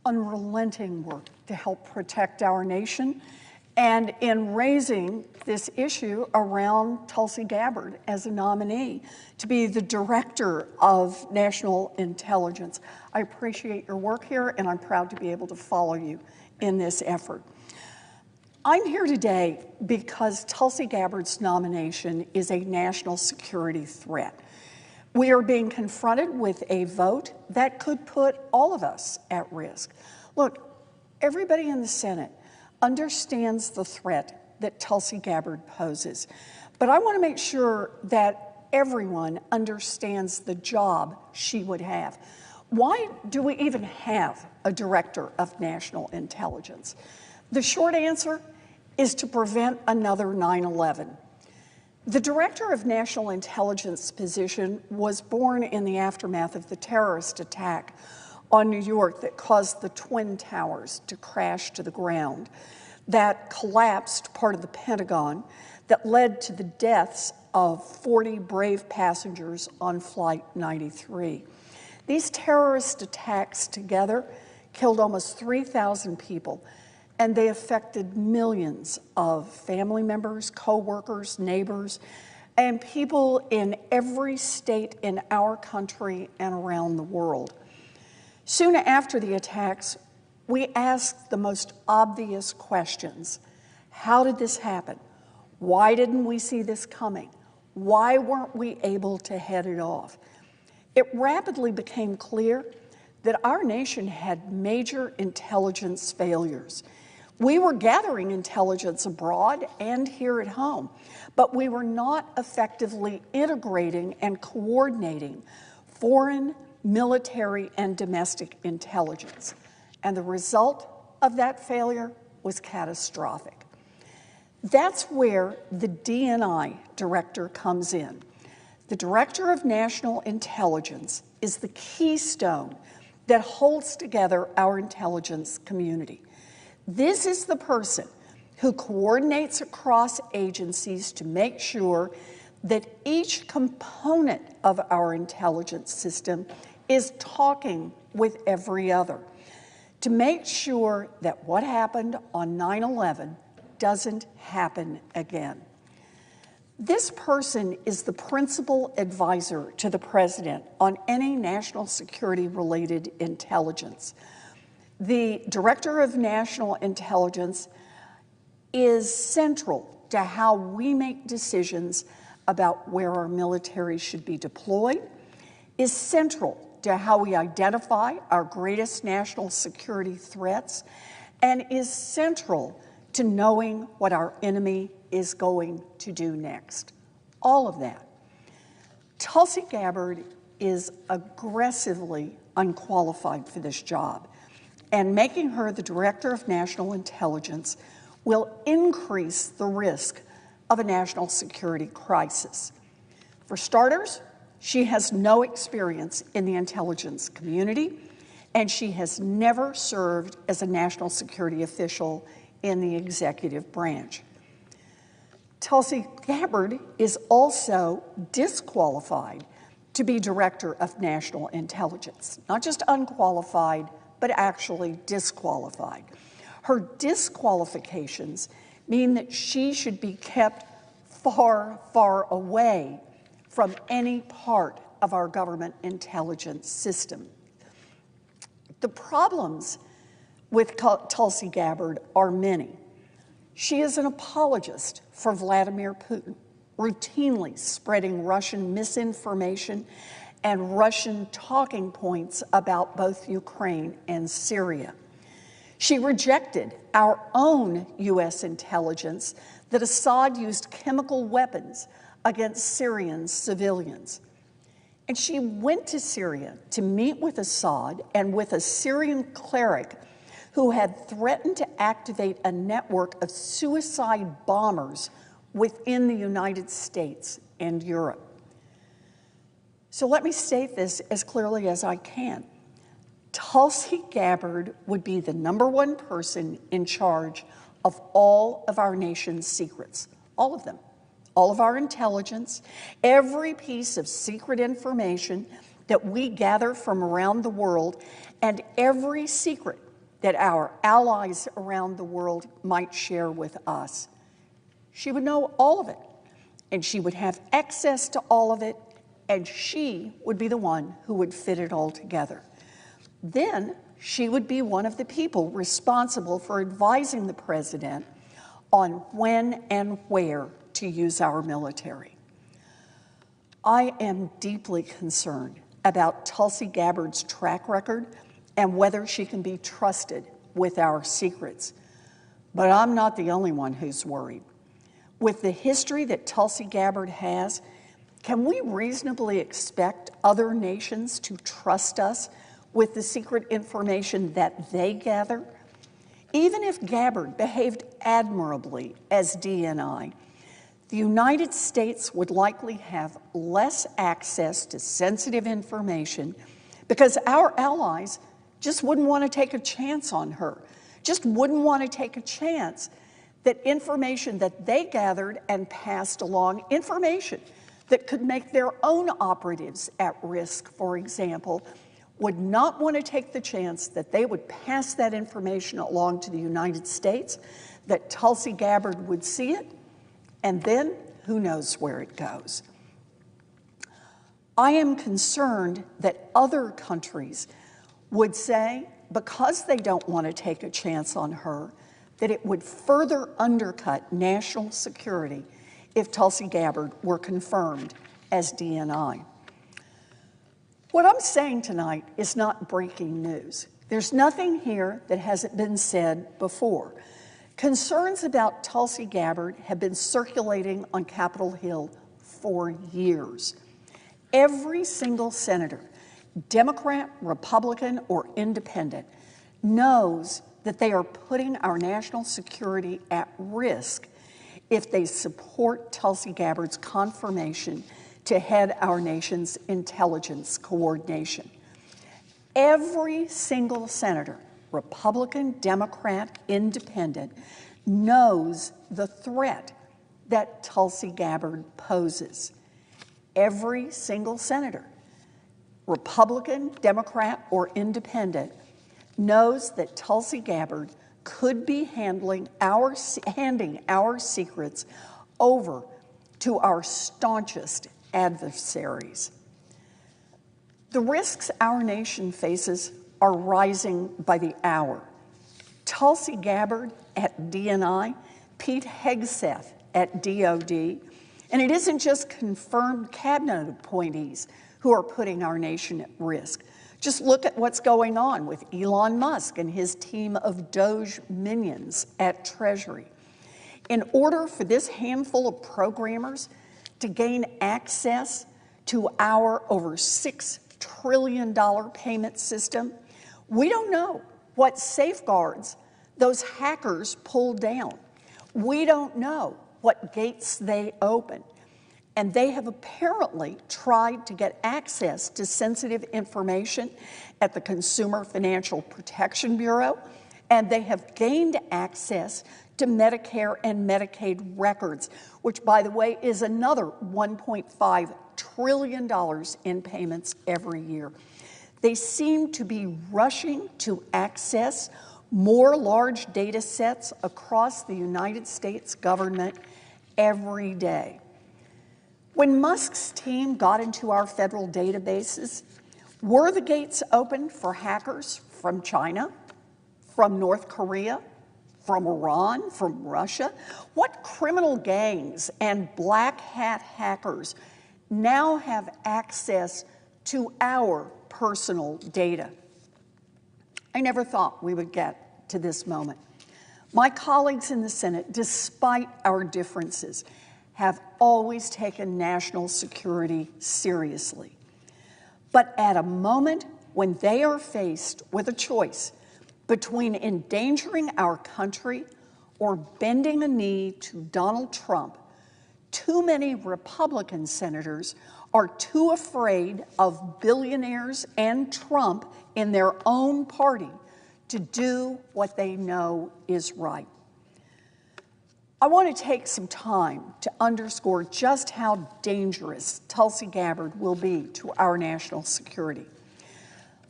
unrelenting work to help protect our nation and in raising this issue around Tulsi Gabbard as a nominee to be the Director of National Intelligence. I appreciate your work here, and I'm proud to be able to follow you in this effort. I'm here today because Tulsi Gabbard's nomination is a national security threat. We are being confronted with a vote that could put all of us at risk. Look, everybody in the Senate understands the threat that Tulsi Gabbard poses, but I want to make sure that everyone understands the job she would have. Why do we even have a Director of National Intelligence? The short answer is to prevent another 9/11. The Director of National Intelligence position was born in the aftermath of the terrorist attack on New York that caused the Twin Towers to crash to the ground, that collapsed part of the Pentagon, that led to the deaths of 40 brave passengers on Flight 93. These terrorist attacks together killed almost 3,000 people, and they affected millions of family members, co-workers, neighbors, and people in every state in our country and around the world. Soon after the attacks, we asked the most obvious questions. How did this happen? Why didn't we see this coming? Why weren't we able to head it off? It rapidly became clear that our nation had major intelligence failures. We were gathering intelligence abroad and here at home, but we were not effectively integrating and coordinating foreign, military, and domestic intelligence. And the result of that failure was catastrophic. That's where the D&I director comes in. The Director of National Intelligence is the keystone that holds together our intelligence community. This is the person who coordinates across agencies to make sure that each component of our intelligence system is talking with every other, to make sure that what happened on 9/11 doesn't happen again. This person is the principal advisor to the President on any national security-related intelligence. The Director of National Intelligence is central to how we make decisions about where our military should be deployed, is central to how we identify our greatest national security threats, and is central to knowing what our enemy is going to do next. All of that. Tulsi Gabbard is aggressively unqualified for this job, and making her the Director of National Intelligence will increase the risk of a national security crisis. For starters, she has no experience in the intelligence community, and she has never served as a national security official in the executive branch. Tulsi Gabbard is also disqualified to be Director of National Intelligence, not just unqualified, but actually disqualified. Her disqualifications mean that she should be kept far, far away from any part of our government intelligence system. The problems with Tulsi Gabbard are many. She is an apologist for Vladimir Putin, routinely spreading Russian misinformation and Russian talking points about both Ukraine and Syria. She rejected our own U.S. intelligence that Assad used chemical weapons against Syrian civilians. And she went to Syria to meet with Assad and with a Syrian cleric who had threatened to activate a network of suicide bombers within the United States and Europe. So let me state this as clearly as I can. Tulsi Gabbard would be the #1 person in charge of all of our nation's secrets, all of them, all of our intelligence, every piece of secret information that we gather from around the world, and every secret that our allies around the world might share with us. She would know all of it, and she would have access to all of it, and she would be the one who would fit it all together. Then she would be one of the people responsible for advising the president on when and where to use our military. I am deeply concerned about Tulsi Gabbard's track record and whether she can be trusted with our secrets. But I'm not the only one who's worried. With the history that Tulsi Gabbard has, can we reasonably expect other nations to trust us with the secret information that they gather? Even if Gabbard behaved admirably as DNI, the United States would likely have less access to sensitive information because our allies just wouldn't want to take a chance on her, just wouldn't want to take a chance that information that they gathered and passed along, information that could make their own operatives at risk, for example, would not want to take the chance that they would pass that information along to the United States, that Tulsi Gabbard would see it, and then who knows where it goes. I am concerned that other countries would say, because they don't want to take a chance on her, that it would further undercut national security if Tulsi Gabbard were confirmed as DNI. What I'm saying tonight is not breaking news. There's nothing here that hasn't been said before. Concerns about Tulsi Gabbard have been circulating on Capitol Hill for years. Every single senator, Democrat, Republican, or independent, knows that they are putting our national security at risk if they support Tulsi Gabbard's confirmation to head our nation's intelligence coordination. Every single senator, Republican, Democrat, independent, knows the threat that Tulsi Gabbard poses. Every single senator, Republican, Democrat, or independent, knows that Tulsi Gabbard could be handing our secrets over to our staunchest adversaries. The risks our nation faces are rising by the hour. Tulsi Gabbard at DNI, Pete Hegseth at DOD, and it isn't just confirmed cabinet appointees who are putting our nation at risk. Just look at what's going on with Elon Musk and his team of Doge minions at Treasury. In order for this handful of programmers to gain access to our over $6 trillion payment system, we don't know what safeguards those hackers pulled down. We don't know what gates they open. And they have apparently tried to get access to sensitive information at the Consumer Financial Protection Bureau, and they have gained access to Medicare and Medicaid records, which, by the way, is another $1.5 trillion in payments every year. They seem to be rushing to access more large data sets across the United States government every day. When Musk's team got into our federal databases, were the gates open for hackers from China, from North Korea, from Iran, from Russia? What criminal gangs and black hat hackers now have access to our personal data? I never thought we would get to this moment. My colleagues in the Senate, despite our differences, have always taken national security seriously. But at a moment when they are faced with a choice between endangering our country or bending a knee to Donald Trump, too many Republican senators are too afraid of billionaires and Trump in their own party to do what they know is right. I want to take some time to underscore just how dangerous Tulsi Gabbard will be to our national security.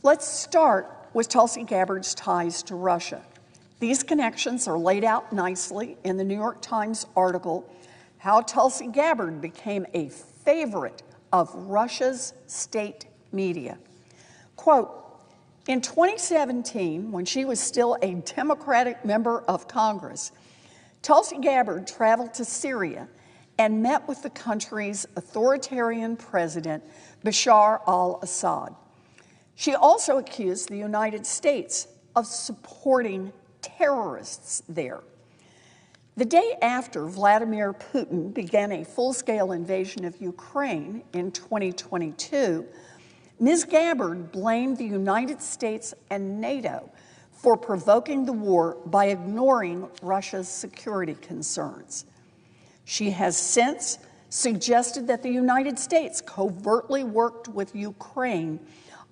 Let's start was Tulsi Gabbard's ties to Russia. These connections are laid out nicely in the New York Times article, How Tulsi Gabbard Became a Favorite of Russia's State Media. Quote, in 2017, when she was still a Democratic member of Congress, Tulsi Gabbard traveled to Syria and met with the country's authoritarian president, Bashar al-Assad. She also accused the United States of supporting terrorists there. The day after Vladimir Putin began a full-scale invasion of Ukraine in 2022, Ms. Gabbard blamed the United States and NATO for provoking the war by ignoring Russia's security concerns. She has since suggested that the United States covertly worked with Ukraine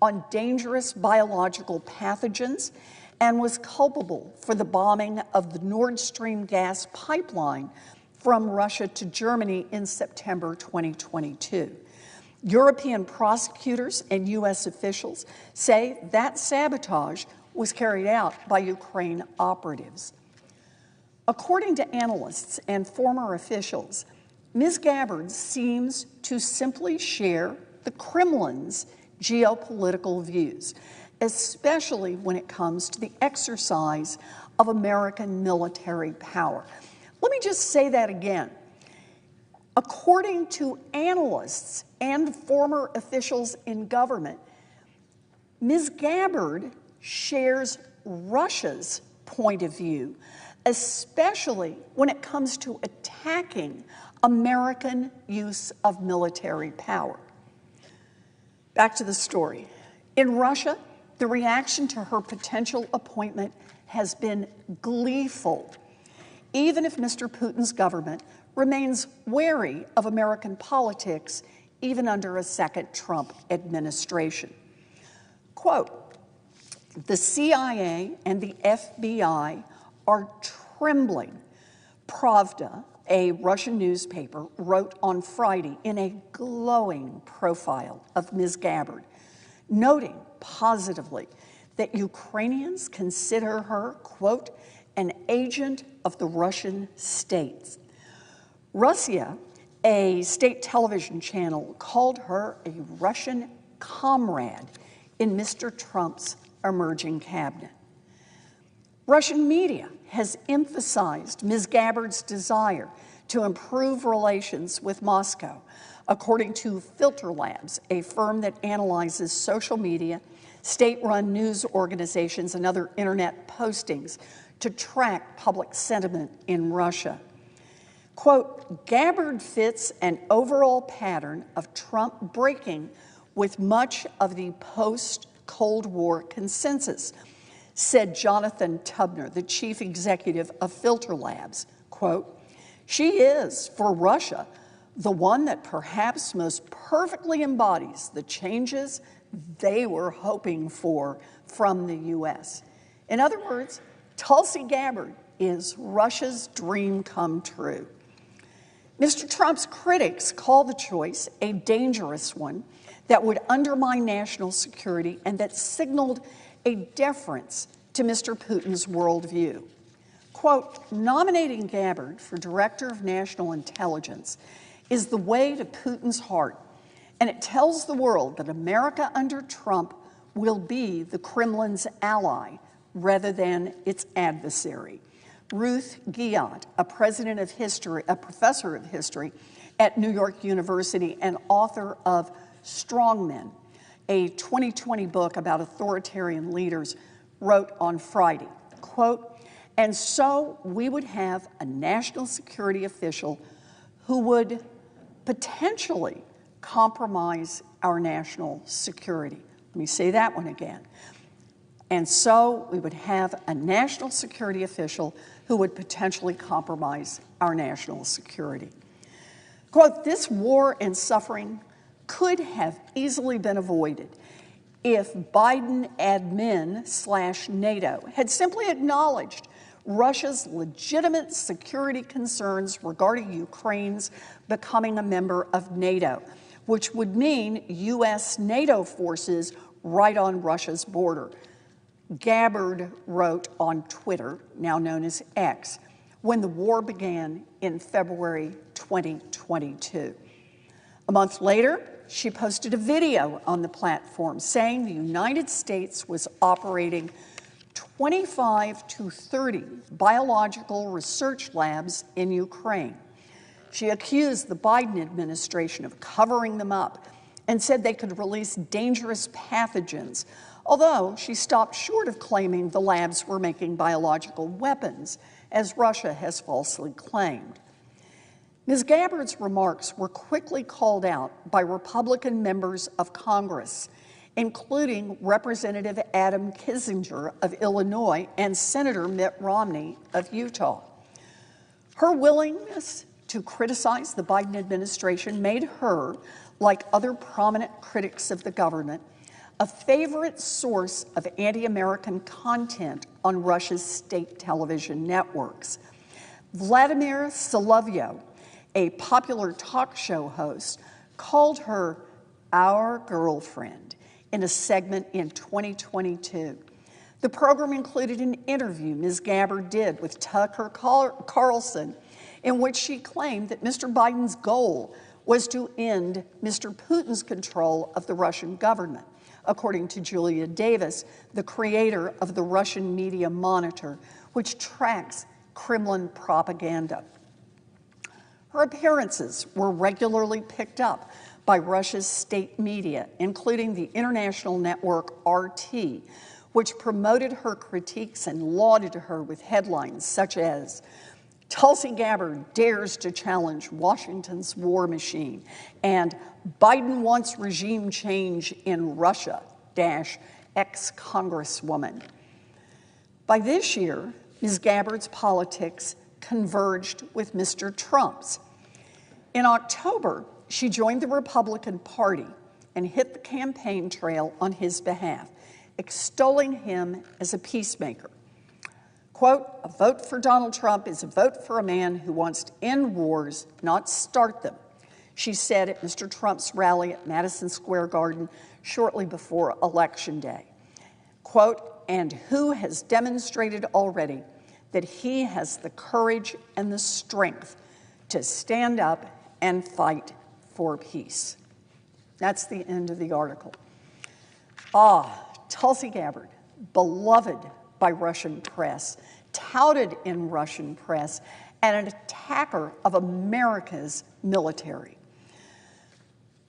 on dangerous biological pathogens and was culpable for the bombing of the Nord Stream gas pipeline from Russia to Germany in September 2022. European prosecutors and U.S. officials say that sabotage was carried out by Ukraine operatives. According to analysts and former officials, Ms. Gabbard seems to simply share the Kremlin's geopolitical views, especially when it comes to the exercise of American military power. Let me just say that again. According to analysts and former officials in government, Ms. Gabbard shares Russia's point of view, especially when it comes to attacking American use of military power. Back to the story. In Russia, the reaction to her potential appointment has been gleeful, even if Mr. Putin's government remains wary of American politics, even under a second Trump administration. Quote, the CIA and the FBI are trembling, Pravda, a Russian newspaper, wrote on Friday in a glowing profile of Ms. Gabbard, noting positively that Ukrainians consider her, quote, an agent of the Russian state. Russia, a state television channel, called her a Russian comrade in Mr. Trump's emerging cabinet. Russian media has emphasized Ms. Gabbard's desire to improve relations with Moscow, according to Filter Labs, a firm that analyzes social media, state-run news organizations, and other internet postings to track public sentiment in Russia. Quote, Gabbard fits an overall pattern of Trump breaking with much of the post-Cold War consensus, said Jonathan Tubner, the chief executive of Filter Labs. Quote, she is, for Russia, the one that perhaps most perfectly embodies the changes they were hoping for from the U.S. In other words, Tulsi Gabbard is Russia's dream come true. Mr. Trump's critics call the choice a dangerous one that would undermine national security and that signaled a deference to Mr. Putin's worldview. Quote, nominating Gabbard for Director of National Intelligence is the way to Putin's heart, and it tells the world that America under Trump will be the Kremlin's ally rather than its adversary. Ruth Guyot, a professor of history at New York University and author of Strongmen, a 2020 book about authoritarian leaders, wrote on Friday, quote, and so we would have a national security official who would potentially compromise our national security. Let me say that one again. And so we would have a national security official who would potentially compromise our national security. Quote, this war and suffering could have easily been avoided if Biden admin/NATO had simply acknowledged Russia's legitimate security concerns regarding Ukraine's becoming a member of NATO, which would mean U.S. NATO forces right on Russia's border. Gabbard wrote on Twitter, now known as X, when the war began in February 2022. A month later, she posted a video on the platform saying the United States was operating 25 to 30 biological research labs in Ukraine. She accused the Biden administration of covering them up and said they could release dangerous pathogens, although she stopped short of claiming the labs were making biological weapons, as Russia has falsely claimed. Ms. Gabbard's remarks were quickly called out by Republican members of Congress, including Representative Adam Kinzinger of Illinois and Senator Mitt Romney of Utah. Her willingness to criticize the Biden administration made her, like other prominent critics of the government, a favorite source of anti-American content on Russia's state television networks. Vladimir Solovyev, a popular talk show host, called her our girlfriend in a segment in 2022. The program included an interview Ms. Gabbard did with Tucker Carlson, in which she claimed that Mr. Biden's goal was to end Mr. Putin's control of the Russian government, according to Julia Davis, the creator of the Russian Media Monitor, which tracks Kremlin propaganda. Her appearances were regularly picked up by Russia's state media, including the international network RT, which promoted her critiques and lauded her with headlines such as, "Tulsi Gabbard dares to challenge Washington's war machine," and "Biden wants regime change in Russia, ex-Congresswoman." By this year, Ms. Gabbard's politics converged with Mr. Trump's. In October, she joined the Republican Party and hit the campaign trail on his behalf, extolling him as a peacemaker. Quote, "A vote for Donald Trump is a vote for a man who wants to end wars, not start them," she said at Mr. Trump's rally at Madison Square Garden shortly before Election Day. Quote, "And who has demonstrated already that he has the courage and the strength to stand up and fight for peace." That's the end of the article. Tulsi Gabbard, beloved by Russian press, touted in Russian press, and an attacker of America's military.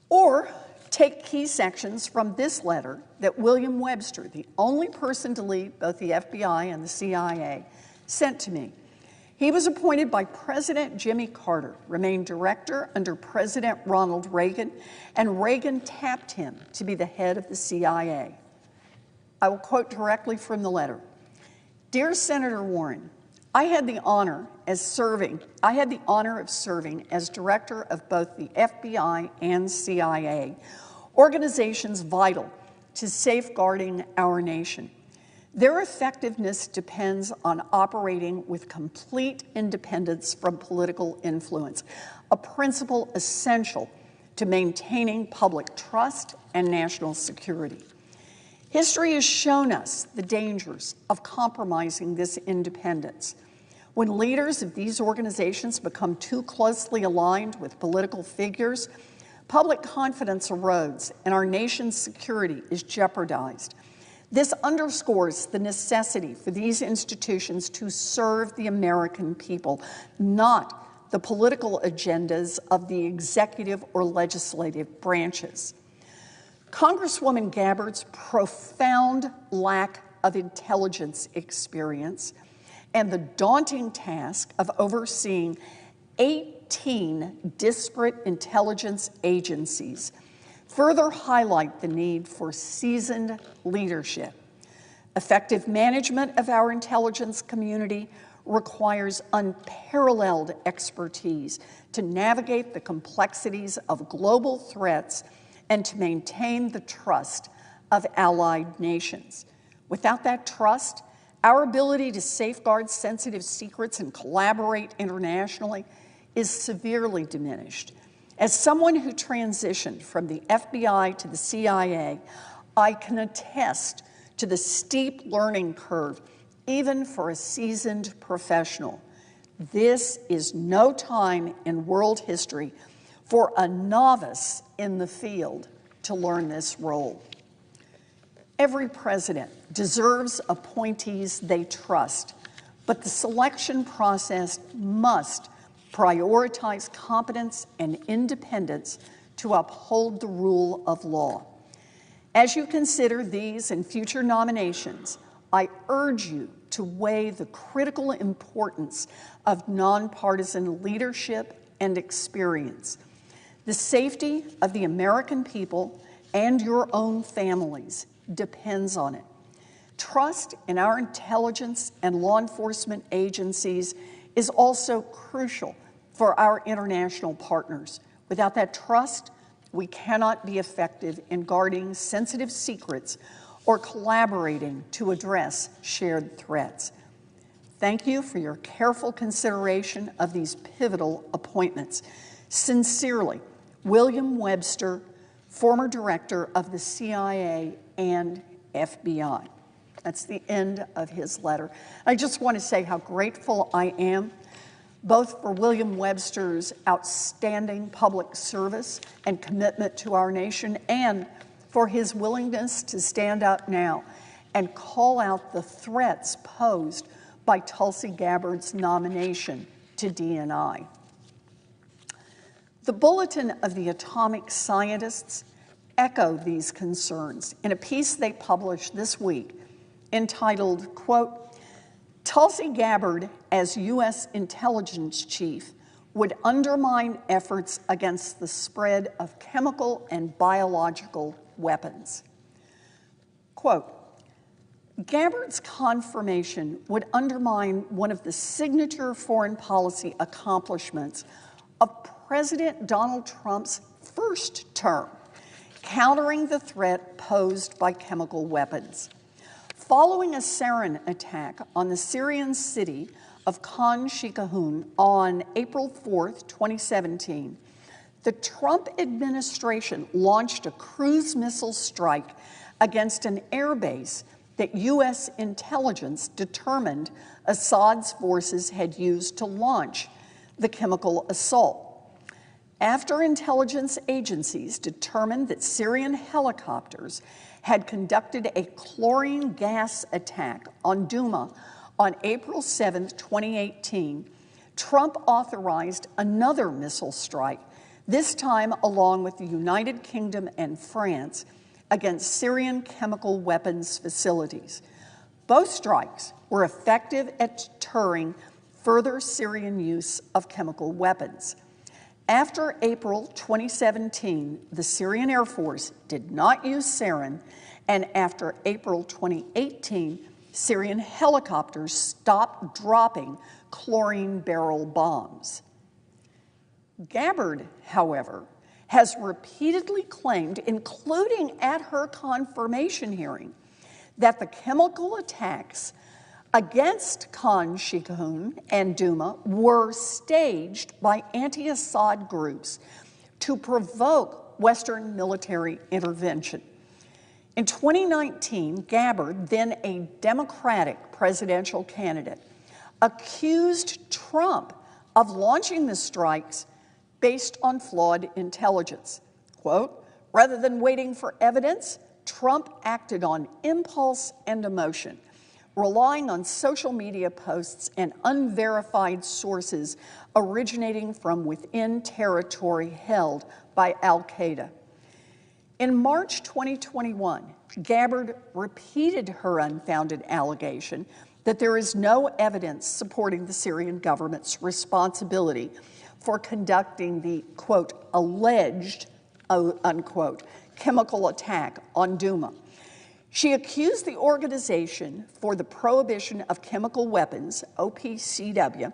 Or take key sections from this letter that William Webster, the only person to lead both the FBI and the CIA, sent to me. He was appointed by President Jimmy Carter, remained director under President Ronald Reagan, and Reagan tapped him to be the head of the CIA. I will quote directly from the letter. "Dear Senator Warren, I had the honor of serving as director of both the FBI and CIA, organizations vital to safeguarding our nation. Their effectiveness depends on operating with complete independence from political influence, a principle essential to maintaining public trust and national security. History has shown us the dangers of compromising this independence. When leaders of these organizations become too closely aligned with political figures, public confidence erodes and our nation's security is jeopardized. This underscores the necessity for these institutions to serve the American people, not the political agendas of the executive or legislative branches. Congresswoman Gabbard's profound lack of intelligence experience and the daunting task of overseeing 18 disparate intelligence agencies further highlight the need for seasoned leadership. Effective management of our intelligence community requires unparalleled expertise to navigate the complexities of global threats and to maintain the trust of allied nations. Without that trust, our ability to safeguard sensitive secrets and collaborate internationally is severely diminished. As someone who transitioned from the FBI to the CIA, I can attest to the steep learning curve, even for a seasoned professional. This is no time in world history for a novice in the field to learn this role. Every president deserves appointees they trust, but the selection process must prioritize competence and independence to uphold the rule of law. As you consider these and future nominations, I urge you to weigh the critical importance of nonpartisan leadership and experience. The safety of the American people and your own families depends on it. Trust in our intelligence and law enforcement agencies is also crucial for our international partners. Without that trust, we cannot be effective in guarding sensitive secrets or collaborating to address shared threats. Thank you for your careful consideration of these pivotal appointments. Sincerely, William Webster, former director of the CIA and FBI. That's the end of his letter. I just want to say how grateful I am both for William Webster's outstanding public service and commitment to our nation, and for his willingness to stand up now and call out the threats posed by Tulsi Gabbard's nomination to DNI. The Bulletin of the Atomic Scientists echo these concerns in a piece they published this week entitled, quote, Tulsi Gabbard as U.S. intelligence chief would undermine efforts against the spread of chemical and biological weapons. Quote, Gabbard's confirmation would undermine one of the signature foreign policy accomplishments of President Donald Trump's first term, countering the threat posed by chemical weapons. Following a sarin attack on the Syrian city of Khan Sheikhoun on April 4th, 2017, the Trump administration launched a cruise missile strike against an airbase that U.S. intelligence determined Assad's forces had used to launch the chemical assault. After intelligence agencies determined that Syrian helicopters had conducted a chlorine gas attack on Douma on April 7, 2018, Trump authorized another missile strike, this time along with the United Kingdom and France, against Syrian chemical weapons facilities. Both strikes were effective at deterring further Syrian use of chemical weapons. After April 2017, the Syrian Air Force did not use sarin, and after April 2018, Syrian helicopters stopped dropping chlorine barrel bombs. Gabbard, however, has repeatedly claimed, including at her confirmation hearing, that the chemical attacks against Khan Sheikhoun and Douma were staged by anti-Assad groups to provoke Western military intervention. In 2019, Gabbard, then a Democratic presidential candidate, accused Trump of launching the strikes based on flawed intelligence. Quote, rather than waiting for evidence, Trump acted on impulse and emotion, relying on social media posts and unverified sources originating from within territory held by al-Qaeda. In March 2021, Gabbard repeated her unfounded allegation that there is no evidence supporting the Syrian government's responsibility for conducting the, quote, alleged, unquote, chemical attack on Douma. She accused the Organization for the Prohibition of Chemical Weapons, OPCW,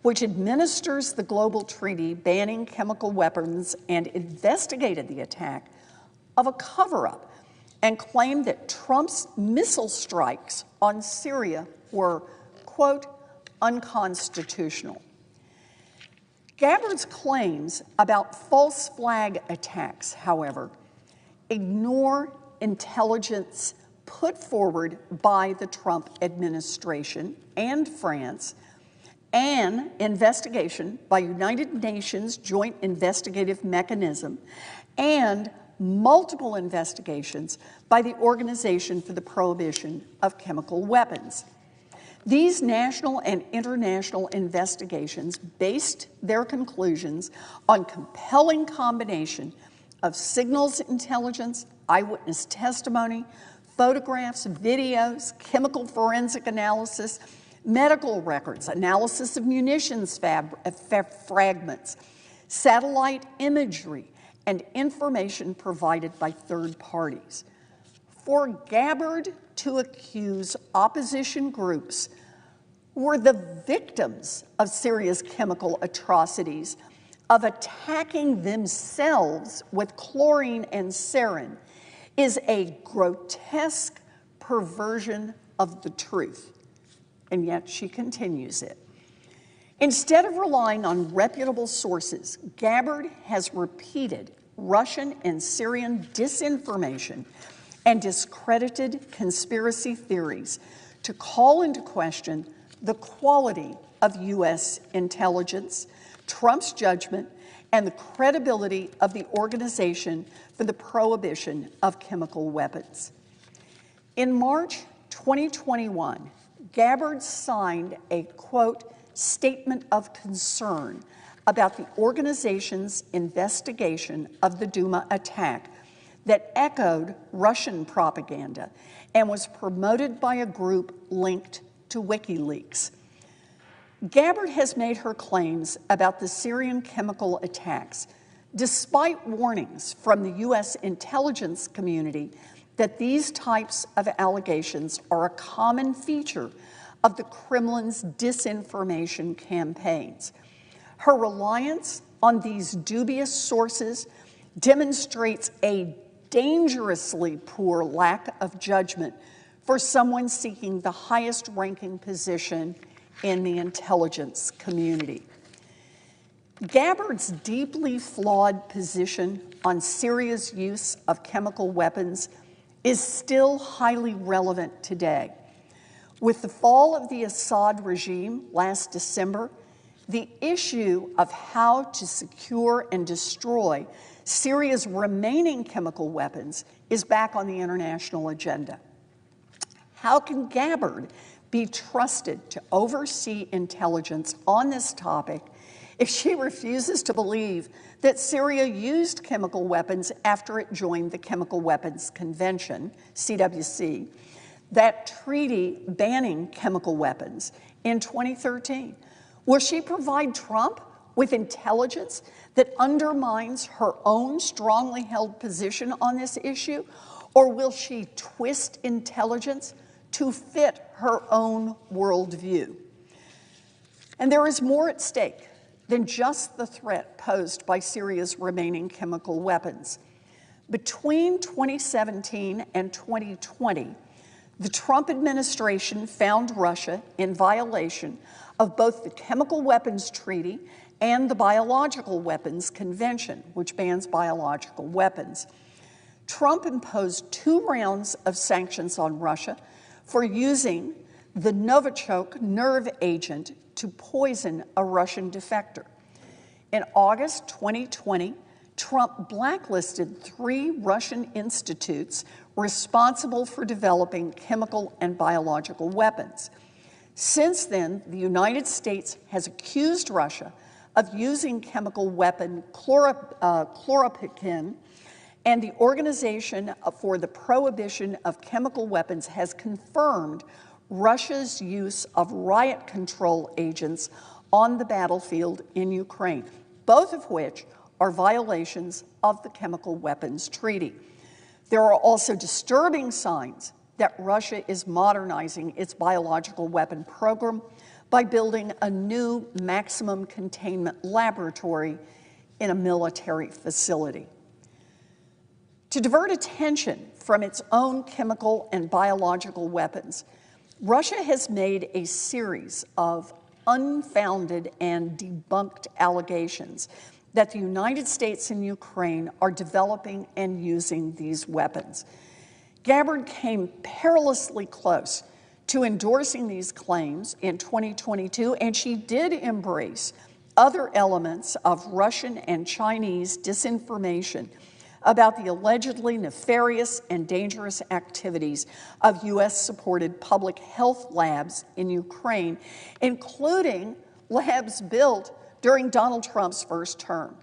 which administers the global treaty banning chemical weapons and investigated the attack, of a cover-up, and claimed that Trump's missile strikes on Syria were, quote, unconstitutional. Gabbard's claims about false flag attacks, however, ignore intelligence put forward by the Trump administration and France, an investigation by United Nations Joint Investigative Mechanism, and multiple investigations by the Organization for the Prohibition of Chemical Weapons. These national and international investigations based their conclusions on compelling combination of signals intelligence, eyewitness testimony, photographs, videos, chemical forensic analysis, medical records, analysis of munitions fragments, satellite imagery, and information provided by third parties. For Gabbard to accuse opposition groups who were the victims of Syria's chemical atrocities of attacking themselves with chlorine and sarin is a grotesque perversion of the truth. And yet she continues it. Instead of relying on reputable sources, Gabbard has repeated Russian and Syrian disinformation and discredited conspiracy theories to call into question the quality of U.S. intelligence, Trump's judgment, and the credibility of the Organization for the Prohibition of Chemical Weapons. In March 2021, Gabbard signed a, quote, statement of concern about the organization's investigation of the Duma attack that echoed Russian propaganda and was promoted by a group linked to WikiLeaks. Gabbard has made her claims about the Syrian chemical attacks despite warnings from the U.S. intelligence community that these types of allegations are a common feature of the Kremlin's disinformation campaigns. Her reliance on these dubious sources demonstrates a dangerously poor lack of judgment for someone seeking the highest ranking position in the intelligence community. Gabbard's deeply flawed position on Syria's use of chemical weapons is still highly relevant today. With the fall of the Assad regime last December, the issue of how to secure and destroy Syria's remaining chemical weapons is back on the international agenda. How can Gabbard be trusted to oversee intelligence on this topic if she refuses to believe that Syria used chemical weapons after it joined the Chemical Weapons Convention, CWC, that treaty banning chemical weapons in 2013? Will she provide Trump with intelligence that undermines her own strongly held position on this issue? Or will she twist intelligence to fit her own worldview? And there is more at stake than just the threat posed by Syria's remaining chemical weapons. Between 2017 and 2020, the Trump administration found Russia in violation of both the Chemical Weapons Treaty and the Biological Weapons Convention, which bans biological weapons. Trump imposed 2 rounds of sanctions on Russia for using the Novichok nerve agent to poison a Russian defector. In August 2020, Trump blacklisted 3 Russian institutes responsible for developing chemical and biological weapons. Since then, the United States has accused Russia of using chemical weapon chloropicin, and the Organization for the Prohibition of Chemical Weapons has confirmed Russia's use of riot control agents on the battlefield in Ukraine, both of which are violations of the Chemical Weapons Treaty. There are also disturbing signs that Russia is modernizing its biological weapon program by building a new maximum containment laboratory in a military facility. To divert attention from its own chemical and biological weapons, Russia has made a series of unfounded and debunked allegations that the United States and Ukraine are developing and using these weapons. Gabbard came perilously close to endorsing these claims in 2022, and she did embrace other elements of Russian and Chinese disinformation about the allegedly nefarious and dangerous activities of U.S.-supported public health labs in Ukraine, including labs built during Donald Trump's first term.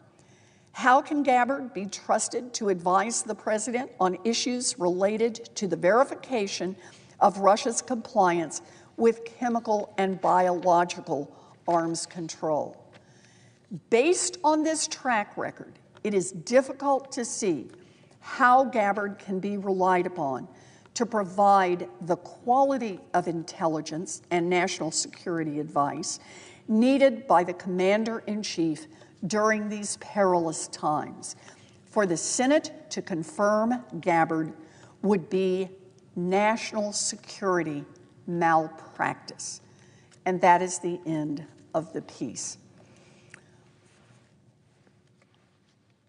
How can Gabbard be trusted to advise the president on issues related to the verification of Russia's compliance with chemical and biological arms control? Based on this track record, it is difficult to see how Gabbard can be relied upon to provide the quality of intelligence and national security advice needed by the Commander-in-Chief during these perilous times. For the Senate to confirm Gabbard would be national security malpractice. And that is the end of the piece.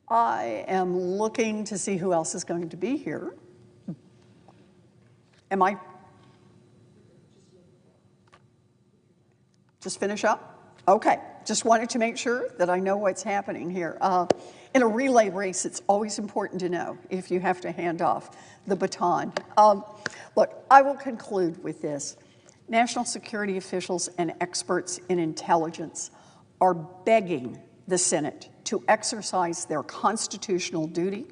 I am looking to see who else is going to be here. Am I? Just finish up? Okay, just wanted to make sure that I know what's happening here. In a relay race, it's always important to know if you have to hand off the baton. Look, I will conclude with this. National security officials and experts in intelligence are begging the Senate to exercise their constitutional duty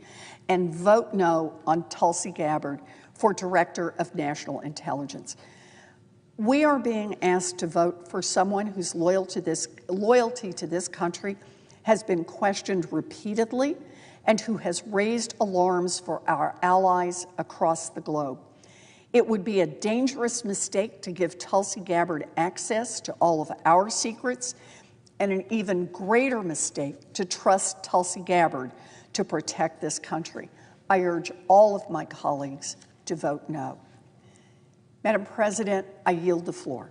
and vote no on Tulsi Gabbard for Director of National Intelligence. We are being asked to vote for someone whose loyalty to this country has been questioned repeatedly and who has raised alarms for our allies across the globe. It would be a dangerous mistake to give Tulsi Gabbard access to all of our secrets, and an even greater mistake to trust Tulsi Gabbard to protect this country. I urge all of my colleagues to vote no. Madam President, I yield the floor.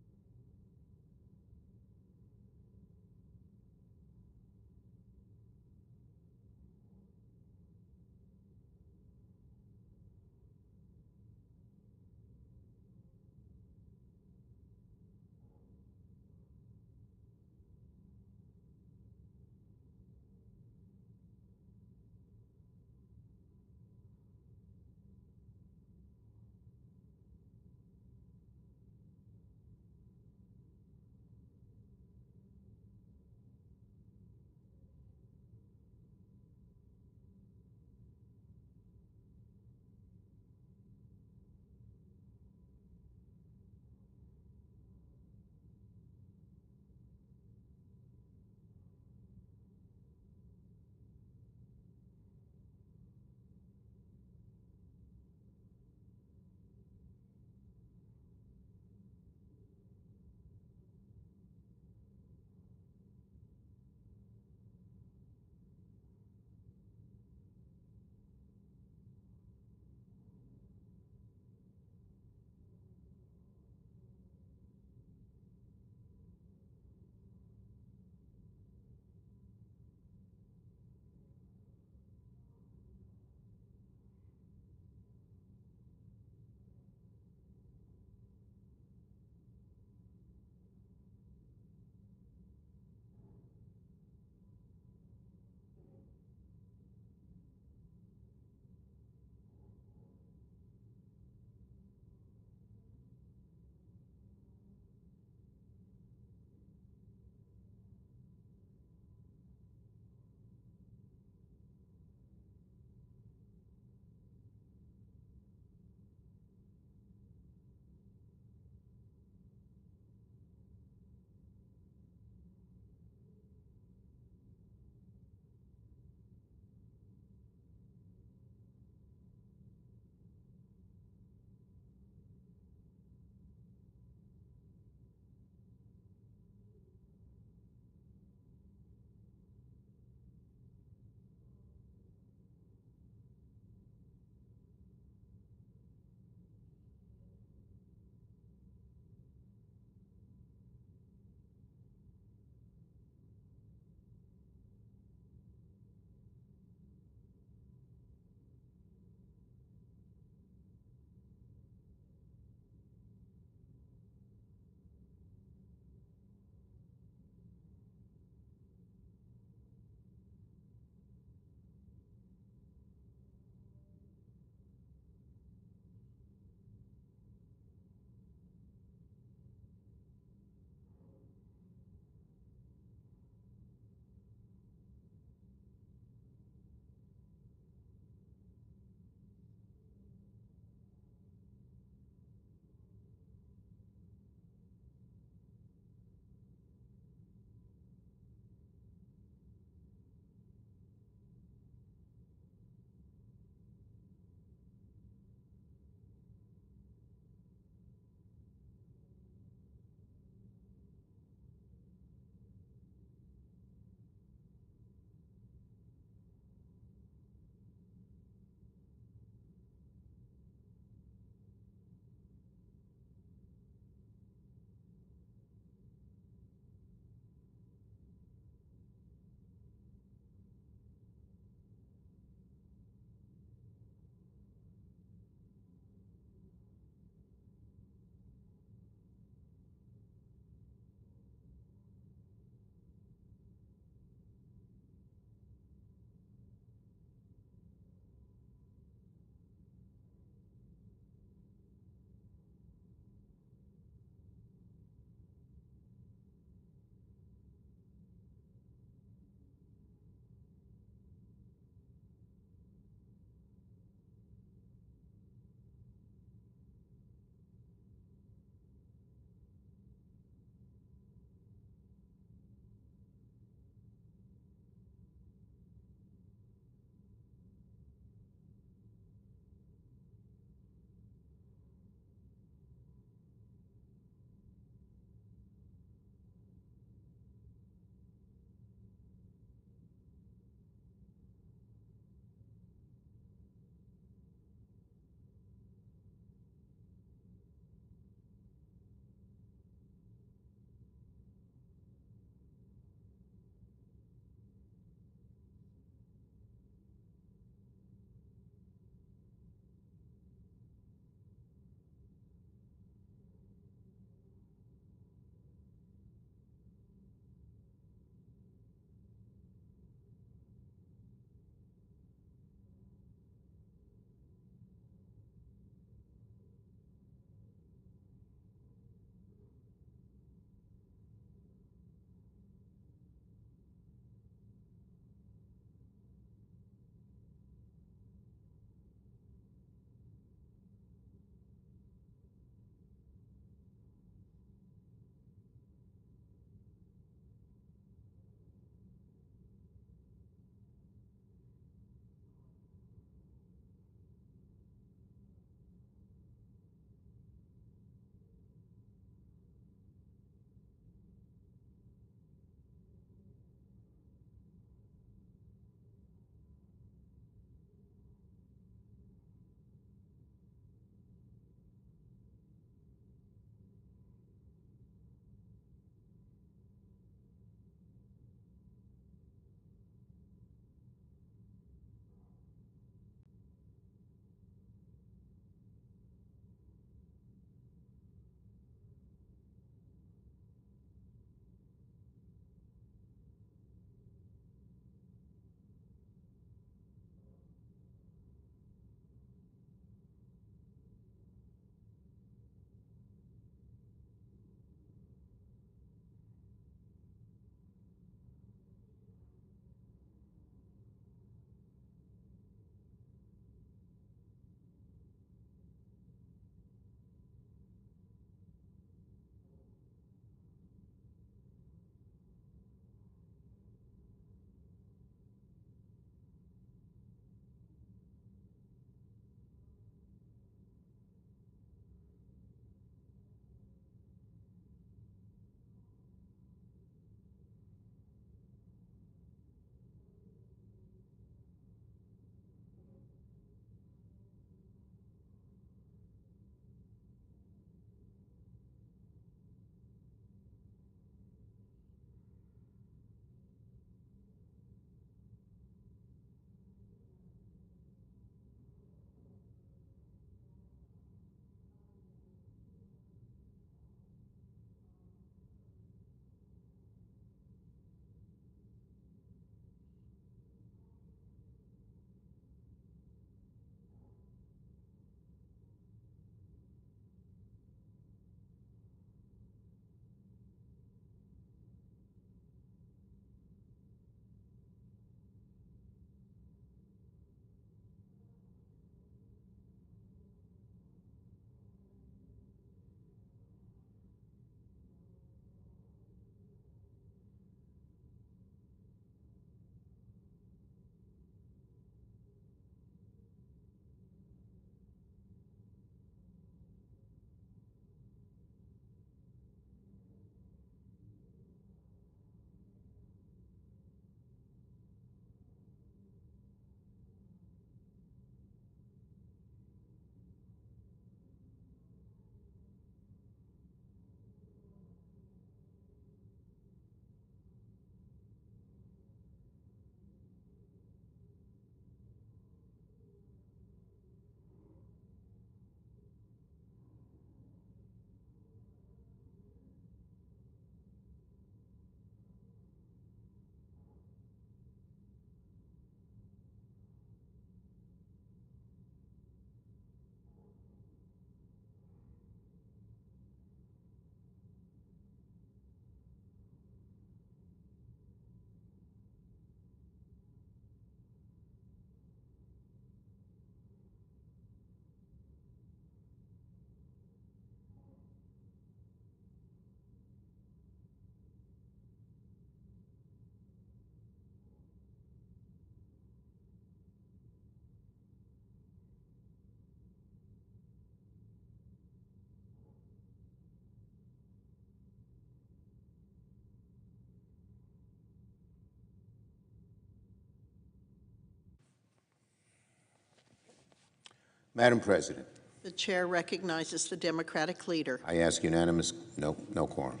Madam President. The chair recognizes the Democratic leader. I ask unanimous, no quorum.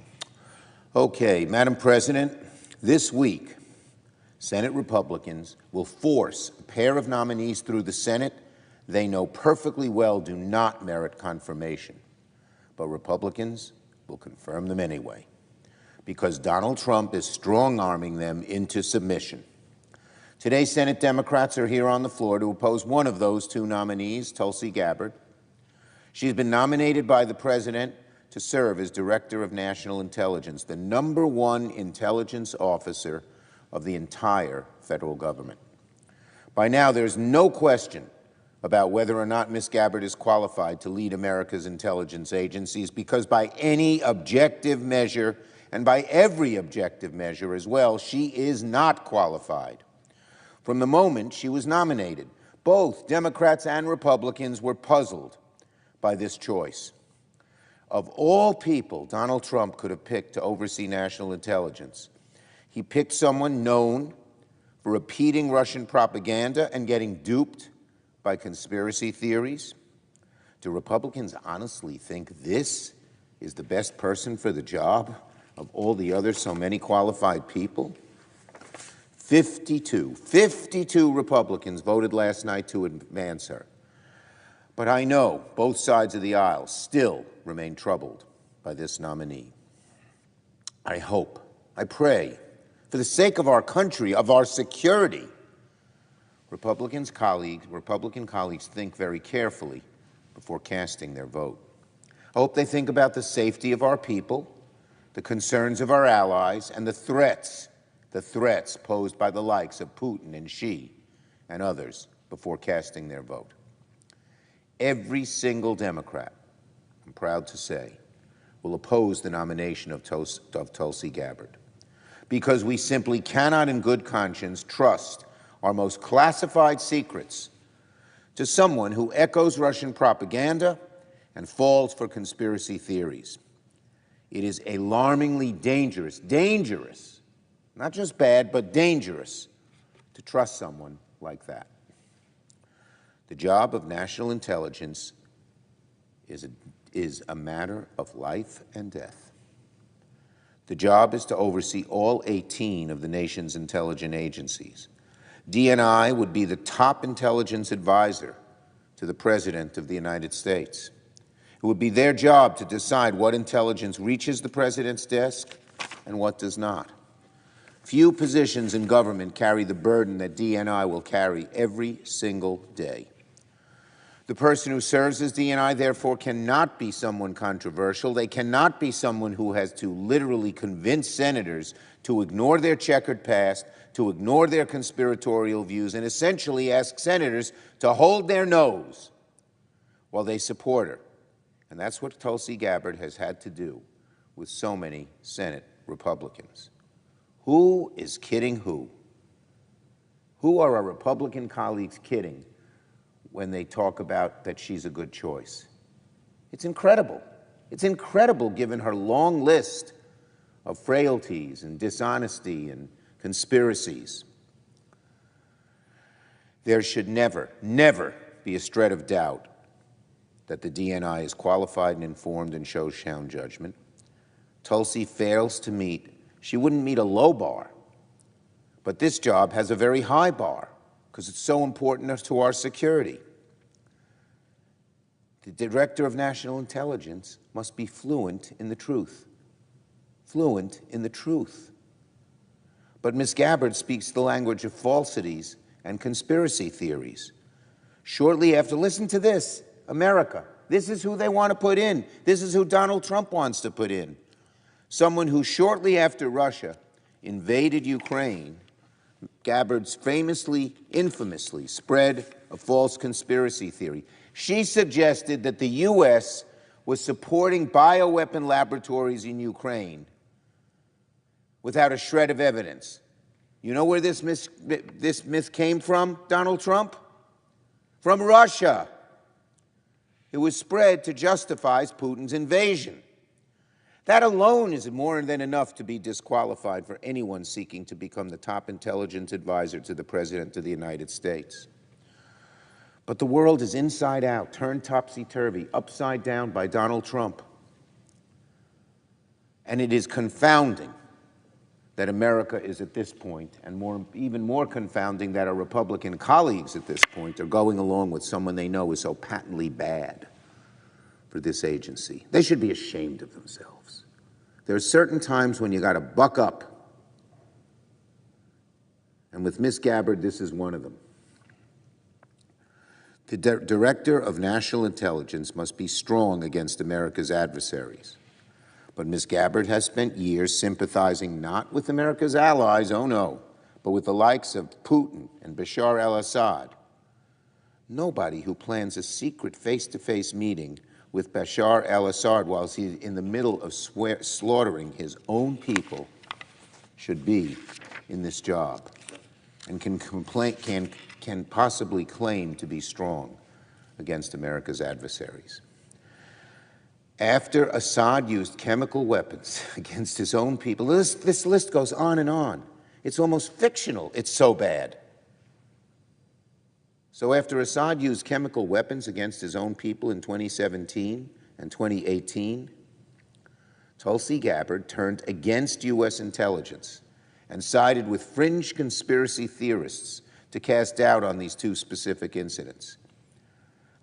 Okay, Madam President, this week, Senate Republicans will force a pair of nominees through the Senate they know perfectly well do not merit confirmation. But Republicans will confirm them anyway, because Donald Trump is strong-arming them into submission. Today, Senate Democrats are here on the floor to oppose one of those two nominees, Tulsi Gabbard. She's been nominated by the President to serve as Director of National Intelligence, the #1 intelligence officer of the entire federal government. By now, there's no question about whether or not Ms. Gabbard is qualified to lead America's intelligence agencies, because by any objective measure, and by every objective measure as well, she is not qualified. From the moment she was nominated, both Democrats and Republicans were puzzled by this choice. Of all people Donald Trump could have picked to oversee national intelligence, he picked someone known for repeating Russian propaganda and getting duped by conspiracy theories. Do Republicans honestly think this is the best person for the job of all the other so many qualified people? 52 Republicans voted last night to advance her. But I know both sides of the aisle still remain troubled by this nominee. I hope, I pray, for the sake of our country, of our security, Republican colleagues think very carefully before casting their vote. I hope they think about the safety of our people, the concerns of our allies, and the threats posed by the likes of Putin and Xi and others before casting their vote. Every single Democrat, I'm proud to say, will oppose the nomination of Tulsi Gabbard, because we simply cannot in good conscience trust our most classified secrets to someone who echoes Russian propaganda and falls for conspiracy theories. It is alarmingly dangerous, not just bad, but dangerous, to trust someone like that. The job of national intelligence is a matter of life and death. The job is to oversee all 18 of the nation's intelligence agencies. DNI would be the top intelligence advisor to the President of the United States. It would be their job to decide what intelligence reaches the President's desk and what does not. Few positions in government carry the burden that DNI will carry every single day. The person who serves as DNI, therefore, cannot be someone controversial. They cannot be someone who has to literally convince senators to ignore their checkered past, to ignore their conspiratorial views, and essentially ask senators to hold their nose while they support her. And that's what Tulsi Gabbard has had to do with so many Senate Republicans. Who is kidding who? Who are our Republican colleagues kidding when they talk about that she's a good choice? It's incredible. It's incredible given her long list of frailties and dishonesty and conspiracies. There should never be a shred of doubt that the DNI is qualified and informed and shows sound judgment. Tulsi fails to meet, she wouldn't meet a low bar, but this job has a very high bar because it's so important to our security. The Director of National Intelligence must be fluent in the truth. Fluent in the truth. But Ms. Gabbard speaks the language of falsities and conspiracy theories. Shortly after, listen to this, America, this is who they want to put in. This is who Donald Trump wants to put in. Someone who shortly after Russia invaded Ukraine, Gabbard infamously spread a false conspiracy theory. She suggested that the U.S. was supporting bioweapon laboratories in Ukraine without a shred of evidence. You know where this myth came from, Donald Trump? From Russia. It was spread to justify Putin's invasion. That alone is more than enough to be disqualified for anyone seeking to become the top intelligence advisor to the President of the United States. But the world is inside out, turned topsy-turvy, upside down by Donald Trump. And it is confounding that America is at this point, and even more confounding that our Republican colleagues at this point are going along with someone they know is so patently bad for this agency. They should be ashamed of themselves. There are certain times when you got to buck up. And with Ms. Gabbard, this is one of them. The Director of National Intelligence must be strong against America's adversaries. But Ms. Gabbard has spent years sympathizing not with America's allies, oh no, but with the likes of Putin and Bashar al-Assad. Nobody who plans a secret face-to-face meeting with Bashar al-Assad while he's in the middle of slaughtering his own people should be in this job and can possibly claim to be strong against America's adversaries. After Assad used chemical weapons against his own people, this list goes on and on. It's almost fictional. It's so bad. So after Assad used chemical weapons against his own people in 2017 and 2018, Tulsi Gabbard turned against U.S. intelligence and sided with fringe conspiracy theorists to cast doubt on these two specific incidents.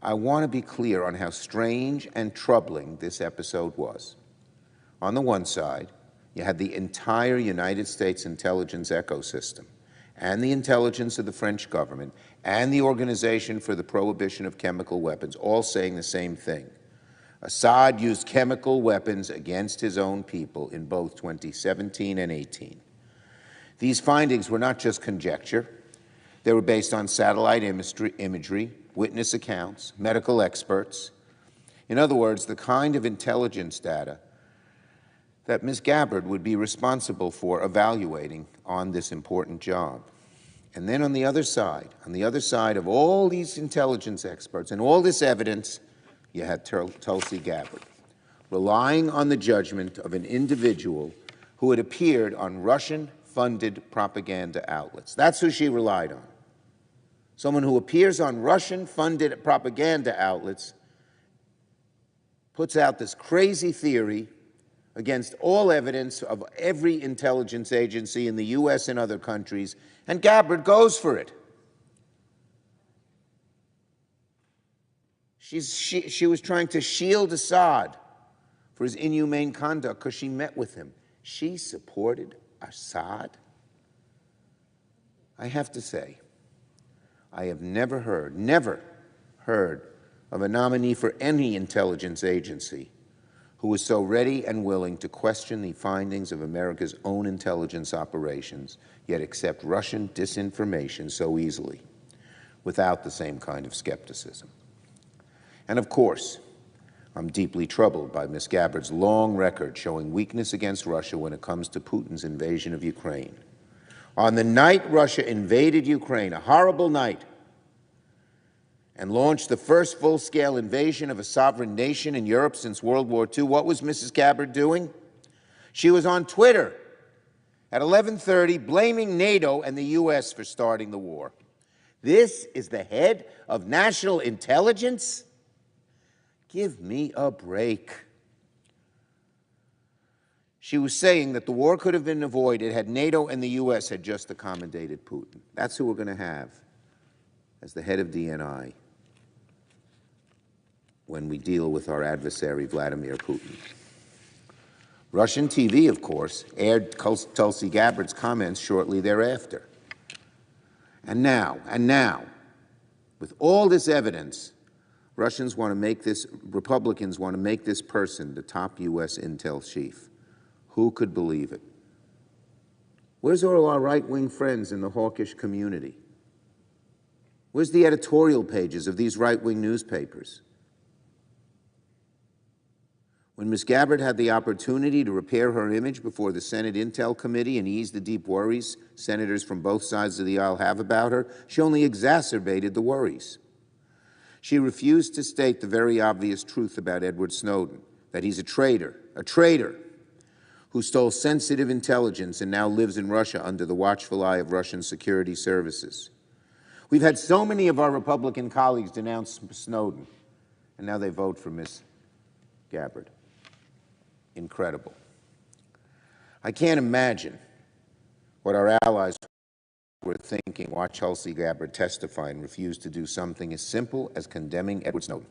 I want to be clear on how strange and troubling this episode was. On the one side, you had the entire United States intelligence ecosystem and the intelligence of the French government and the Organization for the Prohibition of Chemical Weapons all saying the same thing. Assad used chemical weapons against his own people in both 2017 and 18. These findings were not just conjecture. They were based on satellite imagery, witness accounts, medical experts. In other words, the kind of intelligence data that Ms. Gabbard would be responsible for evaluating on this important job. And then on the other side of all these intelligence experts and all this evidence, you had Tulsi Gabbard, relying on the judgment of an individual who had appeared on Russian-funded propaganda outlets. That's who she relied on. Someone who appears on Russian-funded propaganda outlets, puts out this crazy theory against all evidence of every intelligence agency in the U.S. and other countries, and Gabbard goes for it. She was trying to shield Assad for his inhumane conduct because she met with him. She supported Assad? I have to say, I have never heard of a nominee for any intelligence agency who was so ready and willing to question the findings of America's own intelligence operations, yet accept Russian disinformation so easily, without the same kind of skepticism. And of course, I'm deeply troubled by Ms. Gabbard's long record showing weakness against Russia when it comes to Putin's invasion of Ukraine. On the night Russia invaded Ukraine, a horrible night, and launched the first full-scale invasion of a sovereign nation in Europe since World War II, what was Mrs. Gabbard doing? She was on Twitter at 11:30 blaming NATO and the U.S. for starting the war. This is the head of national intelligence? Give me a break. She was saying that the war could have been avoided had NATO and the U.S. had just accommodated Putin. That's who we're going to have as the head of DNI when we deal with our adversary, Vladimir Putin. Russian TV, of course, aired Tulsi Gabbard's comments shortly thereafter. And now, with all this evidence, Republicans want to make this person the top U.S. intel chief. Who could believe it? Where's all our right-wing friends in the hawkish community? Where's the editorial pages of these right-wing newspapers? When Ms. Gabbard had the opportunity to repair her image before the Senate Intel Committee and ease the deep worries senators from both sides of the aisle have about her, she only exacerbated the worries. She refused to state the very obvious truth about Edward Snowden, that he's a traitor who stole sensitive intelligence and now lives in Russia under the watchful eye of Russian security services. We've had so many of our Republican colleagues denounce Snowden, and now they vote for Ms. Gabbard. Incredible. I can't imagine what our allies were thinking. Watch Tulsi Gabbard testify and refuse to do something as simple as condemning Edward Snowden.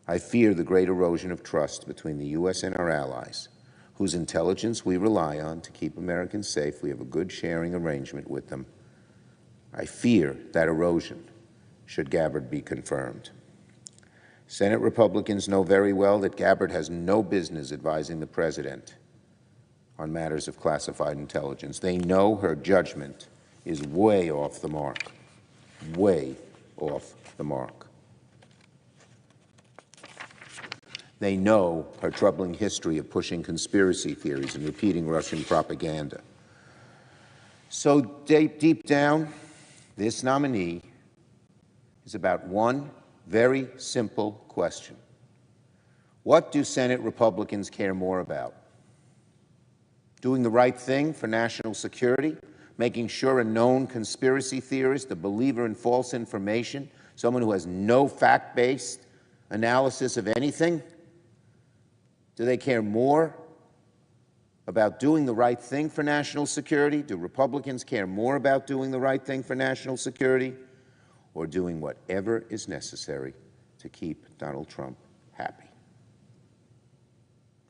I fear the great erosion of trust between the U.S. and our allies, whose intelligence we rely on to keep Americans safe. We have a good sharing arrangement with them. I fear that erosion should Gabbard be confirmed. Senate Republicans know very well that Gabbard has no business advising the president on matters of classified intelligence. They know her judgment is way off the mark, way off the mark. They know her troubling history of pushing conspiracy theories and repeating Russian propaganda. So deep down, this nominee is about one very simple question. What do Senate Republicans care more about? Doing the right thing for national security, making sure a known conspiracy theorist, a believer in false information, someone who has no fact-based analysis of anything, do they care more about doing the right thing for national security? Do Republicans care more about doing the right thing for national security, or doing whatever is necessary to keep Donald Trump happy?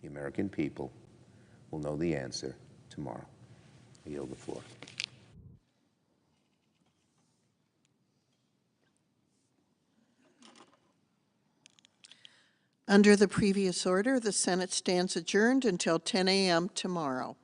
The American people will know the answer tomorrow. I yield the floor. Under the previous order, the Senate stands adjourned until 10 a.m. tomorrow.